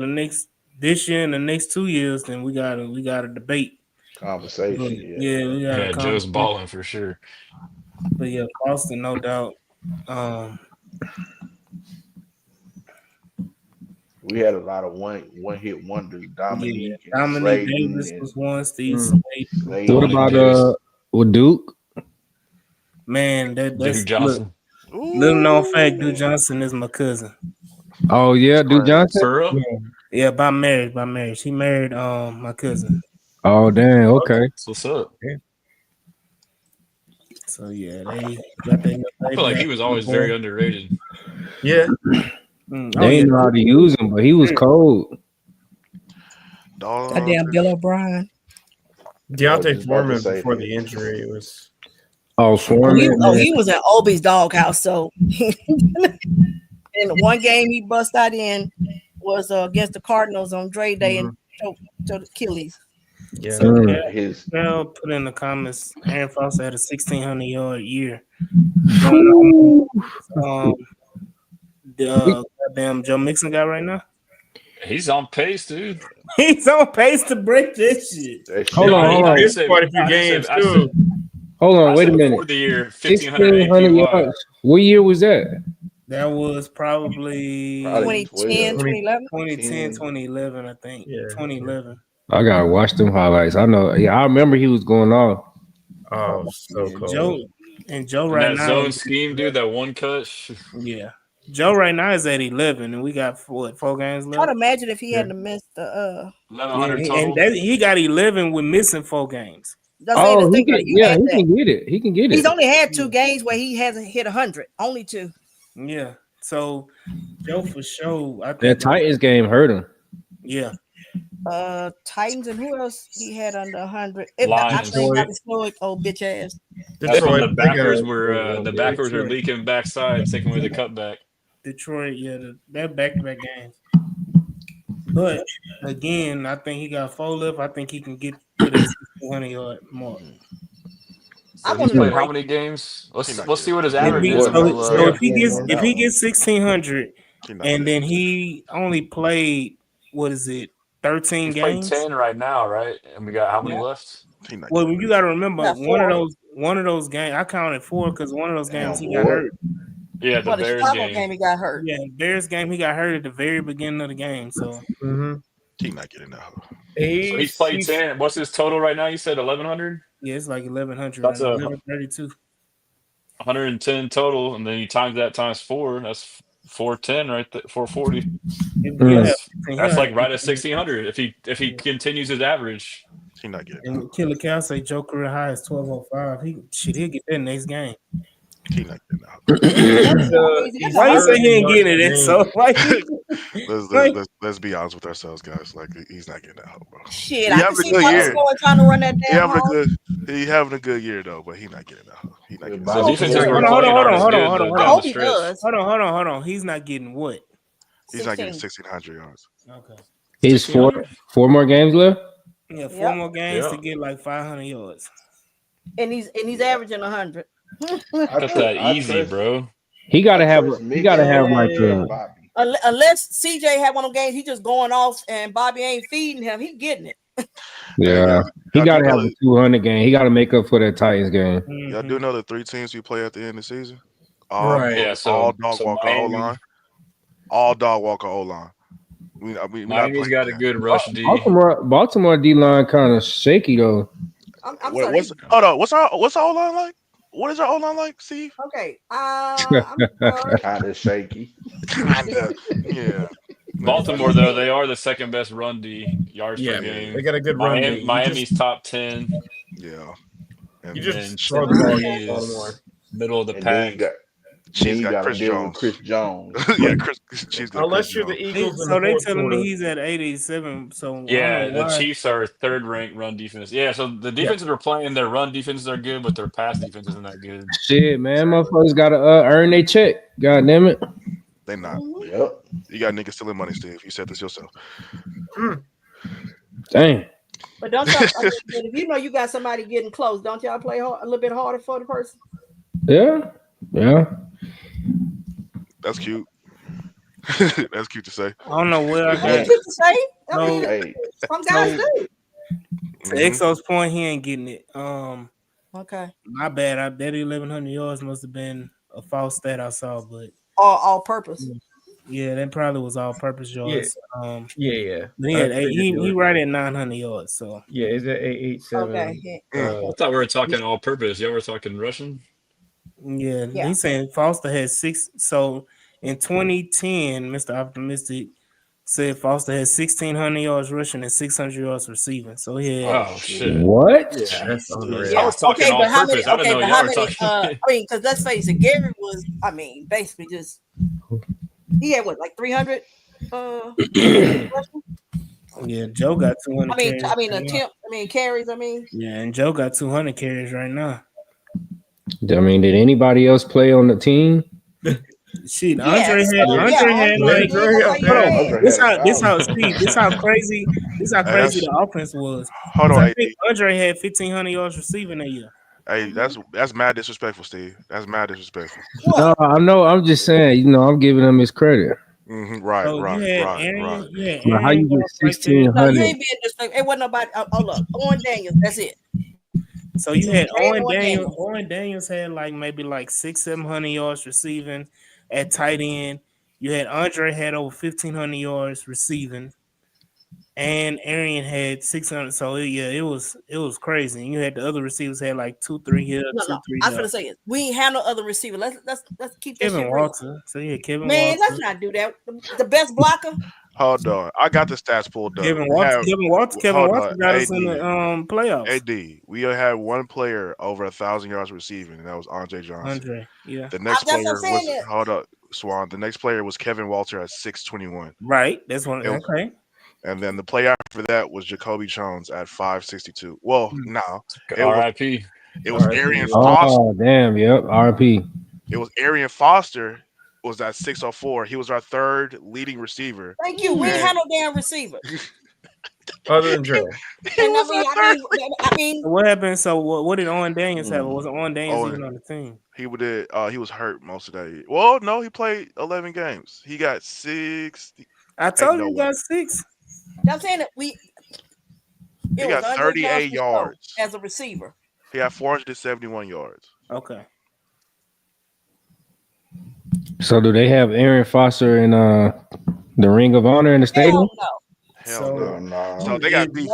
[SPEAKER 1] this year and the next 2 years, then we got a debate.
[SPEAKER 6] Conversation.
[SPEAKER 1] Yeah, we got
[SPEAKER 10] Yeah,
[SPEAKER 1] a
[SPEAKER 10] Joe's
[SPEAKER 1] conversation.
[SPEAKER 10] balling for sure.
[SPEAKER 1] But yeah, Foster, no doubt.
[SPEAKER 6] We had a lot of one hit wonders. Dominique and
[SPEAKER 1] Dominique
[SPEAKER 6] Slayton
[SPEAKER 1] Davis
[SPEAKER 6] and
[SPEAKER 1] was one. Steve Slade.
[SPEAKER 8] What about with Duke?
[SPEAKER 1] Man, that's
[SPEAKER 10] Duke Johnson.
[SPEAKER 1] Little known fact, Duke Johnson is my cousin.
[SPEAKER 8] Oh yeah, Duke Johnson.
[SPEAKER 10] For real?
[SPEAKER 1] Yeah, by marriage. He married my cousin.
[SPEAKER 8] Oh damn, okay.
[SPEAKER 10] What's up?
[SPEAKER 8] Yeah.
[SPEAKER 1] So yeah, they got their
[SPEAKER 10] I feel like he was always very underrated.
[SPEAKER 7] Yeah.
[SPEAKER 8] They didn't know how to use him, but he was cold.
[SPEAKER 11] Goddamn Bill O'Brien.
[SPEAKER 7] Deontay Foreman before the injury was.
[SPEAKER 8] Oh, Foreman.
[SPEAKER 11] He was in Obi's doghouse. So in one game he bust out in was against the Cardinals on Dre Day and to Achilles.
[SPEAKER 1] Yeah. So Cal put in the comments. Aaron Foster had a 1,600-yard year. The goddamn Joe Mixon guy right now.
[SPEAKER 10] He's on pace, dude.
[SPEAKER 1] He's on pace to break this shit.
[SPEAKER 8] Hold on.
[SPEAKER 7] He's quite a few games too.
[SPEAKER 8] Hold on, wait a minute.
[SPEAKER 10] Before the year, 1,500
[SPEAKER 8] yards. What year was that?
[SPEAKER 1] That was probably
[SPEAKER 11] 2010, 2011.
[SPEAKER 1] 2010, 2011, I think. Yeah, 2011.
[SPEAKER 8] I gotta watch them highlights. I know. Yeah, I remember he was going off.
[SPEAKER 7] Oh, so cool.
[SPEAKER 1] Joe right now.
[SPEAKER 10] That zone scheme, dude. That one cut.
[SPEAKER 1] Yeah. Joe right now is at 11, and we got 4 games left.
[SPEAKER 11] I'd imagine if he hadn't missed the
[SPEAKER 10] 1,100 total.
[SPEAKER 1] And he got 11 with missing 4 games.
[SPEAKER 8] He can get it. He can get it.
[SPEAKER 11] He's only had 2 games where he hasn't hit 100. Only 2.
[SPEAKER 1] Yeah. So Joe for sure. I think
[SPEAKER 8] that Titans game hurt him.
[SPEAKER 1] Yeah.
[SPEAKER 11] Titans and who else he had under 100?
[SPEAKER 10] Lions.
[SPEAKER 11] I think that was Floyd, old bitch ass.
[SPEAKER 10] That's when the backers were leaking backside, taking away the cutback.
[SPEAKER 1] Detroit, that back-to-back games. But again, I think he got 4 left. I think he can get to the 1,600-yard mark.
[SPEAKER 10] So he's played how many games? Let's see what his average is.
[SPEAKER 1] So if he gets 1,600, and then he only played 13 games.
[SPEAKER 10] Played 10 right now, right? And we got how many left?
[SPEAKER 1] Well, you got to remember one of those games. I counted 4 because one of those games he got hurt.
[SPEAKER 10] Yeah, the Bears game
[SPEAKER 11] he got hurt.
[SPEAKER 1] Yeah, Bears game he got hurt at the very beginning of the game. So
[SPEAKER 9] he's not getting that.
[SPEAKER 10] So he's played 10. What's his total right now? You said 1,100.
[SPEAKER 1] Yeah, it's like 1,100.
[SPEAKER 10] That's
[SPEAKER 1] 1,132.
[SPEAKER 10] 110 total, and then you times that times 4. That's 410 right there. 440. That's like right at 1,600 if he continues his average.
[SPEAKER 9] He's not getting.
[SPEAKER 1] And Killer Cal say Joe career high is 1,205. He'll get that next game.
[SPEAKER 9] He's not getting that.
[SPEAKER 1] Why you say he ain't getting it? So
[SPEAKER 9] let's be honest with ourselves, guys. Like he's not getting that hope, bro.
[SPEAKER 11] Shit, I can see trying to run that down.
[SPEAKER 9] He having a good year though, but he's not getting that hope. He's not getting
[SPEAKER 1] Hold on. He's not getting what?
[SPEAKER 9] He's not getting 1,600 yards.
[SPEAKER 1] Okay.
[SPEAKER 8] He's 4 more games left.
[SPEAKER 1] Yeah, 4 more games to get like 500 yards.
[SPEAKER 11] And he's averaging 100.
[SPEAKER 10] Got that easy, bro.
[SPEAKER 8] He gotta have like
[SPEAKER 11] Unless CJ had one of them games, he just going off and Bobby ain't feeding him. He getting it.
[SPEAKER 8] Yeah, he
[SPEAKER 9] y'all
[SPEAKER 8] got
[SPEAKER 9] do
[SPEAKER 8] to have
[SPEAKER 9] know
[SPEAKER 8] a 200 game. He got to make up for that Titans game.
[SPEAKER 9] y'all do know the 3 teams we play at the end of the season.
[SPEAKER 7] Right.
[SPEAKER 10] Yeah,
[SPEAKER 9] All
[SPEAKER 10] so
[SPEAKER 9] dog walker O
[SPEAKER 10] Miami,
[SPEAKER 9] line. All dog walker O line. We not
[SPEAKER 10] Miami's
[SPEAKER 9] playing
[SPEAKER 10] got a
[SPEAKER 9] that.
[SPEAKER 10] good rush D.
[SPEAKER 8] Baltimore D line kind of shaky though.
[SPEAKER 11] I'm sorry.
[SPEAKER 9] Hold on? What's our O line like? What is our O line like, Steve?
[SPEAKER 11] Okay. I'm sorry.
[SPEAKER 6] Kind of shaky.
[SPEAKER 9] Kinda. Yeah.
[SPEAKER 10] Baltimore though, they are the second best run D yards per
[SPEAKER 7] Yeah,
[SPEAKER 10] game.
[SPEAKER 7] they got a good run D.
[SPEAKER 10] Miami's top 10,
[SPEAKER 9] Yeah.
[SPEAKER 7] You
[SPEAKER 10] and
[SPEAKER 7] just
[SPEAKER 10] then
[SPEAKER 7] throw the ball
[SPEAKER 10] Cincinnati
[SPEAKER 7] against Baltimore.
[SPEAKER 10] is middle of the
[SPEAKER 6] And then you
[SPEAKER 10] pack.
[SPEAKER 6] got
[SPEAKER 9] Chris
[SPEAKER 6] to deal with
[SPEAKER 9] Jones.
[SPEAKER 6] Chris Jones.
[SPEAKER 9] Yeah, Chiefs got Chris
[SPEAKER 7] Unless you're the
[SPEAKER 9] Jones.
[SPEAKER 7] Eagles in
[SPEAKER 1] So
[SPEAKER 7] the
[SPEAKER 1] they
[SPEAKER 7] fourth
[SPEAKER 1] telling me
[SPEAKER 7] quarter.
[SPEAKER 1] he's at 87. So I don't
[SPEAKER 10] Yeah,
[SPEAKER 1] know
[SPEAKER 10] the
[SPEAKER 1] why.
[SPEAKER 10] Chiefs are third ranked run defense. Yeah, so the defenses are playing, their run defenses are good, but their pass defense isn't that good.
[SPEAKER 8] Shit, man, motherfuckers got to earn their check. God damn it.
[SPEAKER 9] They not.
[SPEAKER 6] Yep.
[SPEAKER 9] You got niggas stealing money, Steve. You said this yourself.
[SPEAKER 8] Dang.
[SPEAKER 11] But don't y'all? I mean, if you know you got somebody getting close, don't y'all play a little bit harder for the person?
[SPEAKER 8] Yeah.
[SPEAKER 9] That's cute. That's cute to say.
[SPEAKER 1] I don't know where I
[SPEAKER 11] That's
[SPEAKER 1] got.
[SPEAKER 11] cute to say. I
[SPEAKER 1] So,
[SPEAKER 11] mean,
[SPEAKER 6] Hey,
[SPEAKER 11] some guys
[SPEAKER 1] so
[SPEAKER 11] do.
[SPEAKER 1] to Exo's point, he ain't getting it.
[SPEAKER 11] Okay.
[SPEAKER 1] My bad. That 1,100 yards must have been a false stat I saw, but
[SPEAKER 11] All purpose.
[SPEAKER 1] yeah, that probably was all purpose yards.
[SPEAKER 7] Yeah.
[SPEAKER 1] He had he right at 900 yards. So
[SPEAKER 7] Yeah, is that 887?
[SPEAKER 11] Okay.
[SPEAKER 10] I thought we were talking all purpose. Y'all were talking Russian?
[SPEAKER 1] yeah,
[SPEAKER 11] Yeah.
[SPEAKER 1] he's saying Foster had 6. So in 2010, Mr. Optimistic said Foster had 1,600 yards rushing and 600 yards receiving. So he had.
[SPEAKER 10] Oh shit.
[SPEAKER 8] What?
[SPEAKER 7] Yeah, that's unreal.
[SPEAKER 11] Yeah.
[SPEAKER 10] I was talking
[SPEAKER 11] Okay,
[SPEAKER 10] all
[SPEAKER 11] but how many?
[SPEAKER 10] purpose. I didn't
[SPEAKER 11] Okay,
[SPEAKER 10] know
[SPEAKER 11] but
[SPEAKER 10] y'all
[SPEAKER 11] how
[SPEAKER 10] were
[SPEAKER 11] many?
[SPEAKER 10] talking.
[SPEAKER 11] I mean, because let's face it, Gary was. I mean, basically just. He had what, like 300?
[SPEAKER 1] Yeah, Joe got 200
[SPEAKER 11] I mean,
[SPEAKER 1] carries. Right now.
[SPEAKER 11] attempt. I mean, carries. I mean.
[SPEAKER 1] Yeah, and Joe got 200 carries right now.
[SPEAKER 8] I mean, did anybody else play on the team?
[SPEAKER 1] Shit,
[SPEAKER 11] Yes,
[SPEAKER 1] Andre had like. This how Steve. This how crazy the offense was.
[SPEAKER 9] Hold on,
[SPEAKER 1] I
[SPEAKER 9] AD.
[SPEAKER 1] think Andre had 1,500 yards receiving that year.
[SPEAKER 9] Hey, that's mad disrespectful, Steve. That's mad disrespectful.
[SPEAKER 8] No, I know. I'm just saying. I'm giving him his credit.
[SPEAKER 9] Right.
[SPEAKER 1] You had Arian
[SPEAKER 8] But how you get
[SPEAKER 1] like that.
[SPEAKER 8] 1,600?
[SPEAKER 11] No, you ain't being disrespectful. It wasn't nobody. Oh, look, Owen Daniels. That's it.
[SPEAKER 1] So you had
[SPEAKER 11] Owen
[SPEAKER 1] Owen Daniels.
[SPEAKER 11] Daniels.
[SPEAKER 1] Owen Daniels had like maybe like 600-700 yards receiving at tight end. You had Andre had over 1,500 yards receiving, and Arian had 600. So it was crazy. And you had the other receivers had like 2-3 here,
[SPEAKER 11] No.
[SPEAKER 1] 2-3
[SPEAKER 11] I was
[SPEAKER 1] there.
[SPEAKER 11] gonna say it. We ain't have no other receiver. Let's keep that
[SPEAKER 1] Kevin
[SPEAKER 11] shit real.
[SPEAKER 1] Walter. So yeah, Kevin
[SPEAKER 11] Man,
[SPEAKER 1] Walter.
[SPEAKER 11] let's not do that. The best blocker.
[SPEAKER 9] Hold on. I got the stats pulled up.
[SPEAKER 1] Kevin Walter got us in the playoffs.
[SPEAKER 9] AD. We had one player over 1,000 yards receiving, and that was Andre Johnson.
[SPEAKER 1] Andre, yeah.
[SPEAKER 9] The next
[SPEAKER 11] That's what
[SPEAKER 9] player
[SPEAKER 11] I'm saying
[SPEAKER 9] was hold up, Swan. The next player was Kevin Walter at 621.
[SPEAKER 1] Right. That's one. Okay.
[SPEAKER 9] And then the player after that was Jacoby Jones at 562. Well, no.
[SPEAKER 10] R.I.P.
[SPEAKER 9] It was Arian Foster.
[SPEAKER 8] Oh, damn. Yep. RP.
[SPEAKER 9] It was Arian Foster was at 604. He was our third leading receiver.
[SPEAKER 11] Thank you. We ain't had no damn receiver.
[SPEAKER 7] Other than Joe.
[SPEAKER 11] And I mean,
[SPEAKER 1] what happened? So what did Owen Daniels have? Was Owen Daniels even on the team?
[SPEAKER 9] He was hurt most of that year. Well, no, he played 11 games. He got 6.
[SPEAKER 1] I told you he got 6.
[SPEAKER 11] I'm saying that
[SPEAKER 9] he got 38 yards
[SPEAKER 11] as a receiver.
[SPEAKER 9] He had 471 yards.
[SPEAKER 1] Okay.
[SPEAKER 8] So do they have Arian Foster in the Ring of Honor in the stadium?
[SPEAKER 9] Hell no. So they got beef.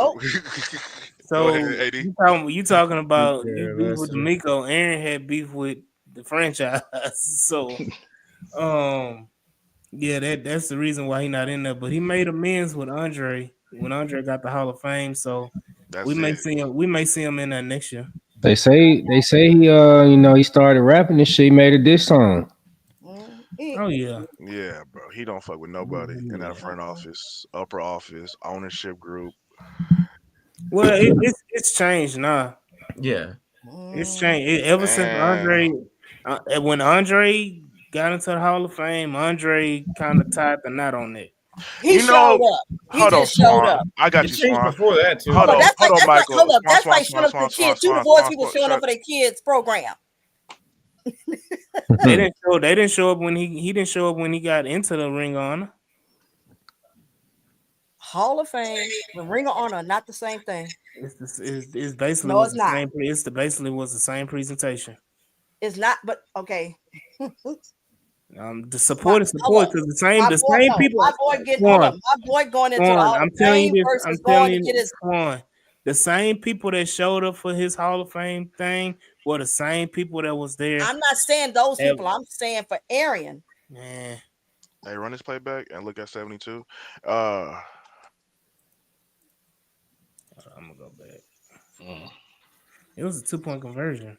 [SPEAKER 1] So
[SPEAKER 9] ahead,
[SPEAKER 1] you talking about you beef with D'Amico? Aaron had beef with the franchise. So yeah, that's the reason why he's not in there. But he made amends with Andre when Andre got the Hall of Fame. So we may see him in there next year.
[SPEAKER 8] They say he he started rapping this shit. He made a diss song.
[SPEAKER 1] Oh yeah.
[SPEAKER 9] Yeah, bro. He don't fuck with nobody in that front office, upper office, ownership group.
[SPEAKER 1] Well, it's changed now.
[SPEAKER 7] Yeah.
[SPEAKER 1] It's changed ever since Andre. When Andre got into the Hall of Fame, Andre kind of tied the knot on it.
[SPEAKER 11] He showed up. He just showed up.
[SPEAKER 9] I got you, Swan.
[SPEAKER 7] Before that too.
[SPEAKER 9] Hold on, Michael.
[SPEAKER 11] That's like showing up for kids. Two divorced people showing up for their kids' program.
[SPEAKER 1] They didn't show. They didn't show up when he didn't show up when he got into the Ring of Honor.
[SPEAKER 11] Hall of Fame and Ring of Honor are not the same thing.
[SPEAKER 1] It's basically
[SPEAKER 11] No,
[SPEAKER 1] was
[SPEAKER 11] it's
[SPEAKER 1] the
[SPEAKER 11] not.
[SPEAKER 1] same. It's basically was the same presentation.
[SPEAKER 11] It's not, but okay.
[SPEAKER 1] The support is
[SPEAKER 11] Hold
[SPEAKER 1] support
[SPEAKER 11] up.
[SPEAKER 1] because the same people.
[SPEAKER 11] My boy getting
[SPEAKER 1] Swan,
[SPEAKER 11] hold up. My boy going into the
[SPEAKER 1] Swan,
[SPEAKER 11] Hall
[SPEAKER 1] I'm
[SPEAKER 11] of
[SPEAKER 1] telling
[SPEAKER 11] Fame
[SPEAKER 1] you this.
[SPEAKER 11] versus
[SPEAKER 1] I'm
[SPEAKER 11] going
[SPEAKER 1] telling
[SPEAKER 11] to
[SPEAKER 1] you,
[SPEAKER 11] get his.
[SPEAKER 1] Swan. The same people that showed up for his Hall of Fame thing were the same people that was there.
[SPEAKER 11] I'm not saying those people. I'm saying for Arian.
[SPEAKER 1] Man.
[SPEAKER 9] Hey, run this playback and look at 72.
[SPEAKER 1] I'm gonna go back. It was a 2-point conversion.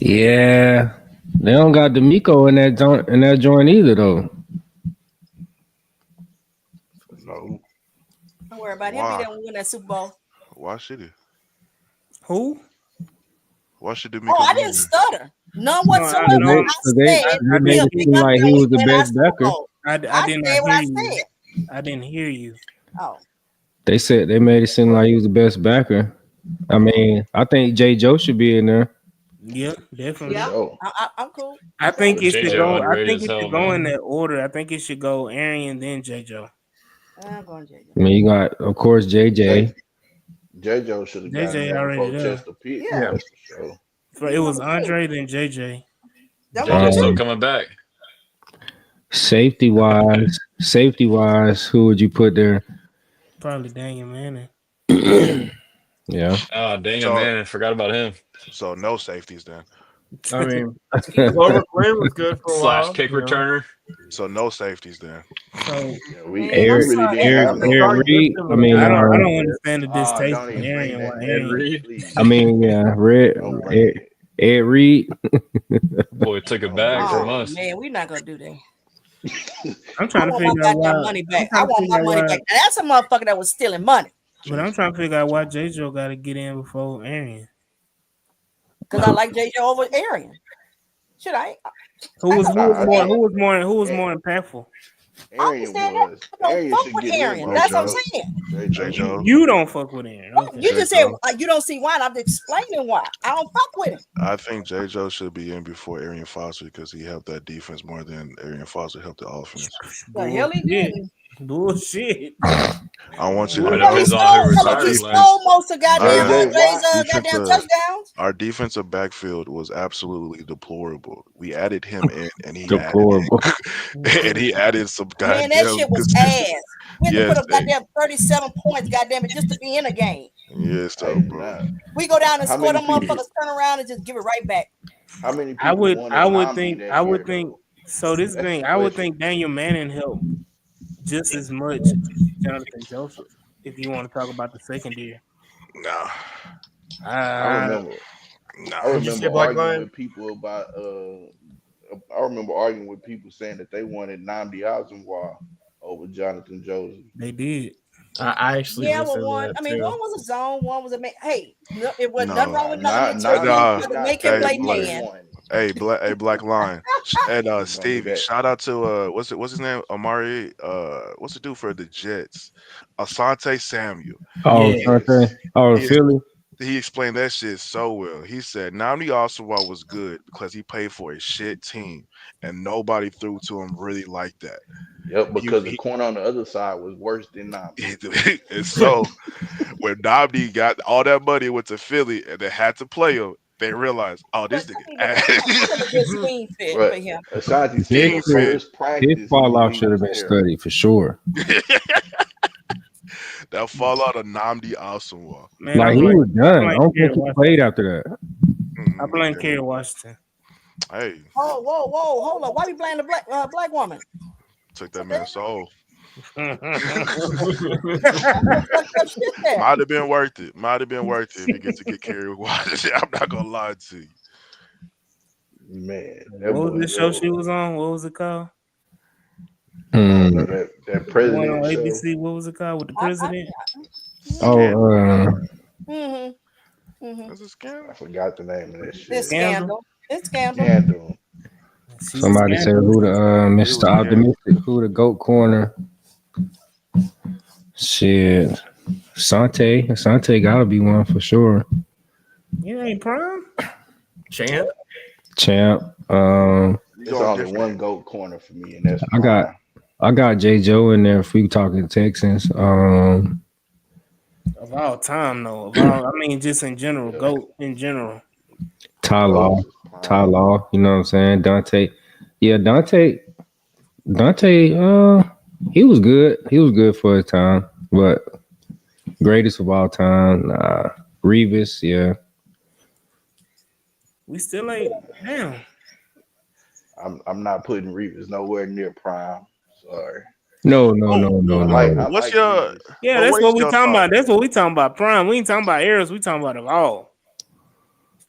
[SPEAKER 8] Yeah, they don't got D'Amico in that joint either though.
[SPEAKER 9] No.
[SPEAKER 11] Don't worry about it. He'll be there when we win that Super Bowl.
[SPEAKER 9] Why should he?
[SPEAKER 1] Who?
[SPEAKER 9] Why should D'Amico?
[SPEAKER 11] I didn't stutter. None
[SPEAKER 1] No,
[SPEAKER 11] whatsoever.
[SPEAKER 1] no,
[SPEAKER 8] They made it seem like he was the best backer.
[SPEAKER 1] I did not
[SPEAKER 11] said what I
[SPEAKER 1] hear you.
[SPEAKER 11] said.
[SPEAKER 1] I didn't hear you.
[SPEAKER 11] Oh.
[SPEAKER 8] They said they made it seem like he was the best backer. I mean, I think J. Joe should be in there.
[SPEAKER 1] Yeah, definitely.
[SPEAKER 11] Yeah, I'm cool.
[SPEAKER 1] I think it should
[SPEAKER 10] JJ
[SPEAKER 1] go. I
[SPEAKER 10] underrated
[SPEAKER 1] think
[SPEAKER 10] as
[SPEAKER 1] it
[SPEAKER 10] hell,
[SPEAKER 1] should go
[SPEAKER 10] man.
[SPEAKER 1] in that order. I think it should go Arian, then JJ.
[SPEAKER 11] I'm going JJ.
[SPEAKER 8] I mean, you got, of course, JJ.
[SPEAKER 6] JJ should have gotten
[SPEAKER 1] JJ
[SPEAKER 6] there
[SPEAKER 1] already
[SPEAKER 6] before
[SPEAKER 1] there.
[SPEAKER 6] Chester Pitt.
[SPEAKER 11] Yeah.
[SPEAKER 6] That's for sure.
[SPEAKER 1] So it was Andre, then JJ.
[SPEAKER 10] JJ's still coming back.
[SPEAKER 8] Safety wise, who would you put there?
[SPEAKER 1] Probably Daniel Manning.
[SPEAKER 8] Yeah.
[SPEAKER 10] Daniel Manning. Forgot about him.
[SPEAKER 9] So no safeties then.
[SPEAKER 7] I mean, Clover Quinn was good for a while.
[SPEAKER 10] Kick returner.
[SPEAKER 9] So no safeties then.
[SPEAKER 1] So
[SPEAKER 6] we
[SPEAKER 8] Eric
[SPEAKER 6] really didn't have no.
[SPEAKER 8] Reed. I mean,
[SPEAKER 1] I don't understand the distaste
[SPEAKER 6] don't
[SPEAKER 1] for
[SPEAKER 6] even
[SPEAKER 1] Arian.
[SPEAKER 6] bring
[SPEAKER 1] Why
[SPEAKER 6] that
[SPEAKER 1] Arian?
[SPEAKER 6] Reed, please.
[SPEAKER 8] I mean, yeah, Ed Reed.
[SPEAKER 10] Boy, took a bag from
[SPEAKER 11] Oh
[SPEAKER 10] us.
[SPEAKER 11] man, we're not gonna do that.
[SPEAKER 1] I'm trying to
[SPEAKER 11] I want
[SPEAKER 1] figure
[SPEAKER 11] my
[SPEAKER 1] out why.
[SPEAKER 11] goddamn money back. I want my money back. Now, that's a motherfucker that was stealing money.
[SPEAKER 1] But I'm trying to figure out why JJ got to get in before Arian.
[SPEAKER 11] Because I like JJ over Arian. Should I?
[SPEAKER 1] Who was more impactful?
[SPEAKER 6] Arian was. Arian should get
[SPEAKER 11] Arian.
[SPEAKER 6] in.
[SPEAKER 11] That's what I'm saying.
[SPEAKER 9] JJ.
[SPEAKER 1] You don't fuck with Arian. Okay.
[SPEAKER 11] You just said you don't see why. And I'm explaining why. I don't fuck with him.
[SPEAKER 9] I think JJ should be in before Arian Foster because he helped that defense more than Arian Foster helped the offense.
[SPEAKER 11] The hell he didn't.
[SPEAKER 1] Bullshit.
[SPEAKER 9] I want you
[SPEAKER 10] It
[SPEAKER 9] to
[SPEAKER 10] depends on who retires
[SPEAKER 11] He
[SPEAKER 10] last.
[SPEAKER 11] stole most of goddamn Andre's goddamn touchdowns.
[SPEAKER 9] Our defensive backfield was absolutely deplorable. We added him in, and he added some goddamn.
[SPEAKER 11] Man, that shit was ass. We had to put up
[SPEAKER 9] Yes,
[SPEAKER 11] goddamn 37 points, goddamn it, just to be in a game.
[SPEAKER 9] Yes, though, bro.
[SPEAKER 11] We go down and
[SPEAKER 6] How
[SPEAKER 11] score them
[SPEAKER 6] many people-
[SPEAKER 11] motherfuckers, turn around and just give it right back.
[SPEAKER 6] How many people
[SPEAKER 1] I would
[SPEAKER 6] wanted
[SPEAKER 1] think.
[SPEAKER 6] Omni
[SPEAKER 1] I
[SPEAKER 6] that
[SPEAKER 1] would
[SPEAKER 6] year,
[SPEAKER 1] think.
[SPEAKER 6] though?
[SPEAKER 1] So this
[SPEAKER 6] That's
[SPEAKER 1] thing,
[SPEAKER 6] the
[SPEAKER 1] I would
[SPEAKER 6] question.
[SPEAKER 1] think Daniel Manning helped just as much Jonathan Joseph. If you want to talk about the secondary.
[SPEAKER 9] Nah.
[SPEAKER 6] I remember.
[SPEAKER 9] Nah.
[SPEAKER 6] I
[SPEAKER 7] you say
[SPEAKER 6] remember
[SPEAKER 7] Black
[SPEAKER 6] arguing
[SPEAKER 7] Lion?
[SPEAKER 6] with people about. I remember arguing with people saying that they wanted Nnamdi Asomugha over Jonathan Joseph.
[SPEAKER 1] They did.
[SPEAKER 7] I actually
[SPEAKER 11] Yeah,
[SPEAKER 7] listened
[SPEAKER 11] well,
[SPEAKER 7] to
[SPEAKER 11] one.
[SPEAKER 7] that
[SPEAKER 11] I mean,
[SPEAKER 7] too.
[SPEAKER 11] one was a zone, one was a man. Hey, it was
[SPEAKER 9] No.
[SPEAKER 11] nothing wrong with nothing.
[SPEAKER 6] Not
[SPEAKER 11] Make him play
[SPEAKER 9] Black-
[SPEAKER 11] man.
[SPEAKER 9] Hey, Black Lion. And
[SPEAKER 6] do
[SPEAKER 9] Stevie,
[SPEAKER 6] that.
[SPEAKER 9] shout out to what's his name? Amari. What's the dude for the Jets? Asante Samuel.
[SPEAKER 8] Oh,
[SPEAKER 1] Yeah.
[SPEAKER 8] Asante. Oh,
[SPEAKER 9] He-
[SPEAKER 8] Philly.
[SPEAKER 9] He explained that shit so well. He said Nnamdi Asomugha was good because he played for a shit team, and nobody threw to him really like that.
[SPEAKER 6] Yep, because the corner on the other side was worse than Nnamdi.
[SPEAKER 9] And so when Nnamdi got all that money, went to Philly, and they had to play him, they realized, oh, this nigga ass.
[SPEAKER 11] A good scheme fit for him.
[SPEAKER 6] Asante
[SPEAKER 9] Scheme
[SPEAKER 6] said
[SPEAKER 9] fit.
[SPEAKER 6] first practice.
[SPEAKER 8] His fall off
[SPEAKER 6] he
[SPEAKER 8] should have
[SPEAKER 6] was
[SPEAKER 8] been
[SPEAKER 6] terrible.
[SPEAKER 8] studied for sure.
[SPEAKER 9] That fallout of Nnamdi Asomugha.
[SPEAKER 1] Man,
[SPEAKER 8] Like,
[SPEAKER 1] I
[SPEAKER 8] he
[SPEAKER 1] blame-
[SPEAKER 8] was done. I
[SPEAKER 1] blame
[SPEAKER 8] don't
[SPEAKER 1] Kerry
[SPEAKER 8] think he
[SPEAKER 1] Washington.
[SPEAKER 8] played after that.
[SPEAKER 1] I blame Kerry Washington.
[SPEAKER 9] Hey,
[SPEAKER 11] Oh, whoa, hold up. Why we blame the black woman?
[SPEAKER 9] took that man's soul.
[SPEAKER 11] Fucked up shit there.
[SPEAKER 9] Might have been worth it. Might have been worth it if you get to get Kerry Washington. I'm not gonna lie to you.
[SPEAKER 6] Man,
[SPEAKER 1] What was the show she was on? What was it called?
[SPEAKER 6] That
[SPEAKER 1] The one
[SPEAKER 6] president
[SPEAKER 1] on
[SPEAKER 6] show.
[SPEAKER 1] ABC. What was it called with the president?
[SPEAKER 9] That's a scandal.
[SPEAKER 6] I forgot the name of that shit.
[SPEAKER 11] It's scandal. It's scandal.
[SPEAKER 6] Scandal.
[SPEAKER 8] Somebody said who the Mr. Optimistic, who the GOAT corner. Shit. Asante gotta be one for sure.
[SPEAKER 1] You ain't prime.
[SPEAKER 7] Champ.
[SPEAKER 8] Champ.
[SPEAKER 9] You
[SPEAKER 6] It's
[SPEAKER 9] going
[SPEAKER 6] only
[SPEAKER 9] different.
[SPEAKER 6] one GOAT corner for me, and that's
[SPEAKER 8] I got
[SPEAKER 6] Prime.
[SPEAKER 8] I got J. Joe in there if we talking Texans.
[SPEAKER 1] Of all time, though. I mean, just in general,
[SPEAKER 6] Yeah,
[SPEAKER 1] GOAT in general.
[SPEAKER 8] Ty Law.
[SPEAKER 6] GOAT is
[SPEAKER 8] Ty
[SPEAKER 6] Prime.
[SPEAKER 8] Law, you know what I'm saying? Dante. Yeah, Dante, he was good. He was good for his time. But greatest of all time, nah. Revis, yeah.
[SPEAKER 1] We still ain't. Damn.
[SPEAKER 6] I'm not putting Reeves nowhere near Prime. Sorry.
[SPEAKER 8] No, no,
[SPEAKER 7] Oh,
[SPEAKER 8] no, no,
[SPEAKER 6] I
[SPEAKER 8] no.
[SPEAKER 9] What's
[SPEAKER 6] like
[SPEAKER 9] your
[SPEAKER 6] Reeves.
[SPEAKER 1] Yeah,
[SPEAKER 9] what
[SPEAKER 1] that's what
[SPEAKER 9] race
[SPEAKER 1] we
[SPEAKER 9] y'all
[SPEAKER 1] talking
[SPEAKER 9] talk?
[SPEAKER 1] about. That's what we talking about. Prime. We ain't talking about eras. We talking about it all.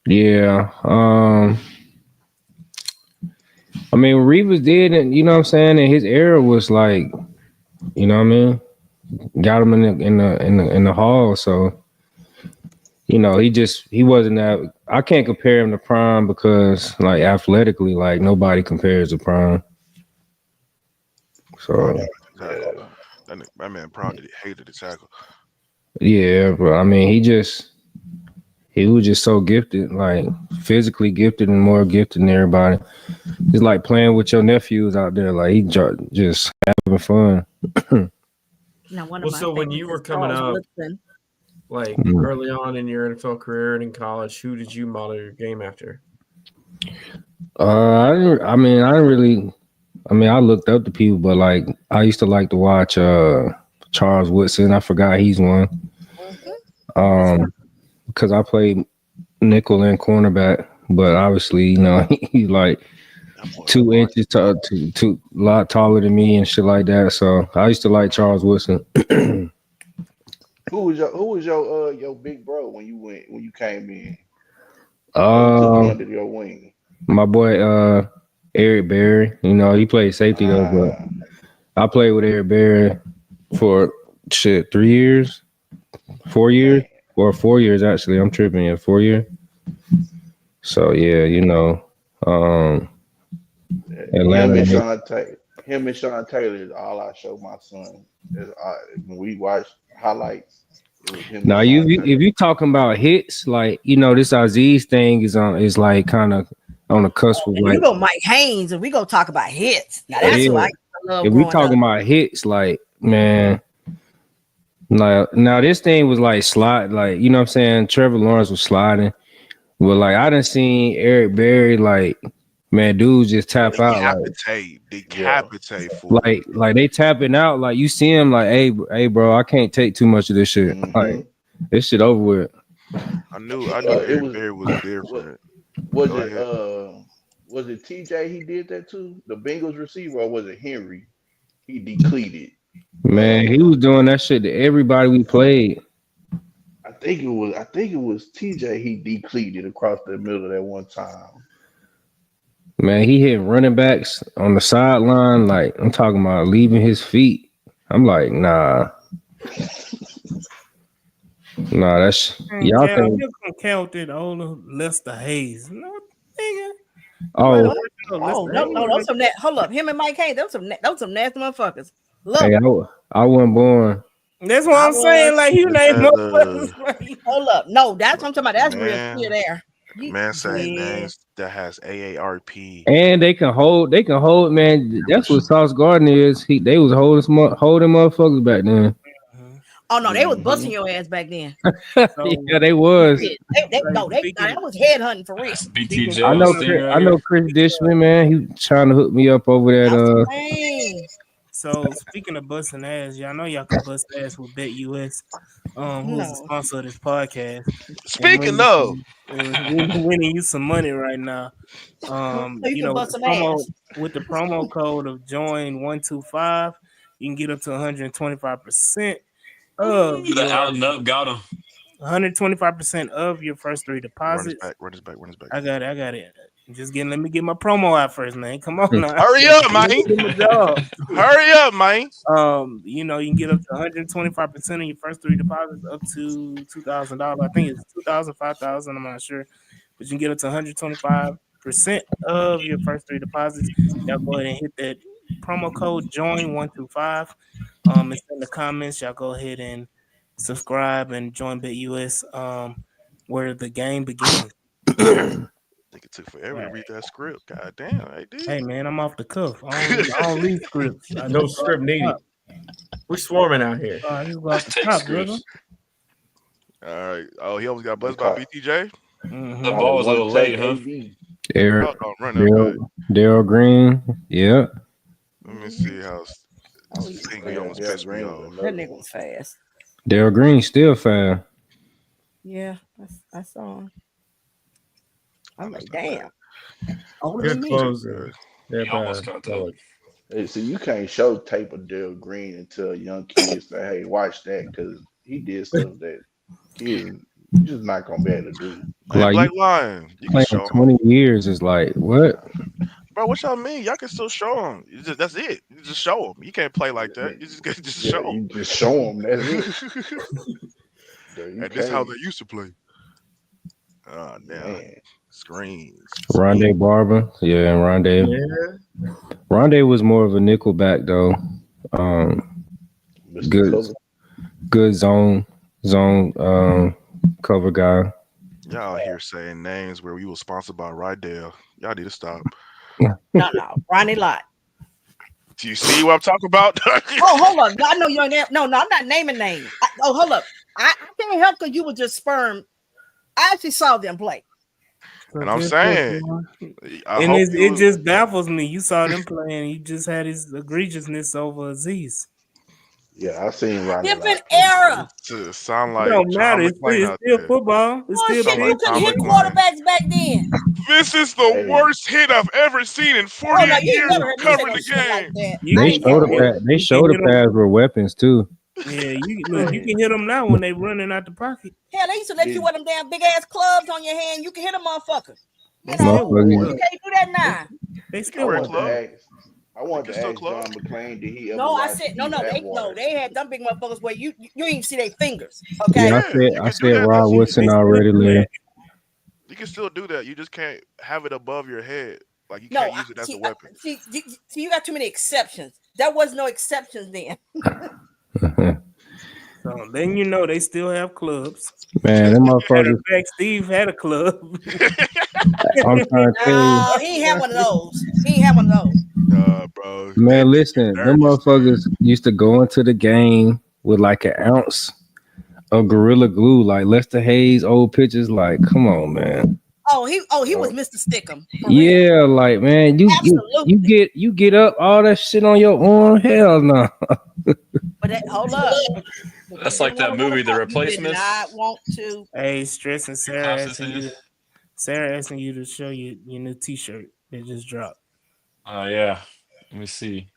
[SPEAKER 8] Yeah. I mean, Revis did, and you know what I'm saying, and his era was like, you know what I mean, got him in the hall. So he wasn't that. I can't compare him to Prime because like athletically, like nobody compares to Prime.
[SPEAKER 9] Prime
[SPEAKER 8] So
[SPEAKER 9] tackle.
[SPEAKER 6] Yeah.
[SPEAKER 9] That man probably hated the tackle.
[SPEAKER 8] yeah, but I mean, he was just so gifted, like physically gifted and more gifted than everybody. It's like playing with your nephews out there, like just having fun.
[SPEAKER 11] Now, one of
[SPEAKER 7] Well,
[SPEAKER 11] my
[SPEAKER 7] so when
[SPEAKER 11] favorites
[SPEAKER 7] you
[SPEAKER 11] is
[SPEAKER 7] were coming
[SPEAKER 11] Charles
[SPEAKER 7] up,
[SPEAKER 11] Woodson.
[SPEAKER 7] like
[SPEAKER 8] Mm.
[SPEAKER 7] early on in your NFL career and in college, who did you model your game after?
[SPEAKER 8] I didn't really. I mean, I looked up to people, but like I used to like to watch Charles Woodson. I forgot he's one.
[SPEAKER 11] That's right.
[SPEAKER 8] Because I played nickel and cornerback, but obviously, he's like
[SPEAKER 9] That boy
[SPEAKER 8] 2 inches to a lot taller than me and shit like that. So I used to like Charles Woodson.
[SPEAKER 6] Who was your big bro when you came in or took you
[SPEAKER 8] uh,
[SPEAKER 6] under your wing?
[SPEAKER 8] my boy Eric Berry. He played safety though, but
[SPEAKER 6] Ah,
[SPEAKER 8] I played with Eric Berry for 3 years, 4 years,
[SPEAKER 6] man.
[SPEAKER 8] or 4 years actually. I'm tripping. Yeah, 4 years. So yeah,
[SPEAKER 6] Him and
[SPEAKER 8] Atlanta.
[SPEAKER 6] Sean Taylor is all I show my son. When we watch highlights, it was him and
[SPEAKER 8] Now,
[SPEAKER 6] Sean
[SPEAKER 8] if
[SPEAKER 6] Taylor.
[SPEAKER 8] you talking about hits, like this Aziz thing is like kind of on the cusp of
[SPEAKER 11] And you
[SPEAKER 8] like,
[SPEAKER 11] go Mike Haynes, and we go talk about hits. Now that's who I
[SPEAKER 8] yeah.
[SPEAKER 11] used to love
[SPEAKER 8] If we
[SPEAKER 11] growing up.
[SPEAKER 8] talking about hits, like man, now this thing was like slide, like what I'm saying. Trevor Lawrence was sliding, but like I done seen Eric Berry, like man, dudes just tap out,
[SPEAKER 6] Yeah.
[SPEAKER 9] decapitate fool.
[SPEAKER 8] like they tapping out, like you see him, like hey, bro, I can't take too much of this shit,
[SPEAKER 6] Mm-hmm.
[SPEAKER 8] like this shit over with.
[SPEAKER 9] I knew
[SPEAKER 6] It
[SPEAKER 9] Eric
[SPEAKER 6] was
[SPEAKER 9] Berry was
[SPEAKER 6] what
[SPEAKER 9] different.
[SPEAKER 6] was
[SPEAKER 9] Go
[SPEAKER 6] it?
[SPEAKER 9] ahead.
[SPEAKER 6] Was it TJ? He did that too. The Bengals receiver, or was it Henry? He decleated.
[SPEAKER 8] Man, he
[SPEAKER 6] Uh,
[SPEAKER 8] was doing that shit to everybody we played.
[SPEAKER 6] I think it was TJ. He decleated across the middle that one time.
[SPEAKER 8] Man, he hit running backs on the sideline. Like, I'm talking about leaving his feet. I'm like, that's
[SPEAKER 1] And
[SPEAKER 8] y'all
[SPEAKER 1] Cal,
[SPEAKER 8] think.
[SPEAKER 1] you gonna count that older Lester Hayes? No, nigga. You
[SPEAKER 8] Oh,
[SPEAKER 1] ain't
[SPEAKER 11] No,
[SPEAKER 1] know
[SPEAKER 11] oh
[SPEAKER 1] Lester
[SPEAKER 11] no,
[SPEAKER 1] Hayes.
[SPEAKER 11] no, those some hold up. Him and Mike Haynes, those some nasty motherfuckers. Love
[SPEAKER 8] hey,
[SPEAKER 11] them.
[SPEAKER 8] I wasn't born.
[SPEAKER 1] That's what
[SPEAKER 11] I
[SPEAKER 1] I'm saying.
[SPEAKER 11] was.
[SPEAKER 1] Like you
[SPEAKER 9] Just
[SPEAKER 1] name
[SPEAKER 9] had
[SPEAKER 1] motherfuckers. Like,
[SPEAKER 11] Hold up. No, that's what I'm talking about. That's real clear
[SPEAKER 9] man,
[SPEAKER 11] there.
[SPEAKER 9] man saying
[SPEAKER 1] yeah.
[SPEAKER 9] names that has AARP
[SPEAKER 8] And they can hold. They can hold. Man, that's what
[SPEAKER 9] membership.
[SPEAKER 8] Sauce Gardner is. They was holding motherfuckers back then.
[SPEAKER 1] Mhm.
[SPEAKER 11] Oh no, they was busting
[SPEAKER 6] Hmm.
[SPEAKER 11] your ass back then.
[SPEAKER 1] So
[SPEAKER 8] Yeah, they was.
[SPEAKER 11] Shit. They
[SPEAKER 1] like
[SPEAKER 11] no, they no,
[SPEAKER 1] speaking
[SPEAKER 11] that was headhunting for real.
[SPEAKER 10] That's
[SPEAKER 1] speaking
[SPEAKER 8] I
[SPEAKER 10] BTJ on
[SPEAKER 8] know.
[SPEAKER 1] corner,
[SPEAKER 8] I know
[SPEAKER 10] Stingray.
[SPEAKER 8] Chris Dishman, man. He trying to hook me up over that.
[SPEAKER 11] That's the thing.
[SPEAKER 1] so speaking of busting ass, y'all know y'all can bust ass with Bet US, who is the
[SPEAKER 11] No.
[SPEAKER 1] sponsor of this podcast, and
[SPEAKER 9] Speaking of,
[SPEAKER 1] winning you some money right now.
[SPEAKER 11] So you can bust some ass.
[SPEAKER 1] With the promo code of join125, you can get up to 125% of
[SPEAKER 10] The
[SPEAKER 1] your
[SPEAKER 10] out and up got him.
[SPEAKER 1] 125% of your first three
[SPEAKER 9] run his
[SPEAKER 1] deposits.
[SPEAKER 9] back, run his back, run his back.
[SPEAKER 1] I got it. Let me get my promo out first, man. Come on now.
[SPEAKER 9] Hurry up,
[SPEAKER 1] Let
[SPEAKER 9] man.
[SPEAKER 1] me do my job.
[SPEAKER 9] Hurry up, man.
[SPEAKER 1] You can get up to 125% of your first three deposits up to $2,000. I think it's 2,000, 5,000. I'm not sure, but you can get up to 125% of your first three deposits. Y'all go ahead and hit that promo code join125. It's in the comments. Y'all go ahead and subscribe and join BetUS where the game begins.
[SPEAKER 9] I think it took forever to read that script. God damn, I did.
[SPEAKER 1] Hey man, I'm off the cuff. I don't read scripts. I
[SPEAKER 7] No
[SPEAKER 1] just go
[SPEAKER 7] script
[SPEAKER 1] off the
[SPEAKER 7] needed.
[SPEAKER 1] top.
[SPEAKER 7] We're swarming out here.
[SPEAKER 1] I just go off the
[SPEAKER 10] Take
[SPEAKER 1] top, brother.
[SPEAKER 10] scripts.
[SPEAKER 9] All right. Oh, he almost got buzzed by
[SPEAKER 6] Call,
[SPEAKER 9] BTJ.
[SPEAKER 1] Mm-hmm.
[SPEAKER 10] The
[SPEAKER 6] call it
[SPEAKER 10] ball was a
[SPEAKER 6] one
[SPEAKER 10] little
[SPEAKER 6] take,
[SPEAKER 10] late, huh?
[SPEAKER 6] AB.
[SPEAKER 8] Eric,
[SPEAKER 9] Oh, run that back.
[SPEAKER 8] Daryl Green. Yeah.
[SPEAKER 9] Let me see how
[SPEAKER 11] Oh, yeah.
[SPEAKER 9] Stingley almost
[SPEAKER 6] Darryl
[SPEAKER 9] pissed me
[SPEAKER 6] Green was
[SPEAKER 9] off.
[SPEAKER 11] That
[SPEAKER 6] another
[SPEAKER 11] nigga
[SPEAKER 6] one.
[SPEAKER 11] was fast.
[SPEAKER 8] Daryl Green still fine.
[SPEAKER 11] Yeah, I saw him. I'm
[SPEAKER 9] Honest
[SPEAKER 11] like,
[SPEAKER 9] to
[SPEAKER 11] damn.
[SPEAKER 9] God.
[SPEAKER 11] Older
[SPEAKER 7] Good
[SPEAKER 11] than me.
[SPEAKER 7] closer.
[SPEAKER 10] He
[SPEAKER 7] Yep,
[SPEAKER 10] almost caught that.
[SPEAKER 6] Hey, see, you can't show tape of Darryl Green and tell young kids that, hey, watch that, because he did stuff that kids just not gonna be able to do.
[SPEAKER 9] Hey,
[SPEAKER 8] Like you
[SPEAKER 9] Black Lion, you can
[SPEAKER 8] playing
[SPEAKER 9] show him.
[SPEAKER 8] 20 years is like what?
[SPEAKER 9] Bro, what y'all mean? Y'all can still show him. That's it. You just show him. You can't play like that. You just
[SPEAKER 6] Yeah,
[SPEAKER 9] show
[SPEAKER 6] you just show them. That's it.
[SPEAKER 9] him.
[SPEAKER 6] There you
[SPEAKER 9] And this how
[SPEAKER 6] can't,
[SPEAKER 9] they used to play. Oh, damn.
[SPEAKER 6] man.
[SPEAKER 9] Screens.
[SPEAKER 8] Rondé Barber. Yeah, and Rondé.
[SPEAKER 7] Yeah.
[SPEAKER 8] Rondé was more of a nickel back though.
[SPEAKER 6] Mr.
[SPEAKER 8] Good
[SPEAKER 6] Cover.
[SPEAKER 8] good zone cover guy.
[SPEAKER 9] Y'all here saying names where we were sponsored by Rydell. Y'all need to stop.
[SPEAKER 11] No, Ronnie Lott.
[SPEAKER 9] Do you see what I'm talking about?
[SPEAKER 11] Oh, hold on. I know you ain't. No, I'm not naming names. Hold up. I can't help because you were just sperm. I actually saw them play.
[SPEAKER 9] And I'm saying, I
[SPEAKER 1] and
[SPEAKER 9] hope
[SPEAKER 1] it just baffles me. You saw them playing. You just had his egregiousness over Aziz.
[SPEAKER 6] Yeah, I seen Ronnie
[SPEAKER 11] Different
[SPEAKER 6] Lott.
[SPEAKER 11] era.
[SPEAKER 9] to sound
[SPEAKER 1] It
[SPEAKER 9] like
[SPEAKER 1] don't matter.
[SPEAKER 9] John
[SPEAKER 1] It's
[SPEAKER 9] McClane
[SPEAKER 1] still
[SPEAKER 9] out there.
[SPEAKER 1] football. It's
[SPEAKER 11] Oh
[SPEAKER 1] still
[SPEAKER 11] shit,
[SPEAKER 9] Sound
[SPEAKER 11] you
[SPEAKER 9] like
[SPEAKER 11] couldn't
[SPEAKER 9] John
[SPEAKER 11] hit
[SPEAKER 9] McClane.
[SPEAKER 11] quarterbacks back then.
[SPEAKER 9] This is the
[SPEAKER 6] Hey,
[SPEAKER 9] worst hit I've ever seen in
[SPEAKER 11] Oh
[SPEAKER 9] 48
[SPEAKER 11] no, you ain't
[SPEAKER 9] years
[SPEAKER 11] never
[SPEAKER 9] of
[SPEAKER 11] heard me say
[SPEAKER 9] covering
[SPEAKER 11] no
[SPEAKER 9] the
[SPEAKER 11] shit like
[SPEAKER 9] game.
[SPEAKER 11] that.
[SPEAKER 1] You
[SPEAKER 11] I
[SPEAKER 8] They
[SPEAKER 11] ain't
[SPEAKER 1] can
[SPEAKER 11] never
[SPEAKER 8] showed
[SPEAKER 11] heard.
[SPEAKER 8] they
[SPEAKER 1] you
[SPEAKER 8] showed
[SPEAKER 1] can
[SPEAKER 8] the
[SPEAKER 1] hit 'em.
[SPEAKER 8] pads were weapons too.
[SPEAKER 1] Yeah, you look. You can hit them now when they running out the pocket.
[SPEAKER 11] Hell, they used to let you
[SPEAKER 6] did,
[SPEAKER 11] wear them damn big ass clubs on your hand. You can hit a motherfucker.
[SPEAKER 1] They
[SPEAKER 11] You
[SPEAKER 1] still
[SPEAKER 11] know,
[SPEAKER 1] wear
[SPEAKER 8] Motherfuckers.
[SPEAKER 11] you
[SPEAKER 1] clubs.
[SPEAKER 11] can't do that now.
[SPEAKER 1] They
[SPEAKER 9] You can
[SPEAKER 1] still
[SPEAKER 6] I
[SPEAKER 9] wear
[SPEAKER 1] wear
[SPEAKER 6] wanted to
[SPEAKER 1] clubs.
[SPEAKER 9] clubs.
[SPEAKER 6] ask. I
[SPEAKER 9] You
[SPEAKER 6] wanted
[SPEAKER 9] can
[SPEAKER 6] to
[SPEAKER 9] still
[SPEAKER 6] ask
[SPEAKER 9] club.
[SPEAKER 6] John McClane, did he ever
[SPEAKER 11] No, I
[SPEAKER 6] watch
[SPEAKER 11] said no,
[SPEAKER 6] Steve Atwater?
[SPEAKER 11] they had them big motherfuckers where you ain't even see their fingers.
[SPEAKER 8] Yeah,
[SPEAKER 11] Okay.
[SPEAKER 8] I
[SPEAKER 9] Yeah,
[SPEAKER 8] said
[SPEAKER 9] you
[SPEAKER 8] I
[SPEAKER 9] can do
[SPEAKER 8] said
[SPEAKER 9] that.
[SPEAKER 8] Rod Woodson
[SPEAKER 1] They still
[SPEAKER 8] already,
[SPEAKER 1] do
[SPEAKER 8] Larry.
[SPEAKER 1] that.
[SPEAKER 9] You can still do that. You just can't have it above your head. Like you
[SPEAKER 11] No,
[SPEAKER 9] can't use it as a weapon.
[SPEAKER 11] see, you got too many exceptions. There was no exceptions then.
[SPEAKER 1] So then you know they still have clubs.
[SPEAKER 8] Man, them
[SPEAKER 1] Matter of
[SPEAKER 8] motherfuckers.
[SPEAKER 1] fact, Steve had a club.
[SPEAKER 8] I'm trying to tell you,
[SPEAKER 11] No, he ain't have one of those. He ain't have one of those.
[SPEAKER 9] Bro, they
[SPEAKER 8] man.
[SPEAKER 9] be
[SPEAKER 8] Listen, them
[SPEAKER 9] dirty still.
[SPEAKER 8] motherfuckers used to go into the game with like an ounce of Gorilla Glue, like Lester Hayes old pictures. Like, come on, man.
[SPEAKER 11] He was Mr. Stickum. For real.
[SPEAKER 8] Yeah, like man,
[SPEAKER 11] Absolutely.
[SPEAKER 8] you get up all that shit on your arm. Hell no.
[SPEAKER 11] But hold up.
[SPEAKER 10] That's
[SPEAKER 11] You
[SPEAKER 10] like
[SPEAKER 11] didn't want
[SPEAKER 10] that
[SPEAKER 11] to run
[SPEAKER 10] movie, The
[SPEAKER 11] across. You did
[SPEAKER 10] Replacements.
[SPEAKER 11] not want to.
[SPEAKER 1] Hey, Stress and Sarah asking
[SPEAKER 10] Constantine.
[SPEAKER 1] you. Sarah asking you to show you your new T-shirt that just dropped.
[SPEAKER 10] Oh yeah. Let me see.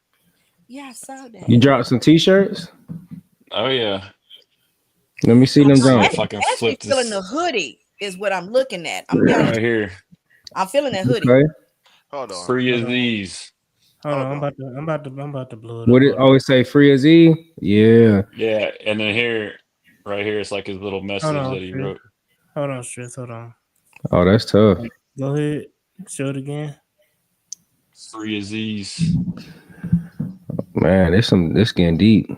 [SPEAKER 11] Yeah, I saw that.
[SPEAKER 8] You dropped some t-shirts.
[SPEAKER 10] Oh yeah.
[SPEAKER 8] Let me see
[SPEAKER 11] I'm
[SPEAKER 8] them
[SPEAKER 10] See
[SPEAKER 8] down.
[SPEAKER 10] if I can
[SPEAKER 11] actually
[SPEAKER 10] flip
[SPEAKER 11] feeling the
[SPEAKER 10] this
[SPEAKER 11] hoodie is what I'm looking at. I'm be honest.
[SPEAKER 10] right here.
[SPEAKER 11] I'm feeling that hoodie.
[SPEAKER 8] Okay.
[SPEAKER 9] Hold on.
[SPEAKER 10] Free as
[SPEAKER 1] Hold on.
[SPEAKER 10] these.
[SPEAKER 1] Hold on,
[SPEAKER 9] Hold on.
[SPEAKER 1] I'm about to blow it
[SPEAKER 8] What
[SPEAKER 1] up.
[SPEAKER 8] it always say? Free as E. Yeah.
[SPEAKER 10] Yeah, and then here, right here, it's like his little
[SPEAKER 1] Hold
[SPEAKER 10] message
[SPEAKER 1] on,
[SPEAKER 10] that he
[SPEAKER 1] Stress.
[SPEAKER 10] wrote.
[SPEAKER 1] Hold on, Stress. Hold on.
[SPEAKER 8] Oh, that's tough.
[SPEAKER 1] Go ahead. Show it again.
[SPEAKER 10] Free as these.
[SPEAKER 8] Man, this getting deep.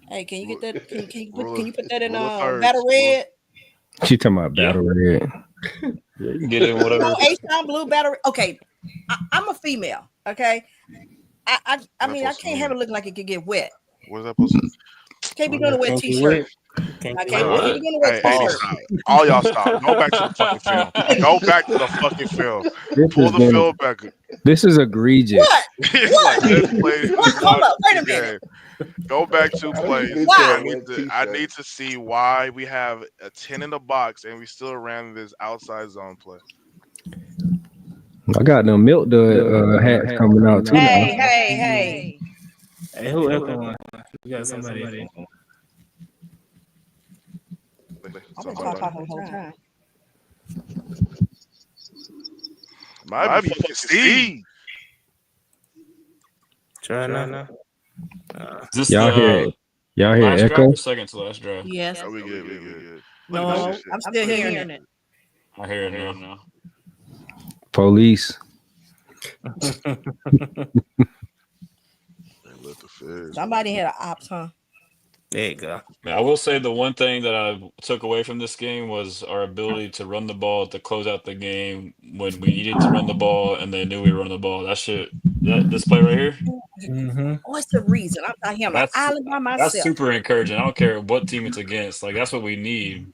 [SPEAKER 11] Hey, can you get that?
[SPEAKER 9] Rule
[SPEAKER 11] Can
[SPEAKER 9] of
[SPEAKER 11] you put that in
[SPEAKER 9] rule of thirds.
[SPEAKER 11] battle red?
[SPEAKER 8] She talking about
[SPEAKER 10] Yeah.
[SPEAKER 8] battle red.
[SPEAKER 10] Yeah, you can get it in
[SPEAKER 11] You know,
[SPEAKER 10] whatever.
[SPEAKER 11] H-Town blue battle. Okay, I'm a female. Okay, I mean I
[SPEAKER 9] supposed to
[SPEAKER 11] can't have
[SPEAKER 9] mean?
[SPEAKER 11] it look like it could get wet.
[SPEAKER 9] What is that supposed to
[SPEAKER 11] Can't be doing a wet
[SPEAKER 1] Can't get
[SPEAKER 11] t-shirt.
[SPEAKER 1] wet. Can't
[SPEAKER 11] I
[SPEAKER 1] get
[SPEAKER 10] Wait,
[SPEAKER 11] can't
[SPEAKER 1] wet.
[SPEAKER 11] be
[SPEAKER 10] what?
[SPEAKER 11] doing a wet
[SPEAKER 9] Hey,
[SPEAKER 11] t-shirt.
[SPEAKER 9] stop. All y'all stop. Go back to the fucking film. Go back to the fucking film. Pull the film back.
[SPEAKER 8] This is egregious.
[SPEAKER 11] What?
[SPEAKER 9] It's like let's play.
[SPEAKER 11] What?
[SPEAKER 9] Let's
[SPEAKER 11] Hold
[SPEAKER 9] watch
[SPEAKER 11] up. Wait
[SPEAKER 9] the
[SPEAKER 11] a minute.
[SPEAKER 9] game. Go back to
[SPEAKER 6] How you
[SPEAKER 9] plays.
[SPEAKER 6] get
[SPEAKER 11] Why?
[SPEAKER 6] to
[SPEAKER 9] I
[SPEAKER 6] a
[SPEAKER 9] need
[SPEAKER 6] wet
[SPEAKER 9] to. I
[SPEAKER 6] t-shirt?
[SPEAKER 9] need to see why we have a 10 in the box and we still ran this outside zone play.
[SPEAKER 8] I got them milk dud hats coming out too.
[SPEAKER 11] Hey.
[SPEAKER 1] Hey, who echoing? We got somebody echoing.
[SPEAKER 11] I've been
[SPEAKER 9] Somebody.
[SPEAKER 11] talking the whole time.
[SPEAKER 9] Might be fucking Steve.
[SPEAKER 1] Try now.
[SPEAKER 10] Is this
[SPEAKER 8] Y'all hear
[SPEAKER 10] the
[SPEAKER 8] y'all hear
[SPEAKER 10] last
[SPEAKER 8] echo?
[SPEAKER 10] draft or second to last draft?
[SPEAKER 11] Yes.
[SPEAKER 9] Oh, we good. We good.
[SPEAKER 11] No,
[SPEAKER 9] Look at this shit.
[SPEAKER 11] I'm still hearing it.
[SPEAKER 10] I hear it now.
[SPEAKER 8] Police.
[SPEAKER 9] They lit the fizz.
[SPEAKER 11] Somebody had an ops, huh?
[SPEAKER 1] There you go.
[SPEAKER 10] I will say the one thing that I took away from this game was our ability to run the ball to close out the game when we needed to run the ball and they knew we were running the ball. That shit, this play right here,
[SPEAKER 1] Mm-hmm.
[SPEAKER 11] What's the reason? I'm out here on an
[SPEAKER 10] that's
[SPEAKER 11] island by
[SPEAKER 10] that's
[SPEAKER 11] myself.
[SPEAKER 10] super encouraging. I don't care what team it's against. Like that's what we need.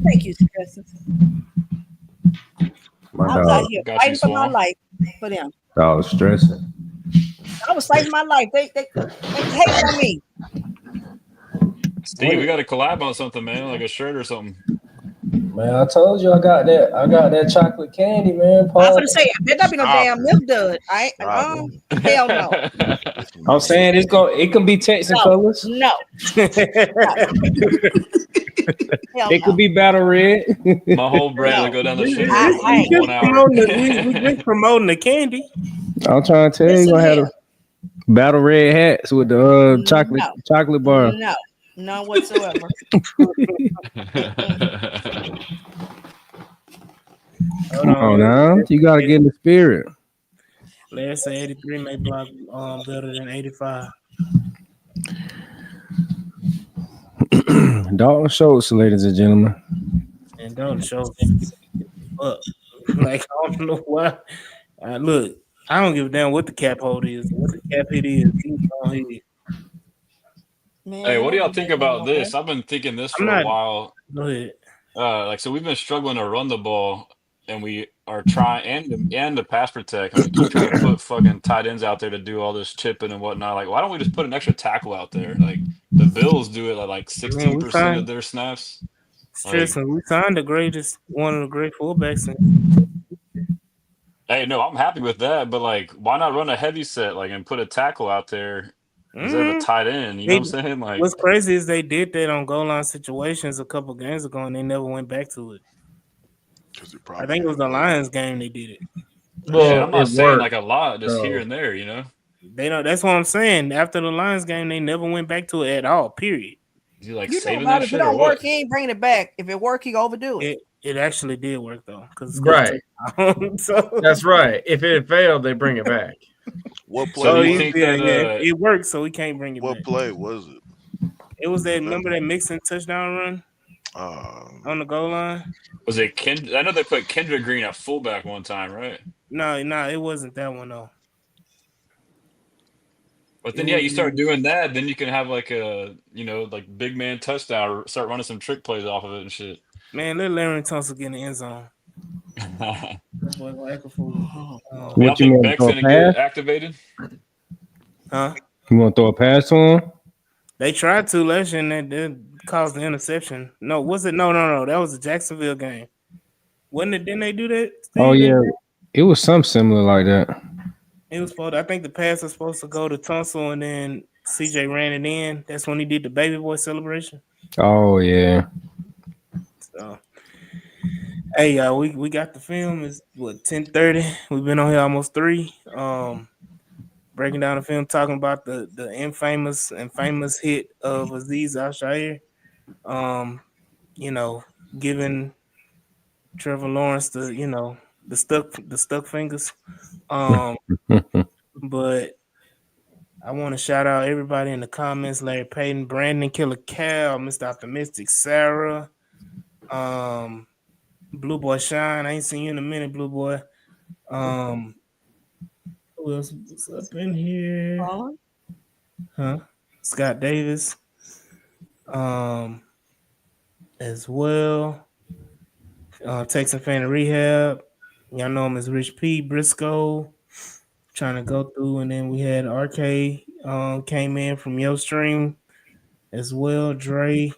[SPEAKER 11] Thank you, Stresses.
[SPEAKER 8] My
[SPEAKER 11] I was out
[SPEAKER 8] dog,
[SPEAKER 11] here
[SPEAKER 10] Got you,
[SPEAKER 11] fighting for my
[SPEAKER 10] Swan.
[SPEAKER 11] life for them.
[SPEAKER 8] dog was stressing.
[SPEAKER 11] I was fighting my life. They hate on me.
[SPEAKER 10] Steve, we got to collab on something, man, like a shirt or something.
[SPEAKER 8] Man, I told you I got that chocolate candy, man.
[SPEAKER 11] I was
[SPEAKER 8] Paul.
[SPEAKER 11] gonna say, I bet that be no
[SPEAKER 9] Stop
[SPEAKER 11] damn
[SPEAKER 9] it.
[SPEAKER 11] milk dud.
[SPEAKER 9] Stop
[SPEAKER 11] Hell no.
[SPEAKER 8] I'm saying it can be Texan
[SPEAKER 11] No.
[SPEAKER 8] colors.
[SPEAKER 11] No. Hell
[SPEAKER 8] It could be battle red.
[SPEAKER 10] My whole brand will go down the shitter in 1 hour.
[SPEAKER 1] We just promoting the candy.
[SPEAKER 8] I'm trying to tell you,
[SPEAKER 11] Listen
[SPEAKER 8] gonna have
[SPEAKER 11] here.
[SPEAKER 8] the battle red hats with the chocolate bar.
[SPEAKER 11] No. None whatsoever.
[SPEAKER 8] Come on now, you gotta get in the spirit.
[SPEAKER 1] Let's say 83 may block better than 85.
[SPEAKER 8] Dalton Schultz, ladies and gentlemen.
[SPEAKER 1] And don't show up. Like I don't know why. Look, I don't give a damn what the cap hold is, what the cap hit is. He's on here.
[SPEAKER 10] Hey, what do y'all think about this? I've been thinking this for a while.
[SPEAKER 1] Go ahead.
[SPEAKER 10] So we've been struggling to run the ball, and we are trying and the pass protect. And we keep trying to put fucking tight ends out there to do all this chipping and whatnot. Like, why don't we just put an extra tackle out there? Like the Bills do it at like 16% of their snaps.
[SPEAKER 1] Stressing, we signed one of the great fullbacks.
[SPEAKER 10] Hey, no, I'm happy with that, but like, why not run a heavy set, like, and put a tackle out there instead of a tight end? You know what I'm saying? Like,
[SPEAKER 1] what's crazy is they did that on goal line situations a couple games ago, and they never went back to it. I think it was the Lions game they did it.
[SPEAKER 10] Well, I'm not saying like a lot, just here and there, you know.
[SPEAKER 1] They know that's what I'm saying. After the Lions game, they never went back to it at all. Period.
[SPEAKER 10] Is he like
[SPEAKER 11] You
[SPEAKER 10] saving
[SPEAKER 11] know about
[SPEAKER 10] that
[SPEAKER 11] it. If
[SPEAKER 10] shit
[SPEAKER 11] it
[SPEAKER 10] or
[SPEAKER 11] don't
[SPEAKER 10] what?
[SPEAKER 11] work, he ain't bringing it back. If it work, he overdo it.
[SPEAKER 1] It actually did work though, because
[SPEAKER 7] Right.
[SPEAKER 1] So
[SPEAKER 7] that's right. If it failed, they bring it back.
[SPEAKER 9] What play?
[SPEAKER 10] So
[SPEAKER 9] was
[SPEAKER 10] you think that
[SPEAKER 1] it worked, so we can't bring it back.
[SPEAKER 9] What play was it?
[SPEAKER 1] It was that. Remember that mixing touchdown run on the goal line?
[SPEAKER 10] Was it I know they put Kendrick Green at fullback one time, right?
[SPEAKER 1] No, it wasn't that one though.
[SPEAKER 10] But then, you start doing that, then you can have like a, like big man touchdown or start running some trick plays off of it and shit.
[SPEAKER 1] Man, let Larry Tunsil get in the end zone.
[SPEAKER 8] What you mean?
[SPEAKER 10] Beck's gonna get activated?
[SPEAKER 1] Huh?
[SPEAKER 8] You want to throw a pass to him?
[SPEAKER 1] They tried to last year and that caused the interception. No, was it? No. That was the Jacksonville game. Wasn't it? Didn't they do that?
[SPEAKER 8] Oh yeah, it was something similar like that.
[SPEAKER 1] It was supposed. I think the pass was supposed to go to Tunsil, and then CJ ran it in. That's when he did the baby boy celebration.
[SPEAKER 8] Oh yeah.
[SPEAKER 1] So, hey y'all, we got the film. It's what 10:30. We've been on here almost 3. Breaking down the film, talking about the infamous and famous hit of Aziz Al-Shaair. Giving Trevor Lawrence the stuck fingers. But I want to shout out everybody in the comments: Larry Payton, Brandon Killer Cal, Mr. Optimistic, Sarah, Blue Boy Shine. I ain't seen you in a minute, Blue Boy. Who else was up in here? Huh? Scott Davis. As well. Texan fan of rehab. Y'all know him as Rich P. Briscoe. Trying to go through, and then we had RK came in from Yo Stream as well. Dre,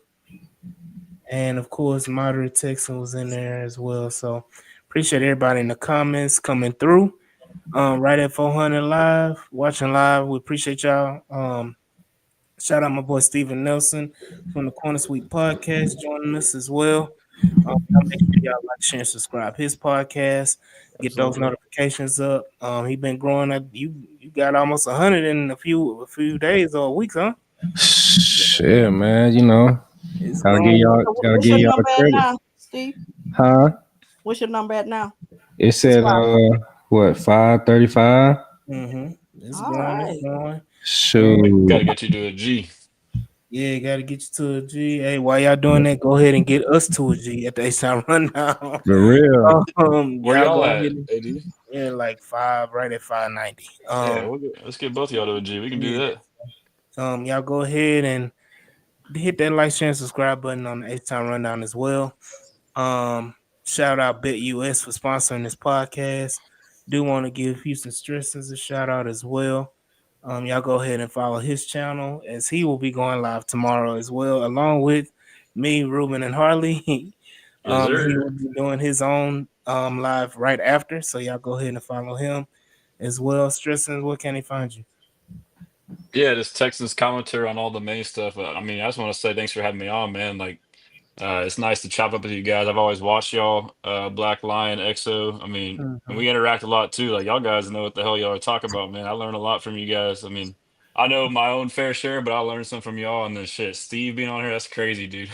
[SPEAKER 1] and of course, Moderate Texan was in there as well. So appreciate everybody in the comments coming through. Right at 400 live, watching live. We appreciate y'all. Shout out my boy Steven Nelson from the Corner Suite Podcast joining us as well. Make sure y'all like, share, and subscribe his podcast. Get those notifications up. He been growing. You got almost 100 in a few days or weeks, huh?
[SPEAKER 8] Shit, man. Gotta give y'all the credit.
[SPEAKER 11] Now, Steve?
[SPEAKER 8] Huh?
[SPEAKER 11] What's your number at now?
[SPEAKER 8] It said 535.
[SPEAKER 1] Mm-hmm. It's growing.
[SPEAKER 8] Shoot.
[SPEAKER 10] Gotta get you to a G.
[SPEAKER 1] Yeah, gotta get you to a G. Hey, while y'all doing that, go ahead and get us to a G at the H-Town Rundown.
[SPEAKER 8] For real.
[SPEAKER 10] Where
[SPEAKER 1] Y'all
[SPEAKER 10] y'all
[SPEAKER 1] go
[SPEAKER 10] at,
[SPEAKER 1] ahead and
[SPEAKER 10] AD?
[SPEAKER 1] yeah, like right at 590.
[SPEAKER 10] Yeah, let's get both of y'all to a G. We can do
[SPEAKER 1] Yeah.
[SPEAKER 10] that.
[SPEAKER 1] Y'all go ahead and hit that like, share, and subscribe button on the H-Town Rundown as well. Shout out BetUS for sponsoring this podcast. Do want to give Houston Stressers a shout out as well. Y'all go ahead and follow his channel as he will be going live tomorrow as well, along with me, Ruben, and Harley.
[SPEAKER 10] Yes,
[SPEAKER 1] He
[SPEAKER 10] sir.
[SPEAKER 1] will be doing his own live right after, so y'all go ahead and follow him as well. Stressing, where can he find you?
[SPEAKER 10] Yeah, just Texans commentary on all the main stuff. I mean, I just want to say thanks for having me on, man. Like, it's nice to chop up with you guys. I've always watched y'all, Black Lion, EXO. I mean, and we interact a lot too. Like, y'all guys know what the hell y'all are talking about, man. I learned a lot from you guys. I mean, I know my own fair share, but I learned some from y'all. And then shit, Steve being on here, that's crazy, dude.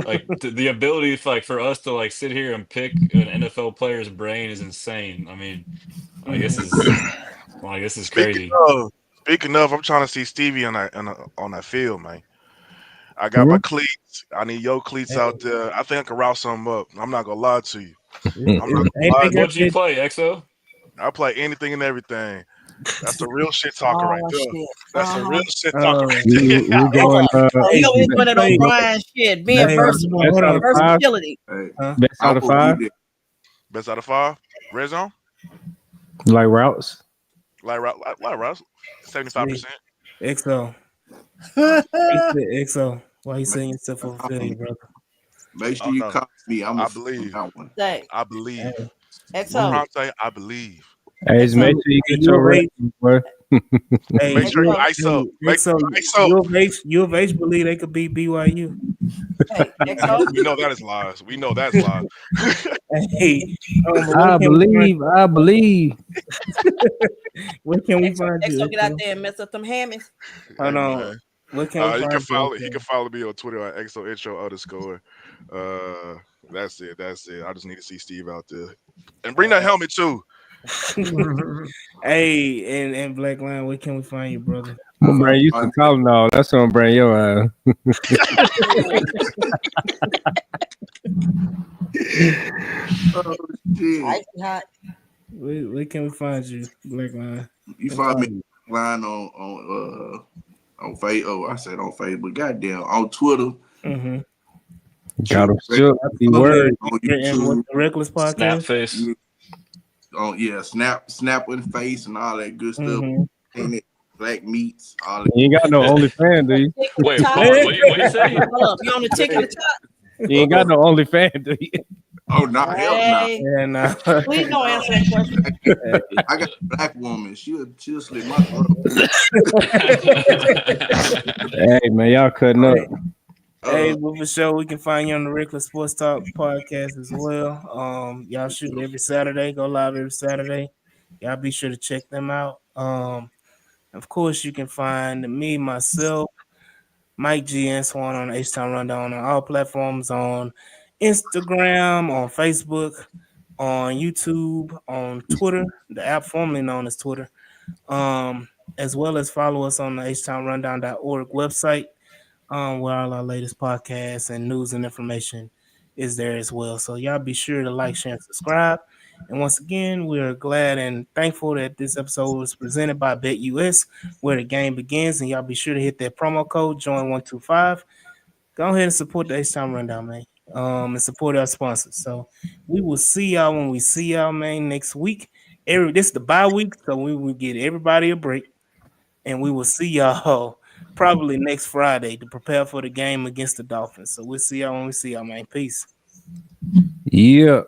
[SPEAKER 10] Like, the ability, like, for us to like sit here and pick an NFL player's brain is insane. I mean, like, this is
[SPEAKER 9] Speaking
[SPEAKER 10] crazy.
[SPEAKER 9] speaking of, I'm trying to see Stevie on that field, man. I got my
[SPEAKER 8] Mhm.
[SPEAKER 9] cleats. I need your cleats
[SPEAKER 1] Hey,
[SPEAKER 9] out there. I think I can route something up. I'm not gonna lie to you. I'm not
[SPEAKER 1] hey,
[SPEAKER 9] gonna lie
[SPEAKER 1] they
[SPEAKER 9] to
[SPEAKER 1] got
[SPEAKER 9] you.
[SPEAKER 10] What'd you
[SPEAKER 1] that.
[SPEAKER 10] play, EXO?
[SPEAKER 9] I play anything and everything. That's the real shit talker right
[SPEAKER 11] Oh
[SPEAKER 9] there.
[SPEAKER 11] shit.
[SPEAKER 9] That's the real
[SPEAKER 11] Uh-huh.
[SPEAKER 9] shit talker
[SPEAKER 1] Uh,
[SPEAKER 9] right there.
[SPEAKER 8] We
[SPEAKER 1] hey,
[SPEAKER 8] going
[SPEAKER 11] Oh,
[SPEAKER 1] hey,
[SPEAKER 11] you over here
[SPEAKER 1] you
[SPEAKER 11] doing that
[SPEAKER 1] play.
[SPEAKER 11] O'Brien shit, being
[SPEAKER 1] Hey,
[SPEAKER 11] versatile,
[SPEAKER 8] best
[SPEAKER 1] hold
[SPEAKER 8] out
[SPEAKER 1] on.
[SPEAKER 8] of five.
[SPEAKER 11] versatility.
[SPEAKER 6] Hey,
[SPEAKER 1] Huh?
[SPEAKER 8] Best
[SPEAKER 6] I'm
[SPEAKER 8] out of
[SPEAKER 6] gonna
[SPEAKER 8] five.
[SPEAKER 6] get that.
[SPEAKER 9] Best out of 5. Red zone.
[SPEAKER 8] Like routes.
[SPEAKER 9] Like Russ. 75%.
[SPEAKER 1] Sweet. XO.
[SPEAKER 6] Uh,
[SPEAKER 1] XO. Why you
[SPEAKER 6] make,
[SPEAKER 1] saying yourself over failure, brother?
[SPEAKER 6] make sure
[SPEAKER 9] Oh
[SPEAKER 6] you
[SPEAKER 9] no.
[SPEAKER 6] copy me. I'm a
[SPEAKER 9] I
[SPEAKER 6] on
[SPEAKER 9] believe.
[SPEAKER 6] that one.
[SPEAKER 11] Say,
[SPEAKER 9] I believe.
[SPEAKER 1] Hey,
[SPEAKER 9] What
[SPEAKER 11] XO,
[SPEAKER 1] sweet.
[SPEAKER 9] Prime say? I believe.
[SPEAKER 8] Hey, just make
[SPEAKER 11] XO,
[SPEAKER 1] You,
[SPEAKER 8] sure you
[SPEAKER 1] hey,
[SPEAKER 8] get
[SPEAKER 1] you
[SPEAKER 8] your
[SPEAKER 1] of age.
[SPEAKER 8] ratings, boy.
[SPEAKER 1] Hey,
[SPEAKER 9] Make sure you
[SPEAKER 11] XO,
[SPEAKER 9] ice up. Make
[SPEAKER 1] XO.
[SPEAKER 9] sure you ice up.
[SPEAKER 1] You of age believe they could beat BYU.
[SPEAKER 11] hey,
[SPEAKER 9] And
[SPEAKER 11] XO.
[SPEAKER 9] we know that is lies. We know that's lies.
[SPEAKER 1] Hey, but where
[SPEAKER 8] I
[SPEAKER 1] can we find
[SPEAKER 8] believe. I believe.
[SPEAKER 1] where can we
[SPEAKER 11] XO,
[SPEAKER 1] find you,
[SPEAKER 11] XO, get out
[SPEAKER 1] XO?
[SPEAKER 11] there and mess up them hammies.
[SPEAKER 1] Hold
[SPEAKER 9] Hey
[SPEAKER 1] on.
[SPEAKER 9] man.
[SPEAKER 1] Where can we
[SPEAKER 9] You can
[SPEAKER 1] find you,
[SPEAKER 9] follow he can
[SPEAKER 1] XO?
[SPEAKER 9] follow me on Twitter at XOIntro_. That's it. That's it. I just need to see Steve out there. And bring that helmet too.
[SPEAKER 1] Hey, and Black Lion, where can we find you, brother?
[SPEAKER 8] I'm gonna bring you some
[SPEAKER 6] On
[SPEAKER 8] Tylenol. That's what I'm bring your ass.
[SPEAKER 6] oh shit.
[SPEAKER 11] Icy hot.
[SPEAKER 1] Where can we find you, Black Lion?
[SPEAKER 6] You
[SPEAKER 1] And
[SPEAKER 6] find me
[SPEAKER 1] follow you.
[SPEAKER 6] line on Facebook. Oh, I said on Facebook. Goddamn, on Twitter.
[SPEAKER 1] Mm-hmm.
[SPEAKER 8] Got
[SPEAKER 6] Shoot,
[SPEAKER 8] him shook. He
[SPEAKER 1] Okay.
[SPEAKER 8] word.
[SPEAKER 6] on
[SPEAKER 1] And what's
[SPEAKER 6] YouTube.
[SPEAKER 1] the Reckless
[SPEAKER 10] Snap
[SPEAKER 1] podcast?
[SPEAKER 10] face.
[SPEAKER 6] On snap with face and all that good stuff.
[SPEAKER 1] Mm-hmm.
[SPEAKER 6] In it, black meats, all that.
[SPEAKER 8] You ain't got no OnlyFans, do you?
[SPEAKER 11] Tick at the
[SPEAKER 10] Wait,
[SPEAKER 11] top.
[SPEAKER 10] pause. What do you say?
[SPEAKER 11] Hold up, you on the tick at the top?
[SPEAKER 8] You ain't got no OnlyFans, do you?
[SPEAKER 6] Oh, nah, hell nah.
[SPEAKER 11] Hey,
[SPEAKER 1] And
[SPEAKER 11] please don't answer that question.
[SPEAKER 6] I got a black woman. She'll slit my throat.
[SPEAKER 8] Hey man, y'all cutting up.
[SPEAKER 1] hey,
[SPEAKER 6] Uh,
[SPEAKER 1] but for sure, we can find you on the Reckless Sports Talk podcast as well. Y'all shoot every Saturday, go live every Saturday. Y'all be sure to check them out. Of course, you can find me, myself, Mike G and Swan on H Town Rundown on all platforms, on Instagram, on Facebook, on YouTube, on Twitter, the app formerly known as Twitter. As well as follow us on the htownrundown.org website, where all our latest podcasts and news and information is there as well. So y'all be sure to like, share, and subscribe. And once again, we're glad and thankful that this episode was presented by BetUS, where the game begins. And y'all be sure to hit that promo code JOIN125. Go ahead and support the H-Time Rundown, man. And support our sponsors. So we will see y'all when we see y'all, man, next week. This is the bye week, so we will get everybody a break. And we will see y'all probably next Friday to prepare for the game against the Dolphins. So we'll see y'all when we see y'all, man. Peace.
[SPEAKER 8] Yeah.